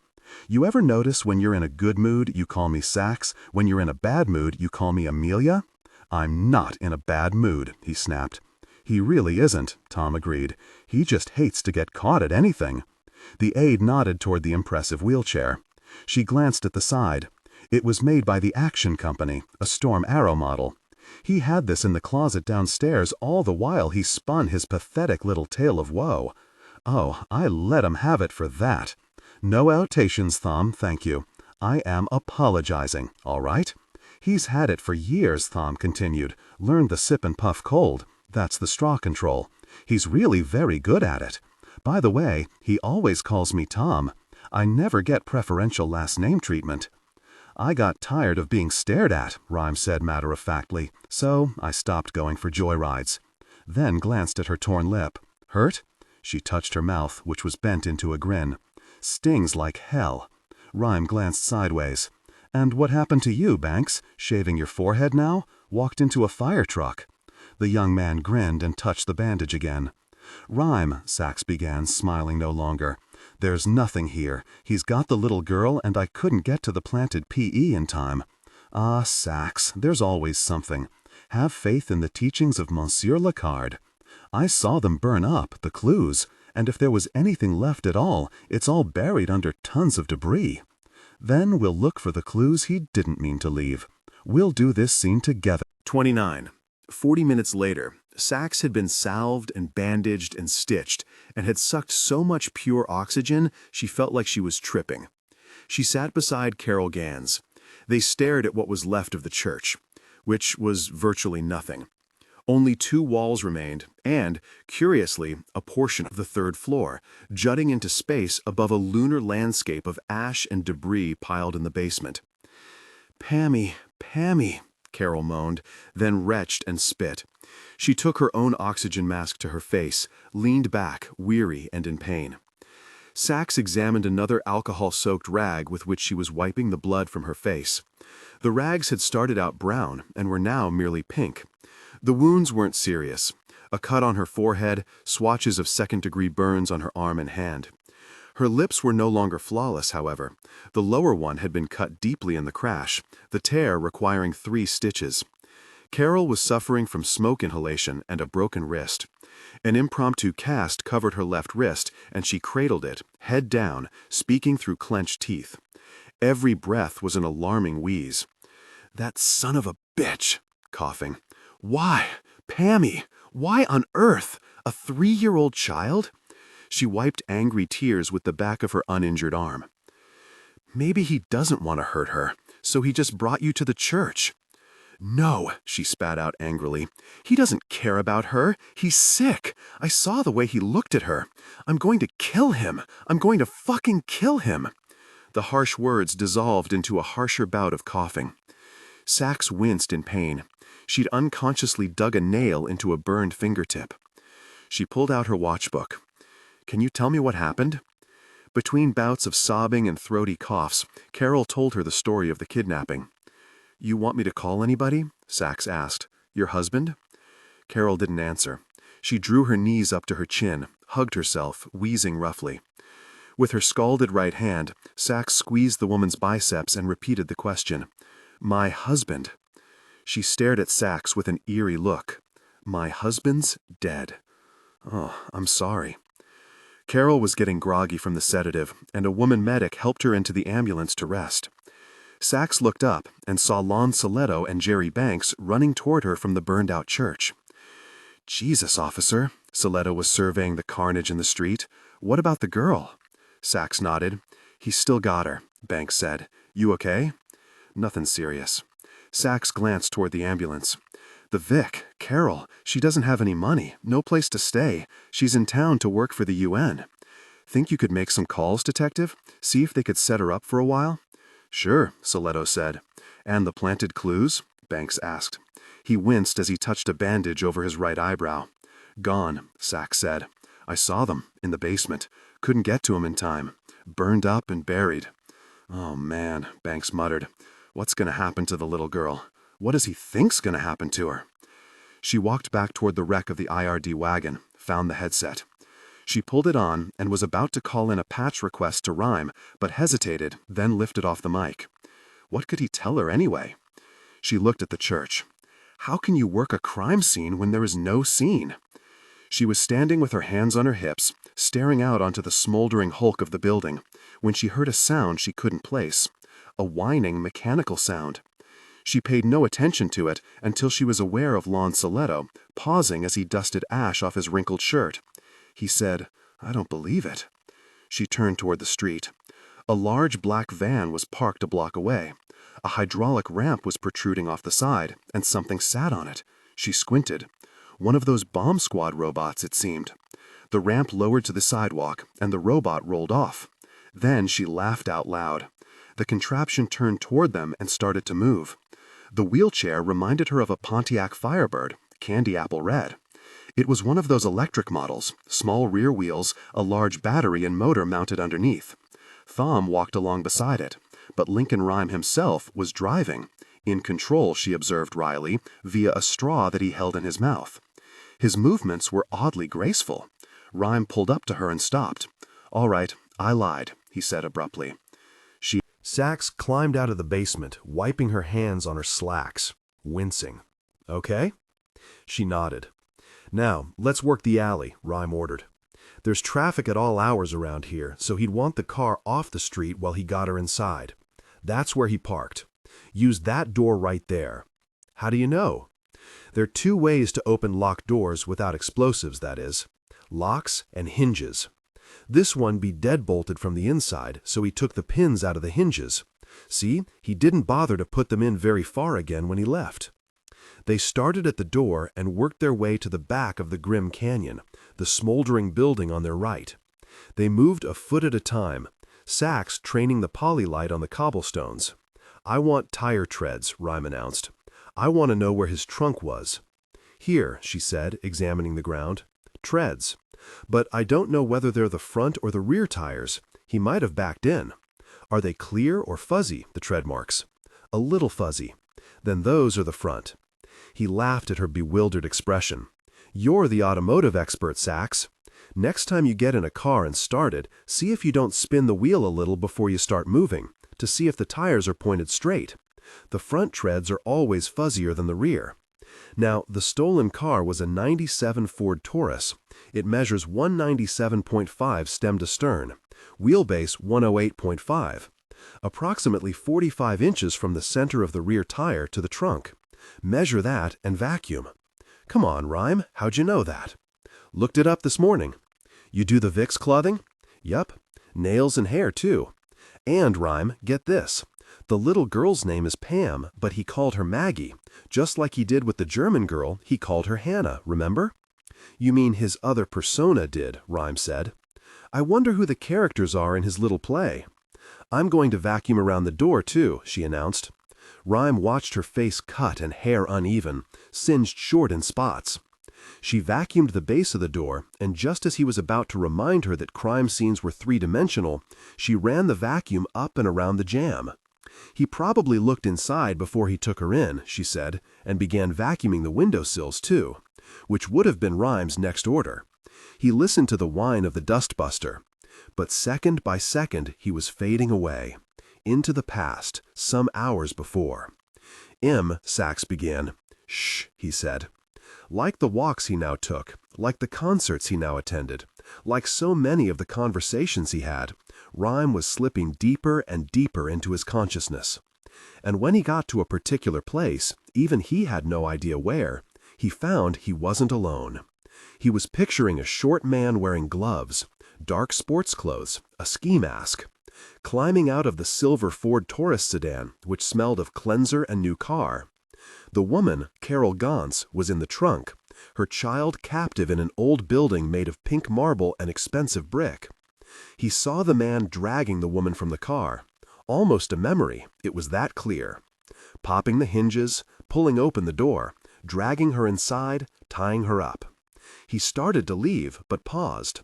You ever notice when you're in a good mood you call me Sachs, when you're in a bad mood you call me Amelia? I'm not in a bad mood," he snapped. "He really isn't," Tom agreed. "He just hates to get caught at anything." The aide nodded toward the impressive wheelchair. She glanced at the side. It was made by the Action Company, a Storm Arrow model. He had this in the closet downstairs all the while he spun his pathetic little tale of woe. Oh, I let him have it for that. No annotations, Thom, thank you. I am apologizing, all right? He's had it for years, Thom continued. Learned the sip and puff cold. That's the straw control. He's really very good at it. By the way, he always calls me Tom. I never get preferential last name treatment. I got tired of being stared at, Rhyme said matter-of-factly, so I stopped going for joyrides. Then glanced at her torn lip. Hurt? She touched her mouth, which was bent into a grin. Stings like hell. Rhyme glanced sideways. And what happened to you, Banks? Shaving your forehead now? Walked into a fire truck. The young man grinned and touched the bandage again. Rhyme, Sachs began, smiling no longer. There's nothing here. He's got the little girl, and I couldn't get to the planted PE in time. Ah, Sachs, there's always something. Have faith in the teachings of Monsieur Lecard. I saw them burn up, the clues, and if there was anything left at all, it's all buried under tons of debris. Then we'll look for the clues he didn't mean to leave. We'll do this scene together. 29. 40 minutes later, Sachs had been salved and bandaged and stitched, and had sucked so much pure oxygen she felt like she was tripping. She sat beside Carol Gans. They stared at what was left of the church, which was virtually nothing. Only 2 walls remained, and, curiously, a portion of the 3rd floor, jutting into space above a lunar landscape of ash and debris piled in the basement. "Pammy, Pammy," Carol moaned, then retched and spit. She took her own oxygen mask to her face, leaned back, weary and in pain. Sachs examined another alcohol-soaked rag with which she was wiping the blood from her face. The rags had started out brown and were now merely pink. The wounds weren't serious. A cut on her forehead, swatches of second-degree burns on her arm and hand. Her lips were no longer flawless, however. The lower one had been cut deeply in the crash, the tear requiring 3 stitches. Carol was suffering from smoke inhalation and a broken wrist. An impromptu cast covered her left wrist, and she cradled it, head down, speaking through clenched teeth. Every breath was an alarming wheeze. "That son of a bitch," coughing. "Why? Pammy, why on earth? A 3-year-old child?" She wiped angry tears with the back of her uninjured arm. "Maybe he doesn't want to hurt her, so he just brought you to the church." "No," she spat out angrily. "He doesn't care about her. He's sick. I saw the way he looked at her. I'm going to kill him. I'm going to fucking kill him." The harsh words dissolved into a harsher bout of coughing. Sachs winced in pain. She'd unconsciously dug a nail into a burned fingertip. She pulled out her watchbook. "Can you tell me what happened?" Between bouts of sobbing and throaty coughs, Carol told her the story of the kidnapping. "You want me to call anybody?" Sachs asked. "Your husband?" Carol didn't answer. She drew her knees up to her chin, hugged herself, wheezing roughly. With her scalded right hand, Sachs squeezed the woman's biceps and repeated the question. "My husband." She stared at Sachs with an eerie look. "My husband's dead." "Oh, I'm sorry." Carol was getting groggy from the sedative, and a woman medic helped her into the ambulance to rest. Sachs looked up and saw Lon Soletto and Jerry Banks running toward her from the burned-out church. "Jesus, officer," Soletto was surveying the carnage in the street. "What about the girl?" Sachs nodded. "He's still got her," Banks said. "You okay?" "Nothing serious." Sachs glanced toward the ambulance. "The Vic, Carol, she doesn't have any money, no place to stay. She's in town to work for the UN. Think you could make some calls, detective? See if they could set her up for a while?" "Sure," Soletto said. "And the planted clues?" Banks asked. He winced as he touched a bandage over his right eyebrow. "Gone," Sachs said. "I saw them, in the basement. Couldn't get to 'em in time. Burned up and buried." "Oh, man," Banks muttered. "What's going to happen to the little girl? What does he think's going to happen to her?" She walked back toward the wreck of the IRD wagon, found the headset. She pulled it on and was about to call in a patch request to Rhyme, but hesitated, then lifted off the mic. What could he tell her anyway? She looked at the church. How can you work a crime scene when there is no scene? She was standing with her hands on her hips, staring out onto the smoldering hulk of the building, when she heard a sound she couldn't place. A whining, mechanical sound. She paid no attention to it until she was aware of Lon Soletto, pausing as he dusted ash off his wrinkled shirt. He said, "I don't believe it." She turned toward the street. A large black van was parked a block away. A hydraulic ramp was protruding off the side, and something sat on it. She squinted. One of those bomb squad robots, it seemed. The ramp lowered to the sidewalk, and the robot rolled off. Then she laughed out loud. The contraption turned toward them and started to move. The wheelchair reminded her of a Pontiac Firebird, candy apple red. It was one of those electric models, small rear wheels, a large battery and motor mounted underneath. Thom walked along beside it, but Lincoln Rhyme himself was driving, in control, she observed wryly, via a straw that he held in his mouth. His movements were oddly graceful. Rhyme pulled up to her and stopped. "All right, I lied," he said abruptly. Sachs climbed out of the basement, wiping her hands on her slacks, wincing. "Okay?" She nodded. "Now, let's work the alley," Rhyme ordered. "There's traffic at all hours around here, so he'd want the car off the street while he got her inside. That's where he parked. Use that door right there." "How do you know?" "There are two ways to open locked doors without explosives, that is. Locks and hinges. This one be deadbolted from the inside, so he took the pins out of the hinges. See, he didn't bother to put them in very far again when he left." They started at the door and worked their way to the back of the grim canyon, the smoldering building on their right. They moved a foot at a time, Sachs training the polylight on the cobblestones. "I want tire treads," Rhyme announced. "I want to know where his trunk was." "Here," she said, examining the ground. "Treads. But I don't know whether they're the front or the rear tires. He might have backed in. Are they clear or fuzzy, the tread marks?" "A little fuzzy." "Then those are the front." He laughed at her bewildered expression. "You're the automotive expert, Sachs. Next time you get in a car and start it, see if you don't spin the wheel a little before you start moving, to see if the tires are pointed straight. The front treads are always fuzzier than the rear." Now, the stolen car was a '97 Ford Taurus. It measures 197.5 stem to stern, wheelbase 108.5, approximately 45 inches from the center of the rear tire to the trunk. Measure that and vacuum. "Come on, Rhyme, how'd you know that?" "Looked it up this morning." "You do the Vicks clothing?" "Yup. Nails and hair, too. And, Rhyme, get this. The little girl's name is Pam, but he called her Maggie. Just like he did with the German girl, he called her Hannah, remember?" "You mean his other persona did," Rhyme said. "I wonder who the characters are in his little play." "I'm going to vacuum around the door, too," she announced. Rhyme watched her face cut and hair uneven, singed short in spots. She vacuumed the base of the door, and just as he was about to remind her that crime scenes were three-dimensional, she ran the vacuum up and around the jamb. "He probably looked inside before he took her in," she said, and began vacuuming the windowsills too, which would have been Rhyme's next order. He listened to the whine of the dustbuster. But second by second he was fading away, into the past, some hours before. Sachs began. "Shh," he said. Like the walks he now took, like the concerts he now attended, like so many of the conversations he had, Rhyme was slipping deeper and deeper into his consciousness. And when he got to a particular place, even he had no idea where, he found he wasn't alone. He was picturing a short man wearing gloves, dark sports clothes, a ski mask, climbing out of the silver Ford Taurus sedan, which smelled of cleanser and new car. The woman, Carol Gauntz, was in the trunk, her child captive in an old building made of pink marble and expensive brick. He saw the man dragging the woman from the car. Almost a memory, it was that clear. Popping the hinges, pulling open the door, dragging her inside, tying her up. He started to leave, but paused.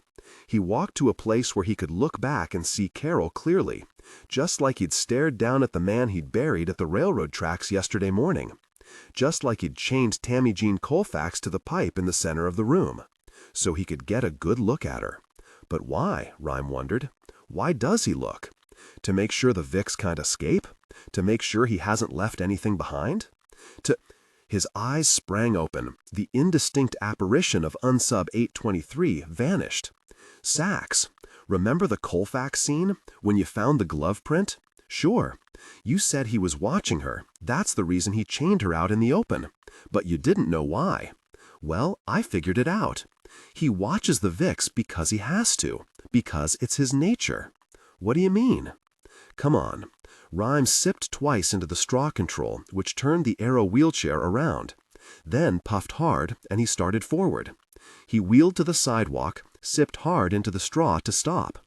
He walked to a place where he could look back and see Carol clearly, just like he'd stared down at the man he'd buried at the railroad tracks yesterday morning. Just like he'd chained Tammy Jean Colfax to the pipe in the center of the room, so he could get a good look at her. But why, Rhyme wondered. Why does he look? To make sure the Vicks can't escape? To make sure he hasn't left anything behind? His eyes sprang open. The indistinct apparition of Unsub 823 vanished. Sachs. Remember the Colfax scene, when you found the glove print? Sure. You said he was watching her. That's the reason he chained her out in the open. But you didn't know why. Well, I figured it out. He watches the Vicks because he has to, because it's his nature. What do you mean? Come on. Rhyme sipped twice into the straw control, which turned the Aero wheelchair around. Then puffed hard, and he started forward. He wheeled to the sidewalk, sipped hard into the straw to stop.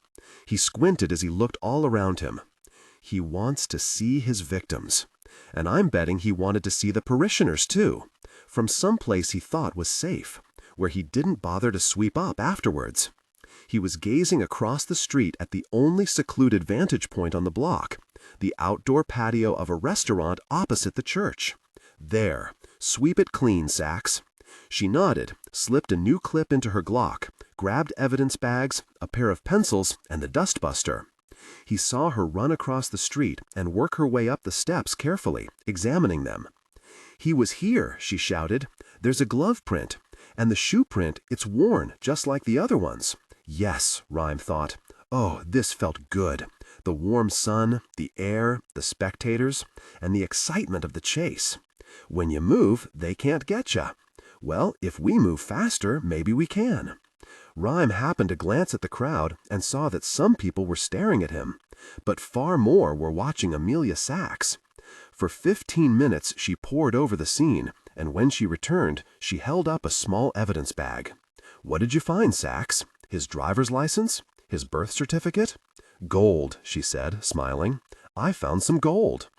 He squinted as he looked all around him. He wants to see his victims. And I'm betting he wanted to see the parishioners, too, from some place he thought was safe, where he didn't bother to sweep up afterwards. He was gazing across the street at the only secluded vantage point on the block, the outdoor patio of a restaurant opposite the church. There, sweep it clean, Sachs. She nodded, slipped a new clip into her Glock, grabbed evidence bags, a pair of pencils, and the dustbuster. He saw her run across the street and work her way up the steps carefully, examining them. "He was here," she shouted. "There's a glove print. And the shoe print, it's worn, just like the other ones." Yes, Rhyme thought. Oh, this felt good. The warm sun, the air, the spectators, and the excitement of the chase. When you move, they can't get you. Well, if we move faster, maybe we can. Rhyme happened to glance at the crowd and saw that some people were staring at him, but far more were watching Amelia Sachs. For 15 minutes she pored over the scene, and when she returned, she held up a small evidence bag. "What did you find, Sachs? His driver's license? His birth certificate?" "Gold," she said, smiling. "I found some gold."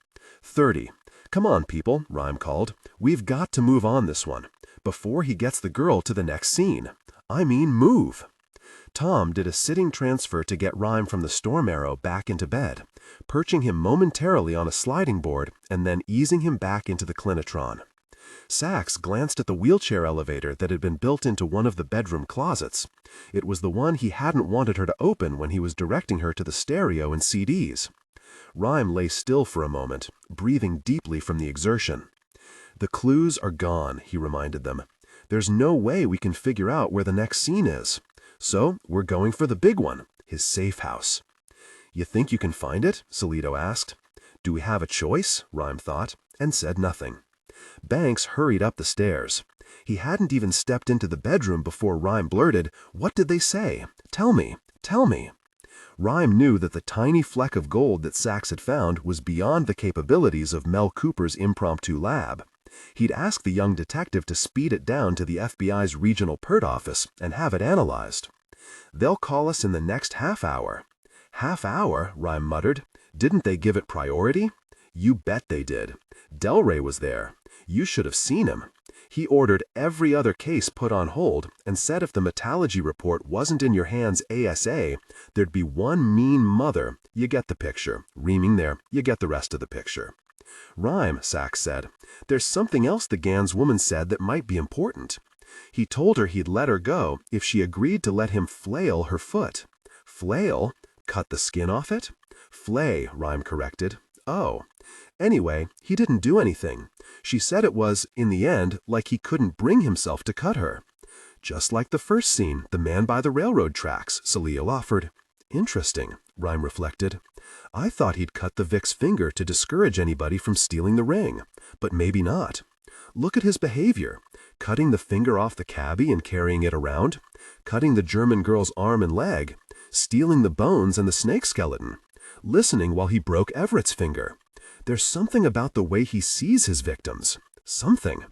30. "Come on, people," Rhyme called. "We've got to move on this one, before he gets the girl to the next scene. I mean, move." Tom did a sitting transfer to get Rhyme from the Storm Arrow back into bed, perching him momentarily on a sliding board and then easing him back into the Clinitron. Sachs glanced at the wheelchair elevator that had been built into one of the bedroom closets. It was the one he hadn't wanted her to open when he was directing her to the stereo and CDs. Rhyme lay still for a moment, breathing deeply from the exertion. "The clues are gone," he reminded them. "There's no way we can figure out where the next scene is. So we're going for the big one, his safe house." "You think you can find it?" Salito asked. "Do we have a choice?" Rhyme thought, and said nothing. Banks hurried up the stairs. He hadn't even stepped into the bedroom before Rhyme blurted, "What did they say? Tell me, tell me." Rhyme knew that the tiny fleck of gold that Sachs had found was beyond the capabilities of Mel Cooper's impromptu lab. He'd asked the young detective to speed it down to the FBI's regional PERT office and have it analyzed. "They'll call us in the next half hour." Half hour, Rhyme muttered. Didn't they give it priority? You bet they did. Delray was there. You should have seen him. He ordered every other case put on hold and said if the metallurgy report wasn't in your hands ASA, there'd be one mean mother, you get the picture, reaming there, you get the rest of the picture. Rhyme, Sachs said, there's something else the Gans woman said that might be important. He told her he'd let her go if she agreed to let him flail her foot. Flail? Cut the skin off it? Flay, Rhyme corrected. Oh. Anyway, he didn't do anything. She said it was, in the end, like he couldn't bring himself to cut her. Just like the first scene, the man by the railroad tracks, Salil offered. Interesting, Rhyme reflected. I thought he'd cut the Vic's finger to discourage anybody from stealing the ring, but maybe not. Look at his behavior. Cutting the finger off the cabbie and carrying it around, cutting the German girl's arm and leg, stealing the bones and the snake skeleton, listening while he broke Everett's finger. There's something about the way he sees his victims. Something.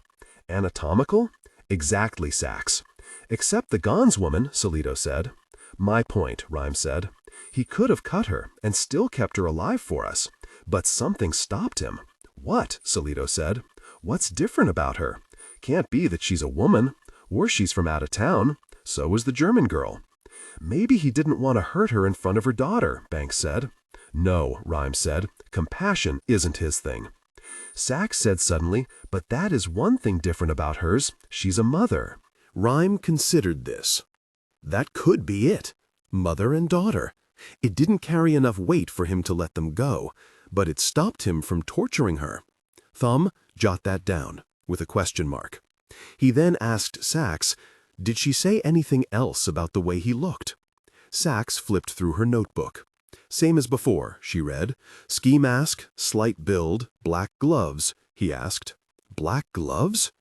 Anatomical? Exactly, Sachs. Except the Gans woman, Salito said. My point, Rhyme said. He could have cut her and still kept her alive for us, but something stopped him. What? Salito said. What's different about her? Can't be that she's a woman, or she's from out of town. So is the German girl. Maybe he didn't want to hurt her in front of her daughter, Banks said. No, Rhyme said. Compassion isn't his thing. Sachs said suddenly, but that is one thing different about hers. She's a mother. Rhyme considered this. That could be it. Mother and daughter. It didn't carry enough weight for him to let them go, but it stopped him from torturing her. Thumb, jot that down, with a question mark. He then asked Sachs, did she say anything else about the way he looked? Sachs flipped through her notebook. Same as before, she read. Ski mask, slight build, black gloves, he asked. Black gloves?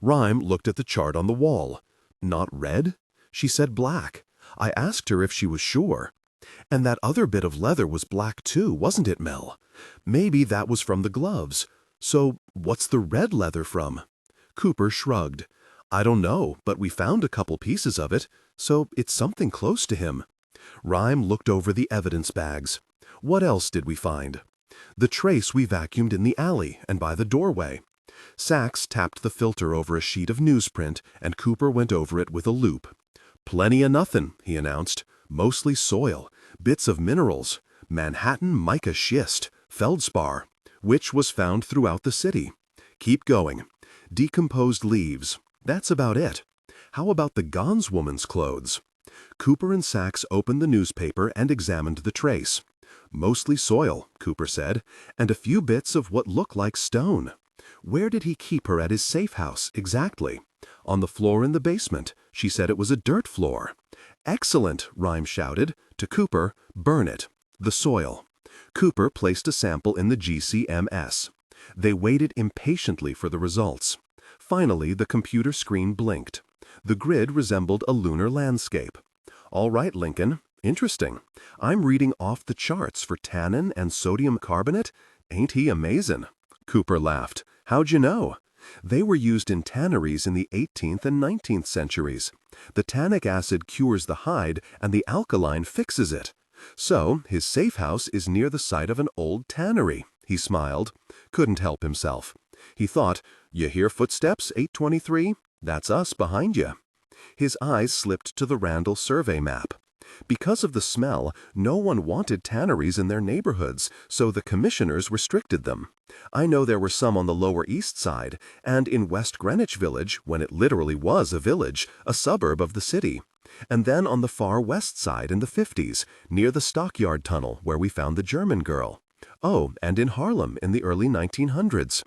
Rhyme looked at the chart on the wall. Not red? She said black. I asked her if she was sure. And that other bit of leather was black too, wasn't it, Mel? Maybe that was from the gloves. So what's the red leather from? Cooper shrugged. I don't know, but we found a couple pieces of it, so it's something close to him. Rhyme looked over the evidence bags. What else did we find? The trace we vacuumed in the alley and by the doorway. Sachs tapped the filter over a sheet of newsprint, and Cooper went over it with a loupe. Plenty of nothing, he announced. Mostly soil, bits of minerals, Manhattan mica schist, feldspar, which was found throughout the city. Keep going. Decomposed leaves. That's about it. How about the Gans woman's clothes? Cooper and Sachs opened the newspaper and examined the trace. Mostly soil, Cooper said, and a few bits of what looked like stone. Where did he keep her at his safe house, exactly? On the floor in the basement. She said it was a dirt floor. Excellent, Rhyme shouted. To Cooper, burn it. The soil. Cooper placed a sample in the GCMS. They waited impatiently for the results. Finally, the computer screen blinked. The grid resembled a lunar landscape. All right, Lincoln. Interesting. I'm reading off the charts for tannin and sodium carbonate. Ain't he amazing? Cooper laughed. How'd you know? They were used in tanneries in the 18th and 19th centuries. The tannic acid cures the hide and the alkaline fixes it. So, his safe house is near the site of an old tannery. He smiled. Couldn't help himself. He thought, you hear footsteps, 823? That's us behind you. His eyes slipped to the Randall survey map. Because of the smell, no one wanted tanneries in their neighborhoods, so the commissioners restricted them. I know there were some on the Lower East Side, and in West Greenwich Village, when it literally was a village, a suburb of the city. And then on the far west side in the 50s, near the Stockyard Tunnel, where we found the German girl. Oh, and in Harlem in the early 1900s.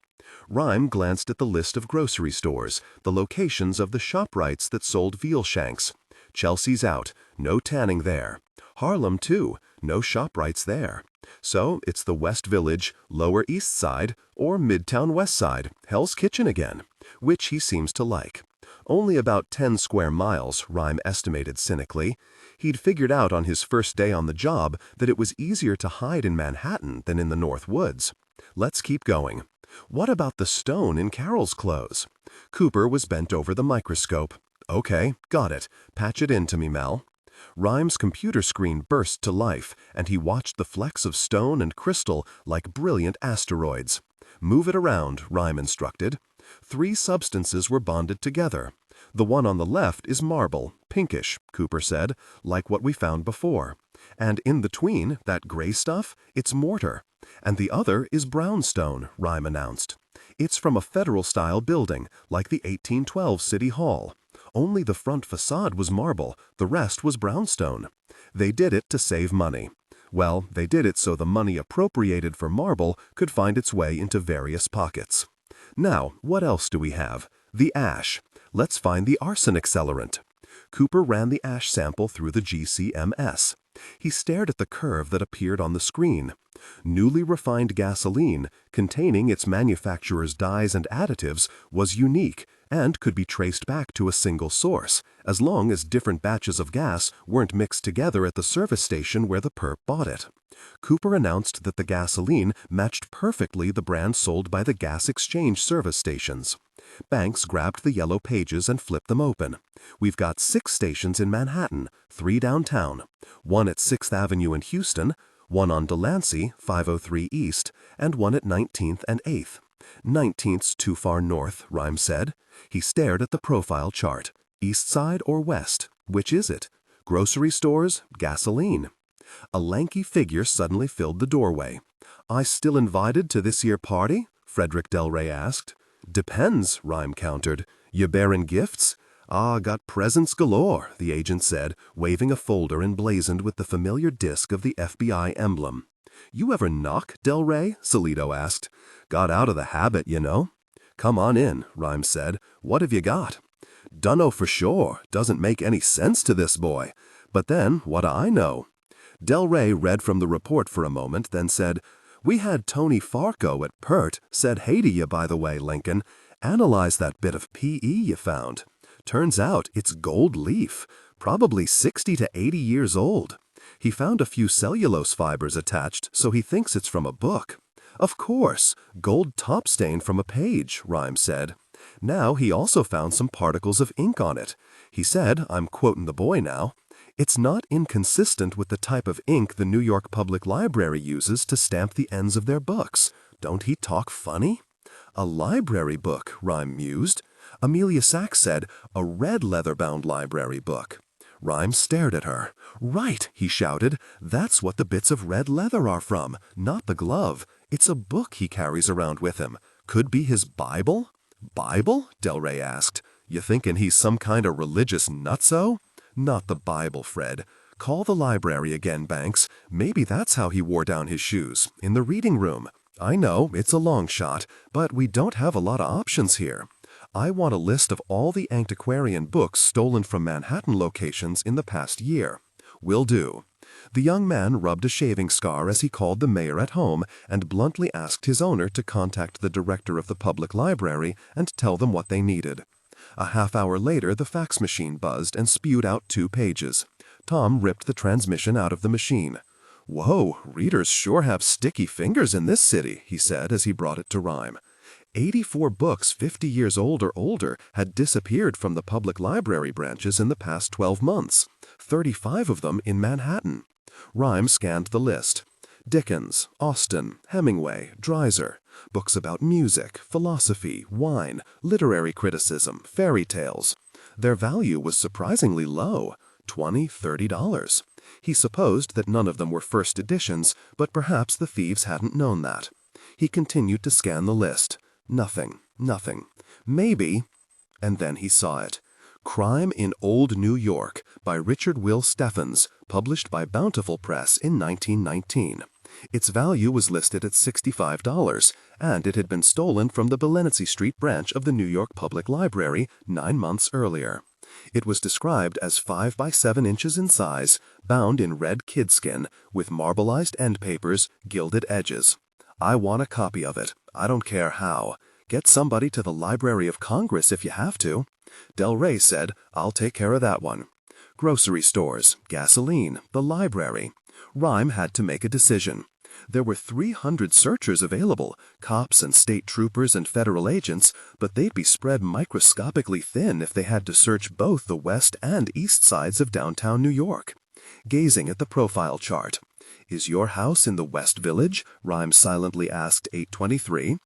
Rhyme glanced at the list of grocery stores, the locations of the ShopRites that sold veal shanks. Chelsea's out, no tanning there. Harlem, too, no ShopRites there. So it's the West Village, Lower East Side, or Midtown West Side, Hell's Kitchen again, which he seems to like. Only about 10 square miles, Rhyme estimated cynically. He'd figured out on his first day on the job that it was easier to hide in Manhattan than in the North Woods. Let's keep going. What about the stone in Carol's clothes? Cooper was bent over the microscope. Okay, got it. Patch it in to me, Mel. Rhyme's computer screen burst to life, and he watched the flecks of stone and crystal like brilliant asteroids. "Move it around," Rhyme instructed. 3 substances were bonded together. "The one on the left is marble, pinkish," Cooper said, "like what we found before. And in between, that gray stuff, it's mortar. And the other is brownstone," Rhyme announced. "It's from a federal-style building, like the 1812 City Hall. Only the front facade was marble, the rest was brownstone. They did it to save money. Well, they did it so the money appropriated for marble could find its way into various pockets. Now, what else do we have? The ash. Let's find the arson accelerant." Cooper ran the ash sample through the GCMS. He stared at the curve that appeared on the screen. Newly refined gasoline, containing its manufacturer's dyes and additives, was unique and could be traced back to a single source, as long as different batches of gas weren't mixed together at the service station where the perp bought it. Cooper announced that the gasoline matched perfectly the brand sold by the gas exchange service stations. Banks grabbed the yellow pages and flipped them open. "We've got 6 stations in Manhattan, 3 downtown, 1 at 6th Avenue in Houston, 1 on Delancey, 503 East, and 1 at 19th and 8th. 19th's too far north," Rhyme said. He stared at the profile chart. "East side or west? Which is it? Grocery stores, gasoline." A lanky figure suddenly filled the doorway. "I still invited to this here party?" Frederick Delray asked. "Depends," Rhyme countered. "You bearin' gifts?" "Ah, got presents galore," the agent said, waving a folder emblazoned with the familiar disc of the FBI emblem. "You ever knock, Delray?" Salito asked. "Got out of the habit, you know." "Come on in," Rhyme said. "What have you got?" "Dunno for sure. Doesn't make any sense to this boy. But then, what do I know?" Delray read from the report for a moment, then said, "We had Tony Farco at PERT, said hey to you, by the way, Lincoln. Analyze that bit of PE you found. Turns out it's gold leaf, probably 60 to 80 years old. He found a few cellulose fibers attached, so he thinks it's from a book." "Of course, gold top stain from a page," Rhyme said. "Now he also found some particles of ink on it. He said, I'm quoting the boy now, 'It's not inconsistent with the type of ink the New York Public Library uses to stamp the ends of their books.' Don't he talk funny?" "A library book," Rhyme mused. Amelia Sachs said, "A red leather-bound library book." Rhyme stared at her. "Right," he shouted. "That's what the bits of red leather are from, not the glove. It's a book he carries around with him. Could be his Bible?" "Bible?" Delray asked. "You thinking he's some kind of religious nutso?" "Not the Bible, Fred. Call the library again, Banks. Maybe that's how he wore down his shoes, in the reading room. I know, it's a long shot, but we don't have a lot of options here. I want a list of all the antiquarian books stolen from Manhattan locations in the past year." "Will do." The young man rubbed a shaving scar as he called the mayor at home and bluntly asked his owner to contact the director of the public library and tell them what they needed. A half-hour later, the fax machine buzzed and spewed out 2 pages. Tom ripped the transmission out of the machine. "Whoa, readers sure have sticky fingers in this city," he said as he brought it to Rhyme. 84 books 50 years old or older had disappeared from the public library branches in the past 12 months, 35 of them in Manhattan. Rhyme scanned the list. Dickens, Austen, Hemingway, Dreiser. Books about music, philosophy, wine, literary criticism, fairy tales. Their value was surprisingly low, $20, $30. He supposed that none of them were first editions, but perhaps the thieves hadn't known that. He continued to scan the list. Nothing, nothing. Maybe, and then he saw it. Crime in Old New York by Richard Will Steffens, published by Bountiful Press in 1919. Its value was listed at $65, and it had been stolen from the Belenency Street branch of the New York Public Library 9 months earlier. It was described as 5 by 7 inches in size, bound in red kidskin, with marbleized end papers, gilded edges. "I want a copy of it. I don't care how. Get somebody to the Library of Congress if you have to." Delray said, "I'll take care of that one." Grocery stores, gasoline, the library. Rhyme had to make a decision. There were 300 searchers available, cops and state troopers and federal agents, but they'd be spread microscopically thin if they had to search both the west and east sides of downtown New York. Gazing at the profile chart. "Is your house in the West Village?" Rhyme silently asked 823.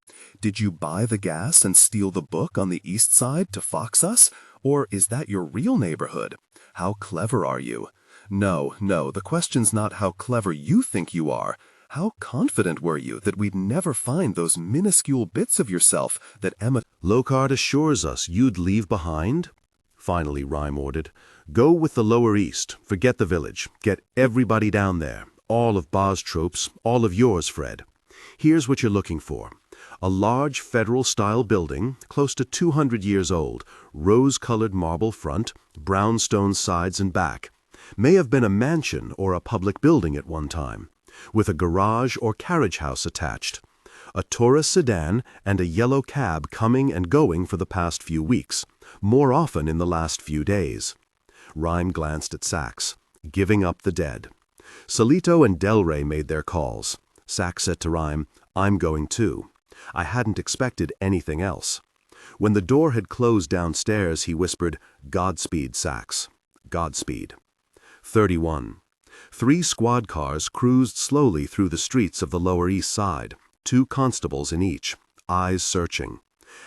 "Did you buy the gas and steal the book on the east side to fox us? Or is that your real neighborhood? How clever are you?" No, the question's not how clever you think you are. How confident were you that we'd never find those minuscule bits of yourself that Emma Lockhart assures us you'd leave behind? Finally, Rhyme ordered. Go with the Lower East. Forget the village. Get everybody down there. All of Bar's troops, all of yours, Fred. Here's what you're looking for. A large federal-style building, close to 200 years old, rose-colored marble front, brownstone sides and back. May have been a mansion or a public building at one time, with a garage or carriage house attached. A Taurus sedan and a yellow cab coming and going for the past few weeks, more often in the last few days. Rhyme glanced at Sachs, giving up the dead. Salito and Delray made their calls. Sachs said to Rhyme, "I'm going too." I hadn't expected anything else. When the door had closed downstairs, he whispered, "Godspeed, Sachs. Godspeed." 31. 3 squad cars cruised slowly through the streets of the Lower East Side, 2 constables in each, eyes searching.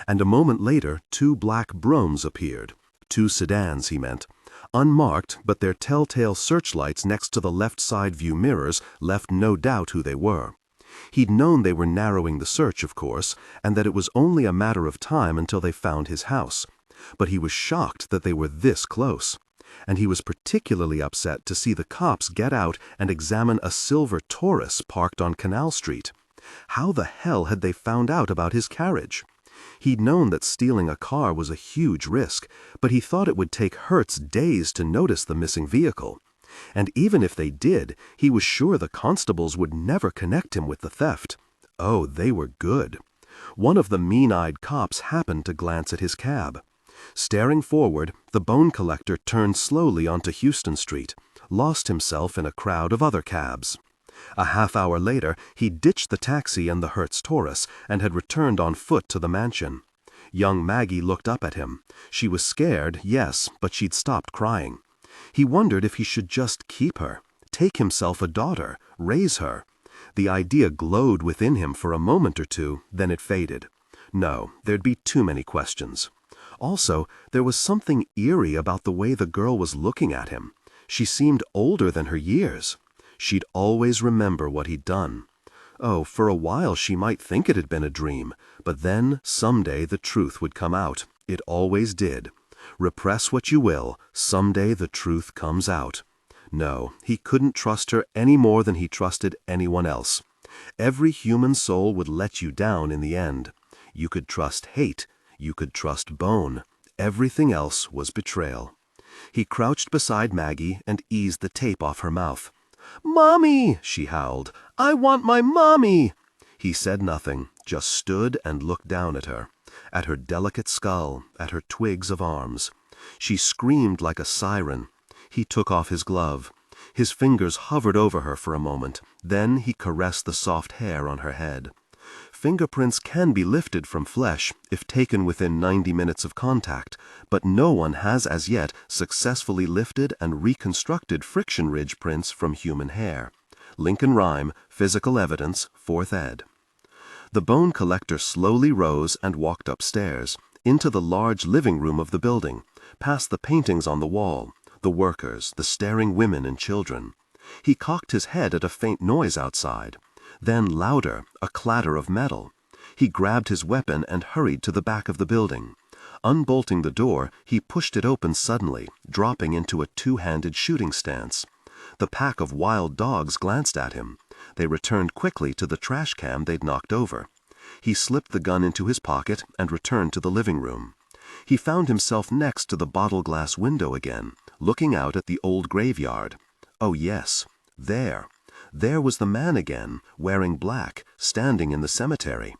And a moment later, 2 black broughams appeared. 2 sedans, he meant. Unmarked, but their telltale searchlights next to the left side view mirrors left no doubt who they were. He'd known they were narrowing the search, of course, and that it was only a matter of time until they found his house. But he was shocked that they were this close. And he was particularly upset to see the cops get out and examine a silver Taurus parked on Canal Street. How the hell had they found out about his carriage? He'd known that stealing a car was a huge risk, but he thought it would take Hertz days to notice the missing vehicle. And even if they did, he was sure the constables would never connect him with the theft. Oh, they were good. One of the mean-eyed cops happened to glance at his cab. Staring forward, the bone collector turned slowly onto Houston Street, lost himself in a crowd of other cabs. A half-hour later, he ditched the taxi and the Hertz Taurus and had returned on foot to the mansion. Young Maggie looked up at him. She was scared, yes, but she'd stopped crying. He wondered if he should just keep her, take himself a daughter, raise her. The idea glowed within him for a moment or two, then it faded. No, there'd be too many questions. Also, there was something eerie about the way the girl was looking at him. She seemed older than her years. She'd always remember what he'd done. Oh, for a while she might think it had been a dream, but then, someday, the truth would come out. It always did. Repress what you will, someday the truth comes out. No, he couldn't trust her any more than he trusted anyone else. Every human soul would let you down in the end. You could trust hate. You could trust bone. Everything else was betrayal. He crouched beside Maggie and eased the tape off her mouth. "Mommy!" she howled. "I want my mommy!" He said nothing, just stood and looked down at her delicate skull, at her twigs of arms. She screamed like a siren. He took off his glove. His fingers hovered over her for a moment. Then he caressed the soft hair on her head. Fingerprints can be lifted from flesh if taken within 90 minutes of contact, but no one has as yet successfully lifted and reconstructed friction ridge prints from human hair. Lincoln Rhyme, Physical Evidence, 4th ed. The bone collector slowly rose and walked upstairs, into the large living room of the building, past the paintings on the wall, the workers, the staring women and children. He cocked his head at a faint noise outside. Then louder, a clatter of metal. He grabbed his weapon and hurried to the back of the building. Unbolting the door, he pushed it open suddenly, dropping into a two-handed shooting stance. The pack of wild dogs glanced at him. They returned quickly to the trash can they'd knocked over. He slipped the gun into his pocket and returned to the living room. He found himself next to the bottle-glass window again, looking out at the old graveyard. Oh yes, there. There was the man again, wearing black, standing in the cemetery.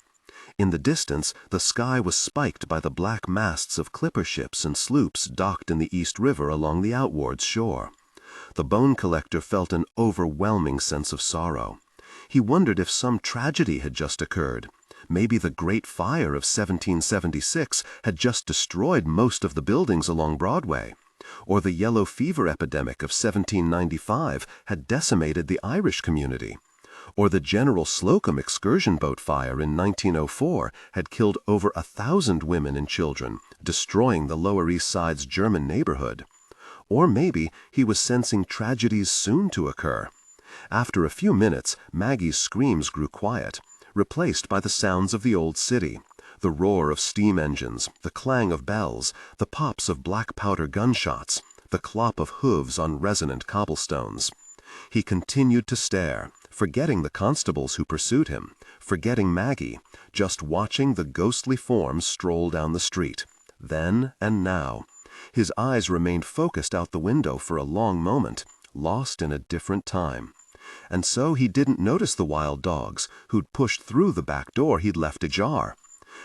In the distance, the sky was spiked by the black masts of clipper ships and sloops docked in the East River along the outwards shore. The bone collector felt an overwhelming sense of sorrow. He wondered if some tragedy had just occurred. Maybe the Great Fire of 1776 had just destroyed most of the buildings along Broadway. Or the yellow fever epidemic of 1795 had decimated the Irish community. Or the General Slocum excursion boat fire in 1904 had killed over 1,000 women and children, destroying the Lower East Side's German neighborhood. Or maybe he was sensing tragedies soon to occur. After a few minutes, Maggie's screams grew quiet, replaced by the sounds of the old city, the roar of steam engines, the clang of bells, the pops of black powder gunshots, the clop of hooves on resonant cobblestones. He continued to stare, forgetting the constables who pursued him, forgetting Maggie, just watching the ghostly forms stroll down the street. Then and now. His eyes remained focused out the window for a long moment, lost in a different time. And so he didn't notice the wild dogs, who'd pushed through the back door he'd left ajar.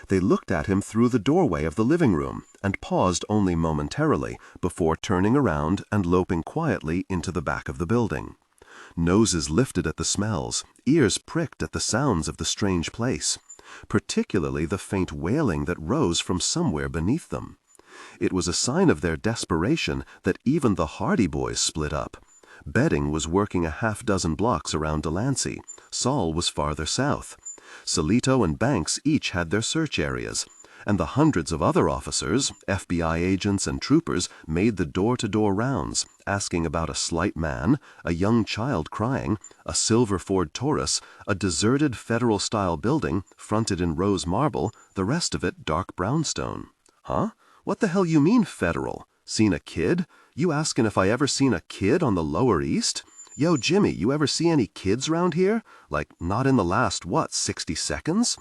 They looked at him through the doorway of the living room, and paused only momentarily before turning around and loping quietly into the back of the building. Noses lifted at the smells, ears pricked at the sounds of the strange place, particularly the faint wailing that rose from somewhere beneath them. It was a sign of their desperation that even the Hardy Boys split up. Betting was working a half-dozen blocks around Delancey. Saul was farther south. Salito and Banks each had their search areas, and the hundreds of other officers, FBI agents and troopers made the door-to-door rounds, asking about a slight man, a young child crying, a silver Ford Taurus, a deserted Federal-style building fronted in rose marble, the rest of it dark brownstone. Huh? What the hell you mean, Federal? Seen a kid? You askin' if I ever seen a kid on the Lower East? Yo, Jimmy, you ever see any kids round here? Like, not in the last, 60 seconds?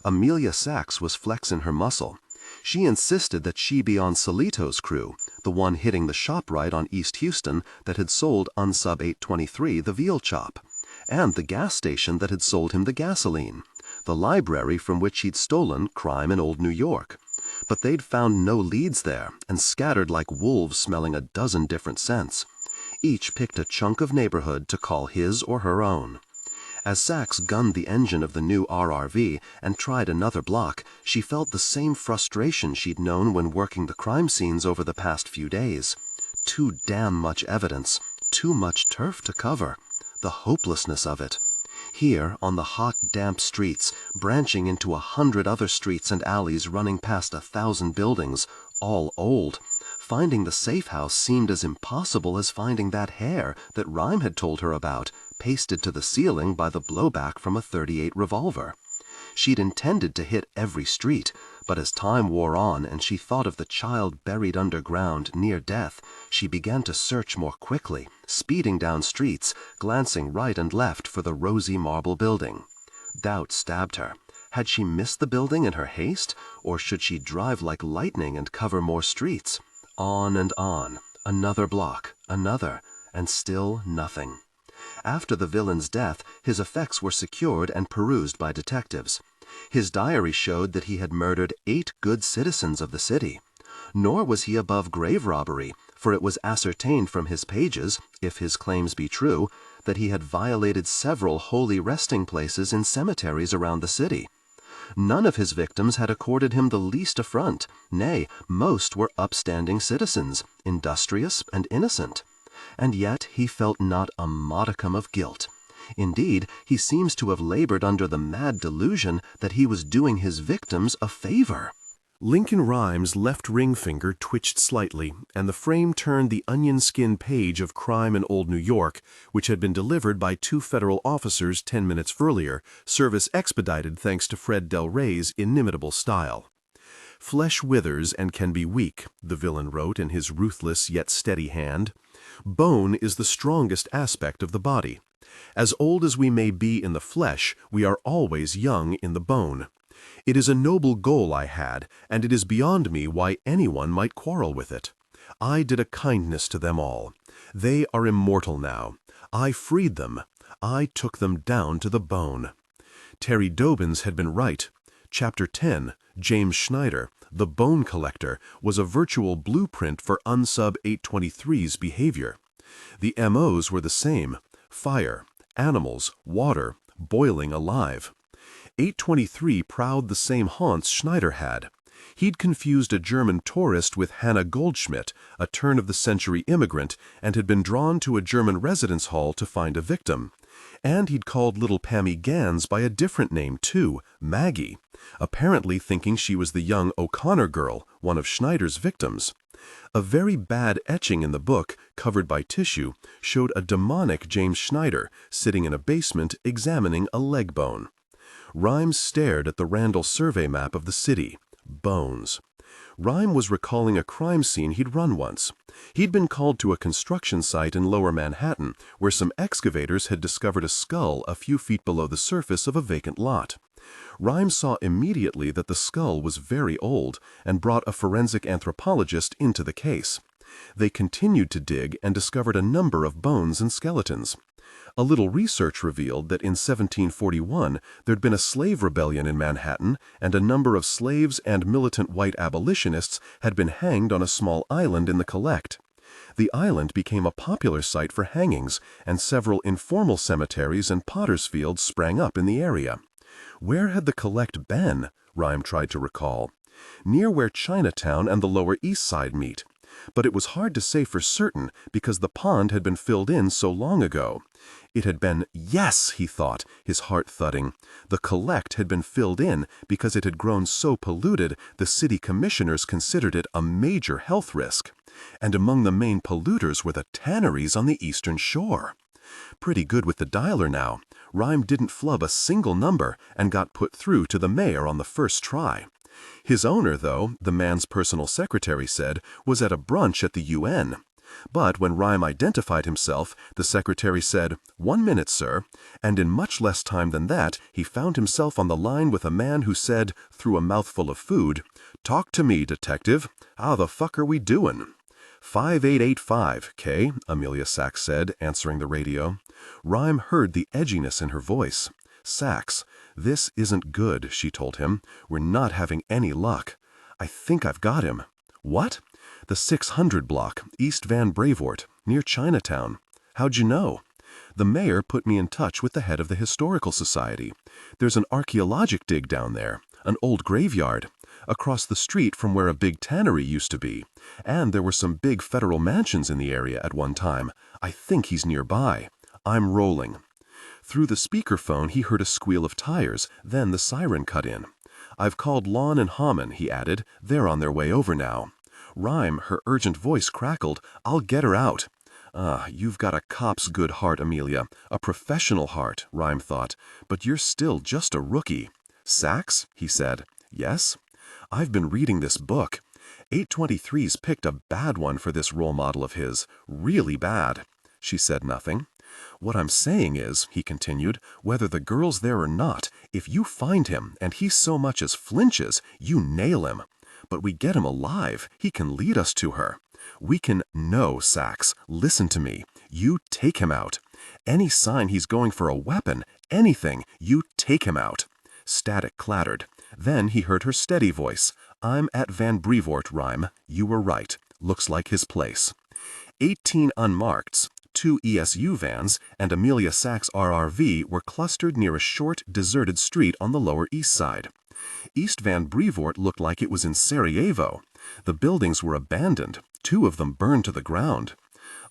Amelia Sachs was flexing her muscle. She insisted that she be on Salito's crew, the one hitting the ShopRite on East Houston that had sold Unsub 823 the veal chop, and the gas station that had sold him the gasoline, the library from which he'd stolen Crime in Old New York. But they'd found no leads there, and scattered like wolves smelling a dozen different scents. Each picked a chunk of neighborhood to call his or her own. As Sachs gunned the engine of the new RRV and tried another block, she felt the same frustration she'd known when working the crime scenes over the past few days. Too damn much evidence, too much turf to cover. The hopelessness of it. Here, on the hot, damp streets, branching into 100 other streets and alleys running past 1,000 buildings, all old, finding the safe house seemed as impossible as finding that hair that Rhyme had told her about, pasted to the ceiling by the blowback from a .38 revolver. She'd intended to hit every street, but as time wore on and she thought of the child buried underground near death, she began to search more quickly, speeding down streets, glancing right and left for the rosy marble building. Doubt stabbed her. Had she missed the building in her haste, or should she drive like lightning and cover more streets? On and on, another block, another, and still nothing. After the villain's death, his effects were secured and perused by detectives. His diary showed that he had murdered 8 good citizens of the city. Nor was he above grave robbery, for it was ascertained from his pages, if his claims be true, that he had violated several holy resting places in cemeteries around the city. None of his victims had accorded him the least affront. Nay, most were upstanding citizens, industrious and innocent. And yet he felt not a modicum of guilt. Indeed, he seems to have labored under the mad delusion that he was doing his victims a favor. Lincoln Rhyme's left ring finger twitched slightly, and the frame turned the onion-skin page of Crime in Old New York, which had been delivered by 2 federal officers 10 minutes earlier, service expedited thanks to Fred Del Rey's inimitable style. "Flesh withers and can be weak," the villain wrote in his ruthless yet steady hand. "Bone is the strongest aspect of the body. As old as we may be in the flesh, we are always young in the bone. It is a noble goal I had, and it is beyond me why anyone might quarrel with it. I did a kindness to them all. They are immortal now. I freed them. I took them down to the bone." Terry Dobbins had been right. Chapter 10, James Schneider, the Bone Collector, was a virtual blueprint for Unsub 823's behavior. The MOs were the same: fire, animals, water, boiling alive. 823 prowled the same haunts Schneider had. He'd confused a German tourist with Hannah Goldschmidt, a turn-of-the-century immigrant, and had been drawn to a German residence hall to find a victim. And he'd called little Pammy Gans by a different name, too, Maggie, apparently thinking she was the young O'Connor girl, one of Schneider's victims. A very bad etching in the book, covered by tissue, showed a demonic James Schneider sitting in a basement examining a leg bone. Rhyme stared at the Randall survey map of the city. Bones. Rhyme was recalling a crime scene he'd run once. He'd been called to a construction site in Lower Manhattan where some excavators had discovered a skull a few feet below the surface of a vacant lot. Rhyme saw immediately that the skull was very old and brought a forensic anthropologist into the case. They continued to dig and discovered a number of bones and skeletons. A little research revealed that in 1741 there'd been a slave rebellion in Manhattan, and a number of slaves and militant white abolitionists had been hanged on a small island in the Collect. The island became a popular site for hangings, and several informal cemeteries and potter's fields sprang up in the area. Where had the Collect been? Rhyme tried to recall. Near where Chinatown and the Lower East Side meet. But it was hard to say for certain because the pond had been filled in so long ago. It had been, yes, he thought, his heart thudding. The Collect had been filled in because it had grown so polluted the city commissioners considered it a major health risk. And among the main polluters were the tanneries on the eastern shore. Pretty good with the dialer now. Rhyme didn't flub a single number and got put through to the mayor on the first try. His owner, though, the man's personal secretary said, was at a brunch at the UN. But when Rhyme identified himself, the secretary said, "1 minute, sir," and in much less time than that, he found himself on the line with a man who said, through a mouthful of food, "Talk to me, detective. How the fuck are we doing?" 5885, K, Amelia Sachs said, answering the radio. Rhyme heard the edginess in her voice. "Sachs, this isn't good," she told him. "We're not having any luck. I think I've got him." "What?" "The 600 block, East Van Brevoort, near Chinatown." "How'd you know?" "The mayor put me in touch with the head of the Historical Society. There's an archaeologic dig down there, an old graveyard, across the street from where a big tannery used to be. And there were some big federal mansions in the area at one time. I think he's nearby. I'm rolling." Through the speakerphone he heard a squeal of tires, then the siren cut in. "I've called Lawn and Haman," he added. "They're on their way over now." Rhyme, her urgent voice crackled. "I'll get her out." You've got a cop's good heart, Amelia. A professional heart," Rhyme thought. "But you're still just a rookie." "Sachs?" he said. "Yes?" "I've been reading this book. 823's picked a bad one for this role model of his. Really bad." She said nothing. "What I'm saying is," he continued, "whether the girl's there or not, if you find him and he so much as flinches, you nail him. But we get him alive, he can lead us to her. We can— No, Sachs, listen to me. You take him out. Any sign he's going for a weapon, anything, you take him out." Static clattered. Then he heard her steady voice. "I'm at Van Brevoort, Rhyme. You were right. Looks like his place." 18 unmarkeds, 2 ESU vans, and Amelia Sachs' RRV were clustered near a short, deserted street on the Lower East Side. East Van Brevoort looked like it was in Sarajevo. The buildings were abandoned, 2 of them burned to the ground.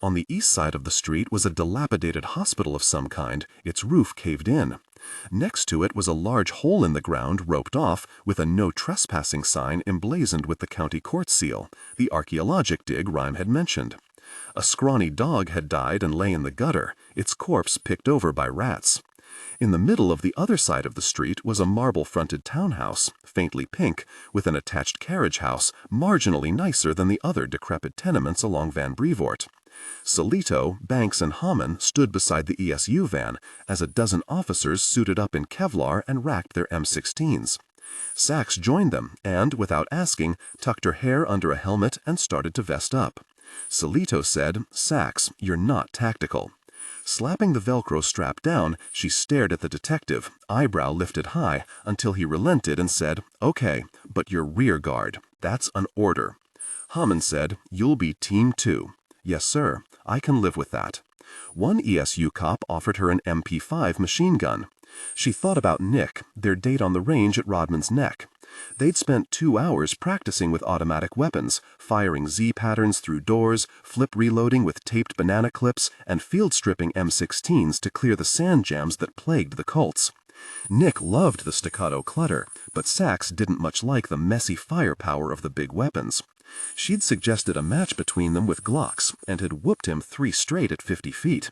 On the east side of the street was a dilapidated hospital of some kind, its roof caved in. Next to it was a large hole in the ground roped off with a no trespassing sign emblazoned with the county court seal, the archaeologic dig Rhyme had mentioned. A scrawny dog had died and lay in the gutter, its corpse picked over by rats. In the middle of the other side of the street was a marble-fronted townhouse, faintly pink, with an attached carriage house, marginally nicer than the other decrepit tenements along Van Brevoort. Solito, Banks, and Haman stood beside the ESU van as a dozen officers suited up in Kevlar and racked their M16s. Sachs joined them and, without asking, tucked her hair under a helmet and started to vest up. Solito said, "Sachs, you're not tactical." Slapping the Velcro strap down, she stared at the detective, eyebrow lifted high, until he relented and said, "Okay, but you're rear guard. That's an order." Haman said, "You'll be Team 2. "Yes, sir. I can live with that." One ESU cop offered her an MP5 machine gun. She thought about Nick, their date on the range at Rodman's Neck. They'd spent 2 hours practicing with automatic weapons, firing Z patterns through doors, flip reloading with taped banana clips, and field stripping M16s to clear the sand jams that plagued the Colts. Nick loved the staccato clutter, but Sachs didn't much like the messy firepower of the big weapons. She'd suggested a match between them with Glocks, and had whooped him 3 straight at 50 feet.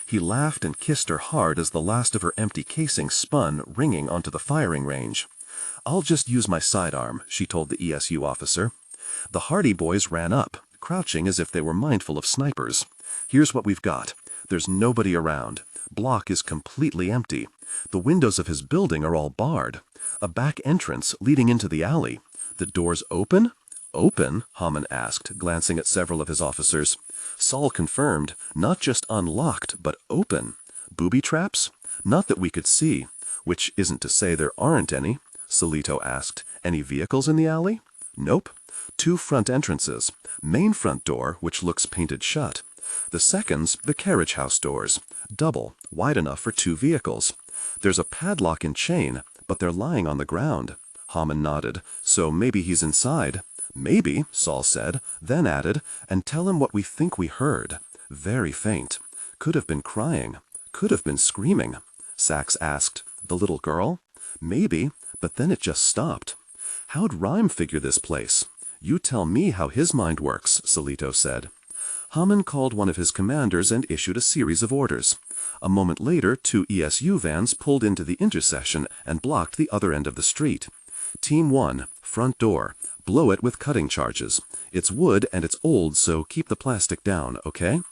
He laughed and kissed her hard as the last of her empty casing spun, ringing onto the firing range. "I'll just use my sidearm," she told the ESU officer. The Hardy boys ran up, crouching as if they were mindful of snipers. "Here's what we've got. There's nobody around. Block is completely empty. The windows of his building are all barred. A back entrance leading into the alley. The doors open?" "Open?" Hamann asked, glancing at several of his officers. Saul confirmed, "Not just unlocked, but open. Booby traps?" "Not that we could see." "Which isn't to say there aren't any," Solito asked. "Any vehicles in the alley?" "Nope. 2 front entrances. Main front door, which looks painted shut. The second's the carriage house doors. Double, wide enough for 2 vehicles. There's a padlock and chain, but they're lying on the ground." Hamann nodded. "So maybe he's inside." "Maybe," Saul said, then added, "and tell him what we think we heard. Very faint. Could have been crying. Could have been screaming." Sachs asked, "The little girl?" "Maybe, but then it just stopped." "How'd Rhyme figure this place?" "You tell me how his mind works," Solito said. Hamann called one of his commanders and issued a series of orders. A moment later, 2 ESU vans pulled into the intersection and blocked the other end of the street. "Team 1, front door. Blow it with cutting charges. It's wood and it's old, so keep the plastic down, okay?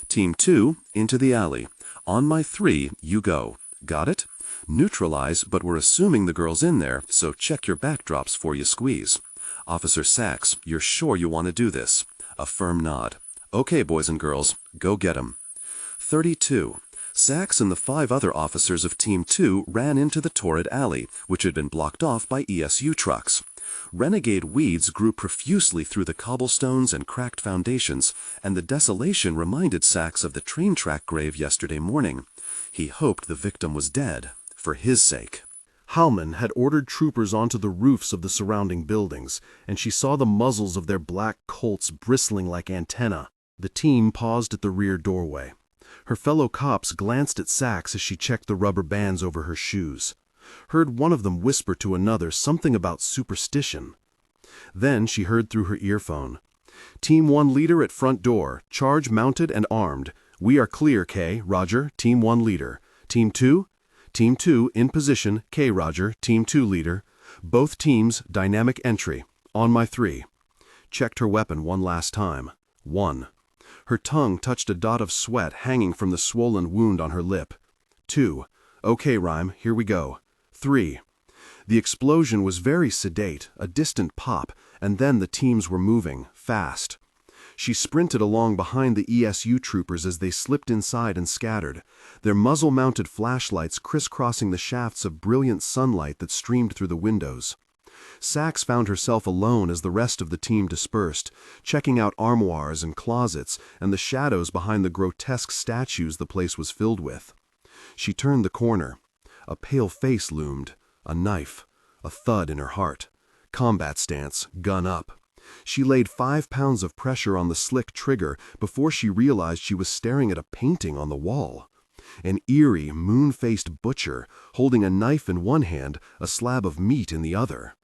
Team 2, into the alley. On my 3, you go. Got it? Neutralize, but we're assuming the girl's in there, so check your backdrops before you squeeze. Officer Sachs, you're sure you want to do this?" A firm nod. "Okay, boys and girls, go get 'em." 32. Sachs and the 5 other officers of Team 2 ran into the torrid alley, which had been blocked off by ESU trucks. Renegade weeds grew profusely through the cobblestones and cracked foundations, and the desolation reminded Sachs of the train track grave yesterday morning. He hoped the victim was dead, for his sake. Hamann had ordered troopers onto the roofs of the surrounding buildings, and she saw the muzzles of their black Colts bristling like antennae. The team paused at the rear doorway. Her fellow cops glanced at Sachs as she checked the rubber bands over her shoes. Heard one of them whisper to another something about superstition. Then she heard through her earphone. "Team 1 leader at front door, charge mounted and armed. We are clear, K, roger, Team 1 leader. Team 2? Team 2 in position, K roger, Team 2 leader. Both teams, dynamic entry. On my 3. Checked her weapon one last time. 1. Her tongue touched a dot of sweat hanging from the swollen wound on her lip. 2. Okay, Rhyme, here we go. 3. The explosion was very sedate, a distant pop, and then the teams were moving, fast. She sprinted along behind the ESU troopers as they slipped inside and scattered, their muzzle-mounted flashlights crisscrossing the shafts of brilliant sunlight that streamed through the windows. Sachs found herself alone as the rest of the team dispersed, checking out armoires and closets and the shadows behind the grotesque statues the place was filled with. She turned the corner. A pale face loomed, a knife, a thud in her heart. Combat stance, gun up. She laid 5 pounds of pressure on the slick trigger before she realized she was staring at a painting on the wall. An eerie, moon-faced butcher, holding a knife in one hand, a slab of meat in the other.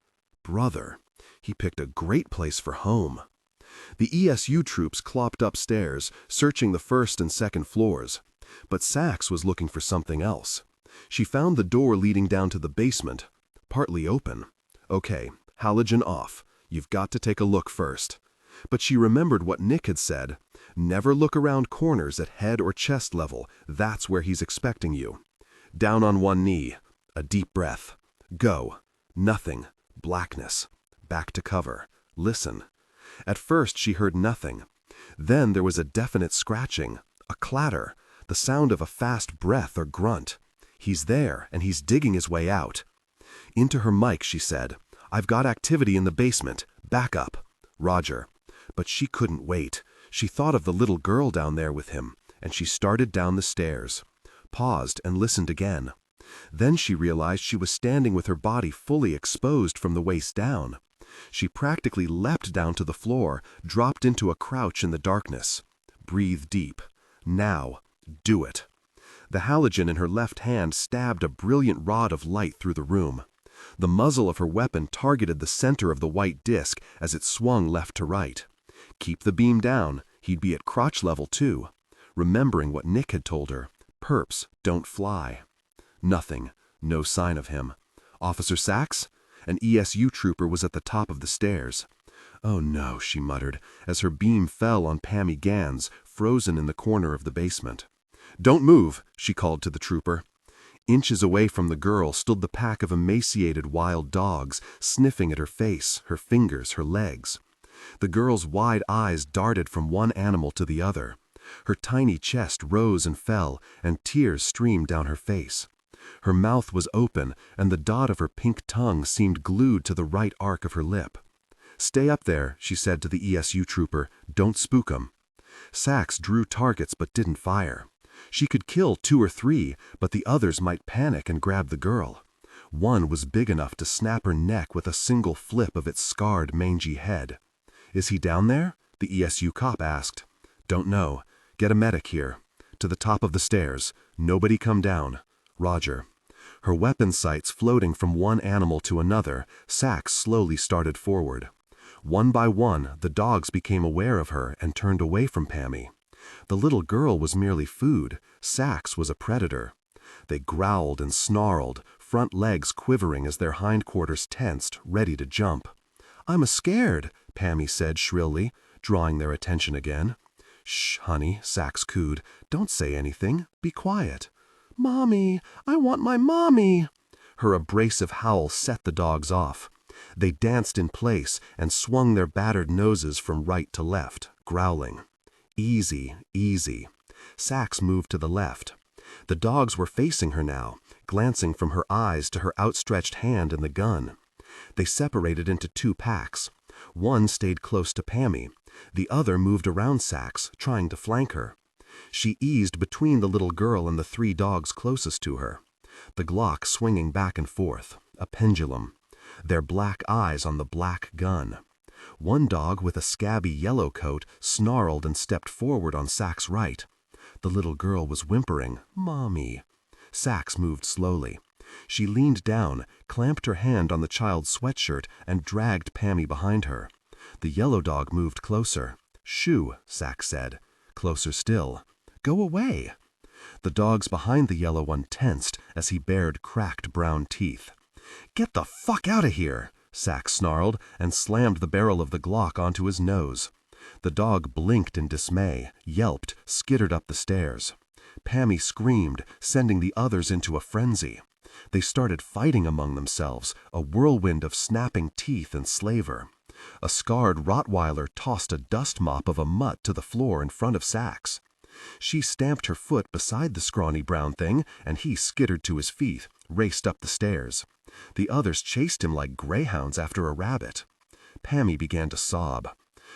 Brother, he picked a great place for home. The ESU troops clopped upstairs, searching the first and second floors. But Sachs was looking for something else. She found the door leading down to the basement, partly open. Okay, halogen off. You've got to take a look first. But she remembered what Nick had said. Never look around corners at head or chest level. That's where he's expecting you. Down on one knee. A deep breath. Go. Nothing. Blackness. Back to cover. Listen. At first she heard nothing. Then there was a definite scratching, a clatter, the sound of a fast breath or grunt. He's there, and he's digging his way out. Into her mic she said, "I've got activity in the basement. Back up." Roger. But she couldn't wait. She thought of the little girl down there with him, and she started down the stairs. Paused and listened again. Then she realized she was standing with her body fully exposed from the waist down. She practically leapt down to the floor, dropped into a crouch in the darkness. Breathe deep. Now, do it. The halogen in her left hand stabbed a brilliant rod of light through the room. The muzzle of her weapon targeted the center of the white disc as it swung left to right. Keep the beam down, he'd be at crotch level too. Remembering what Nick had told her, perps don't fly. Nothing, no sign of him. Officer Sachs? An ESU trooper was at the top of the stairs. Oh no, she muttered, as her beam fell on Pammy Gans, frozen in the corner of the basement. Don't move, she called to the trooper. Inches away from the girl stood the pack of emaciated wild dogs, sniffing at her face, her fingers, her legs. The girl's wide eyes darted from one animal to the other. Her tiny chest rose and fell, and tears streamed down her face. Her mouth was open, and the dot of her pink tongue seemed glued to the right arc of her lip. "Stay up there," she said to the ESU trooper. "Don't spook 'em." Sachs drew targets but didn't fire. She could kill 2 or 3, but the others might panic and grab the girl. One was big enough to snap her neck with a single flip of its scarred, mangy head. "Is he down there?" the ESU cop asked. "Don't know. Get a medic here. To the top of the stairs. Nobody come down. Roger." Her weapon sights floating from one animal to another, Sachs slowly started forward. One by one, the dogs became aware of her and turned away from Pammy. The little girl was merely food. Sachs was a predator. They growled and snarled, front legs quivering as their hindquarters tensed, ready to jump. "I'm scared," Pammy said shrilly, drawing their attention again. "Shh, honey," Sachs cooed. "Don't say anything. Be quiet." "Mommy, I want my mommy." Her abrasive howl set the dogs off. They danced in place and swung their battered noses from right to left, growling. Easy, easy. Sachs moved to the left. The dogs were facing her now, glancing from her eyes to her outstretched hand and the gun. They separated into 2 packs. One stayed close to Pammy. The other moved around Sachs, trying to flank her. She eased between the little girl and the 3 dogs closest to her. The Glock swinging back and forth, a pendulum. Their black eyes on the black gun. One dog with a scabby yellow coat snarled and stepped forward on Sachs' right. The little girl was whimpering, "Mommy." Sachs moved slowly. She leaned down, clamped her hand on the child's sweatshirt, and dragged Pammy behind her. The yellow dog moved closer. "Shoo," Sachs said. Closer still. "Go away." The dogs behind the yellow one tensed as he bared cracked brown teeth. "Get the fuck out of here," Sachs snarled and slammed the barrel of the Glock onto his nose. The dog blinked in dismay, yelped, skittered up the stairs. Pammy screamed, sending the others into a frenzy. They started fighting among themselves, a whirlwind of snapping teeth and slaver. A scarred Rottweiler tossed a dust mop of a mutt to the floor in front of Sachs. She stamped her foot beside the scrawny brown thing, and he skittered to his feet, raced up the stairs. The others chased him like greyhounds after a rabbit. Pammy began to sob.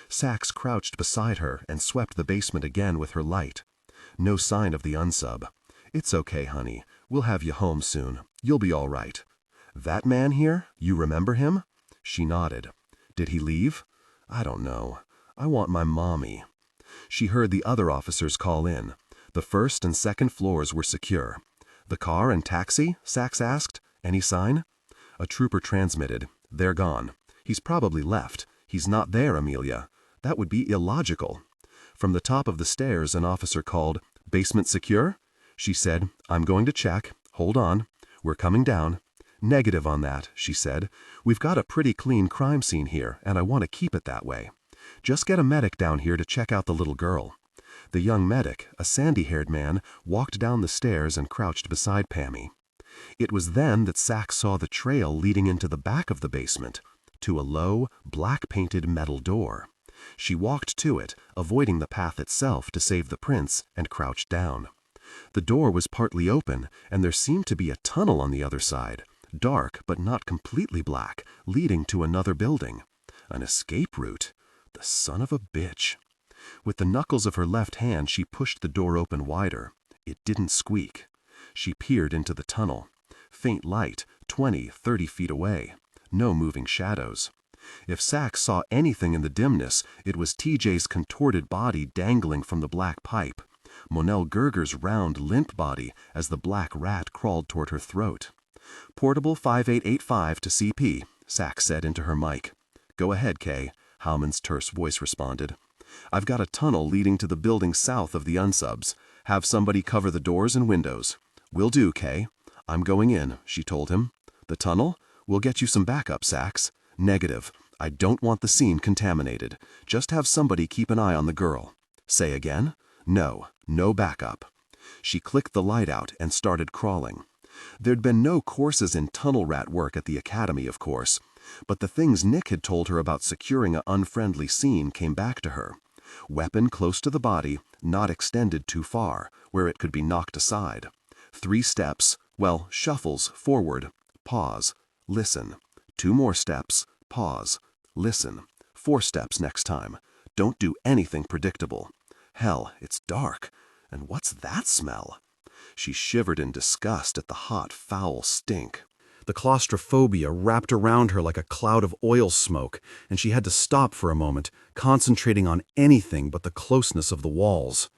Sachs crouched beside her and swept the basement again with her light. No sign of the unsub. "It's okay, honey. We'll have you home soon. You'll be all right." "That man here? You remember him?" She nodded. "Did he leave?" "I don't know. I want my mommy." She heard the other officers call in. The 1st and 2nd floors were secure. "The car and taxi?" Sachs asked. "Any sign?" A trooper transmitted. "They're gone. He's probably left. He's not there, Amelia. That would be illogical." From the top of the stairs, an officer called, "Basement secure?" She said, "I'm going to check. Hold on. We're coming down." "Negative on that," she said. "We've got a pretty clean crime scene here, and I want to keep it that way. Just get a medic down here to check out the little girl." The young medic, a sandy-haired man, walked down the stairs and crouched beside Pammy. It was then that Sachs saw the trail leading into the back of the basement, to a low, black-painted metal door. She walked to it, avoiding the path itself to save the prints, and crouched down. The door was partly open, and there seemed to be a tunnel on the other side, dark but not completely black, leading to another building. An escape route. The son of a bitch. With the knuckles of her left hand, she pushed the door open wider. It didn't squeak. She peered into the tunnel. Faint light, 20, 30 feet away. No moving shadows. If Sachs saw anything in the dimness, it was TJ's contorted body dangling from the black pipe, Monel Gerger's round, limp body as the black rat crawled toward her throat. "Portable 5885 to CP, Sachs said into her mic. "Go ahead, Kay," Howman's terse voice responded. "I've got a tunnel leading to the building south of the unsubs. Have somebody cover the doors and windows." "Will do, Kay." "I'm going in," she told him. "The tunnel? We'll get you some backup, Sachs." "Negative. I don't want the scene contaminated. Just have somebody keep an eye on the girl." "Say again?" "No. No backup." She clicked the light out and started crawling. There'd been no courses in tunnel rat work at the academy, of course, but the things Nick had told her about securing an unfriendly scene came back to her. Weapon close to the body, not extended too far, where it could be knocked aside. 3 steps, well, shuffles forward, pause, listen. 2 more steps, pause, listen. 4 steps next time. Don't do anything predictable. Hell, it's dark. And what's that smell? She shivered in disgust at the hot, foul stink. The claustrophobia wrapped around her like a cloud of oil smoke, and she had to stop for a moment, concentrating on anything but the closeness of the walls.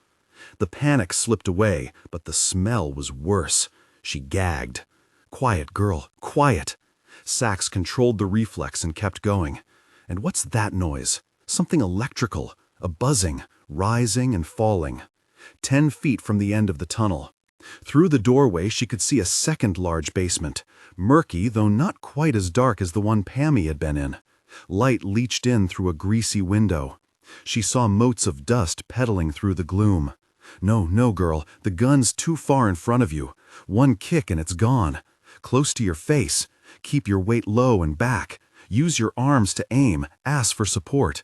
The panic slipped away, but the smell was worse. She gagged. "Quiet, girl, quiet." Sachs controlled the reflex and kept going. And what's that noise? Something electrical, a buzzing, rising and falling. 10 feet from the end of the tunnel. Through the doorway she could see a second large basement, murky though not quite as dark as the one Pammy had been in. Light leached in through a greasy window. She saw motes of dust pedaling through the gloom. "No, no, girl, the gun's too far in front of you. One kick and it's gone. Close to your face. Keep your weight low and back. Use your arms to aim, ask for support."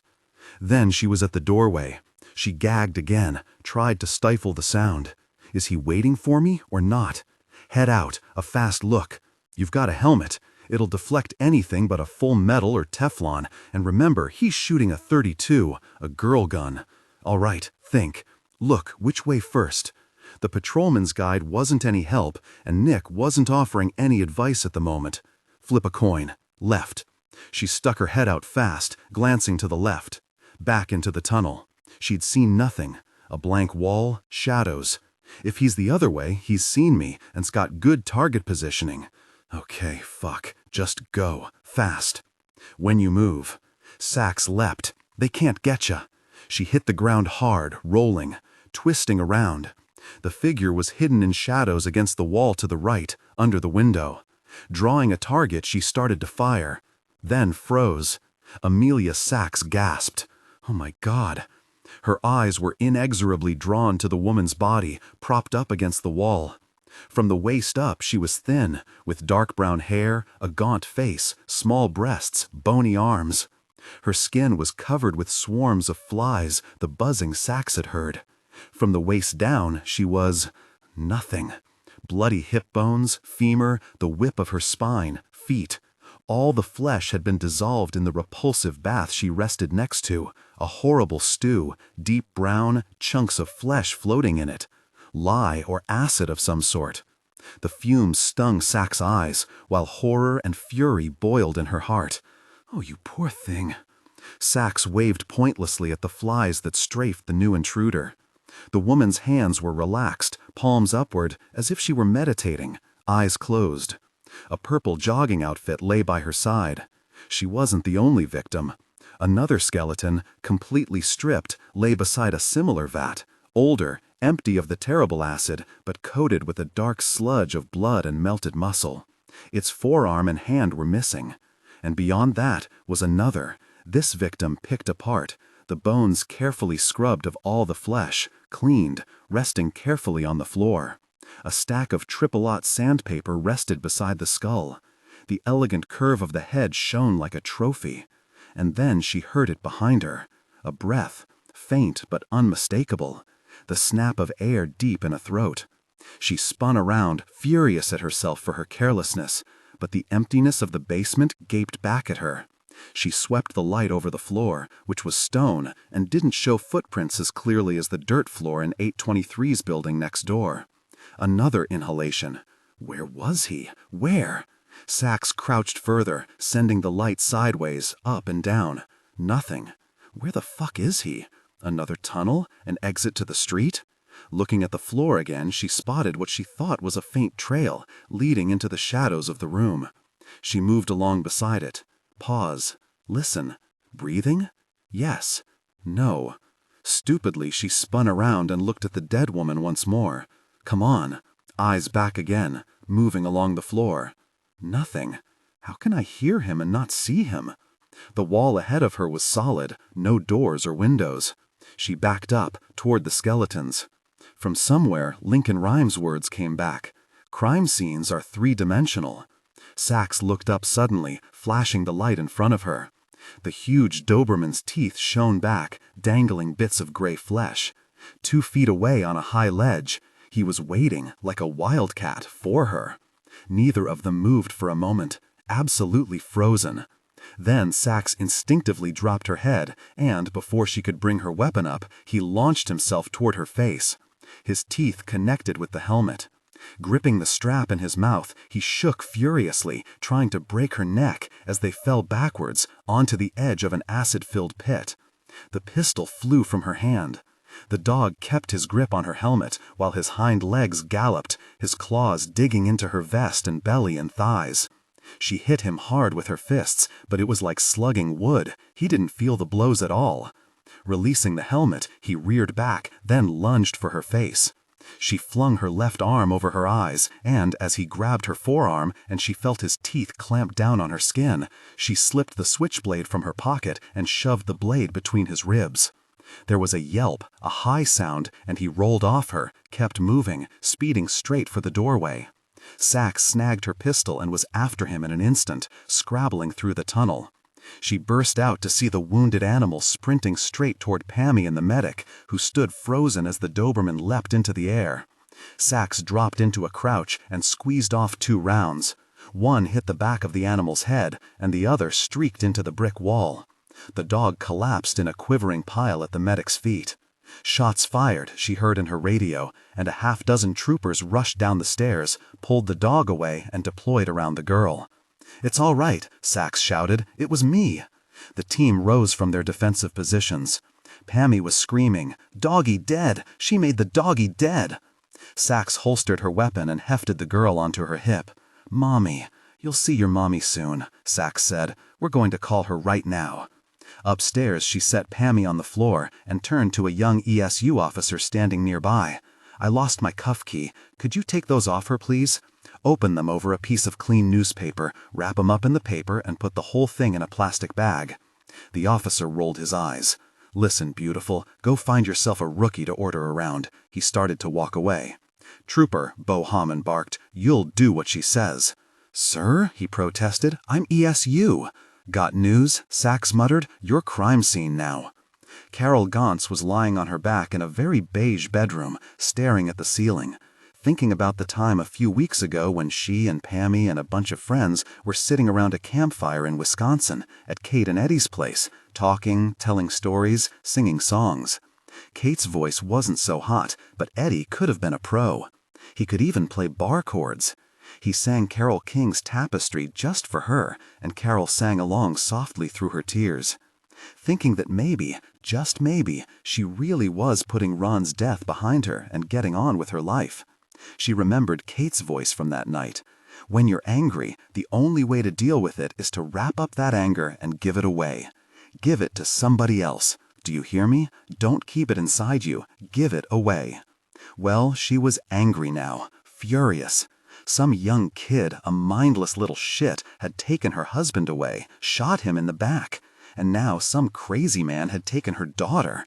Then she was at the doorway. She gagged again, tried to stifle the sound. Is he waiting for me or not? Head out, a fast look. You've got a helmet. It'll deflect anything but a full metal or Teflon, and remember, he's shooting a .32, a girl gun. All right, think. Look, which way first? The patrolman's guide wasn't any help, and Nick wasn't offering any advice at the moment. Flip a coin. Left. She stuck her head out fast, glancing to the left. Back into the tunnel. She'd seen nothing. A blank wall, shadows. If he's the other way, he's seen me and's got good target positioning. Okay, fuck. Just go. Fast. When you move. Sachs leapt. They can't getcha. She hit the ground hard, rolling, twisting around. The figure was hidden in shadows against the wall to the right, under the window. Drawing a target, she started to fire. Then froze. Amelia Sachs gasped. Oh my God. Her eyes were inexorably drawn to the woman's body, propped up against the wall. From the waist up, she was thin, with dark brown hair, a gaunt face, small breasts, bony arms. Her skin was covered with swarms of flies, the buzzing Sachs had heard. From the waist down, she was nothing. Bloody hip bones, femur, the whip of her spine, feet. All the flesh had been dissolved in the repulsive bath she rested next to, a horrible stew, deep brown, chunks of flesh floating in it. Lye or acid of some sort. The fumes stung Sachs' eyes, while horror and fury boiled in her heart. Oh, you poor thing. Sachs waved pointlessly at the flies that strafed the new intruder. The woman's hands were relaxed, palms upward, as if she were meditating, eyes closed. A purple jogging outfit lay by her side. She wasn't the only victim. Another skeleton, completely stripped, lay beside a similar vat, older, empty of the terrible acid, but coated with a dark sludge of blood and melted muscle. Its forearm and hand were missing. And beyond that was another, this victim picked apart, the bones carefully scrubbed of all the flesh, cleaned, resting carefully on the floor. A stack of triple-aught sandpaper rested beside the skull. The elegant curve of the head shone like a trophy. And then she heard it behind her. A breath, faint but unmistakable. The snap of air deep in a throat. She spun around, furious at herself for her carelessness, but the emptiness of the basement gaped back at her. She swept the light over the floor, which was stone, and didn't show footprints as clearly as the dirt floor in 823's building next door. Another inhalation. Where was he? Where? Sachs crouched further, sending the light sideways, up and down. Nothing. Where the fuck is he? Another tunnel? An exit to the street? Looking at the floor again, she spotted what she thought was a faint trail, leading into the shadows of the room. She moved along beside it. Pause. Listen. Breathing? Yes. No. Stupidly, she spun around and looked at the dead woman once more. Come on. Eyes back again, moving along the floor. Nothing. How can I hear him and not see him? The wall ahead of her was solid, no doors or windows. She backed up, toward the skeletons. From somewhere, Lincoln Rhymes' words came back. Crime scenes are three-dimensional. Sachs looked up suddenly, flashing the light in front of her. The huge Doberman's teeth shone back, dangling bits of gray flesh. 2 feet away on a high ledge, he was waiting, like a wildcat, for her. Neither of them moved for a moment, absolutely frozen. Then Sachs instinctively dropped her head, and before she could bring her weapon up, he launched himself toward her face. His teeth connected with the helmet. Gripping the strap in his mouth, he shook furiously, trying to break her neck as they fell backwards onto the edge of an acid-filled pit. The pistol flew from her hand. The dog kept his grip on her helmet while his hind legs galloped, his claws digging into her vest and belly and thighs. She hit him hard with her fists, but it was like slugging wood. He didn't feel the blows at all. Releasing the helmet, he reared back, then lunged for her face. She flung her left arm over her eyes, and as he grabbed her forearm and she felt his teeth clamp down on her skin, she slipped the switchblade from her pocket and shoved the blade between his ribs. There was a yelp, a high sound, and he rolled off her, kept moving, speeding straight for the doorway. Sachs snagged her pistol and was after him in an instant, scrabbling through the tunnel. She burst out to see the wounded animal sprinting straight toward Pammy and the medic, who stood frozen as the Doberman leapt into the air. Sachs dropped into a crouch and squeezed off 2 rounds. One hit the back of the animal's head, and the other streaked into the brick wall. The dog collapsed in a quivering pile at the medic's feet. Shots fired, she heard in her radio, and a half-dozen troopers rushed down the stairs, pulled the dog away, and deployed around the girl. "It's all right," Sachs shouted. "It was me." The team rose from their defensive positions. Pammy was screaming, "Doggy dead! She made the doggy dead!" Sachs holstered her weapon and hefted the girl onto her hip. "Mommy. You'll see your mommy soon," Sachs said. "We're going to call her right now." Upstairs, she set Pammy on the floor and turned to a young ESU officer standing nearby. "I lost my cuff key. Could you take those off her, please? Open them over a piece of clean newspaper, wrap them up in the paper, and put the whole thing in a plastic bag." The officer rolled his eyes. "Listen, beautiful, go find yourself a rookie to order around." He started to walk away. "Trooper," Beau Hammond barked, "you'll do what she says." "Sir," he protested, "I'm ESU." "Got news?" Sachs muttered. "You're crime scene now." Carol Gauntz was lying on her back in a very beige bedroom, staring at the ceiling, thinking about the time a few weeks ago when she and Pammy and a bunch of friends were sitting around a campfire in Wisconsin at Kate and Eddie's place, talking, telling stories, singing songs. Kate's voice wasn't so hot, but Eddie could have been a pro. He could even play bar chords. He sang Carole King's Tapestry just for her, and Carol sang along softly through her tears. Thinking that maybe, just maybe, she really was putting Ron's death behind her and getting on with her life. She remembered Kate's voice from that night. "When you're angry, the only way to deal with it is to wrap up that anger and give it away. Give it to somebody else. Do you hear me? Don't keep it inside you. Give it away." Well, she was angry now, furious. Some young kid, a mindless little shit, had taken her husband away, shot him in the back, and now some crazy man had taken her daughter.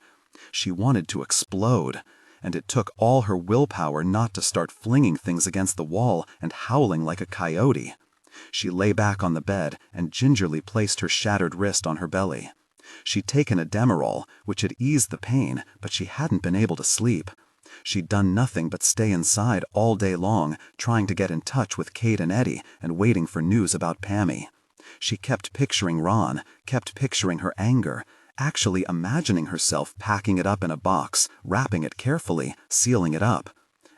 She wanted to explode, and it took all her willpower not to start flinging things against the wall and howling like a coyote. She lay back on the bed and gingerly placed her shattered wrist on her belly. She'd taken a Demerol, which had eased the pain, but she hadn't been able to sleep. She'd done nothing but stay inside all day long, trying to get in touch with Kate and Eddie and waiting for news about Pammy. She kept picturing Ron, kept picturing her anger, actually imagining herself packing it up in a box, wrapping it carefully, sealing it up.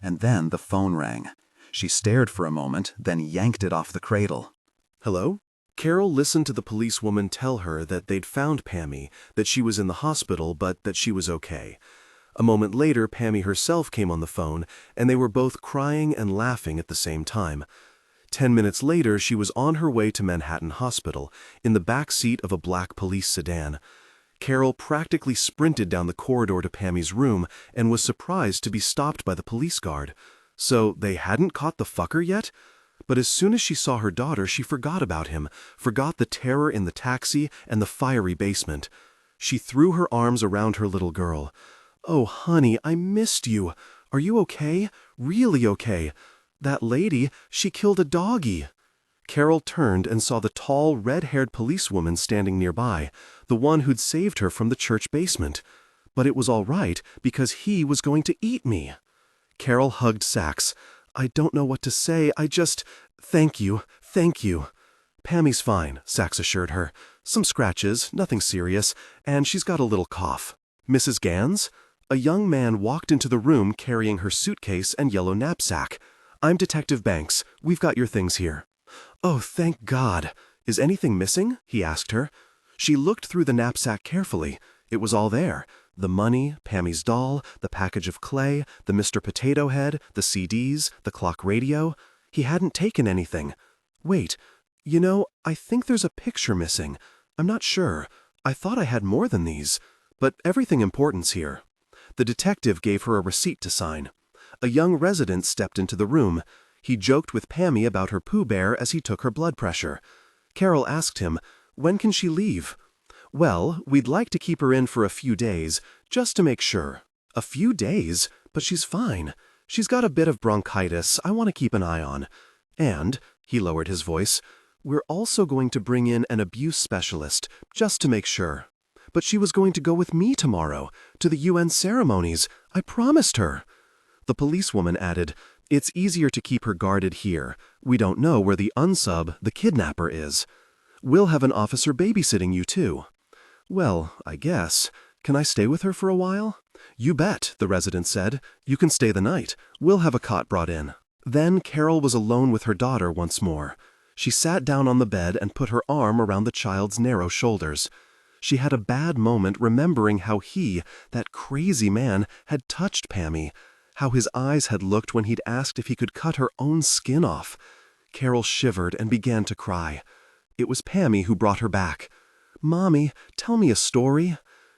And then the phone rang. She stared for a moment, then yanked it off the cradle. Hello? Carol listened to the policewoman tell her that they'd found Pammy, that she was in the hospital, but that she was okay. A moment later, Pammy herself came on the phone, and they were both crying and laughing at the same time. 10 minutes later, she was on her way to Manhattan Hospital, in the back seat of a black police sedan. Carol practically sprinted down the corridor to Pammy's room and was surprised to be stopped by the police guard. So they hadn't caught the fucker yet? But as soon as she saw her daughter, she forgot about him, forgot the terror in the taxi and the fiery basement. She threw her arms around her little girl. "Oh, honey, I missed you. Are you okay? Really okay? That lady, she killed a doggy." Carol turned and saw the tall, red-haired policewoman standing nearby, the one who'd saved her from the church basement. But it was all right, because he was going to eat me. Carol hugged Sachs. "I don't know what to say, thank you. "Pammy's fine," Sachs assured her. "Some scratches, nothing serious, and she's got a little cough." "Mrs. Gans?" A young man walked into the room carrying her suitcase and yellow knapsack. "I'm Detective Banks. We've got your things here." "Oh, thank God. Is anything missing?" he asked her. She looked through the knapsack carefully. It was all there. The money, Pammy's doll, the package of clay, the Mr. Potato Head, the CDs, the clock radio. He hadn't taken anything. "Wait, I think there's a picture missing. I'm not sure. I thought I had more than these. But everything important's here." The detective gave her a receipt to sign. A young resident stepped into the room. He joked with Pammy about her Pooh Bear as he took her blood pressure. Carol asked him, "When can she leave?" "Well, we'd like to keep her in for a few days, just to make sure." "A few days? But she's fine. She's got a bit of bronchitis I want to keep an eye on. And," he lowered his voice, "we're also going to bring in an abuse specialist, just to make sure." "But she was going to go with me tomorrow, to the UN ceremonies. I promised her." The policewoman added, "It's easier to keep her guarded here. We don't know where the unsub, the kidnapper, is. We'll have an officer babysitting you too." "Well, I guess. Can I stay with her for a while?" "You bet," the resident said. "You can stay the night. We'll have a cot brought in." Then Carol was alone with her daughter once more. She sat down on the bed and put her arm around the child's narrow shoulders. She had a bad moment remembering how he, that crazy man, had touched Pammy, how his eyes had looked when he'd asked if he could cut her own skin off. Carol shivered and began to cry. It was Pammy who brought her back. "Mommy, tell me a story."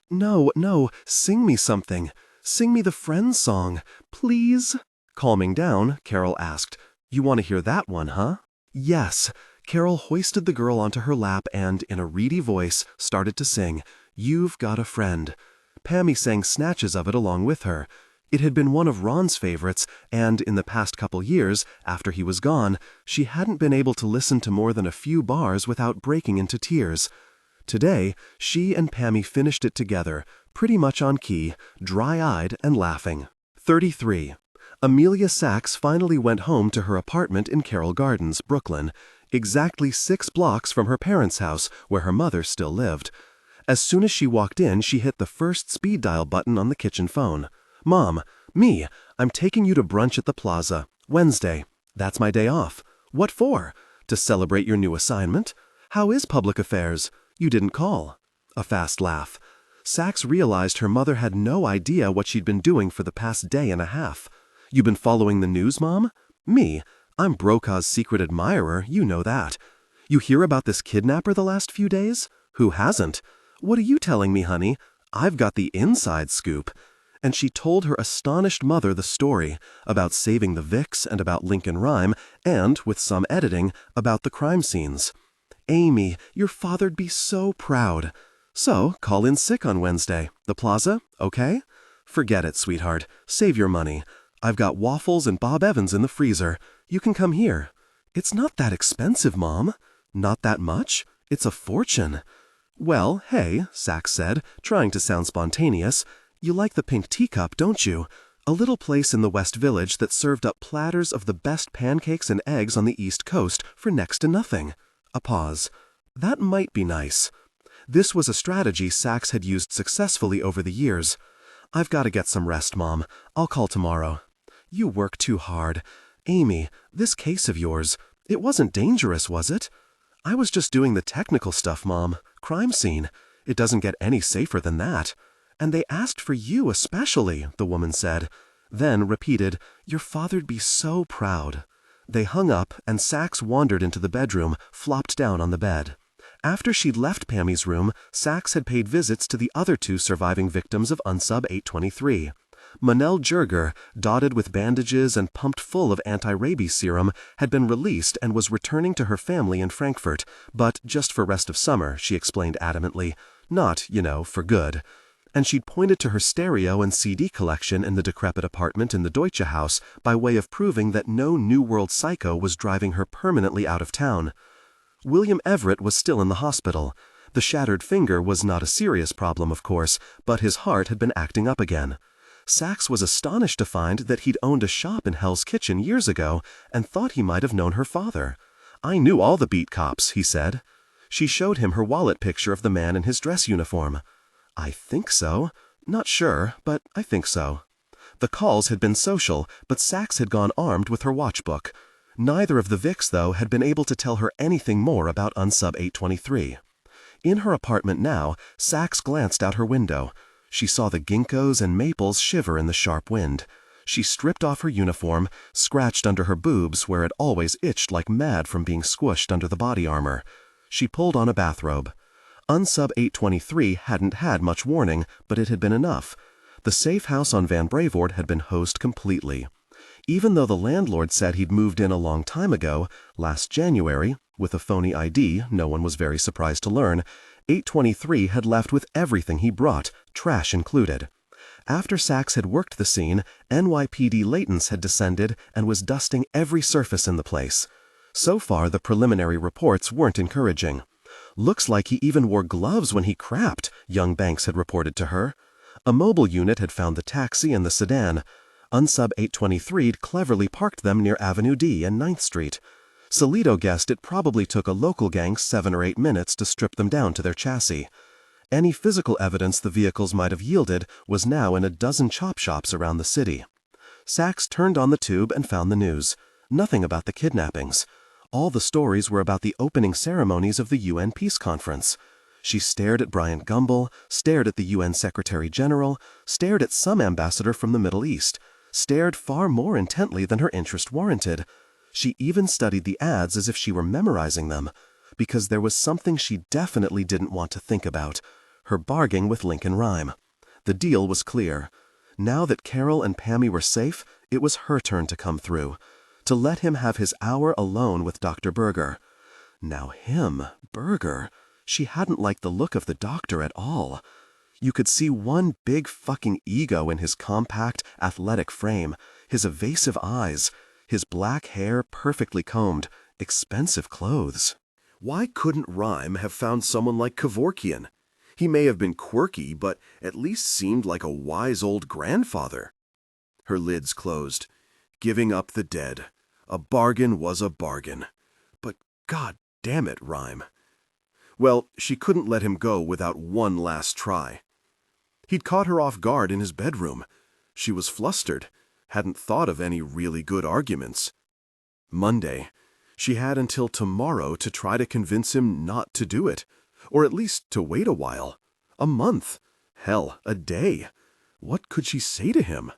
No, sing me something. Sing me the Friends song, please." Calming down, Carol asked, "You want to hear that one, huh?" "Yes." Carol hoisted the girl onto her lap and, in a reedy voice, started to sing, "You've Got a Friend." Pammy sang snatches of it along with her. It had been one of Ron's favorites, and in the past couple years, after he was gone, she hadn't been able to listen to more than a few bars without breaking into tears. Today, she and Pammy finished it together, pretty much on key, dry-eyed and laughing. 33. Amelia Sachs finally went home to her apartment in Carroll Gardens, Brooklyn, exactly 6 blocks from her parents' house, where her mother still lived. As soon as she walked in, she hit the first speed dial button on the kitchen phone. "Mom, I'm taking you to brunch at the plaza, Wednesday. That's my day off." "What for?" "To celebrate your new assignment." "How is public affairs? You didn't call." A fast laugh. Sachs realized her mother had no idea what she'd been doing for the past day and a half. "You been following the news, Mom?" "I'm Brokaw's secret admirer, you know that." "You hear about this kidnapper the last few days?" "Who hasn't?" "What are you telling me, honey? I've got the inside scoop." And she told her astonished mother the story, about saving the Vicks and about Lincoln Rhyme, and, with some editing, about the crime scenes. "Amy, your father'd be so proud. So, call in sick on Wednesday. The plaza, okay?" "Forget it, sweetheart. Save your money. I've got waffles and Bob Evans in the freezer. You can come here." "It's not that expensive, Mom." "Not that much? It's a fortune." "Well, hey," Sachs said, trying to sound spontaneous, "you like the Pink Teacup, don't you? A little place in the West Village that served up platters of the best pancakes and eggs on the East Coast for next to nothing." A pause. "That might be nice." This was a strategy Sachs had used successfully over the years. "I've got to get some rest, Mom. I'll call tomorrow." "You work too hard. Amy, this case of yours, it wasn't dangerous, was it? I was just doing the technical stuff, Mom. Crime scene. It doesn't get any safer than that. And they asked for you especially, the woman said. Then repeated, your father'd be so proud. They hung up, and Sachs wandered into the bedroom, flopped down on the bed. After she'd left Pammy's room, Sachs had paid visits to the other 2 surviving victims of Unsub 823. Manel Jerger, dotted with bandages and pumped full of anti-rabies serum, had been released and was returning to her family in Frankfurt, but just for rest of summer, she explained adamantly. Not, for good. And she'd pointed to her stereo and CD collection in the decrepit apartment in the Deutsche House by way of proving that no New World psycho was driving her permanently out of town. William Everett was still in the hospital. The shattered finger was not a serious problem, of course, but his heart had been acting up again. Sachs was astonished to find that he'd owned a shop in Hell's Kitchen years ago and thought he might have known her father. I knew all the beat cops, he said. She showed him her wallet picture of the man in his dress uniform. I think so. Not sure, but I think so. The calls had been social, but Sachs had gone armed with her watchbook. Neither of the Vics, though, had been able to tell her anything more about Unsub 823. In her apartment now, Sachs glanced out her window. She saw the ginkgos and maples shiver in the sharp wind. She stripped off her uniform, scratched under her boobs where it always itched like mad from being squished under the body armor. She pulled on a bathrobe. Unsub 823 hadn't had much warning, but it had been enough. The safe house on Van Brevoort had been hosed completely. Even though the landlord said he'd moved in a long time ago, last January, with a phony ID, no one was very surprised to learn, 823 had left with everything he brought, trash included. After Sachs had worked the scene, NYPD Layton's had descended and was dusting every surface in the place. So far, the preliminary reports weren't encouraging. Looks like he even wore gloves when he crapped, young Banks had reported to her. A mobile unit had found the taxi and the sedan. Unsub 823'd cleverly parked them near Avenue D and 9th Street. Salido guessed it probably took a local gang 7 or 8 minutes to strip them down to their chassis. Any physical evidence the vehicles might have yielded was now in a dozen chop shops around the city. Sachs turned on the tube and found the news. Nothing about the kidnappings. All the stories were about the opening ceremonies of the UN Peace Conference. She stared at Bryant Gumbel, stared at the UN Secretary General, stared at some ambassador from the Middle East, stared far more intently than her interest warranted. She even studied the ads as if she were memorizing them, because there was something she definitely didn't want to think about: her bargain with Lincoln Rhyme. The deal was clear. Now that Carol and Pammy were safe, it was her turn to come through, to let him have his hour alone with Dr. Berger. Now him, Berger, she hadn't liked the look of the doctor at all. You could see one big fucking ego in his compact, athletic frame, his evasive eyes, his black hair perfectly combed, expensive clothes. Why couldn't Rhyme have found someone like Kevorkian? He may have been quirky, but at least seemed like a wise old grandfather. Her lids closed. Giving up the dead. A bargain was a bargain. But God damn it, Rhyme. Well, she couldn't let him go without one last try. He'd caught her off guard in his bedroom. She was flustered, hadn't thought of any really good arguments. Monday. She had until tomorrow to try to convince him not to do it, or at least to wait a while. A month. Hell, a day. What could she say to him?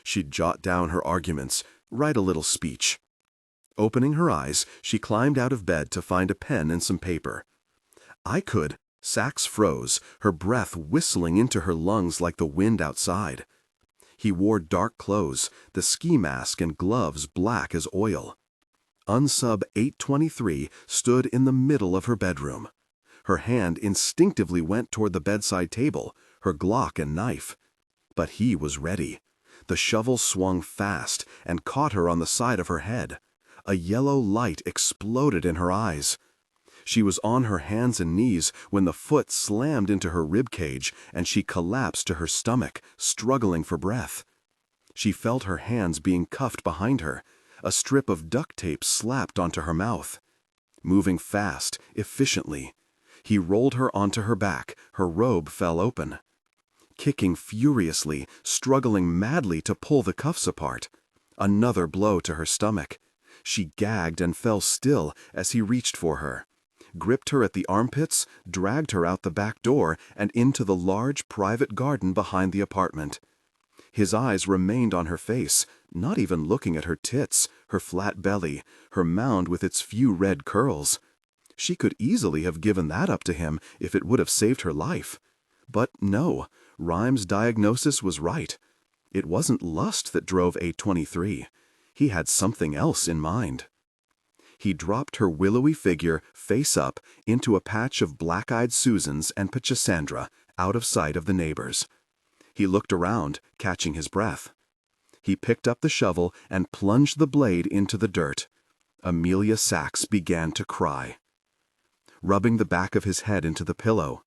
She'd jot down her arguments, write a little speech. Opening her eyes, she climbed out of bed to find a pen and some paper. I could. Sachs froze, her breath whistling into her lungs like the wind outside. He wore dark clothes, the ski mask and gloves black as oil. Unsub 823 stood in the middle of her bedroom. Her hand instinctively went toward the bedside table, her Glock and knife. But he was ready. The shovel swung fast and caught her on the side of her head. A yellow light exploded in her eyes. She was on her hands and knees when the foot slammed into her rib cage and she collapsed to her stomach, struggling for breath. She felt her hands being cuffed behind her. A strip of duct tape slapped onto her mouth. Moving fast, efficiently. He rolled her onto her back, her robe fell open. Kicking furiously, struggling madly to pull the cuffs apart. Another blow to her stomach. She gagged and fell still as he reached for her, gripped her at the armpits, dragged her out the back door and into the large private garden behind the apartment. His eyes remained on her face, not even looking at her tits, her flat belly, her mound with its few red curls. She could easily have given that up to him if it would have saved her life. But no, Rhyme's diagnosis was right. It wasn't lust that drove 823. He had something else in mind. He dropped her willowy figure, face up, into a patch of black-eyed Susans and Pachysandra, out of sight of the neighbors. He looked around, catching his breath. He picked up the shovel and plunged the blade into the dirt. Amelia Sachs began to cry. Rubbing the back of his head into the pillow.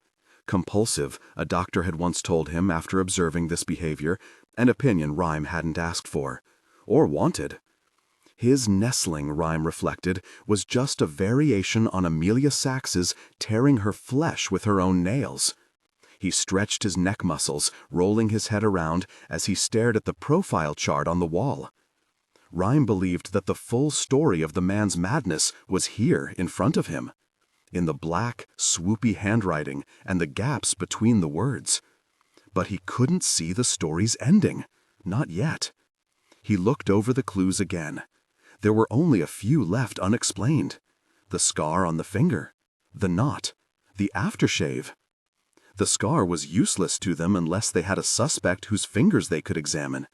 Compulsive, a doctor had once told him after observing this behavior, an opinion Rhyme hadn't asked for, or wanted. His nestling, Rhyme reflected, was just a variation on Amelia Sacks's tearing her flesh with her own nails. He stretched his neck muscles, rolling his head around as he stared at the profile chart on the wall. Rhyme believed that the full story of the man's madness was here in front of him, in the black, swoopy handwriting and the gaps between the words. But he couldn't see the story's ending, not yet. He looked over the clues again. There were only a few left unexplained. The scar on the finger, the knot, the aftershave. The scar was useless to them unless they had a suspect whose fingers they could examine.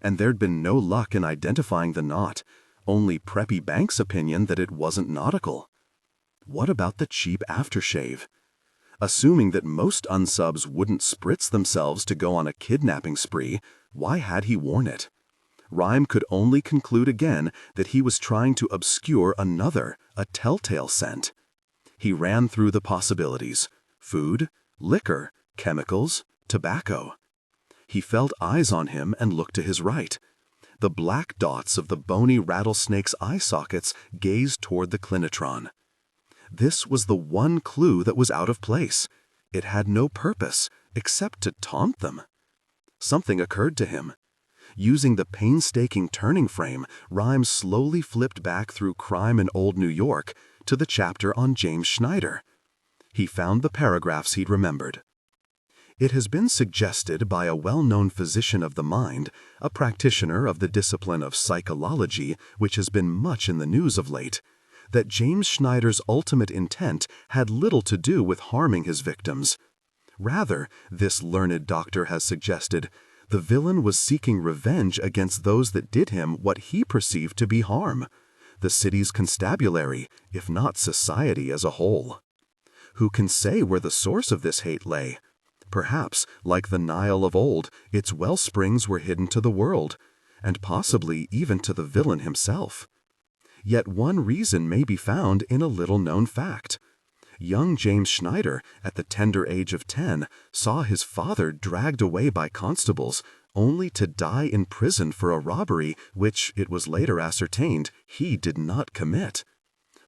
And there'd been no luck in identifying the knot, only Preppy Banks' opinion that it wasn't nautical. What about the cheap aftershave? Assuming that most unsubs wouldn't spritz themselves to go on a kidnapping spree, why had he worn it? Rhyme could only conclude again that he was trying to obscure another, a telltale scent. He ran through the possibilities: food, liquor, chemicals, tobacco. He felt eyes on him and looked to his right. The black dots of the bony rattlesnake's eye sockets gazed toward the clinitron. This was the one clue that was out of place. It had no purpose except to taunt them. Something occurred to him. Using the painstaking turning frame, Rhyme slowly flipped back through Crime in Old New York to the chapter on James Schneider. He found the paragraphs he'd remembered. It has been suggested by a well-known physician of the mind, a practitioner of the discipline of psychology, which has been much in the news of late, that James Schneider's ultimate intent had little to do with harming his victims. Rather, this learned doctor has suggested, the villain was seeking revenge against those that did him what he perceived to be harm, the city's constabulary, if not society as a whole. Who can say where the source of this hate lay? Perhaps, like the Nile of old, its well springs were hidden to the world, and possibly even to the villain himself. Yet one reason may be found in a little-known fact. Young James Schneider, at the tender age of 10, saw his father dragged away by constables, only to die in prison for a robbery which, it was later ascertained, he did not commit.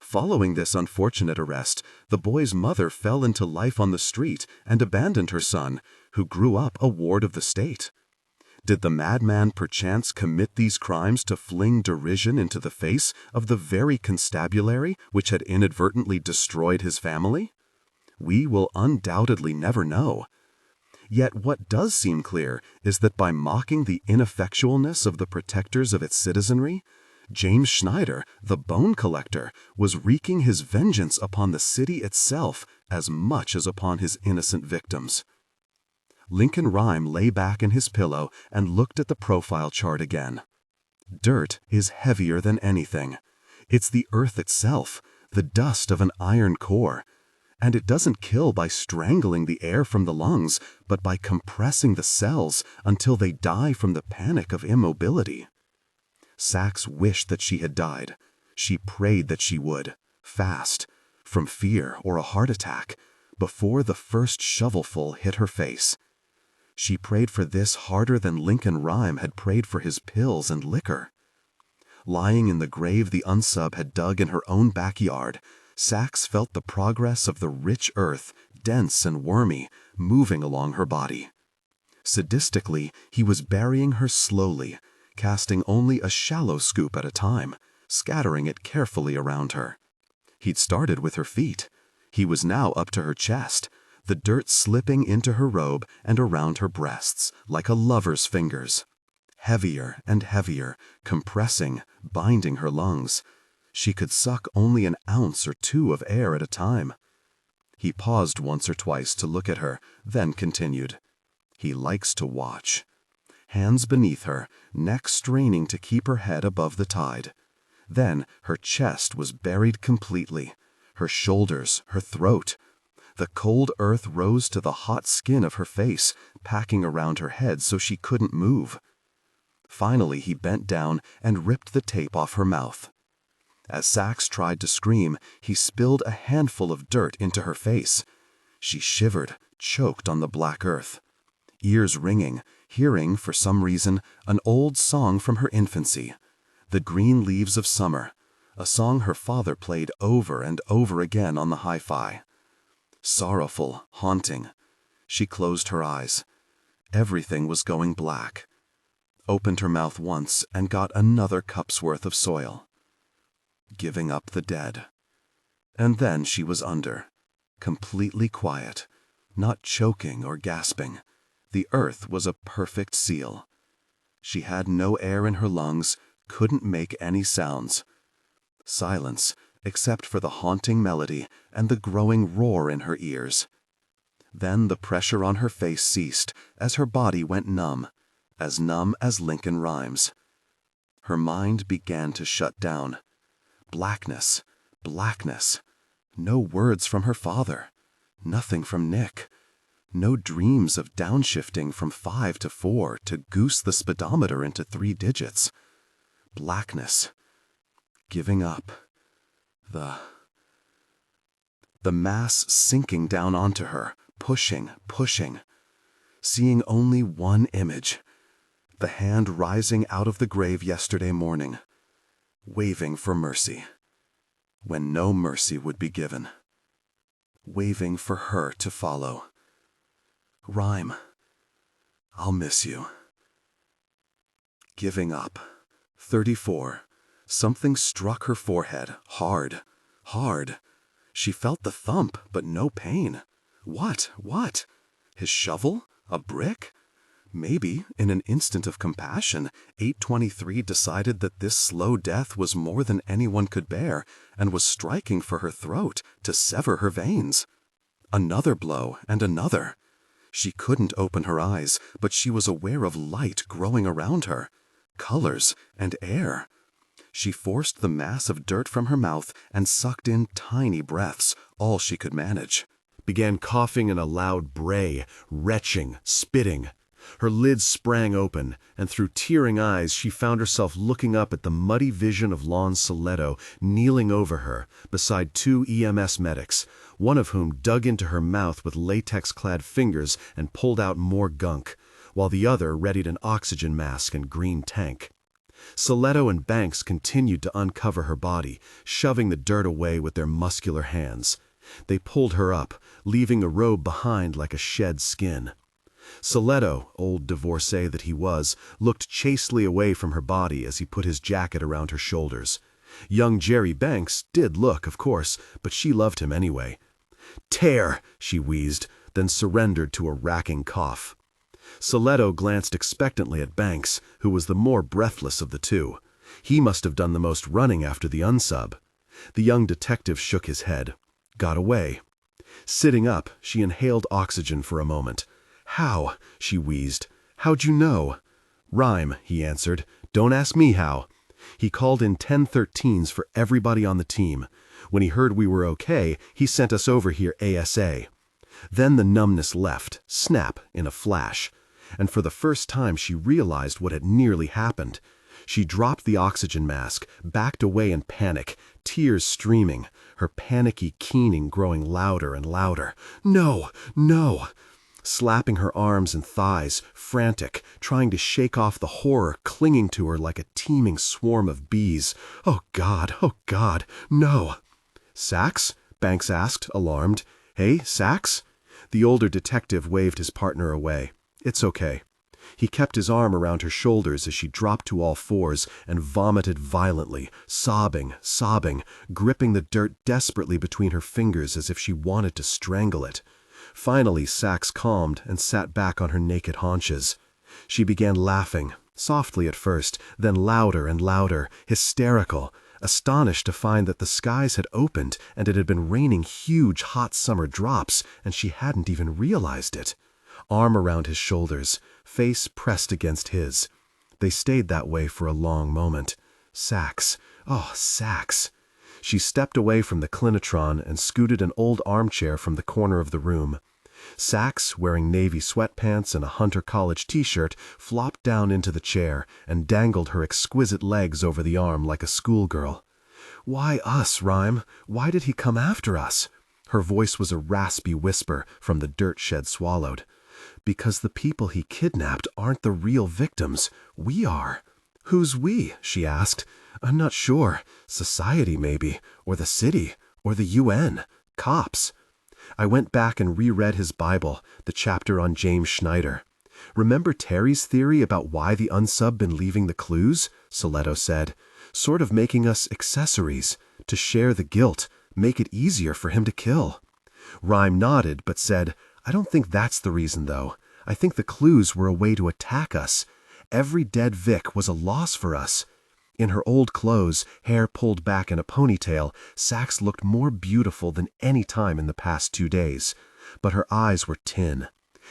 Following this unfortunate arrest, the boy's mother fell into life on the street and abandoned her son, who grew up a ward of the state. Did the madman perchance commit these crimes to fling derision into the face of the very constabulary which had inadvertently destroyed his family? We will undoubtedly never know. Yet what does seem clear is that by mocking the ineffectualness of the protectors of its citizenry, James Schneider, the bone collector, was wreaking his vengeance upon the city itself as much as upon his innocent victims. Lincoln Rhyme lay back in his pillow and looked at the profile chart again. Dirt is heavier than anything. It's the earth itself, the dust of an iron core. And it doesn't kill by strangling the air from the lungs, but by compressing the cells until they die from the panic of immobility. Sachs wished that she had died. She prayed that she would, fast, from fear or a heart attack, before the first shovelful hit her face. She prayed for this harder than Lincoln Rhyme had prayed for his pills and liquor. Lying in the grave the unsub had dug in her own backyard, Sachs felt the progress of the rich earth, dense and wormy, moving along her body. Sadistically, he was burying her slowly, casting only a shallow scoop at a time, scattering it carefully around her. He'd started with her feet. He was now up to her chest, the dirt slipping into her robe and around her breasts, like a lover's fingers. Heavier and heavier, compressing, binding her lungs. She could suck only an ounce or two of air at a time. He paused once or twice to look at her, then continued. He likes to watch. Hands beneath her, neck straining to keep her head above the tide. Then her chest was buried completely, her shoulders, her throat. The cold earth rose to the hot skin of her face, packing around her head so she couldn't move. Finally, he bent down and ripped the tape off her mouth. As Sachs tried to scream, he spilled a handful of dirt into her face. She shivered, choked on the black earth. Ears ringing, hearing, for some reason, an old song from her infancy, The Green Leaves of Summer, a song her father played over and over again on the hi-fi. Sorrowful, haunting. She closed her eyes. Everything was going black. Opened her mouth once and got another cup's worth of soil. Giving up the dead. And then she was under, completely quiet, not choking or gasping. The earth was a perfect seal. She had no air in her lungs, couldn't make any sounds. Silence, except for the haunting melody and the growing roar in her ears. Then the pressure on her face ceased as her body went numb as Lincoln Rhymes. Her mind began to shut down. Blackness, blackness. No words from her father. Nothing from Nick. No dreams of downshifting from 5 to 4 to goose the speedometer into 3 digits. Blackness. Giving up. The mass sinking down onto her, pushing, pushing. Seeing only one image. The hand rising out of the grave yesterday morning. Waving for mercy. When no mercy would be given. Waving for her to follow. Rhyme. I'll miss you. Giving up. 34. Something struck her forehead, hard, hard. She felt the thump, but no pain. What? His shovel? A brick? Maybe, in an instant of compassion, 823 decided that this slow death was more than anyone could bear, and was striking for her throat to sever her veins. Another blow, and another. She couldn't open her eyes, but she was aware of light growing around her, colors and air. She forced the mass of dirt from her mouth and sucked in tiny breaths, all she could manage. Began coughing in a loud bray, retching, spitting. Her lids sprang open, and through tearing eyes she found herself looking up at the muddy vision of Lon Soletto kneeling over her, beside 2 EMS medics, one of whom dug into her mouth with latex-clad fingers and pulled out more gunk, while the other readied an oxygen mask and green tank. Soletto and Banks continued to uncover her body, shoving the dirt away with their muscular hands. They pulled her up, leaving a robe behind like a shed skin. Soletto, old divorcee that he was, looked chastely away from her body as he put his jacket around her shoulders. Young Jerry Banks did look, of course, but she loved him anyway. "Tear!" she wheezed, then surrendered to a racking cough. Soletto glanced expectantly at Banks, who was the more breathless of the two. He must have done the most running after the unsub. The young detective shook his head. Got away. Sitting up, she inhaled oxygen for a moment. "How?" she wheezed. "How'd you know?" "Rhyme," he answered. "Don't ask me how." He called in 1013s for everybody on the team. When he heard we were okay, he sent us over here ASA. Then the numbness left, snap, in a flash. And for the first time she realized what had nearly happened. She dropped the oxygen mask, backed away in panic, tears streaming, her panicky keening growing louder and louder. "No! No!" Slapping her arms and thighs, frantic, trying to shake off the horror clinging to her like a teeming swarm of bees. Oh, God, no. "Sachs?" Banks asked, alarmed. "Hey, Sachs?" The older detective waved his partner away. "It's okay." He kept his arm around her shoulders as she dropped to all fours and vomited violently, sobbing, gripping the dirt desperately between her fingers as if she wanted to strangle it. Finally, Sachs calmed and sat back on her naked haunches. She began laughing, softly at first, then louder and louder, hysterical, astonished to find that the skies had opened and it had been raining huge hot summer drops, and she hadn't even realized it. Arm around his shoulders, face pressed against his. They stayed that way for a long moment. Sachs. Oh, Sachs. She stepped away from the clinitron and scooted an old armchair from the corner of the room. Sachs, wearing navy sweatpants and a Hunter College t-shirt, flopped down into the chair and dangled her exquisite legs over the arm like a schoolgirl. "Why us, Rhyme? Why did he come after us?" Her voice was a raspy whisper from the dirt she had swallowed. "Because the people he kidnapped aren't the real victims. We are." "Who's we?" she asked. "I'm not sure. Society, maybe. Or the city. Or the UN. Cops." I went back and reread his Bible, the chapter on James Schneider. "Remember Terry's theory about why the unsub been leaving the clues?" Soletto said. "Sort of making us accessories, to share the guilt, make it easier for him to kill." Rhyme nodded, but said, "I don't think that's the reason, though. I think the clues were a way to attack us. Every dead Vic was a loss for us." In her old clothes, hair pulled back in a ponytail, Sachs looked more beautiful than any time in the past 2 days. But her eyes were tin.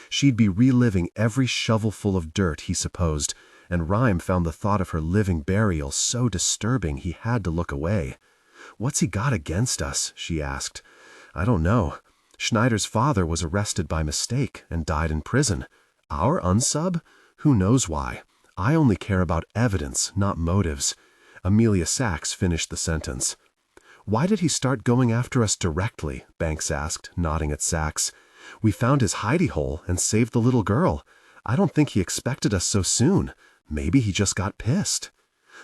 She'd be reliving every shovelful of dirt, he supposed, and Rhyme found the thought of her living burial so disturbing he had to look away. "What's he got against us?" she asked. "I don't know. Schneider's father was arrested by mistake and died in prison. Our unsub? Who knows why? I only care about evidence, not motives." Amelia Sachs finished the sentence. "Why did he start going after us directly?" Banks asked, nodding at Sachs. "We found his hidey hole and saved the little girl. I don't think he expected us so soon. Maybe he just got pissed."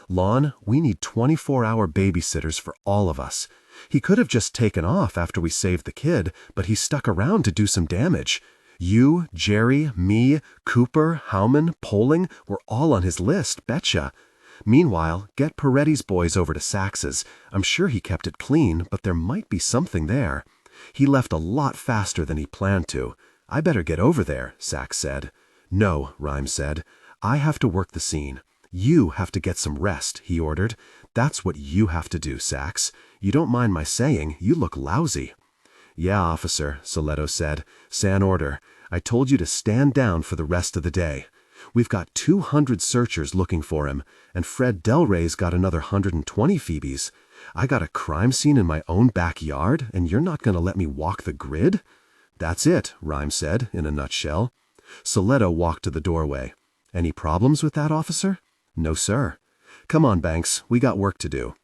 "Lon, we need 24-hour babysitters for all of us. He could have just taken off after we saved the kid, but he stuck around to do some damage. You, Jerry, me, Cooper, Howman, Poling, were all on his list, betcha. Meanwhile, get Peretti's boys over to Sax's. I'm sure he kept it clean, but there might be something there. He left a lot faster than he planned to. I better get over there," Sachs said. "No," Rhyme said. "I have to work the scene. You have to get some rest," he ordered. "That's what you have to do, Sachs. You don't mind my saying, you look lousy." "Yeah, officer," Soletto said. "San order. I told you to stand down for the rest of the day. We've got 200 searchers looking for him, and Fred Delray's got another 120 Phoebes. I got a crime scene in my own backyard, and you're not going to let me walk the grid?" "That's it," Rhyme said, in a nutshell. Soletto walked to the doorway. "Any problems with that, officer?" "No, sir." "Come on, Banks, we got work to do."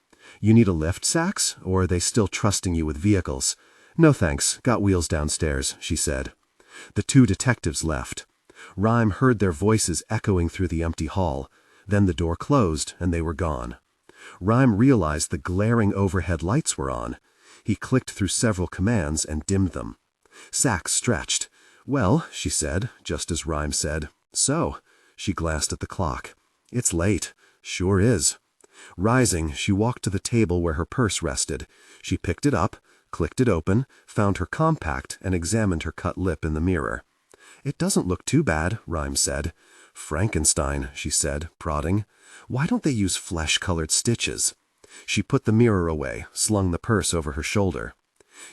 "You need a lift, Sachs, or are they still trusting you with vehicles?" "No thanks, got wheels downstairs," she said. The 2 detectives left. Rhyme heard their voices echoing through the empty hall. Then the door closed, and they were gone. Rhyme realized the glaring overhead lights were on. He clicked through several commands and dimmed them. Sachs stretched. "Well," she said, just as Rhyme said. "So." She glanced at the clock. "It's late. Sure is." Rising, she walked to the table where her purse rested. She picked it up, clicked it open, found her compact, and examined her cut lip in the mirror. "It doesn't look too bad," Rhyme said. "Frankenstein," she said, prodding. "Why don't they use flesh-colored stitches?" She put the mirror away, slung the purse over her shoulder.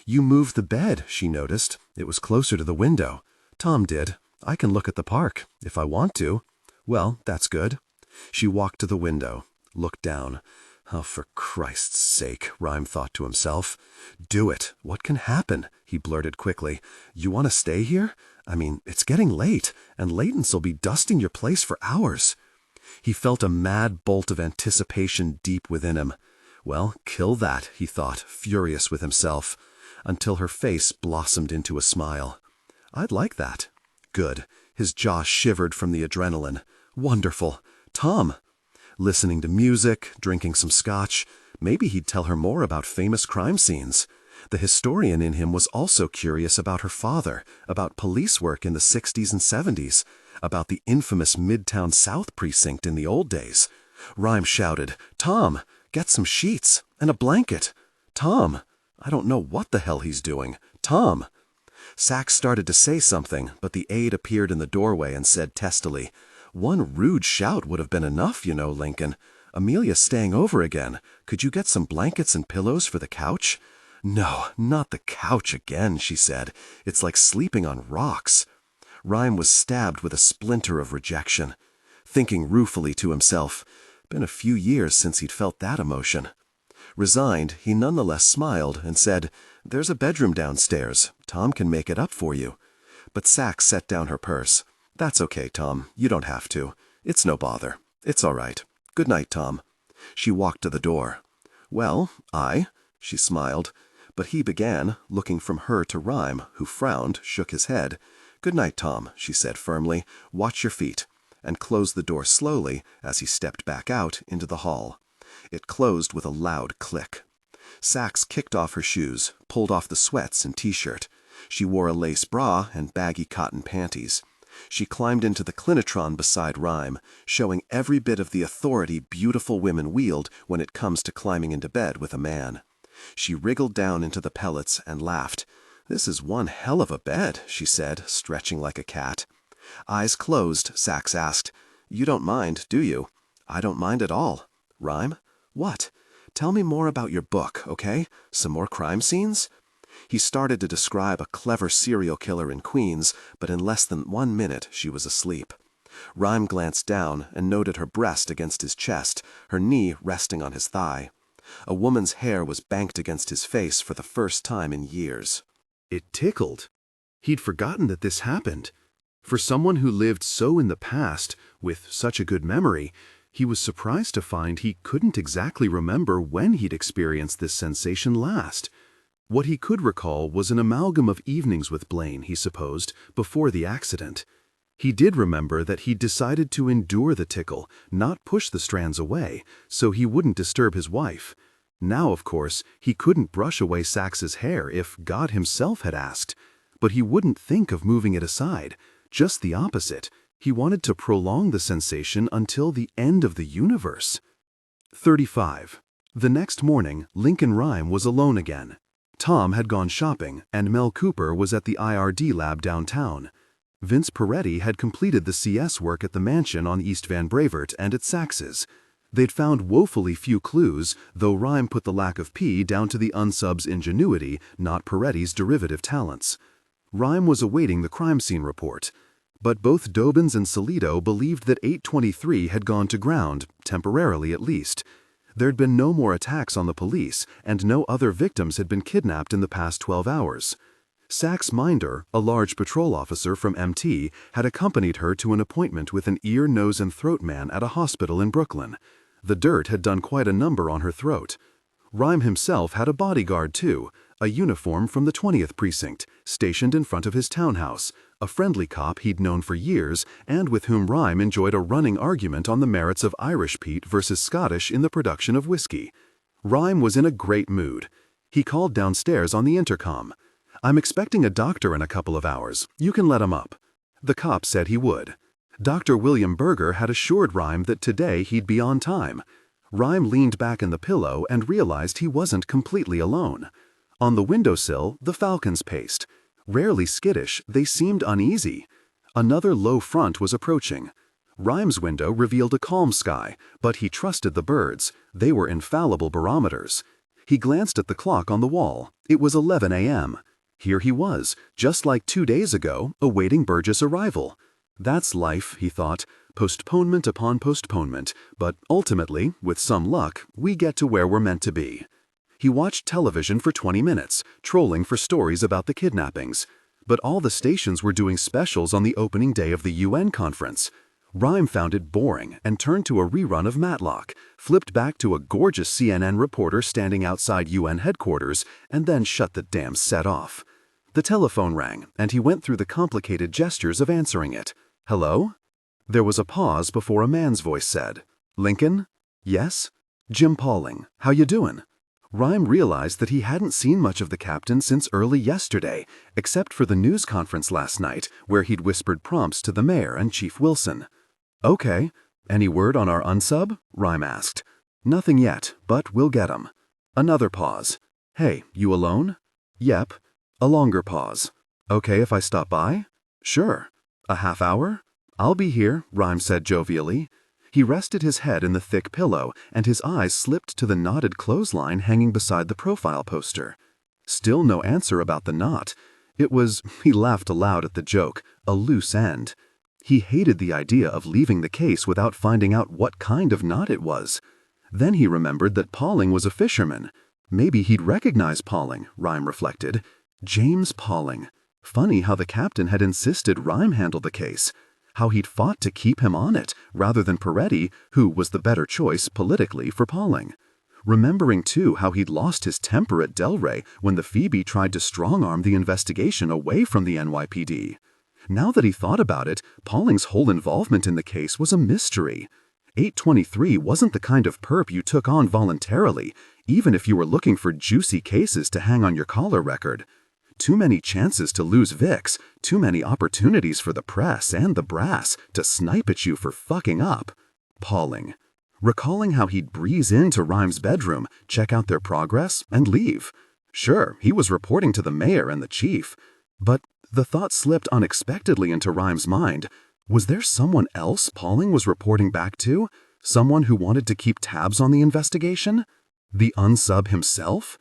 "You moved the bed," she noticed. "It was closer to the window." "Tom did. I can look at the park, if I want to." "Well, that's good." She walked to the window, looked down. "Oh, for Christ's sake," Rhyme thought to himself. "Do it. What can happen?" he blurted quickly. "You want to stay here? I mean, it's getting late, and Layton'll be dusting your place for hours." He felt a mad bolt of anticipation deep within him. Well, kill that, he thought, furious with himself, until her face blossomed into a smile. "I'd like that." Good. His jaw shivered from the adrenaline. Wonderful. Tom. Listening to music, drinking some scotch. Maybe he'd tell her more about famous crime scenes. The historian in him was also curious about her father, about police work in the 60s and 70s. about the infamous Midtown South precinct in the old days. Rhyme shouted, "Tom, get some sheets and a blanket. Tom, I don't know what the hell he's doing. Tom." Sachs started to say something, but the aide appeared in the doorway and said testily, "One rude shout would have been enough, you know, Lincoln. Amelia's staying over again. Could you get some blankets and pillows for the couch?" "No, not the couch again," she said. "It's like sleeping on rocks." Rhyme was stabbed with a splinter of rejection. Thinking ruefully to himself, been a few years since he'd felt that emotion. Resigned, he nonetheless smiled and said, "There's a bedroom downstairs. Tom can make it up for you." But Sachs set down her purse. "That's okay, Tom. You don't have to. It's no bother. It's all right. Good night, Tom." She walked to the door. "Well, she smiled. But he began, looking from her to Rhyme, who frowned, shook his head. "Good night, Tom," she said firmly. "Watch your feet," and closed the door slowly as he stepped back out into the hall. It closed with a loud click. Sachs kicked off her shoes, pulled off the sweats and t-shirt. She wore a lace bra and baggy cotton panties. She climbed into the clinitron beside Rhyme, showing every bit of the authority beautiful women wield when it comes to climbing into bed with a man. She wriggled down into the pellets and laughed. "This is one hell of a bed," she said, stretching like a cat. Eyes closed, Sachs asked, "You don't mind, do you?" "I don't mind at all." "Rhyme?" "What?" "Tell me more about your book, okay? Some more crime scenes?" He started to describe a clever serial killer in Queens, but in less than 1 minute she was asleep. Rhyme glanced down and noted her breast against his chest, her knee resting on his thigh. A woman's hair was banked against his face for the first time in years. It tickled. He'd forgotten that this happened. For someone who lived so in the past, with such a good memory, he was surprised to find he couldn't exactly remember when he'd experienced this sensation last. What he could recall was an amalgam of evenings with Blaine, he supposed, before the accident. He did remember that he'd decided to endure the tickle, not push the strands away, so he wouldn't disturb his wife. Now, of course, he couldn't brush away Sax's hair if God himself had asked. But he wouldn't think of moving it aside. Just the opposite. He wanted to prolong the sensation until the end of the universe. 35. The next morning, Lincoln Rhyme was alone again. Tom had gone shopping, and Mel Cooper was at the IRD lab downtown. Vince Peretti had completed the CS work at the mansion on East Van Bravert and at Sax's. They'd found woefully few clues, though Rhyme put the lack of P down to the unsub's ingenuity, not Peretti's derivative talents. Rhyme was awaiting the crime scene report. But both Dobbins and Salido believed that 823 had gone to ground, temporarily at least. There'd been no more attacks on the police, and no other victims had been kidnapped in the past 12 hours. Sachs Minder, a large patrol officer from MT, had accompanied her to an appointment with an ear, nose, and throat man at a hospital in Brooklyn. The dirt had done quite a number on her throat. Rhyme himself had a bodyguard, too, a uniform from the 20th Precinct, stationed in front of his townhouse, a friendly cop he'd known for years and with whom Rhyme enjoyed a running argument on the merits of Irish peat versus Scottish in the production of whiskey. Rhyme was in a great mood. He called downstairs on the intercom. "I'm expecting a doctor in a couple of hours. You can let him up." The cop said he would. Dr. William Berger had assured Rhyme that today he'd be on time. Rhyme leaned back in the pillow and realized he wasn't completely alone. On the windowsill, the falcons paced. Rarely skittish, they seemed uneasy. Another low front was approaching. Rhyme's window revealed a calm sky, but he trusted the birds. They were infallible barometers. He glanced at the clock on the wall. It was 11 a.m. Here he was, just like 2 days ago, awaiting Burgess' arrival. That's life, he thought, postponement upon postponement, but ultimately, with some luck, we get to where we're meant to be. He watched television for 20 minutes, trolling for stories about the kidnappings. But all the stations were doing specials on the opening day of the UN conference. Rhyme found it boring and turned to a rerun of Matlock, flipped back to a gorgeous CNN reporter standing outside UN headquarters, and then shut the damn set off. The telephone rang, and he went through the complicated gestures of answering it. "Hello?" There was a pause before a man's voice said, "Lincoln?" "Yes?" "Jim Pauling. How you doing?" Rhyme realized that he hadn't seen much of the captain since early yesterday, except for the news conference last night, where he'd whispered prompts to the mayor and Chief Wilson. "Okay. Any word on our unsub?" Rhyme asked. "Nothing yet, but we'll get 'em." Another pause. "Hey, you alone?" "Yep." A longer pause. "Okay if I stop by?" "Sure." "A half hour?" "I'll be here," Rhyme said jovially. He rested his head in the thick pillow, and his eyes slipped to the knotted clothesline hanging beside the profile poster. Still no answer about the knot. It was, he laughed aloud at the joke, a loose end. He hated the idea of leaving the case without finding out what kind of knot it was. Then he remembered that Pauling was a fisherman. Maybe he'd recognize Pauling, Rhyme reflected. James Pauling. Funny how the captain had insisted Rhyme handle the case. How he'd fought to keep him on it, rather than Peretti, who was the better choice politically for Pauling. Remembering, too, how he'd lost his temper at Delray when the Phoebe tried to strong-arm the investigation away from the NYPD. Now that he thought about it, Pauling's whole involvement in the case was a mystery. 823 wasn't the kind of perp you took on voluntarily, even if you were looking for juicy cases to hang on your collar record. Too many chances to lose Vicks, too many opportunities for the press and the brass to snipe at you for fucking up. Pauling. Recalling how he'd breeze into Rhyme's bedroom, check out their progress, and leave. Sure, he was reporting to the mayor and the chief. But the thought slipped unexpectedly into Rhyme's mind. Was there someone else Pauling was reporting back to? Someone who wanted to keep tabs on the investigation? The unsub himself?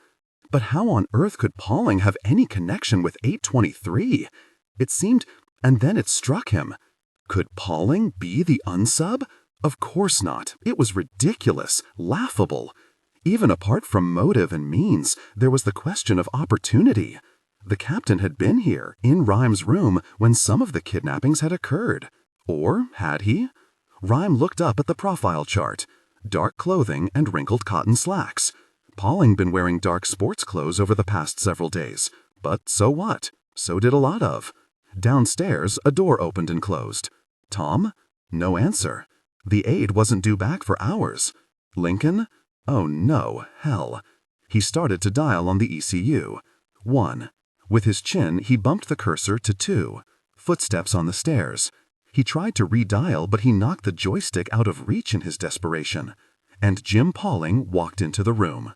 But how on earth could Pauling have any connection with 823? It seemed, and then it struck him. Could Pauling be the unsub? Of course not. It was ridiculous, laughable. Even apart from motive and means, there was the question of opportunity. The captain had been here, in Rhyme's room, when some of the kidnappings had occurred. Or had he? Rhyme looked up at the profile chart. Dark clothing and wrinkled cotton slacks. Pauling been wearing dark sports clothes over the past several days. But so what? So did a lot of. Downstairs, a door opened and closed. Tom? No answer. The aide wasn't due back for hours. Lincoln? Oh no, hell. He started to dial on the ECU. 1. With his chin, he bumped the cursor to 2. Footsteps on the stairs. He tried to redial, but he knocked the joystick out of reach in his desperation. And Jim Pauling walked into the room.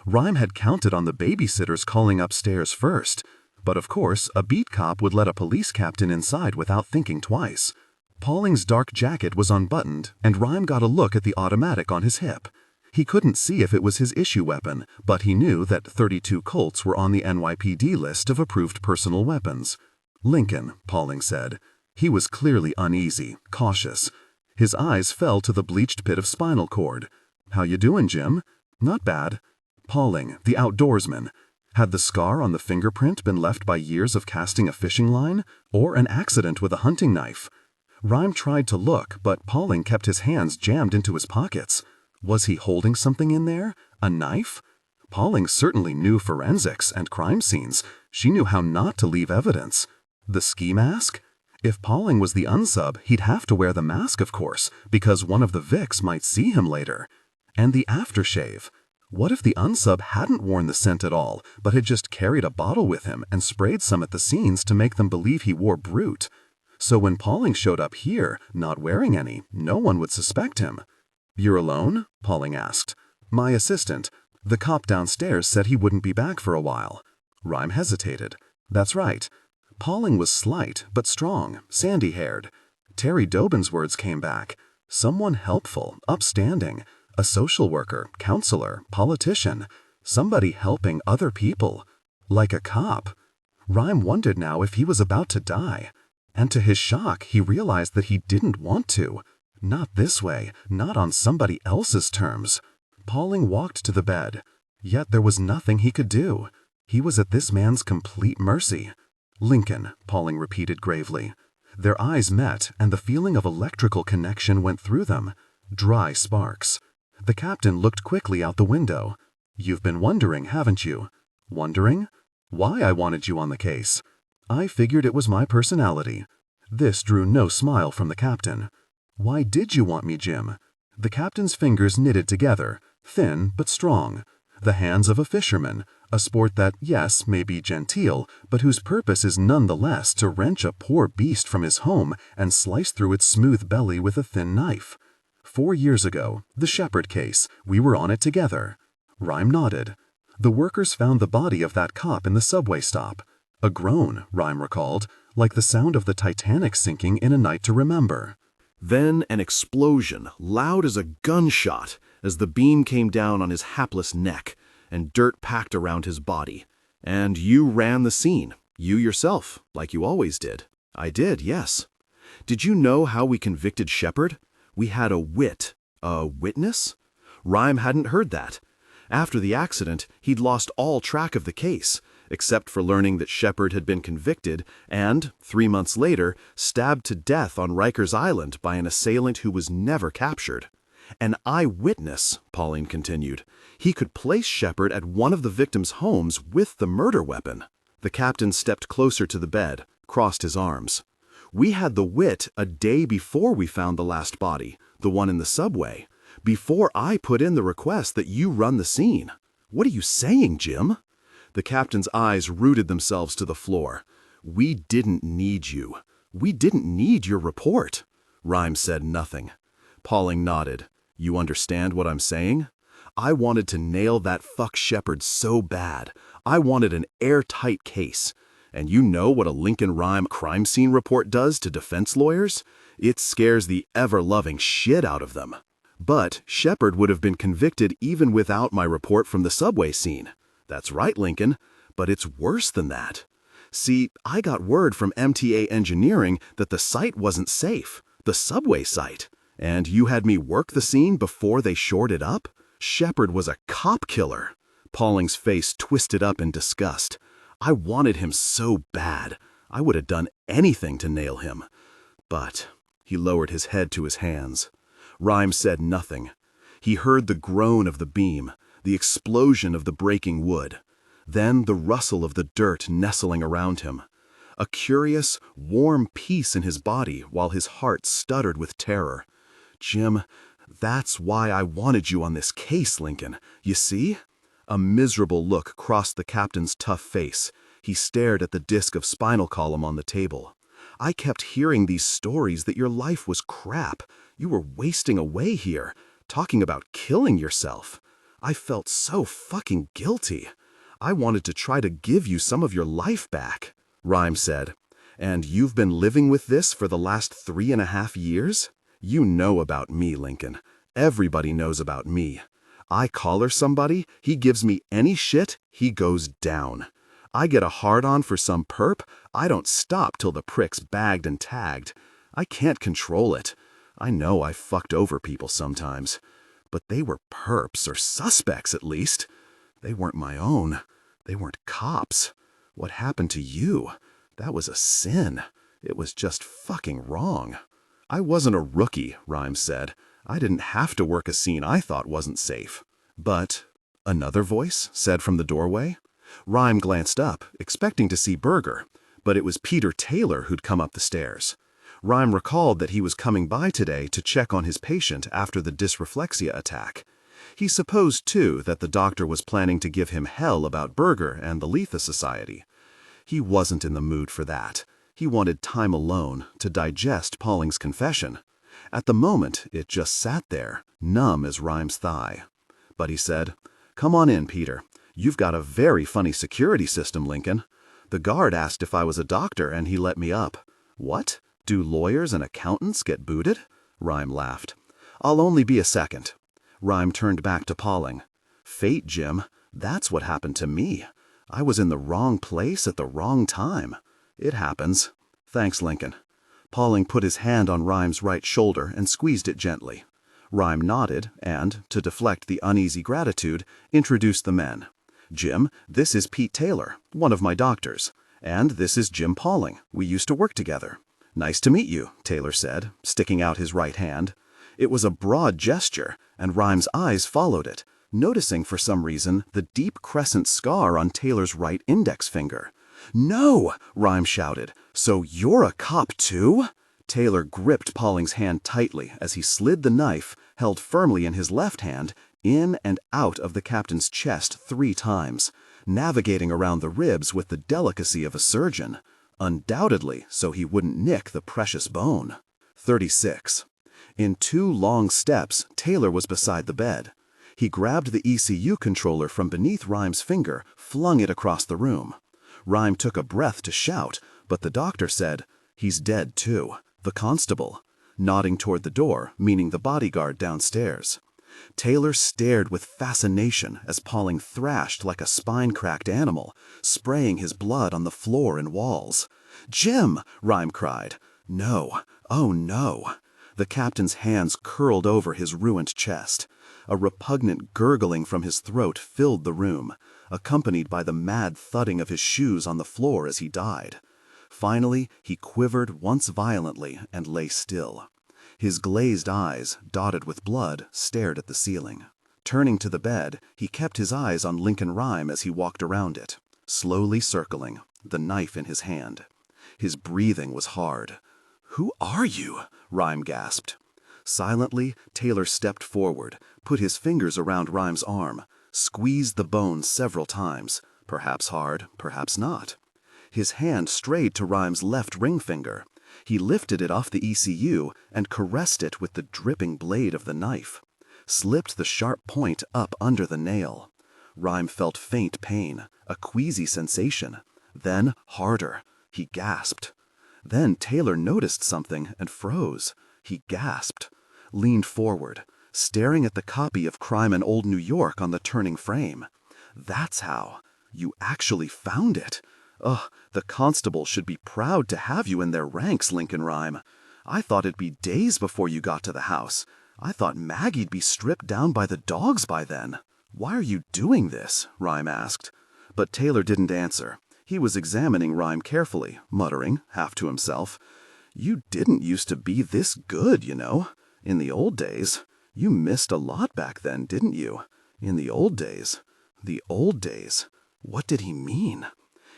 Rhyme had counted on the babysitters calling upstairs first. But of course, a beat cop would let a police captain inside without thinking twice. Pauling's dark jacket was unbuttoned, and Rhyme got a look at the automatic on his hip. He couldn't see if it was his issue weapon, but he knew that 32 Colts were on the NYPD list of approved personal weapons. Lincoln, Pauling said. He was clearly uneasy, cautious. His eyes fell to the bleached pit of spinal cord. How you doing, Jim? Not bad. Pauling, the outdoorsman. Had the scar on the fingerprint been left by years of casting a fishing line, or an accident with a hunting knife? Rhyme tried to look, but Pauling kept his hands jammed into his pockets. Was he holding something in there? A knife? Pauling certainly knew forensics and crime scenes. She knew how not to leave evidence. The ski mask? If Pauling was the unsub, he'd have to wear the mask, of course, because one of the Vicks might see him later. And the aftershave. What if the unsub hadn't worn the scent at all, but had just carried a bottle with him and sprayed some at the scenes to make them believe he wore Brute? So when Pauling showed up here, not wearing any, no one would suspect him. You're alone? Pauling asked. My assistant. The cop downstairs said he wouldn't be back for a while. Rhyme hesitated. That's right. Pauling was slight, but strong, sandy-haired. Terry Dobin's words came back. Someone helpful, upstanding. A social worker, counselor, politician, somebody helping other people. Like a cop. Rhyme wondered now if he was about to die. And to his shock, he realized that he didn't want to. Not this way, not on somebody else's terms. Pauling walked to the bed. Yet there was nothing he could do. He was at this man's complete mercy. Lincoln, Pauling repeated gravely. Their eyes met, and the feeling of electrical connection went through them. Dry sparks. The captain looked quickly out the window. You've been wondering, haven't you? Wondering? Why I wanted you on the case. I figured it was my personality. This drew no smile from the captain. Why did you want me, Jim? The captain's fingers knitted together, thin but strong. the hands of a fisherman, a sport that, yes, may be genteel, but whose purpose is nonetheless to wrench a poor beast from his home and slice through its smooth belly with a thin knife. 4 years ago, the Shepherd case, we were on it together. Rhyme nodded. The workers found the body of that cop in the subway stop. A groan, Rhyme recalled, like the sound of the Titanic sinking in A Night to Remember. Then an explosion, loud as a gunshot, as the beam came down on his hapless neck, and dirt packed around his body. And you ran the scene, you yourself, like you always did. I did, yes. Did you know how we convicted Shepherd? We had a witness? Rhyme hadn't heard that. After the accident, he'd lost all track of the case, except for learning that Shepherd had been convicted and, 3 months later, stabbed to death on Rikers Island by an assailant who was never captured. An eyewitness, Pauline continued. He could place Shepherd at one of the victims' homes with the murder weapon. The captain stepped closer to the bed, crossed his arms. We had the wit a day before we found the last body, the one in the subway, before I put in the request that you run the scene. What are you saying, Jim? The captain's eyes rooted themselves to the floor. We didn't need you. We didn't need your report. Rhyme said nothing. Pauling nodded. You understand what I'm saying? I wanted to nail that fuck Shepherd so bad. I wanted an airtight case. And you know what a Lincoln Rhyme crime scene report does to defense lawyers? It scares the ever-loving shit out of them. But Shepherd would have been convicted even without my report from the subway scene. That's right, Lincoln, but it's worse than that. See, I got word from MTA Engineering that the site wasn't safe, the subway site, and you had me work the scene before they shored it up? Shepherd was a cop killer. Pauling's face twisted up in disgust. I wanted him so bad. I would have done anything to nail him. But he lowered his head to his hands. Rhyme said nothing. He heard the groan of the beam, the explosion of the breaking wood, then the rustle of the dirt nestling around him. A curious, warm peace in his body while his heart stuttered with terror. Jim, that's why I wanted you on this case, Lincoln. You see? A miserable look crossed the captain's tough face. He stared at the disc of spinal column on the table. I kept hearing these stories that your life was crap. You were wasting away here, talking about killing yourself. I felt so fucking guilty. I wanted to try to give you some of your life back, Rhyme said. And you've been living with this for the last 3.5 years? You know about me, Lincoln. Everybody knows about me. I collar somebody, he gives me any shit, he goes down. I get a hard-on for some perp, I don't stop till the prick's bagged and tagged. I can't control it. I know I fucked over people sometimes. But they were perps, or suspects at least. They weren't my own. They weren't cops. What happened to you? That was a sin. It was just fucking wrong. I wasn't a rookie, Rhyme said. I didn't have to work a scene I thought wasn't safe. But another voice said from the doorway. Rhyme glanced up, expecting to see Berger, but it was Peter Taylor who'd come up the stairs. Rhyme recalled that he was coming by today to check on his patient after the dysreflexia attack. He supposed, too, that the doctor was planning to give him hell about Berger and the Letha Society. He wasn't in the mood for that. He wanted time alone to digest Pauling's confession. At the moment, it just sat there, numb as Rhyme's thigh. But he said, "Come on in, Peter. You've got a very funny security system, Lincoln. The guard asked if I was a doctor and he let me up." "What? Do lawyers and accountants get booted?" Rhyme laughed. "I'll only be a second." Rhyme turned back to Pauling. "Fate, Jim. That's what happened to me. I was in the wrong place at the wrong time. It happens. Thanks, Lincoln." Pauling put his hand on Rhyme's right shoulder and squeezed it gently. Rhyme nodded and, to deflect the uneasy gratitude, introduced the men. "Jim, this is Pete Taylor, one of my doctors. And this is Jim Pauling. We used to work together." "Nice to meet you," Taylor said, sticking out his right hand. It was a broad gesture, and Rhyme's eyes followed it, noticing for some reason the deep crescent scar on Taylor's right index finger. "No!" Rhyme shouted. "So you're a cop too?" Taylor gripped Pauling's hand tightly as he slid the knife, held firmly in his left hand, in and out of the captain's chest 3 times, navigating around the ribs with the delicacy of a surgeon, undoubtedly so he wouldn't nick the precious bone. 36. In 2 long steps, Taylor was beside the bed. He grabbed the ECU controller from beneath Rhyme's finger, flung it across the room. Rhyme took a breath to shout, but the doctor said, "He's dead too." The constable, nodding toward the door, meaning the bodyguard downstairs. Taylor stared with fascination as Pauling thrashed like a spine-cracked animal, spraying his blood on the floor and walls. "Jim!" Rhyme cried. "No. Oh no." The captain's hands curled over his ruined chest. A repugnant gurgling from his throat filled the room, accompanied by the mad thudding of his shoes on the floor as he died. Finally, he quivered once violently and lay still. His glazed eyes, dotted with blood, stared at the ceiling. Turning to the bed, he kept his eyes on Lincoln Rhyme as he walked around it, slowly circling, the knife in his hand. His breathing was hard. "Who are you?" Rhyme gasped. Silently, Taylor stepped forward, put his fingers around Rhyme's arm, squeezed the bone several times, perhaps hard, perhaps not. His hand strayed to Rhyme's left ring finger. He lifted it off the ECU and caressed it with the dripping blade of the knife, slipped the sharp point up under the nail. Rhyme felt faint pain, a queasy sensation, then harder. He gasped. Then Taylor noticed something and froze. He gasped, leaned forward, staring at the copy of Crime in Old New York on the turning frame. "That's how. You actually found it. Ugh, the constables should be proud to have you in their ranks, Lincoln Rhyme. I thought it'd be days before you got to the house. I thought Maggie'd be stripped down by the dogs by then." "Why are you doing this?" Rhyme asked. But Taylor didn't answer. He was examining Rhyme carefully, muttering, half to himself, "You didn't used to be this good, you know. In the old days. You missed a lot back then, didn't you? In the old days. The old days." What did he mean?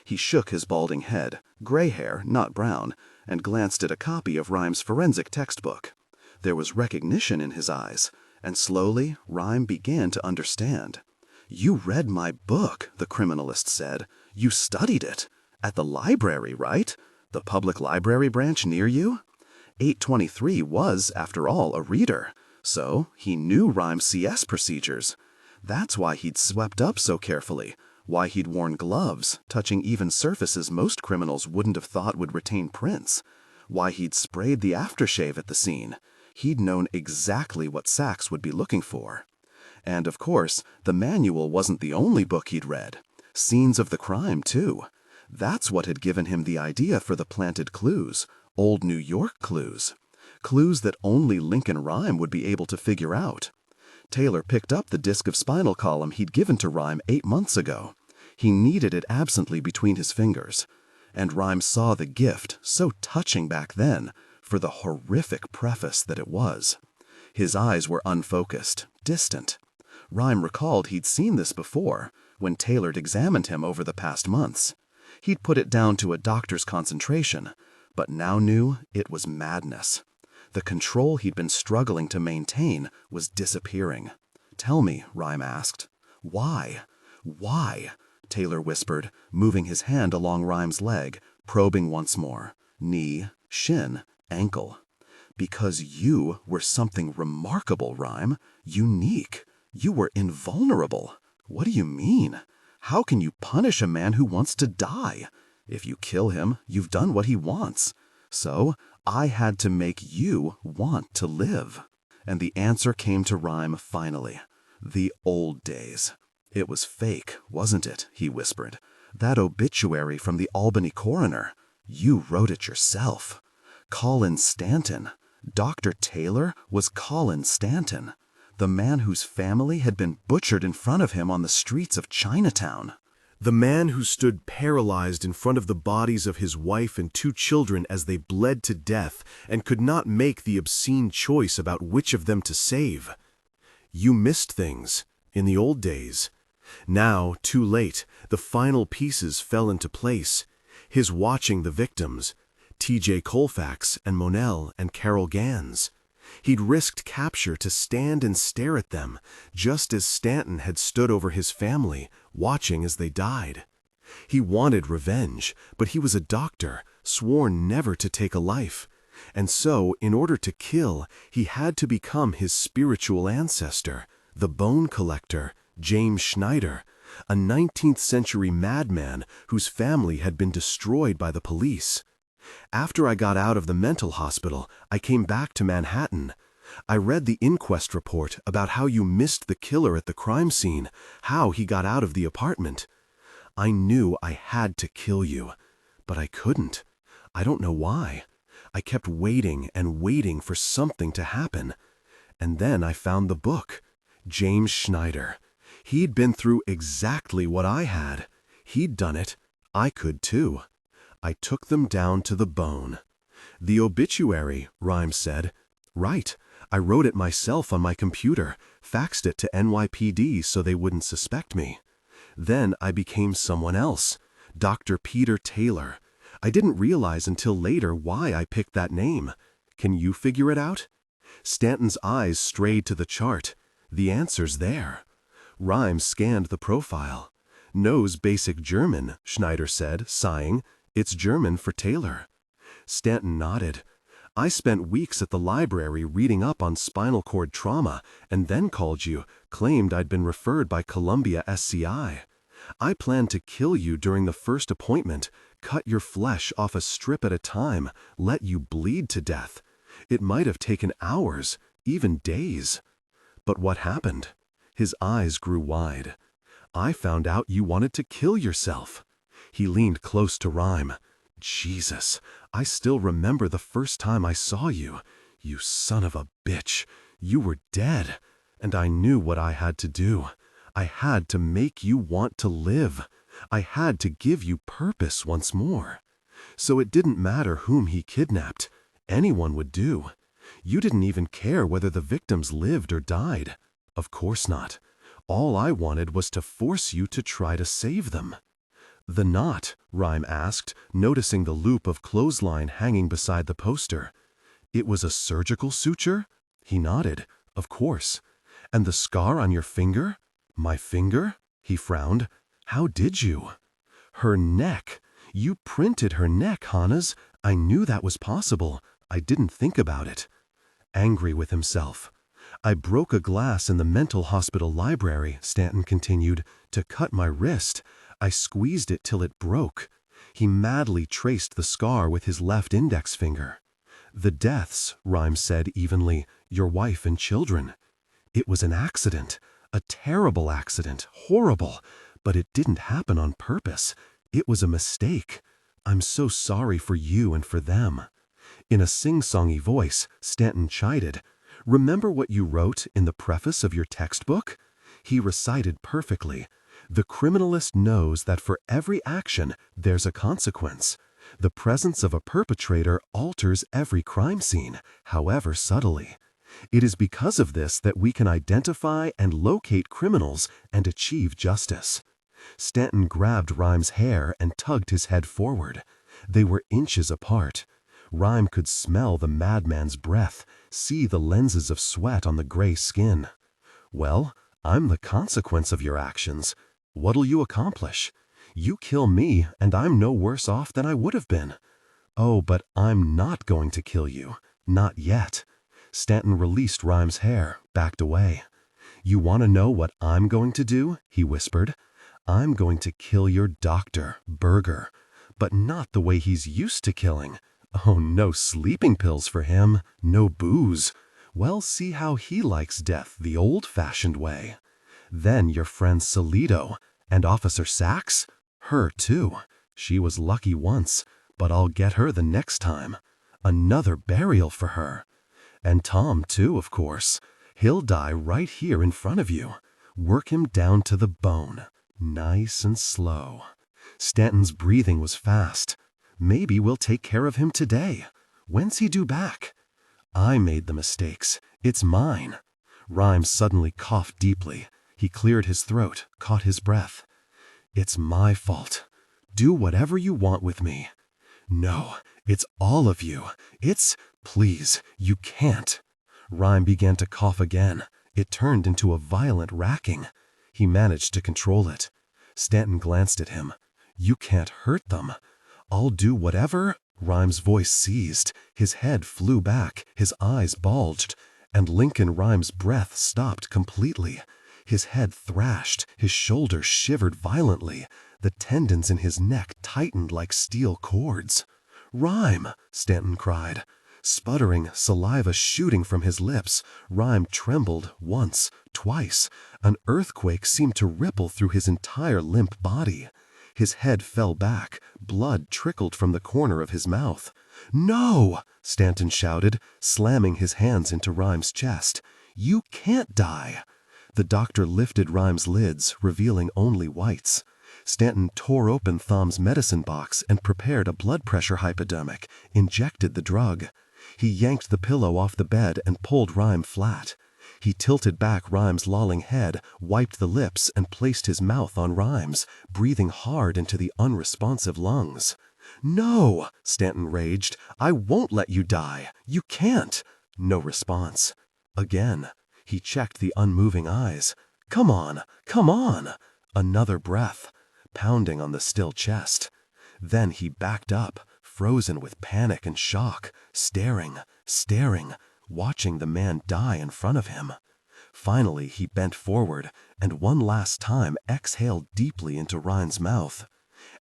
He shook his balding head, gray hair, not brown, and glanced at a copy of Rhyme's forensic textbook. There was recognition in his eyes, and slowly Rhyme began to understand. "You read my book," the criminalist said. "You studied it. At the library, right? The public library branch near you?" 823 was, after all, a reader, so he knew Rhyme's CS procedures. That's why he'd swept up so carefully, why he'd worn gloves, touching even surfaces most criminals wouldn't have thought would retain prints, why he'd sprayed the aftershave at the scene. He'd known exactly what Sachs would be looking for. And, of course, the manual wasn't the only book he'd read. Scenes of the crime, too. That's what had given him the idea for the planted clues, old New York clues. Clues that only Lincoln Rhyme would be able to figure out. Taylor picked up the disc of spinal column he'd given to Rhyme 8 months ago. He kneaded it absently between his fingers. And Rhyme saw the gift, so touching back then, for the horrific preface that it was. His eyes were unfocused, distant. Rhyme recalled he'd seen this before, when Taylor'd examined him over the past months. He'd put it down to a doctor's concentration, but now knew it was madness. The control he'd been struggling to maintain was disappearing. "Tell me," Rhyme asked. "Why? Why?" Taylor whispered, moving his hand along Rhyme's leg, probing once more. Knee, shin, ankle. "Because you were something remarkable, Rhyme. Unique. You were invulnerable." "What do you mean? How can you punish a man who wants to die? If you kill him, you've done what he wants. So, I had to make you want to live." And the answer came to Rhyme finally. The old days. "It was fake, wasn't it?" he whispered. "That obituary from the Albany coroner. You wrote it yourself. Colin Stanton. Dr. Taylor was Colin Stanton. The man whose family had been butchered in front of him on the streets of Chinatown. The man who stood paralyzed in front of the bodies of his wife and 2 children as they bled to death and could not make the obscene choice about which of them to save. You missed things in the old days. Now, too late, the final pieces fell into place. His watching the victims, T.J. Colfax and Monell and Carol Gans. He'd risked capture to stand and stare at them, just as Stanton had stood over his family, watching as they died. He wanted revenge, but he was a doctor, sworn never to take a life. And so, in order to kill, he had to become his spiritual ancestor, the bone collector, James Schneider, a 19th-century madman whose family had been destroyed by the police. After I got out of the mental hospital, I came back to Manhattan. I read the inquest report about how you missed the killer at the crime scene, how he got out of the apartment. I knew I had to kill you, but I couldn't. I don't know why. I kept waiting and waiting for something to happen. And then I found the book. James Schneider. He'd been through exactly what I had. He'd done it. I could too. I took them down to the bone. The obituary, Rhymes said. Right. I wrote it myself on my computer, faxed it to NYPD so they wouldn't suspect me. Then I became someone else, Dr. Peter Taylor. I didn't realize until later why I picked that name. Can you figure it out? Stanton's eyes strayed to the chart. The answer's there. Rhymes scanned the profile. Knows basic German, Schneider said, sighing. It's German for Taylor. Stanton nodded. I spent weeks at the library reading up on spinal cord trauma and then called you, claimed I'd been referred by Columbia SCI. I planned to kill you during the first appointment, cut your flesh off a strip at a time, let you bleed to death. It might have taken hours, even days. But what happened? His eyes grew wide. I found out you wanted to kill yourself. He leaned close to Rhyme. Jesus, I still remember the first time I saw you. You son of a bitch. You were dead. And I knew what I had to do. I had to make you want to live. I had to give you purpose once more. So it didn't matter whom he kidnapped. Anyone would do. You didn't even care whether the victims lived or died. Of course not. All I wanted was to force you to try to save them. The knot, Rhyme asked, noticing the loop of clothesline hanging beside the poster. It was a surgical suture? He nodded. Of course. And the scar on your finger? My finger? He frowned. How did you? Her neck. You printed her neck, Hannes. I knew that was possible. I didn't think about it. Angry with himself. I broke a glass in the mental hospital library, Stanton continued, to cut my wrist. I squeezed it till it broke. He madly traced the scar with his left index finger. The deaths, Rhymes said evenly, your wife and children. It was an accident. A terrible accident. Horrible. But it didn't happen on purpose. It was a mistake. I'm so sorry for you and for them. In a sing-songy voice, Stanton chided. Remember what you wrote in the preface of your textbook? He recited perfectly. The criminalist knows that for every action, there's a consequence. The presence of a perpetrator alters every crime scene, however subtly. It is because of this that we can identify and locate criminals and achieve justice. Stanton grabbed Rhyme's hair and tugged his head forward. They were inches apart. Rhyme could smell the madman's breath, see the lenses of sweat on the gray skin. Well, I'm the consequence of your actions. What'll you accomplish? You kill me, and I'm no worse off than I would have been. Oh, but I'm not going to kill you. Not yet. Stanton released Rhyme's hair, backed away. You want to know what I'm going to do? He whispered. I'm going to kill your doctor, Berger, but not the way he's used to killing. Oh, no sleeping pills for him, no booze. Well, see how he likes death the old-fashioned way. Then your friend Salito, and Officer Sachs? Her too. She was lucky once, but I'll get her the next time. Another burial for her. And Tom too, of course. He'll die right here in front of you. Work him down to the bone. Nice and slow. Stanton's breathing was fast. Maybe we'll take care of him today. When's he due back? I made the mistakes. It's mine. Rhymes suddenly coughed deeply. He cleared his throat, caught his breath. It's my fault. Do whatever you want with me. No, it's all of you. Please, you can't. Rhyme began to cough again. It turned into a violent racking. He managed to control it. Stanton glanced at him. "You can't hurt them." "I'll do whatever." Rhyme's voice seized. His head flew back, his eyes bulged, and Lincoln Rhyme's breath stopped completely. His head thrashed, his shoulders shivered violently, the tendons in his neck tightened like steel cords. "Rhyme!" Stanton cried. Sputtering, saliva shooting from his lips, Rhyme trembled once, twice. An earthquake seemed to ripple through his entire limp body. His head fell back, blood trickled from the corner of his mouth. "No!" Stanton shouted, slamming his hands into Rhyme's chest. "You can't die!" The doctor lifted Rhyme's lids, revealing only whites. Stanton tore open Thom's medicine box and prepared a blood pressure hypodermic, injected the drug. He yanked the pillow off the bed and pulled Rhyme flat. He tilted back Rhyme's lolling head, wiped the lips, and placed his mouth on Rhyme's, breathing hard into the unresponsive lungs. "No!" Stanton raged. "I won't let you die. You can't." No response. Again. He checked the unmoving eyes. "Come on, come on." Another breath, pounding on the still chest. Then he backed up, frozen with panic and shock, staring, watching the man die in front of him. Finally, he bent forward and one last time exhaled deeply into Rhyme's mouth.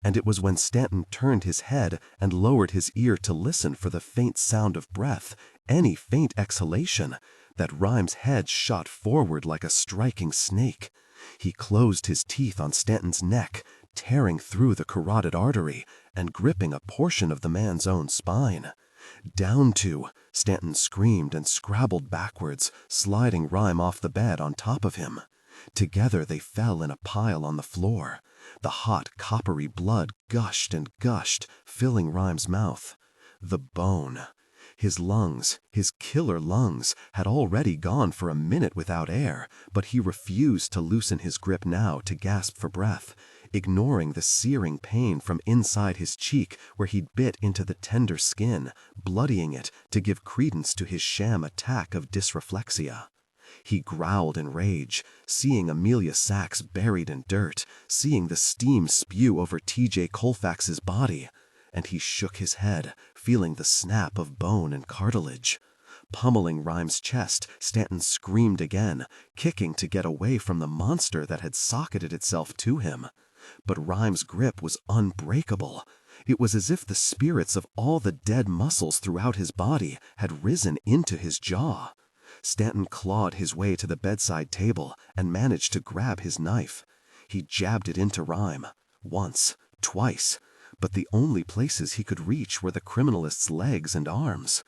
And it was when Stanton turned his head and lowered his ear to listen for the faint sound of breath, any faint exhalation, that Rhyme's head shot forward like a striking snake. He closed his teeth on Stanton's neck, tearing through the carotid artery and gripping a portion of the man's own spine. "Down to," Stanton screamed and scrabbled backwards, sliding Rhyme off the bed on top of him. Together they fell in a pile on the floor. The hot, coppery blood gushed and gushed, filling Rhyme's mouth. The bone. His lungs, his killer lungs, had already gone for a minute without air, but he refused to loosen his grip now to gasp for breath, ignoring the searing pain from inside his cheek where he'd bit into the tender skin, bloodying it to give credence to his sham attack of dysreflexia. He growled in rage, seeing Amelia Sachs buried in dirt, seeing the steam spew over T.J. Colfax's body, and he shook his head, feeling the snap of bone and cartilage. Pummeling Rhyme's chest, Stanton screamed again, kicking to get away from the monster that had socketed itself to him. But Rhyme's grip was unbreakable. It was as if the spirits of all the dead muscles throughout his body had risen into his jaw. Stanton clawed his way to the bedside table and managed to grab his knife. He jabbed it into Rhyme, once, twice, but the only places he could reach were the criminalist's legs and arms.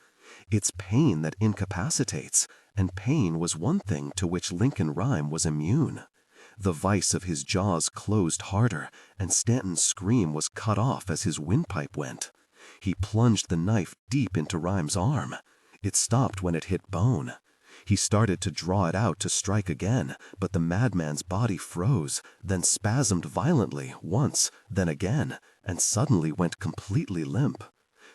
It's pain that incapacitates, and pain was one thing to which Lincoln Rhyme was immune. The vice of his jaws closed harder, and Stanton's scream was cut off as his windpipe went. He plunged the knife deep into Rhyme's arm. It stopped when it hit bone. He started to draw it out to strike again, but the madman's body froze, then spasmed violently once, then again, and suddenly went completely limp.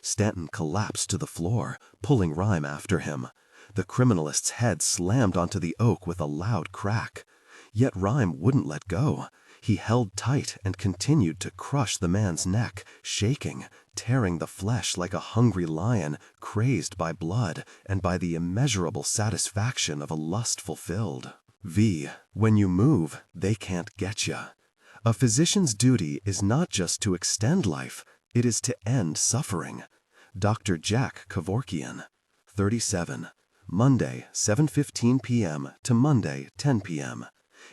Stanton collapsed to the floor, pulling Rhyme after him. The criminalist's head slammed onto the oak with a loud crack. Yet Rhyme wouldn't let go. He held tight and continued to crush the man's neck, shaking, tearing the flesh like a hungry lion, crazed by blood and by the immeasurable satisfaction of a lust fulfilled. When you move, they can't get you. A physician's duty is not just to extend life, it is to end suffering. Dr. Jack Kevorkian, 37, Monday, 7:15 p.m. to Monday, 10 p.m.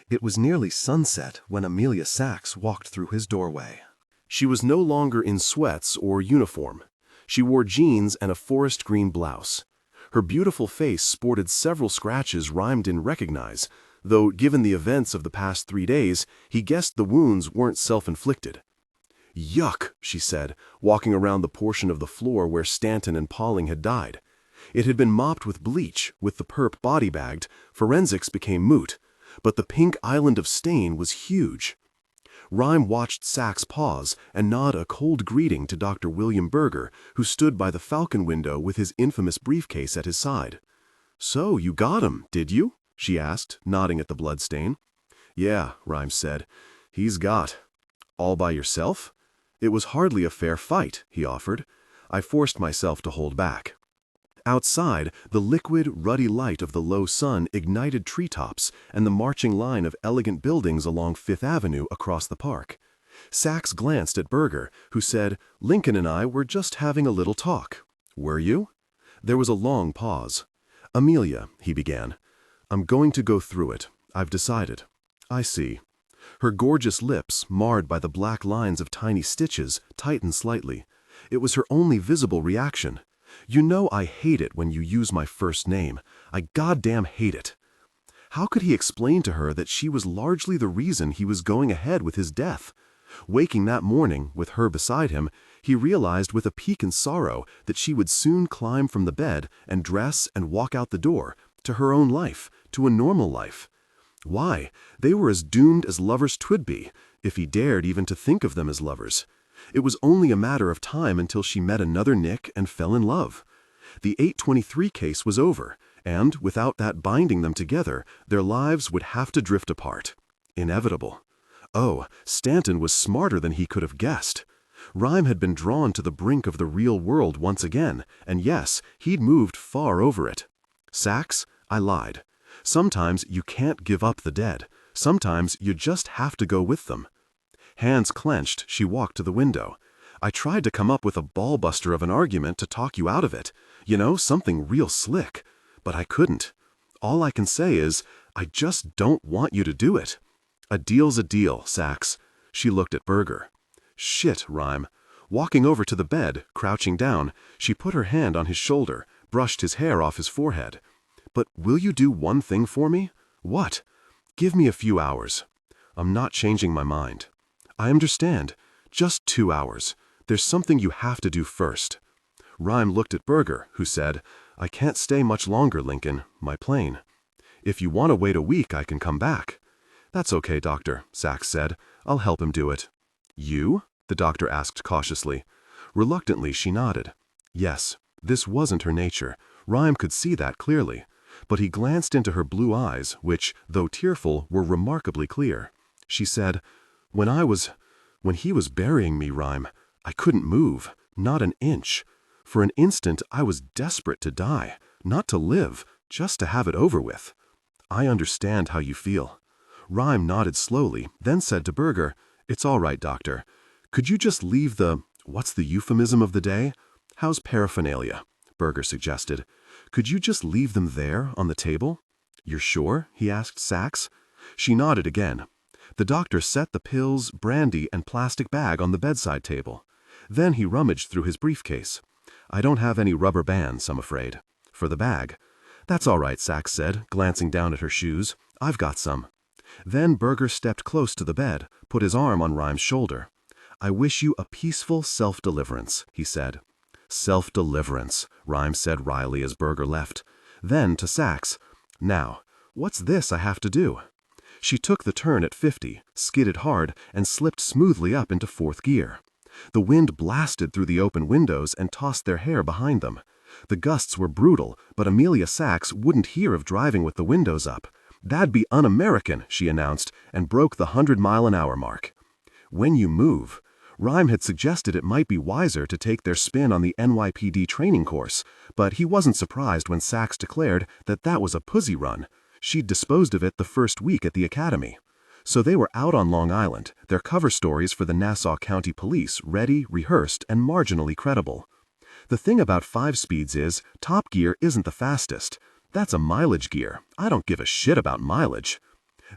It was nearly sunset when Amelia Sachs walked through his doorway. She was no longer in sweats or uniform. She wore jeans and a forest green blouse. Her beautiful face sported several scratches Rhyme didn't recognize, though given the events of the past 3 days, he guessed the wounds weren't self-inflicted. "Yuck," she said, walking around the portion of the floor where Stanton and Pauling had died. It had been mopped with bleach, with the perp body-bagged, forensics became moot, but the pink island of stain was huge. Rhyme watched Sachs pause and nod a cold greeting to Dr. William Berger, who stood by the Falcon window with his infamous briefcase at his side. "So you got him, did you?" she asked, nodding at the bloodstain. "Yeah," Rhymes said. "He's got." "All by yourself?" "It was hardly a fair fight," he offered. "I forced myself to hold back." Outside, the liquid, ruddy light of the low sun ignited treetops and the marching line of elegant buildings along Fifth Avenue across the park. Sachs glanced at Berger, who said, "Lincoln and I were just having a little talk." "Were you?" There was a long pause. "Amelia," he began, "I'm going to go through it. I've decided." "I see." Her gorgeous lips, marred by the black lines of tiny stitches, tightened slightly. It was her only visible reaction. "You know I hate it when you use my first name. I goddamn hate it." How could he explain to her that she was largely the reason he was going ahead with his death? Waking that morning, with her beside him, he realized with a piquant sorrow that she would soon climb from the bed and dress and walk out the door, to her own life, to a normal life. Why? They were as doomed as lovers twould be, if he dared even to think of them as lovers. It was only a matter of time until she met another Nick and fell in love. The 823 case was over, and, without that binding them together, their lives would have to drift apart. Inevitable. Oh, Stanton was smarter than he could have guessed. Rhyme had been drawn to the brink of the real world once again, and yes, he'd moved far over it. "Sachs, I lied. Sometimes you can't give up the dead. Sometimes you just have to go with them." Hands clenched, she walked to the window. "I tried to come up with a ball-buster of an argument to talk you out of it. You know, something real slick. But I couldn't. All I can say is, I just don't want you to do it." "A deal's a deal, Sachs." She looked at Berger. "Shit, Rhyme." Walking over to the bed, crouching down, she put her hand on his shoulder, brushed his hair off his forehead. "But will you do one thing for me?" "What?" "Give me a few hours." "I'm not changing my mind." "I understand. Just 2 hours. There's something you have to do first." Rhyme looked at Berger, who said, "I can't stay much longer, Lincoln. My plane." "If you want to wait a week, I can come back." "That's okay, doctor," Sachs said. "I'll help him do it." "You?" the doctor asked cautiously. Reluctantly, she nodded. Yes, this wasn't her nature. Rhyme could see that clearly. But he glanced into her blue eyes, which, though tearful, were remarkably clear. She said, When he was burying me, Rhyme, I couldn't move, not an inch. For an instant, I was desperate to die, not to live, just to have it over with. I understand how you feel." Rhyme nodded slowly, then said to Berger, "It's all right, doctor. Could you just leave what's the euphemism of the day? How's paraphernalia?" Berger suggested. "Could you just leave them there, on the table?" "You're sure?" he asked Sachs. She nodded again. The doctor set the pills, brandy, and plastic bag on the bedside table. Then he rummaged through his briefcase. "I don't have any rubber bands, I'm afraid." "For the bag." "That's all right," Sachs said, glancing down at her shoes. "I've got some." Then Berger stepped close to the bed, put his arm on Rhyme's shoulder. "I wish you a peaceful self-deliverance," he said. "Self-deliverance," Rhyme said wryly as Berger left. Then to Sachs, "Now, what's this I have to do?" She took the turn at 50, skidded hard, and slipped smoothly up into 4th gear. The wind blasted through the open windows and tossed their hair behind them. The gusts were brutal, but Amelia Sachs wouldn't hear of driving with the windows up. "That'd be un-American," she announced, and broke the 100-mile-an-hour mark. When you move, Rhyme had suggested it might be wiser to take their spin on the NYPD training course, but he wasn't surprised when Sachs declared that that was a pussy run. She'd disposed of it the first week at the academy. So they were out on Long Island, their cover stories for the Nassau County Police ready, rehearsed, and marginally credible. The thing about 5-speeds is, top gear isn't the fastest. That's a mileage gear. I don't give a shit about mileage.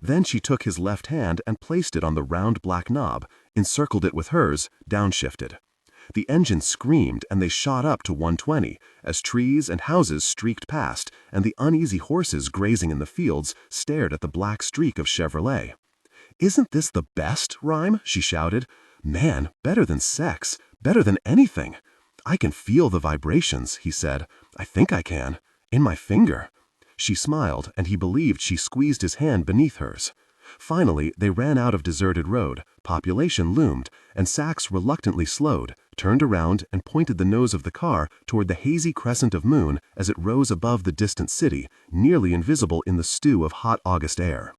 Then she took his left hand and placed it on the round black knob, encircled it with hers, downshifted. The engine screamed and they shot up to 120, as trees and houses streaked past and the uneasy horses grazing in the fields stared at the black streak of Chevrolet. "Isn't this the best, Rhyme?" she shouted. "Man, better than sex, better than anything." "I can feel the vibrations," he said. "I think I can. In my finger." She smiled, and he believed she squeezed his hand beneath hers. Finally, they ran out of deserted road, population loomed, and Sachs reluctantly slowed, turned around and pointed the nose of the car toward the hazy crescent of moon as it rose above the distant city, nearly invisible in the stew of hot August air.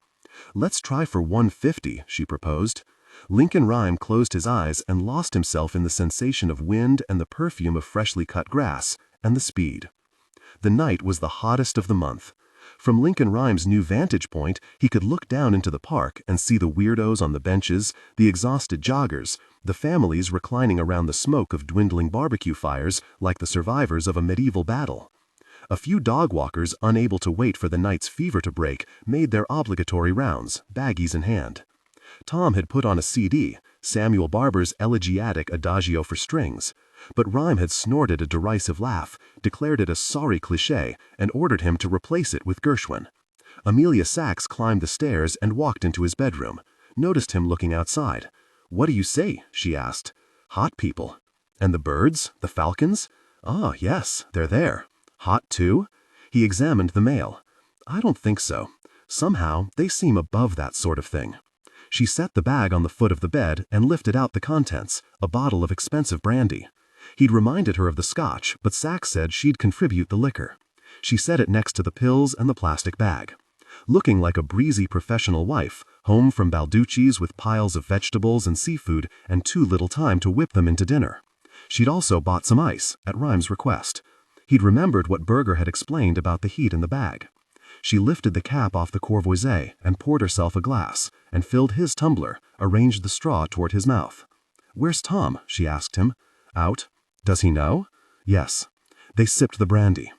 "Let's try for 150, she proposed. Lincoln Rhyme closed his eyes and lost himself in the sensation of wind and the perfume of freshly cut grass, and the speed. The night was the hottest of the month. From Lincoln Rhyme's new vantage point, he could look down into the park and see the weirdos on the benches, the exhausted joggers, the families reclining around the smoke of dwindling barbecue fires like the survivors of a medieval battle. A few dog walkers, unable to wait for the night's fever to break, made their obligatory rounds, baggies in hand. Tom had put on a CD, Samuel Barber's elegiac adagio for strings, but Rhyme had snorted a derisive laugh, declared it a sorry cliché, and ordered him to replace it with Gershwin. Amelia Sachs climbed the stairs and walked into his bedroom, noticed him looking outside. "What do you say?" she asked. "Hot people." "And the birds? The falcons?" "Ah, yes, they're there." "Hot too?" He examined the mail. "I don't think so. Somehow, they seem above that sort of thing." She set the bag on the foot of the bed and lifted out the contents, a bottle of expensive brandy. He'd reminded her of the scotch, but Sachs said she'd contribute the liquor. She set it next to the pills and the plastic bag. Looking like a breezy professional wife, home from Balducci's with piles of vegetables and seafood and too little time to whip them into dinner. She'd also bought some ice, at Rhyme's request. He'd remembered what Berger had explained about the heat in the bag. She lifted the cap off the Courvoisier and poured herself a glass, and filled his tumbler, arranged the straw toward his mouth. "Where's Tom?" she asked him. "Out." "Does he know?" "Yes." They sipped the brandy.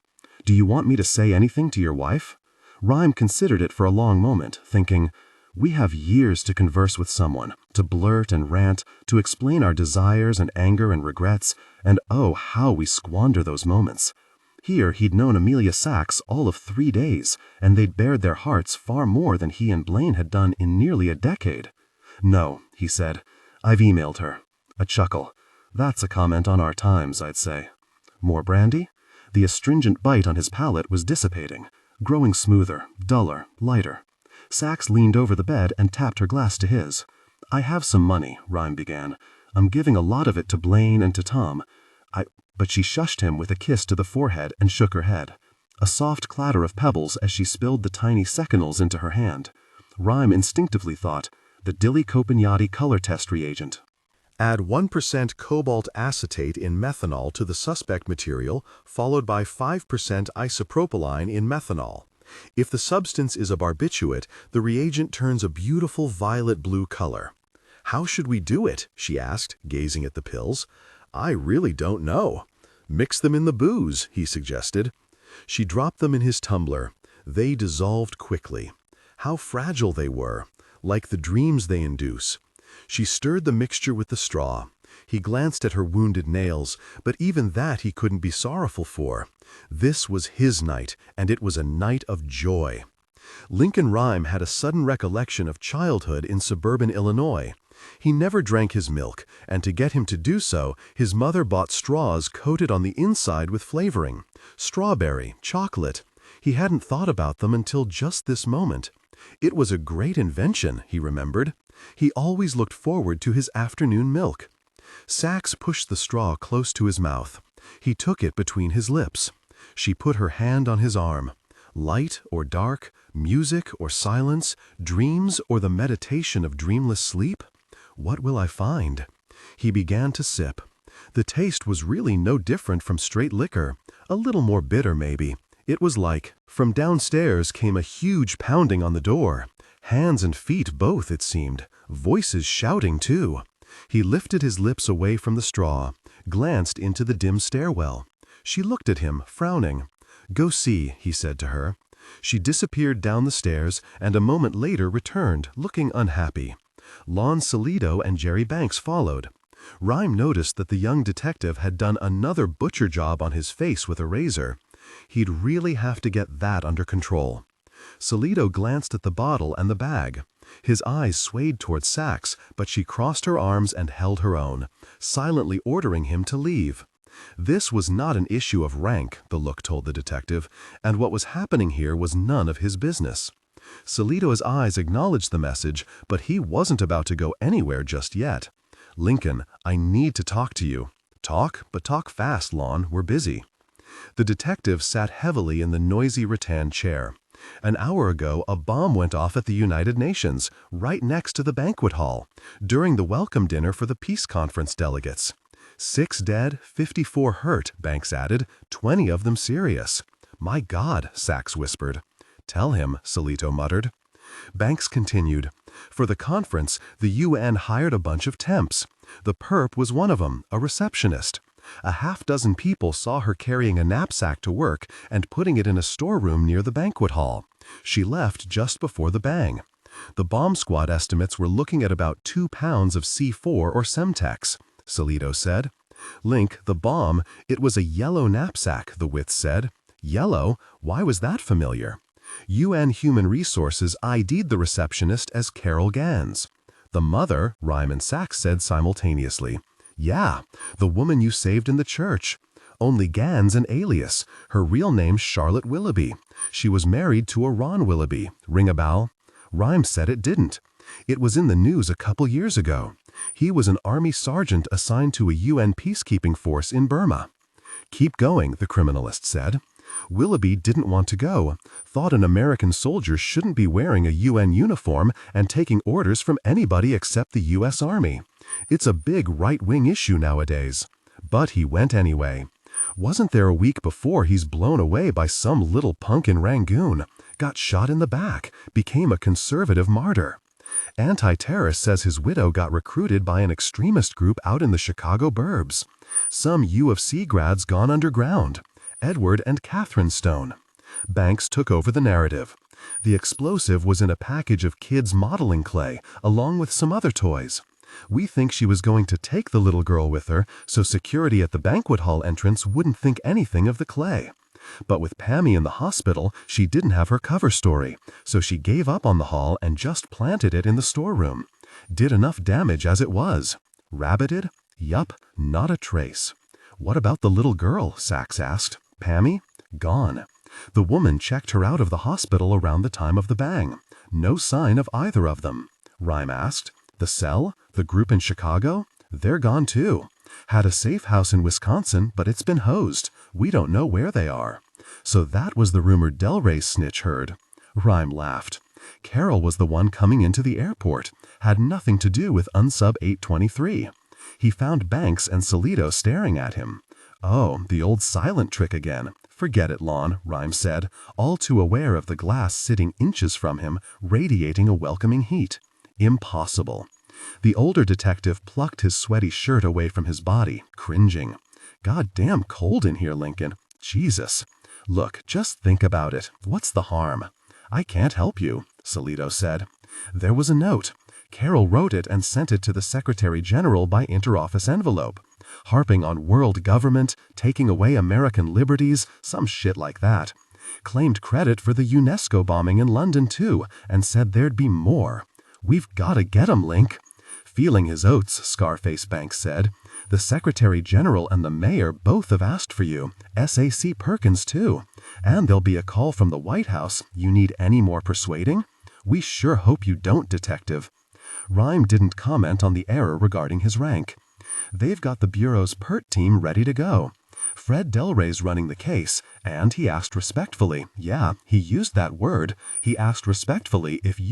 "Do you want me to say anything to your wife?" Rhyme considered it for a long moment, thinking, "We have years to converse with someone, to blurt and rant, to explain our desires and anger and regrets, and oh, how we squander those moments. Here he'd known Amelia Sachs all of 3 days, and they'd bared their hearts far more than he and Blaine had done in nearly a decade. "No," he said. "I've emailed her." A chuckle. "That's a comment on our times, I'd say." More brandy? The astringent bite on his palate was dissipating, growing smoother, duller, lighter. Sachs leaned over the bed and tapped her glass to his. "I have some money," Rhyme began. "I'm giving a lot of it to Blaine and to Tom. But she shushed him with a kiss to the forehead and shook her head. A soft clatter of pebbles as she spilled the tiny seconals into her hand. Rhyme instinctively thought, the Dilly Copignati color test reagent. Add 1% cobalt acetate in methanol to the suspect material, followed by 5% isopropyline in methanol. If the substance is a barbiturate, the reagent turns a beautiful violet-blue color. "How should we do it?" she asked, gazing at the pills. "I really don't know." "Mix them in the booze," he suggested. She dropped them in his tumbler. They dissolved quickly. How fragile they were, like the dreams they induce. She stirred the mixture with the straw. He glanced at her wounded nails, but even that he couldn't be sorrowful for. This was his night, and it was a night of joy. Lincoln Rhyme had a sudden recollection of childhood in suburban Illinois. He never drank his milk, and to get him to do so, his mother bought straws coated on the inside with flavoring. Strawberry, chocolate. He hadn't thought about them until just this moment. It was a great invention, he remembered. He always looked forward to his afternoon milk. Sachs pushed the straw close to his mouth. He took it between his lips. She put her hand on his arm. Light or dark, music or silence, dreams or the meditation of dreamless sleep? What will I find? He began to sip. The taste was really no different from straight liquor, a little more bitter maybe. It was like, from downstairs came a huge pounding on the door. Hands and feet both, it seemed, voices shouting too. He lifted his lips away from the straw, glanced into the dim stairwell. She looked at him, frowning. "Go see," he said to her. She disappeared down the stairs and a moment later returned, looking unhappy. Lon Salido and Jerry Banks followed. Rhyme noticed that the young detective had done another butcher job on his face with a razor. He'd really have to get that under control. Salido glanced at the bottle and the bag. His eyes swayed toward Sachs, but she crossed her arms and held her own, silently ordering him to leave. This was not an issue of rank, the look told the detective, and what was happening here was none of his business. Salido's eyes acknowledged the message, but he wasn't about to go anywhere just yet. "Lincoln, I need to talk to you." Talk, but talk fast, Lon. We're busy. The detective sat heavily in the noisy rattan chair. An hour ago, a bomb went off at the United Nations, right next to the banquet hall, during the welcome dinner for the peace conference delegates. 6 dead, 54 hurt, Banks added, 20 of them serious. My God, Sachs whispered. Tell him, Salito muttered. Banks continued. For the conference, the UN hired a bunch of temps. The perp was one of them, a receptionist. A half-dozen people saw her carrying a knapsack to work and putting it in a storeroom near the banquet hall. She left just before the bang. The bomb squad estimates were looking at about 2 pounds of C4 or Semtex, Salito said. Link, the bomb, it was a yellow knapsack, the wits said. Yellow? Why was that familiar? UN Human Resources ID'd the receptionist as Carol Gans. The mother, Rhyme and Sachs said simultaneously. Yeah, the woman you saved in the church. Only Gans an alias. Her real name's Charlotte Willoughby. She was married to a Ron Willoughby. Ring a bell? Rhyme said it didn't. It was in the news a couple years ago. He was an army sergeant assigned to a UN peacekeeping force in Burma. Keep going, the criminalist said. Willoughby didn't want to go, thought an American soldier shouldn't be wearing a UN uniform and taking orders from anybody except the US Army. It's a big right-wing issue nowadays. But he went anyway. Wasn't there a week before he's blown away by some little punk in Rangoon, got shot in the back, became a conservative martyr. Anti-terrorist says his widow got recruited by an extremist group out in the Chicago burbs. Some U of C grads gone underground. Edward and Catherine Stone. Banks took over the narrative. The explosive was in a package of kids' modeling clay, along with some other toys. We think she was going to take the little girl with her, so security at the banquet hall entrance wouldn't think anything of the clay. But with Pammy in the hospital, she didn't have her cover story, so she gave up on the hall and just planted it in the storeroom. Did enough damage as it was. Rabbited? Yup, not a trace. What about the little girl? Sachs asked. Pammy? Gone. The woman checked her out of the hospital around the time of the bang. No sign of either of them. Rhyme asked. The cell? The group in Chicago? They're gone too. Had a safe house in Wisconsin, but it's been hosed. We don't know where they are. So that was the rumored Delray snitch heard. Rhyme laughed. Carol was the one coming into the airport. Had nothing to do with Unsub 823. He found Banks and Salito staring at him. Oh, the old silent trick again. Forget it, Lon, Rhyme said, all too aware of the glass sitting inches from him, radiating a welcoming heat. Impossible. The older detective plucked his sweaty shirt away from his body, cringing. Goddamn cold in here, Lincoln. Jesus. Look, just think about it. What's the harm? I can't help you, Salito said. There was a note. Carol wrote it and sent it to the Secretary General by interoffice envelope. Harping on world government, taking away American liberties, some shit like that. Claimed credit for the UNESCO bombing in London too, and said there'd be more. We've gotta get 'em, Link. Feeling his oats, Scarface Banks said. The Secretary General and the Mayor both have asked for you. SAC Perkins too. And there'll be a call from the White House. You need any more persuading? We sure hope you don't, Detective. Rhyme didn't comment on the error regarding his rank. They've got the Bureau's PERT team ready to go. Fred Delray's running the case, and he asked respectfully, yeah, he used that word, he asked respectfully if you